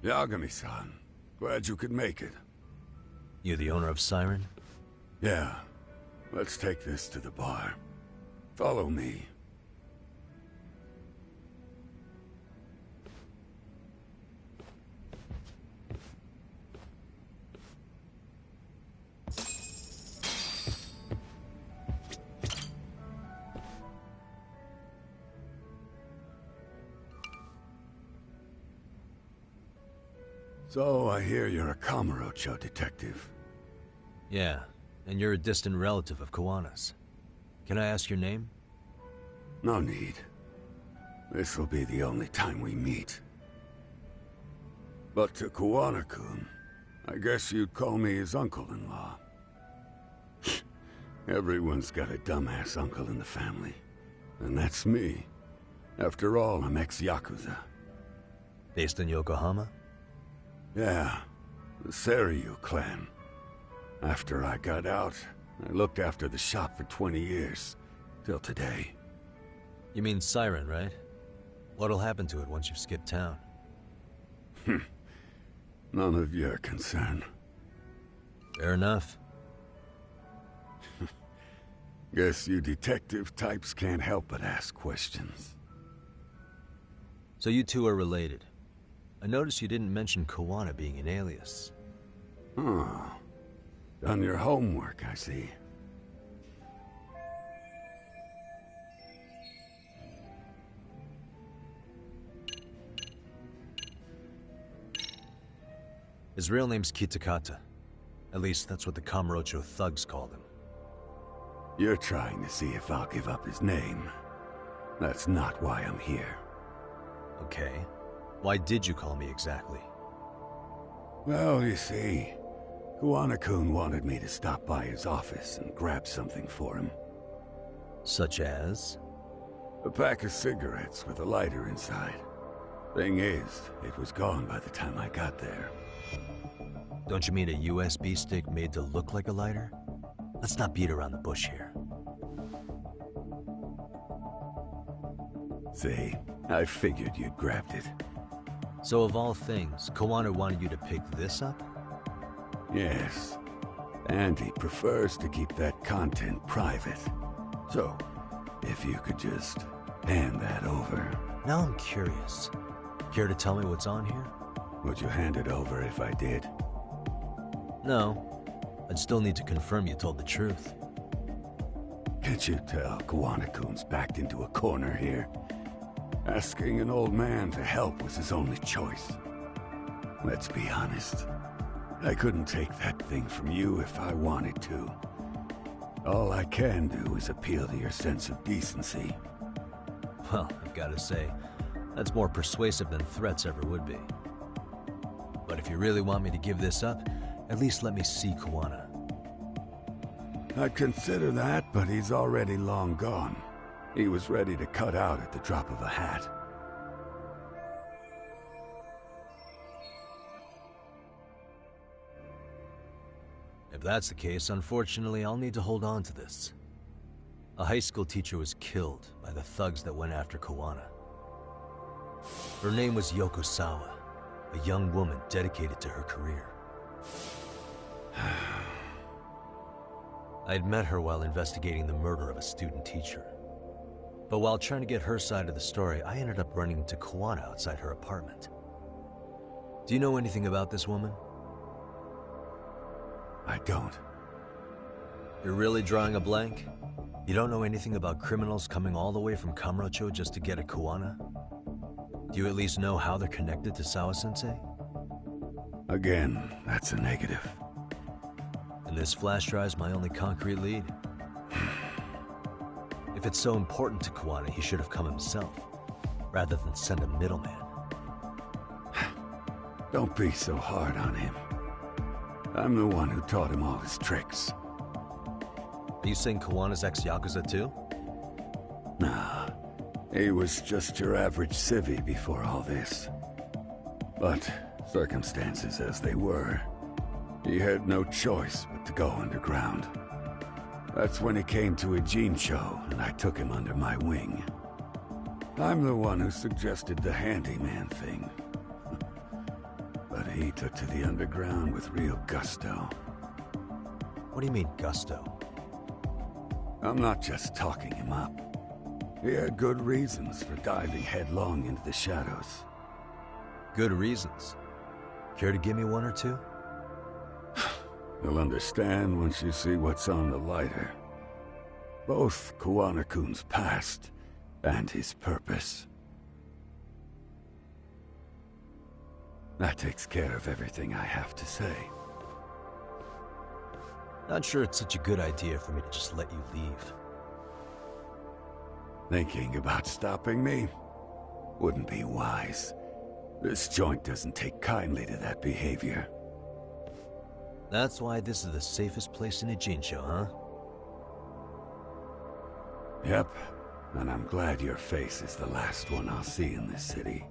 Yagami-san, glad you could make it. You the owner of Siren? Yeah. Let's take this to the bar. Follow me. So, I hear you're a Kamurocho detective. Yeah, and you're a distant relative of Kawana's. Can I ask your name? No need. This will be the only time we meet. But to Kawana-kun, I guess you'd call me his uncle-in-law. Everyone's got a dumbass uncle in the family. And that's me. After all, I'm ex-Yakuza. Based in Yokohama? Yeah, the Seiryu clan. After I got out, I looked after the shop for 20 years. Till today. You mean Siren, right? What'll happen to it once you've skipped town? None of your concern. Fair enough. Guess you detective types can't help but ask questions. So you two are related. I noticed you didn't mention Kawana being an alias. Oh. Done your homework, I see. His real name's Kitakata. At least that's what the Kamurocho thugs called him. You're trying to see if I'll give up his name. That's not why I'm here. Okay. Why did you call me exactly? Well, you see, Kuwana-kun wanted me to stop by his office and grab something for him. Such as? A pack of cigarettes with a lighter inside. Thing is, it was gone by the time I got there. Don't you mean a USB stick made to look like a lighter? Let's not beat around the bush here. See, I figured you'd grabbed it. So of all things, Kuwana wanted you to pick this up? Yes. And he prefers to keep that content private. So, if you could just hand that over. Now I'm curious. Care to tell me what's on here? Would you hand it over if I did? No. I'd still need to confirm you told the truth. Can't you tell Kuwana-kun's backed into a corner here? Asking an old man to help was his only choice. Let's be honest. I couldn't take that thing from you if I wanted to. All I can do is appeal to your sense of decency. Well, I've got to say, that's more persuasive than threats ever would be. But if you really want me to give this up, at least let me see Kuwana. I'd consider that, but he's already long gone. He was ready to cut out at the drop of a hat. If that's the case, unfortunately, I'll need to hold on to this. A high school teacher was killed by the thugs that went after Kuwana. Her name was Yoko Sawa, a young woman dedicated to her career. I'd met her while investigating the murder of a student teacher. But while trying to get her side of the story, I ended up running into Kuwana outside her apartment. Do you know anything about this woman? I don't. You're really drawing a blank? You don't know anything about criminals coming all the way from Kamurocho just to get at Kuwana? Do you at least know how they're connected to Sawa-sensei? Again, that's a negative. And this flash drive's my only concrete lead. If it's so important to Kuwana, he should have come himself, rather than send a middleman. Don't be so hard on him. I'm the one who taught him all his tricks. Are you saying Kuwana's ex-Yakuza too? Nah, he was just your average civvy before all this. But circumstances as they were, he had no choice but to go underground. That's when he came to Ijincho, and I took him under my wing. I'm the one who suggested the handyman thing. But he took to the underground with real gusto. What do you mean, gusto? I'm not just talking him up. He had good reasons for diving headlong into the shadows. Good reasons? Care to give me one or two? You'll understand once you see what's on the lighter. Both Kuwana-kun's past and his purpose. That takes care of everything I have to say. Not sure it's such a good idea for me to just let you leave. Thinking about stopping me? Wouldn't be wise. This joint doesn't take kindly to that behavior. That's why this is the safest place in Ijincho, huh? Yep, and I'm glad your face is the last one I'll see in this city.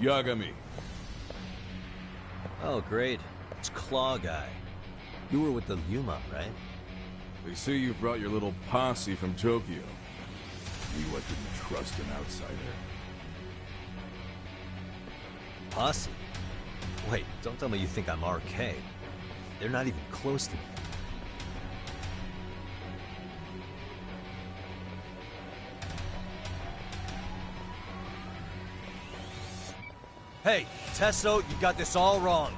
Yagami. Oh, great. It's Claw Guy. You were with the Yuma, right? They say you brought your little posse from Tokyo. Miwa didn't trust an outsider. Posse? Wait, don't tell me you think I'm RK. They're not even close to me. Hey, Tesso, you got this all wrong.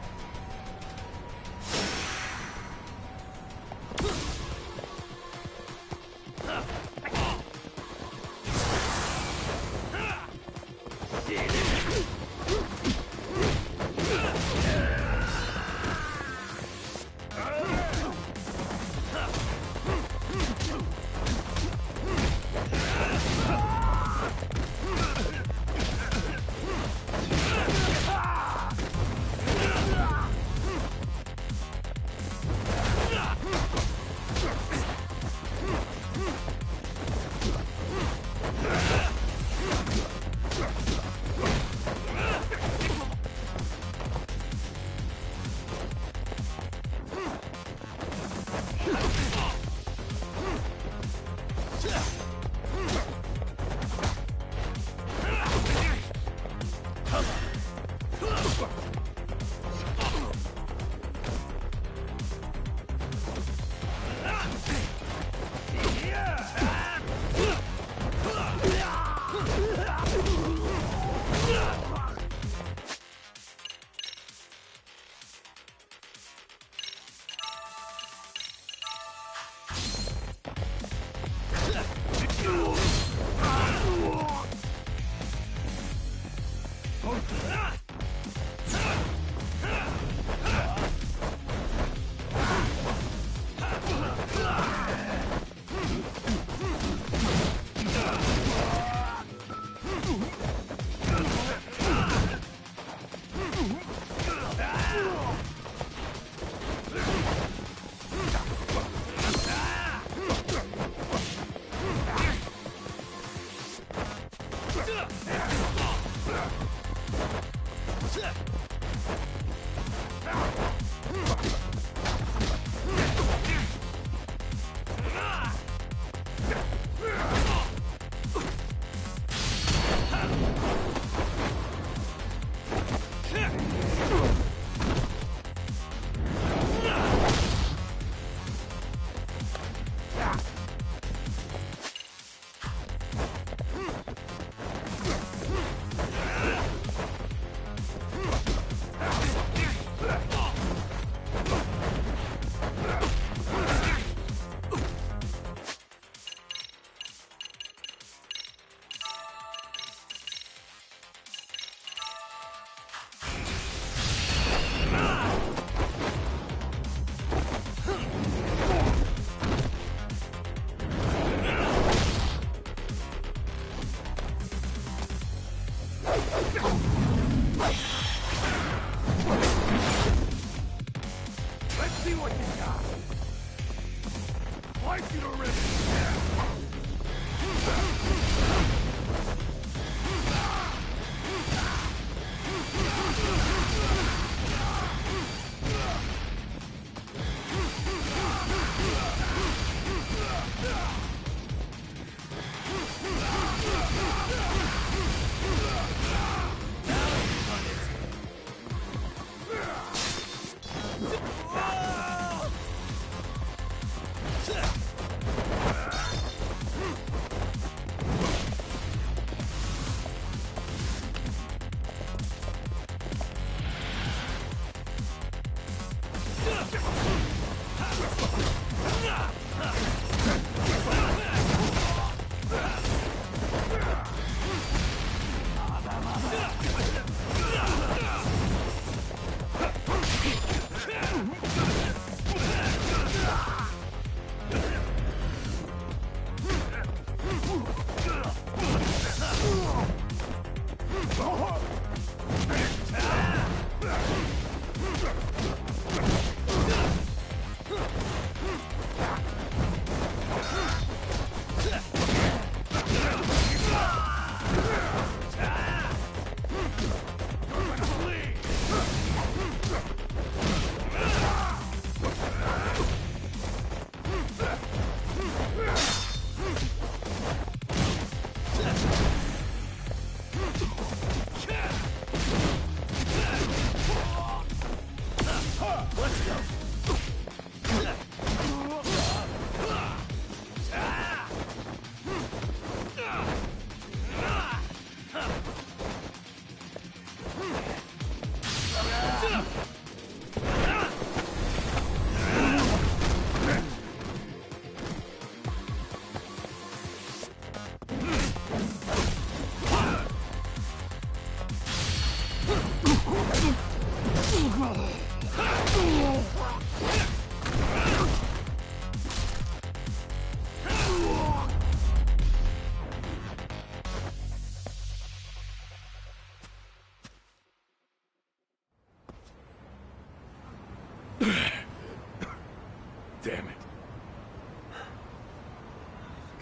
Damn it.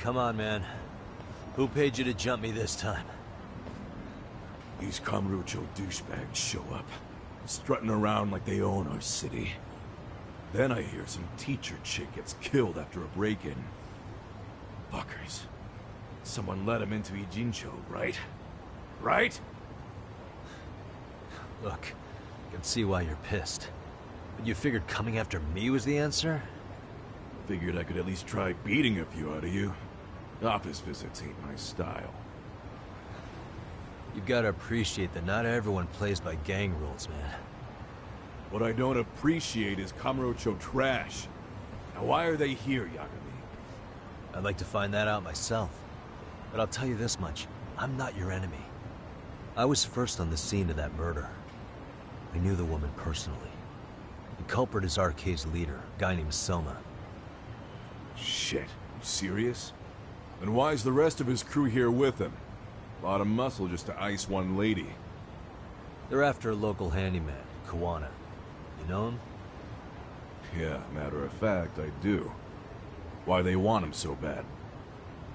Come on, man. Who paid you to jump me this time? These Kamurocho douchebags show up, strutting around like they own our city. Then I hear some teacher chick gets killed after a break-in. Fuckers. Someone let him into Ijincho, right? Right? Look, I can see why you're pissed. But you figured coming after me was the answer? Figured I could at least try beating a few out of you. Office visits ain't my style. You've got to appreciate that not everyone plays by gang rules, man. What I don't appreciate is Kamurocho trash. Now why are they here, Yagami? I'd like to find that out myself. But I'll tell you this much, I'm not your enemy. I was first on the scene of that murder. I knew the woman personally. The culprit is RK's leader, a guy named Soma. Shit, you serious? Then why's the rest of his crew here with him? A lot of muscle just to ice one lady. They're after a local handyman, Kawana. You know him? Yeah, matter of fact, I do. Why they want him so bad?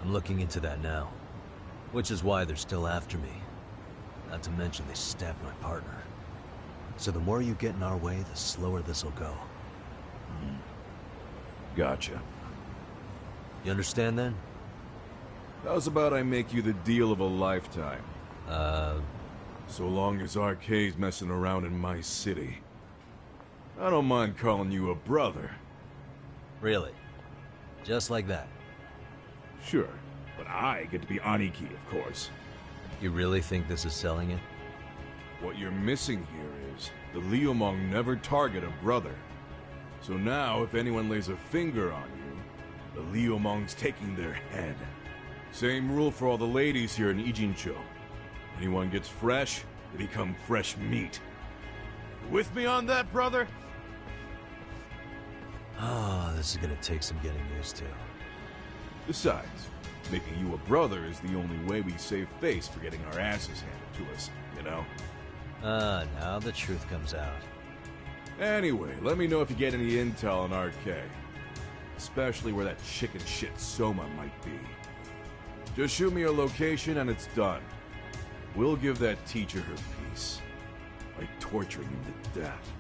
I'm looking into that now. Which is why they're still after me. Not to mention they stabbed my partner. So the more you get in our way, the slower this'll go. Gotcha. You understand then? How's about I make you the deal of a lifetime? So long as RK's messing around in my city. I don't mind calling you a brother. Really? Just like that? Sure, but I get to be Aniki, of course. You really think this is selling it? What you're missing here is the Liumong never target a brother. So now, if anyone lays a finger on you, the Liumong's taking their head. Same rule for all the ladies here in Ijincho. Anyone gets fresh, they become fresh meat. You with me on that, brother? Oh, this is gonna take some getting used to. Besides, making you a brother is the only way we save face for getting our asses handed to us, you know? Now the truth comes out. Anyway, let me know if you get any intel on RK. Especially where that chicken shit Soma might be. Just shoot me a location and it's done. We'll give that teacher her peace. By torturing him to death.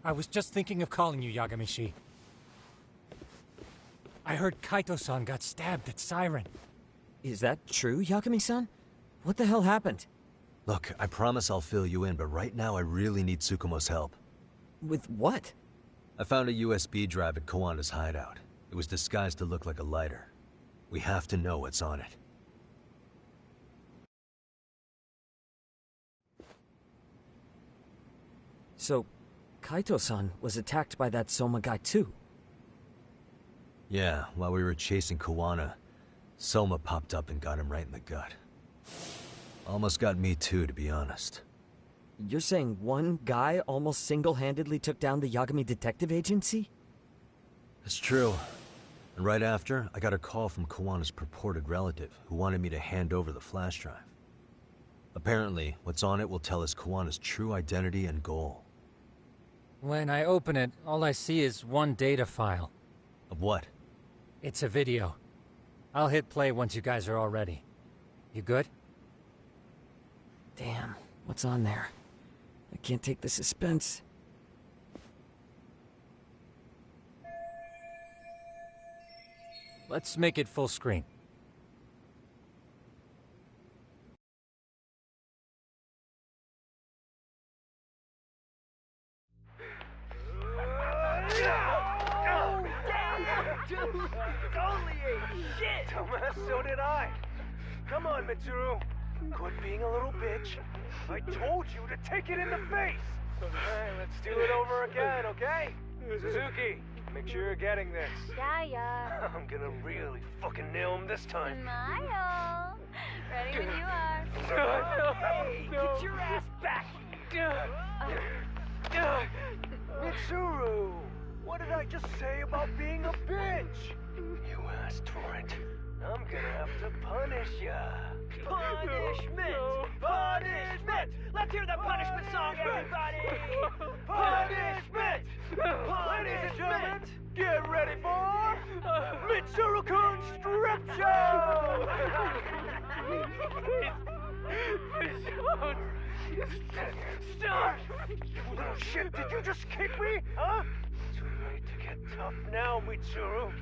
I was just thinking of calling you, Yagami-shi. I heard Kaito-san got stabbed at Siren. Is that true, Yagami-san? What the hell happened? Look, I promise I'll fill you in, but right now I really need Tsukumo's help. With what? I found a USB drive at Kawana's hideout. It was disguised to look like a lighter. We have to know what's on it. So, Kaito-san was attacked by that Soma guy too? Yeah, while we were chasing Kawana, Soma popped up and got him right in the gut. Almost got me too, to be honest. You're saying one guy almost single-handedly took down the Yagami Detective Agency? It's true. And right after, I got a call from Kawana's purported relative, who wanted me to hand over the flash drive. Apparently, what's on it will tell us Kawana's true identity and goal. When I open it, all I see is one data file. Of what? It's a video. I'll hit play once you guys are all ready. You good? Damn, what's on there? I can't take the suspense. Let's make it full screen. Dude, it's only 8. Shit! Dumbass, so did I. Come on, Mitsuru. Quit being a little bitch. I told you to take it in the face. Alright, let's do it over again, okay? Suzuki, make sure you're getting this. Yeah. I'm gonna really fucking nail him this time. Smile. Ready when you are. Hey, get your ass back here. Mitsuru, what did I just say about being a bitch? You asked for it. I'm gonna have to punish ya. Punishment! Punishment! Let's hear the punishment song, everybody! Punishment! Ladies and gentlemen, get ready for Mitsuru-kun Strip Show! Stop! You little shit, did you just kick me? Huh? Too late to get tough now, Mitsuru.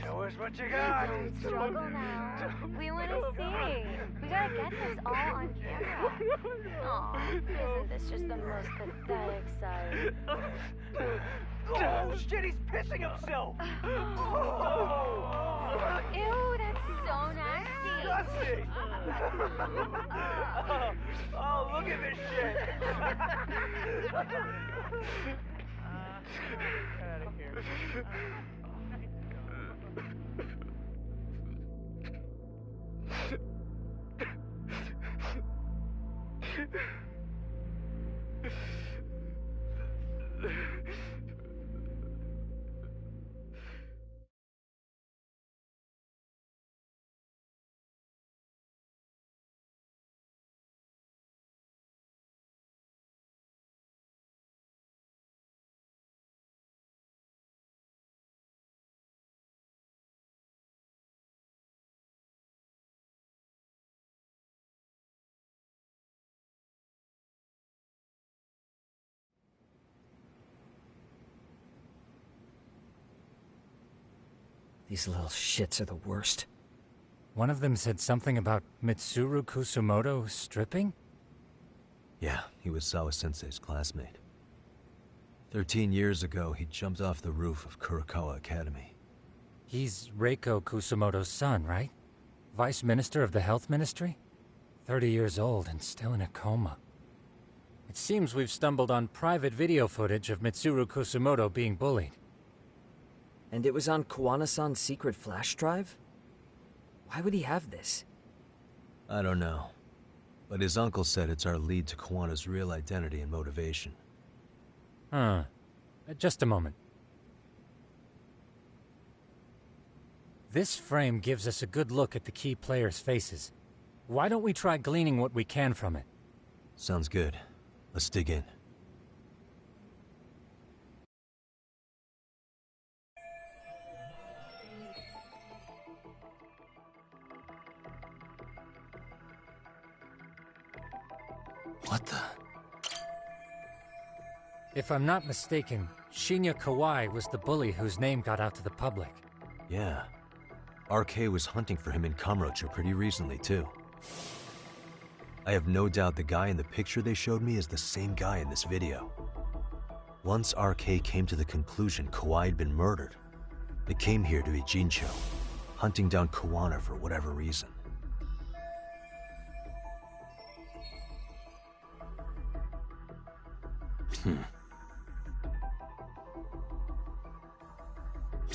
Show us what you got. Don't struggle now. We want to see. We gotta get this all on camera. Aw, isn't this just the most pathetic sight? Oh shit, he's pissing himself! Ew, that's so nasty. Disgusting! Oh, look at this shit! Out of here. These little shits are the worst. One of them said something about Mitsuru Kusumoto stripping? Yeah, he was Sawa-sensei's classmate. 13 years ago, he jumped off the roof of Kurokawa Academy. He's Reiko Kusumoto's son, right? Vice Minister of the Health Ministry? 30 years old and still in a coma. It seems we've stumbled on private video footage of Mitsuru Kusumoto being bullied. And it was on Kawana-san's secret flash drive? Why would he have this? I don't know. But his uncle said it's our lead to Kawana's real identity and motivation. Huh. Just a moment. This frame gives us a good look at the key players' faces. Why don't we try gleaning what we can from it? Sounds good. Let's dig in. What the? If I'm not mistaken, Shinya Kawai was the bully whose name got out to the public. Yeah. RK was hunting for him in Kamurocho pretty recently, too. I have no doubt the guy in the picture they showed me is the same guy in this video. Once RK came to the conclusion Kawai had been murdered, they came here to Ijincho, hunting down Kawana for whatever reason.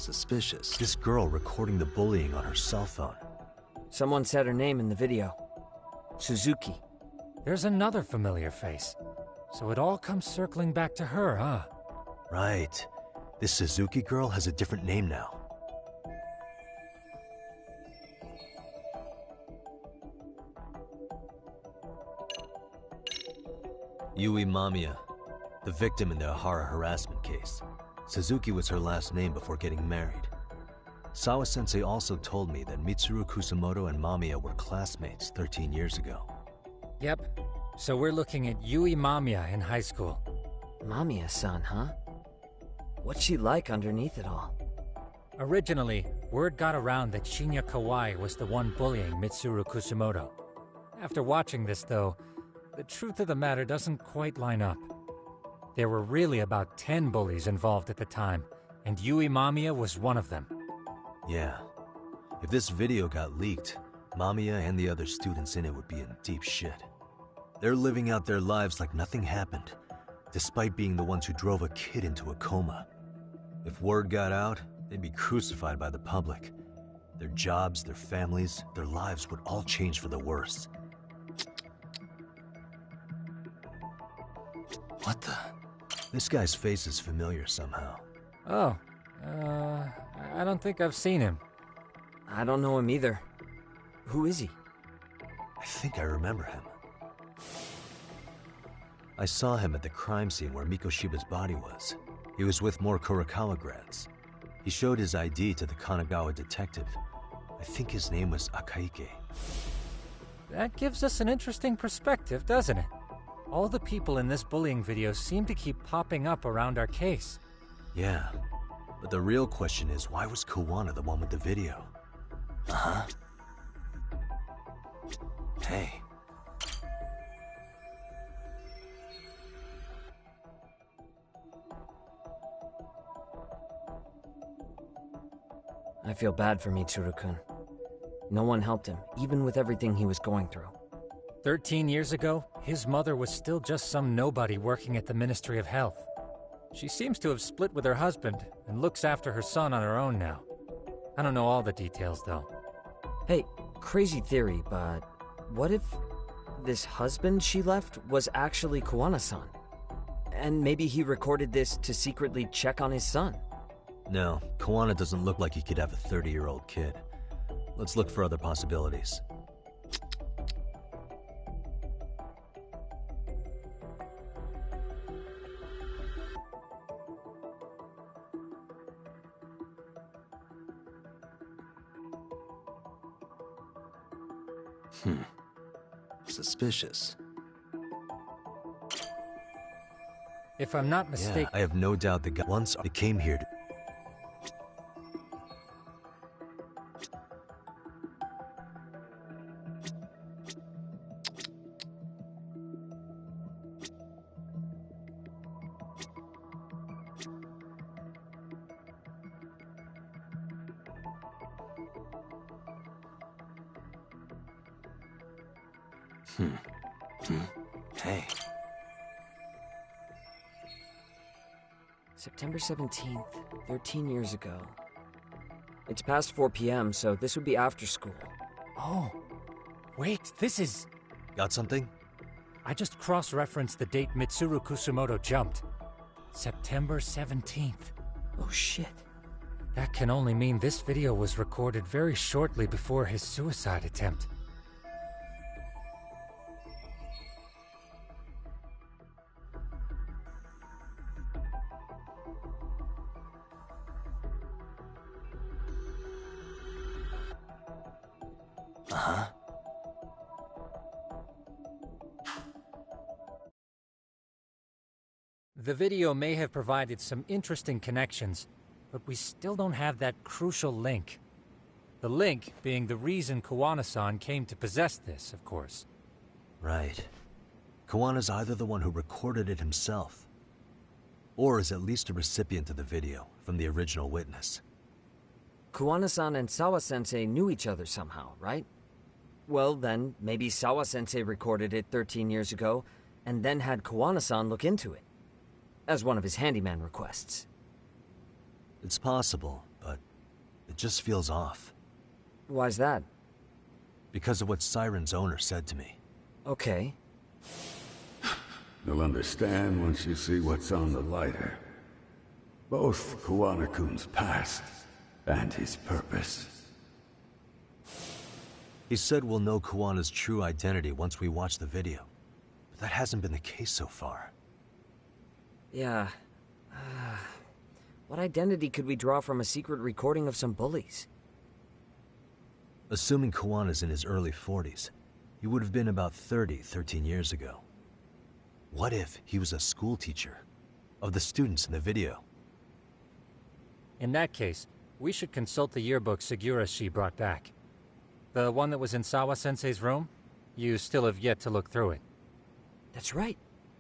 suspicious. This girl recording the bullying on her cell phone. Someone said her name in the video. Suzuki. There's another familiar face. So it all comes circling back to her, huh? Right. This Suzuki girl has a different name now. Yui Mamiya, the victim in the Ahara harassment case. Suzuki was her last name before getting married. Sawa-sensei also told me that Mitsuru Kusamoto and Mamiya were classmates 13 years ago. Yep. So we're looking at Yui Mamiya in high school. Mamiya-san, huh? What's she like underneath it all? Originally, word got around that Shinya Kawai was the one bullying Mitsuru Kusamoto. After watching this, though, the truth of the matter doesn't quite line up. There were really about 10 bullies involved at the time, and Yui Mamiya was one of them. Yeah. If this video got leaked, Mamiya and the other students in it would be in deep shit. They're living out their lives like nothing happened, despite being the ones who drove a kid into a coma. If word got out, they'd be crucified by the public. Their jobs, their families, their lives would all change for the worse. What the? This guy's face is familiar somehow. Oh, I don't think I've seen him. I don't know him either. Who is he? I think I remember him. I saw him at the crime scene where Mikoshiba's body was. He was with more Kurokawa grads. He showed his ID to the Kanagawa detective. I think his name was Akaike. That gives us an interesting perspective, doesn't it? All the people in this bullying video seem to keep popping up around our case. Yeah, but the real question is, why was Kawana the one with the video? Uh-huh. Hey. I feel bad for Mitsuru-kun. No one helped him, even with everything he was going through. 13 years ago, his mother was still just some nobody working at the Ministry of Health. She seems to have split with her husband and looks after her son on her own now. I don't know all the details, though. Hey, crazy theory, but what if this husband she left was actually Kawana-san? And maybe he recorded this to secretly check on his son? No, Kawana doesn't look like he could have a 30-year-old kid. Let's look for other possibilities. Suspicious. If I'm not mistaken... Yeah, I have no doubt the guy once they came here to... Hey. September 17th, 13 years ago. It's past 4 p.m., so this would be after school. Oh, wait, this is... Got something? I just cross-referenced the date Mitsuru Kusamoto jumped. September 17th. Oh shit. That can only mean this video was recorded very shortly before his suicide attempt. Uh-huh. The video may have provided some interesting connections, but we still don't have that crucial link. The link being the reason Kawana-san came to possess this, of course. Right. Kawana's either the one who recorded it himself, or is at least a recipient of the video from the original witness. Kawana-san and Sawa-sensei knew each other somehow, right? Well, then, maybe Sawa-sensei recorded it 13 years ago, and then had Kawana-san look into it, as one of his handyman requests. It's possible, but It just feels off. Why's that? Because of what Siren's owner said to me. Okay. You'll understand once you see what's on the lighter. Both Kuwana-kun's past and his purpose. He said we'll know Kuwana's true identity once we watch the video. But that hasn't been the case so far. Yeah. What identity could we draw from a secret recording of some bullies? Assuming Kuwana's in his early 40s, he would have been about 13 years ago. What if he was a school teacher of the students in the video? In that case, we should consult the yearbook Segura-shi brought back. The one that was in Sawa-sensei's room? You still have yet to look through it. That's right.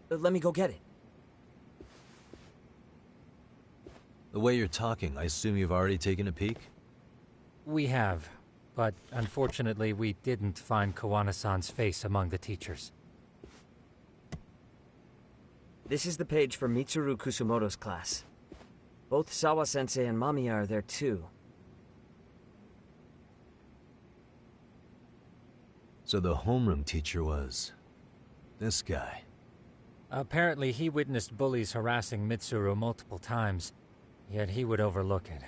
Let me go get it. The way you're talking, I assume you've already taken a peek? We have, but unfortunately we didn't find Kuwana-san's face among the teachers. This is the page for Mitsuru Kusumoto's class. Both Sawa-sensei and Mamiya are there too. So the homeroom teacher was... this guy. Apparently he witnessed bullies harassing Mitsuru multiple times, yet he would overlook it.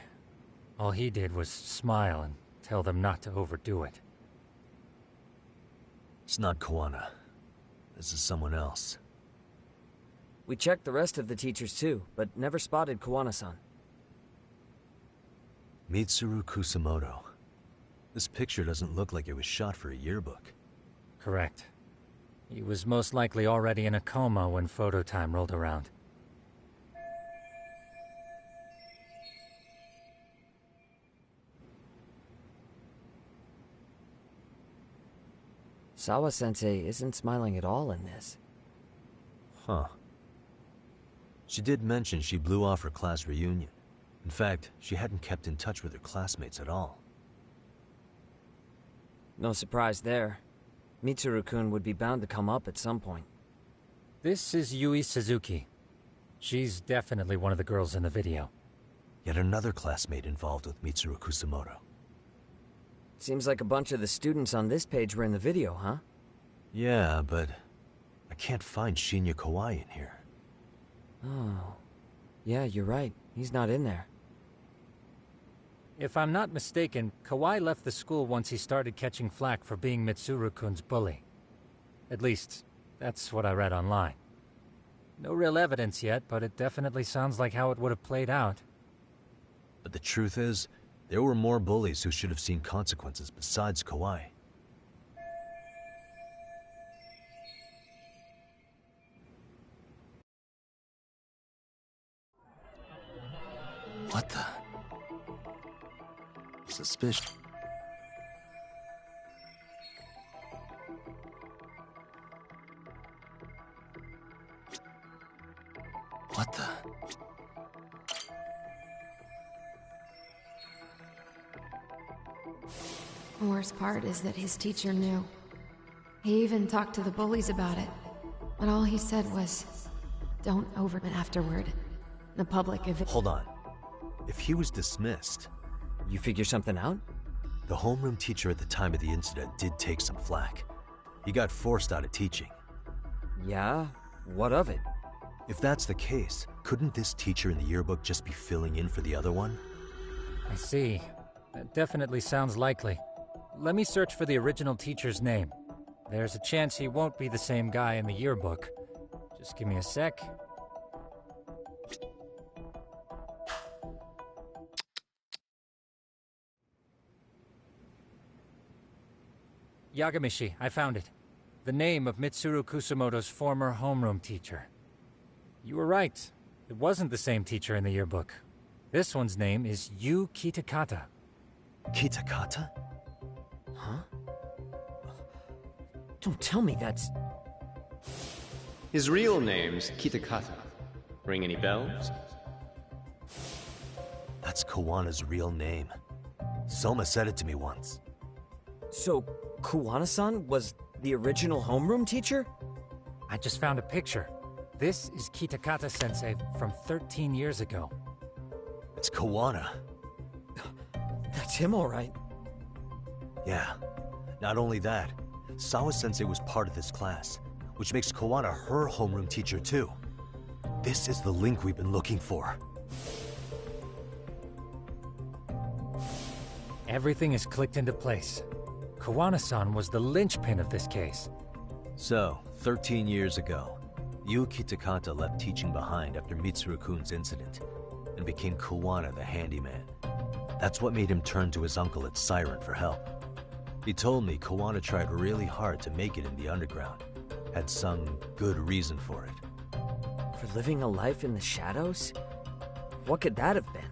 All he did was smile and tell them not to overdo it. It's not Kuwana. This is someone else. We checked the rest of the teachers too, but never spotted Kuwana-san. Mitsuru Kusumoto. This picture doesn't look like it was shot for a yearbook. Correct. He was most likely already in a coma when photo time rolled around. Sawa-sensei isn't smiling at all in this. Huh. She did mention she blew off her class reunion. In fact, she hadn't kept in touch with her classmates at all. No surprise there. Mitsuru-kun would be bound to come up at some point. This is Yui Suzuki. She's definitely one of the girls in the video. Yet another classmate involved with Mitsuru Kusumoto. Seems like a bunch of the students on this page were in the video, huh? Yeah, but I can't find Shinya Kawai in here. Oh. Yeah, you're right. He's not in there. If I'm not mistaken, Kawai left the school once he started catching flack for being Mitsuru-kun's bully. At least, that's what I read online. No real evidence yet, but it definitely sounds like how it would have played out. But the truth is, there were more bullies who should have seen consequences besides Kawai. What the? Suspicion. What the? The worst part is that his teacher knew. He even talked to the bullies about it. But all he said was, don't overdo it afterward. The public Hold on. If he was dismissed... You figure something out? The homeroom teacher at the time of the incident did take some flack. He got forced out of teaching. Yeah? What of it? If that's the case, couldn't this teacher in the yearbook just be filling in for the other one? I see. That definitely sounds likely. Let me search for the original teacher's name. There's a chance he won't be the same guy in the yearbook. Just give me a sec. Yagamishi, I found it. The name of Mitsuru Kusumoto's former homeroom teacher. You were right. It wasn't the same teacher in the yearbook. This one's name is Yu Kitakata. Kitakata? Huh? Don't tell me that's... His real name's Kitakata. Ring any bells? That's Kawana's real name. Soma said it to me once. So, Kuwana-san was the original homeroom teacher? I just found a picture. This is Kitakata-sensei from 13 years ago. It's Kawana. That's him, all right. Yeah. Not only that, Sawa-sensei was part of this class, which makes Kawana her homeroom teacher too. This is the link we've been looking for. Everything is clicked into place. Kawana-san was the linchpin of this case. So, 13 years ago, Yuki Takata left teaching behind after Mitsuru-kun's incident, and became Kawana the handyman. That's what made him turn to his uncle at Siren for help. He told me Kawana tried really hard to make it in the underground. Had some good reason for it. For living a life in the shadows? What could that have been?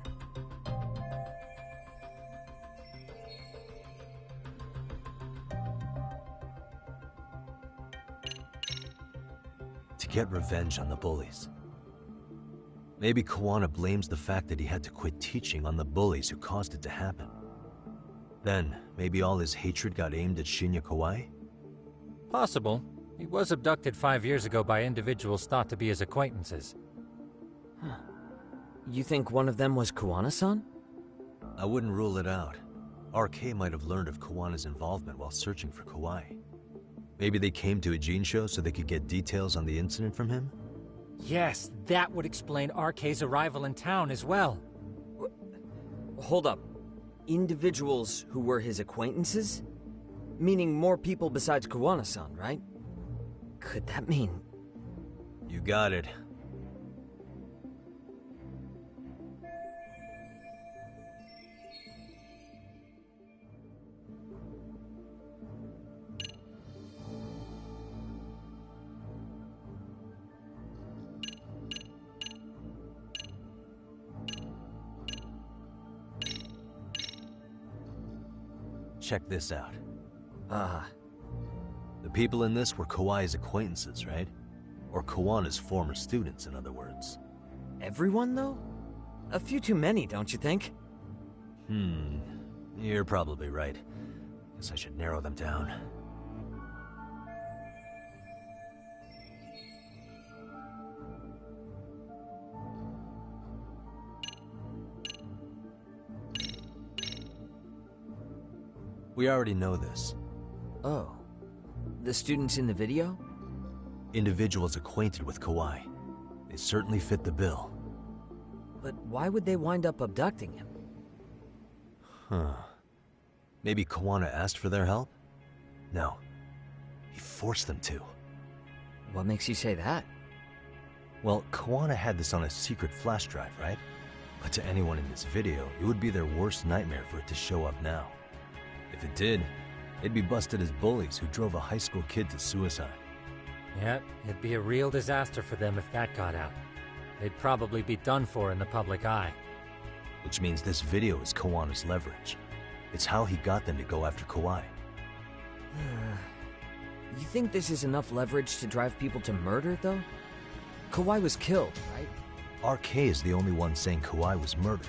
To get revenge on the bullies. Maybe Kawana blames the fact that he had to quit teaching on the bullies who caused it to happen. Then, maybe all his hatred got aimed at Shinya Kawai? Possible. He was abducted 5 years ago by individuals thought to be his acquaintances. Huh. You think one of them was Kawana-san? I wouldn't rule it out. RK might have learned of Kawana's involvement while searching for Kawai. Maybe they came to Ijincho so they could get details on the incident from him? Yes, that would explain RK's arrival in town as well. Hold up. Individuals who were his acquaintances? Meaning more people besides Kawana-san, right? Could that mean... You got it. Check this out. The people in this were Kawai's acquaintances, right? Or Kawana's former students, in other words. Everyone, though? A few too many, don't you think? You're probably right. Guess I should narrow them down. We already know this. Oh. The students in the video? Individuals acquainted with Kawai. They certainly fit the bill. But why would they wind up abducting him? Maybe Kawana asked for their help? No. He forced them to. What makes you say that? Well, Kawana had this on a secret flash drive, right? But to anyone in this video, it would be their worst nightmare for it to show up now. If it did, they'd be busted as bullies who drove a high school kid to suicide. Yeah, it'd be a real disaster for them if that got out. They'd probably be done for in the public eye. Which means this video is Kawana's leverage. It's how he got them to go after Kawai. You think this is enough leverage to drive people to murder, though? Kawai was killed, right? RK is the only one saying Kawai was murdered.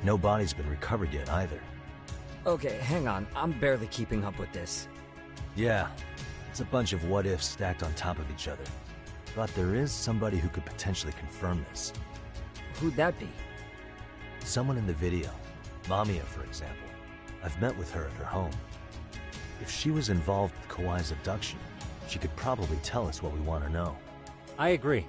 No body's been recovered yet either. Okay, hang on. I'm barely keeping up with this. Yeah, it's a bunch of what-ifs stacked on top of each other. But there is somebody who could potentially confirm this. Who'd that be? Someone in the video. Mamiya, for example. I've met with her at her home. If she was involved with Kawai's abduction, she could probably tell us what we want to know. I agree.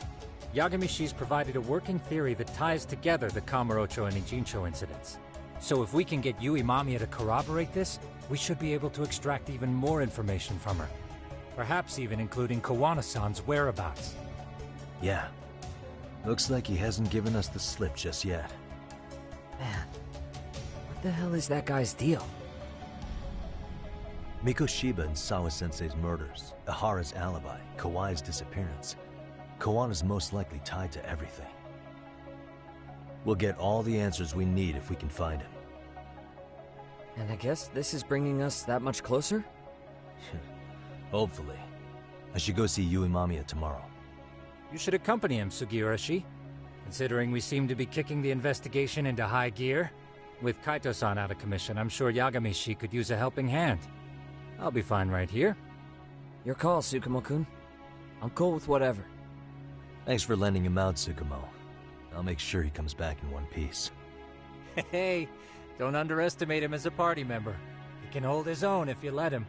Yagamishi's provided a working theory that ties together the Kamurocho and Ijincho incidents. So if we can get Yui Mamiya to corroborate this, we should be able to extract even more information from her. Perhaps even including Kawana-san's whereabouts. Yeah. Looks like he hasn't given us the slip just yet. Man, what the hell is that guy's deal? Mikoshiba and Sawa-sensei's murders, Ihara's alibi, Kawai's disappearance. Kawana's most likely tied to everything. We'll get all the answers we need if we can find him. And I guess this is bringing us that much closer? Hopefully. I should go see Yui Mamiya tomorrow. You should accompany him, Sugiurashi. Considering we seem to be kicking the investigation into high gear. With Kaito-san out of commission, I'm sure Yagamishi could use a helping hand. I'll be fine right here. Your call, Tsukumo-kun. I'm cool with whatever. Thanks for lending him out, Tsukumo. I'll make sure he comes back in one piece. Hey, Don't underestimate him as a party member. He can hold his own if you let him.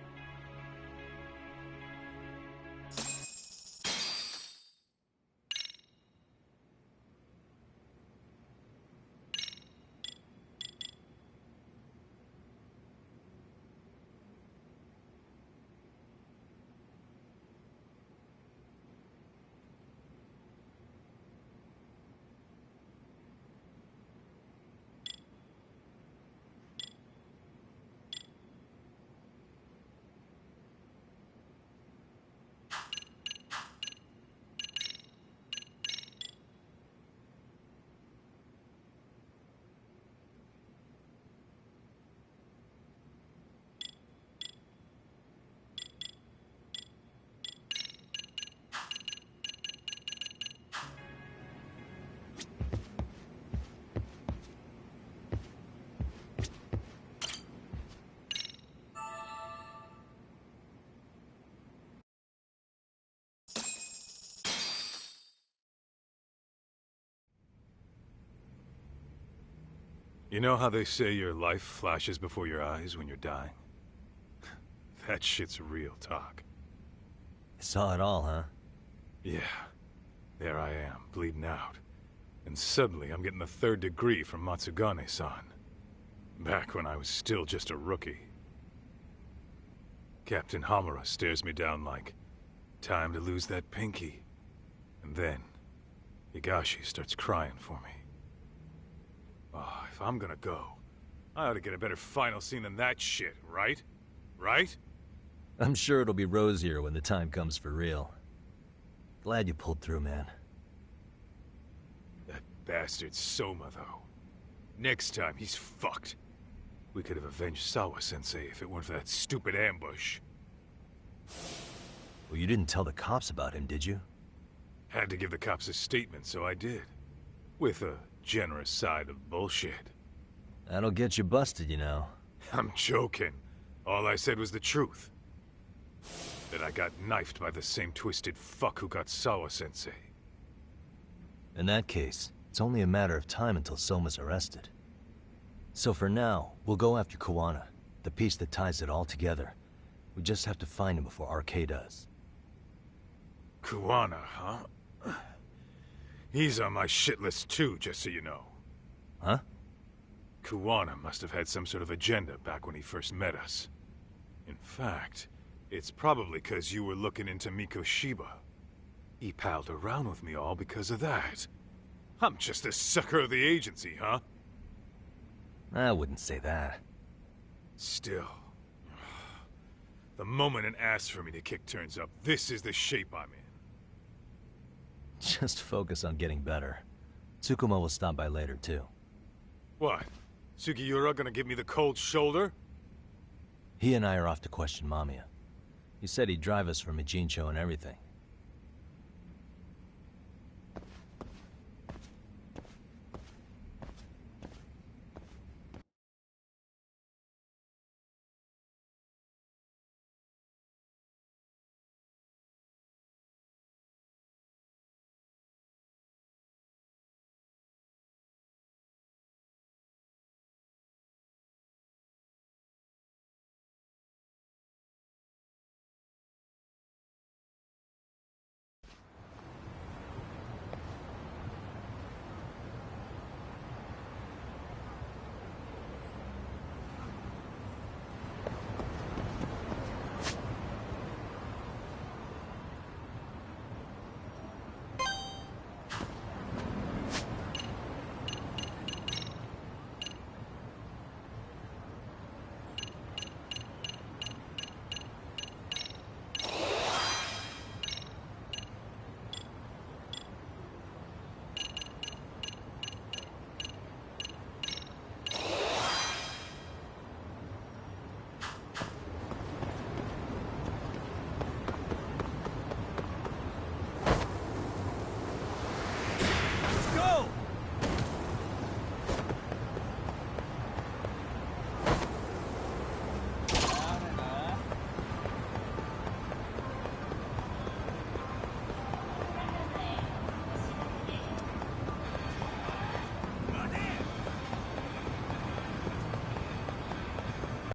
You know how they say your life flashes before your eyes when you're dying? That shit's real talk. You saw it all, huh? Yeah. There I am, bleeding out. And suddenly I'm getting the 3rd degree from Matsugane-san. Back when I was still just a rookie. Captain Hamura stares me down like, time to lose that pinky. And then, Higashi starts crying for me. Oh, if I'm gonna go, I ought to get a better final scene than that shit, right? Right? I'm sure it'll be rosier when the time comes for real. Glad you pulled through, man. That bastard Soma, though. Next time, he's fucked. We could have avenged Sawa-sensei if it weren't for that stupid ambush. Well, you didn't tell the cops about him, did you? Had to give the cops a statement, so I did. With a generous side of bullshit. That'll get you busted, you know. I'm joking. All I said was the truth. That I got knifed by the same twisted fuck who got Sawa-sensei. In that case, it's only a matter of time until Soma's arrested. So for now, we'll go after Kuwana, the piece that ties it all together. We just have to find him before RK does. Kuwana, huh? He's on my shit list too, just so you know. Huh? Kuwana must have had some sort of agenda back when he first met us. In fact, it's probably because you were looking into Mikoshiba. He palled around with me all because of that. I'm just a sucker of the agency, huh? I wouldn't say that. Still. The moment an ass for me to kick turns up, this is the shape I'm in. Just focus on getting better. Tsukuma will stop by later, too. What? Sugiura gonna give me the cold shoulder? He and I are off to question Mamiya. He said he'd drive us from Ijincho and everything.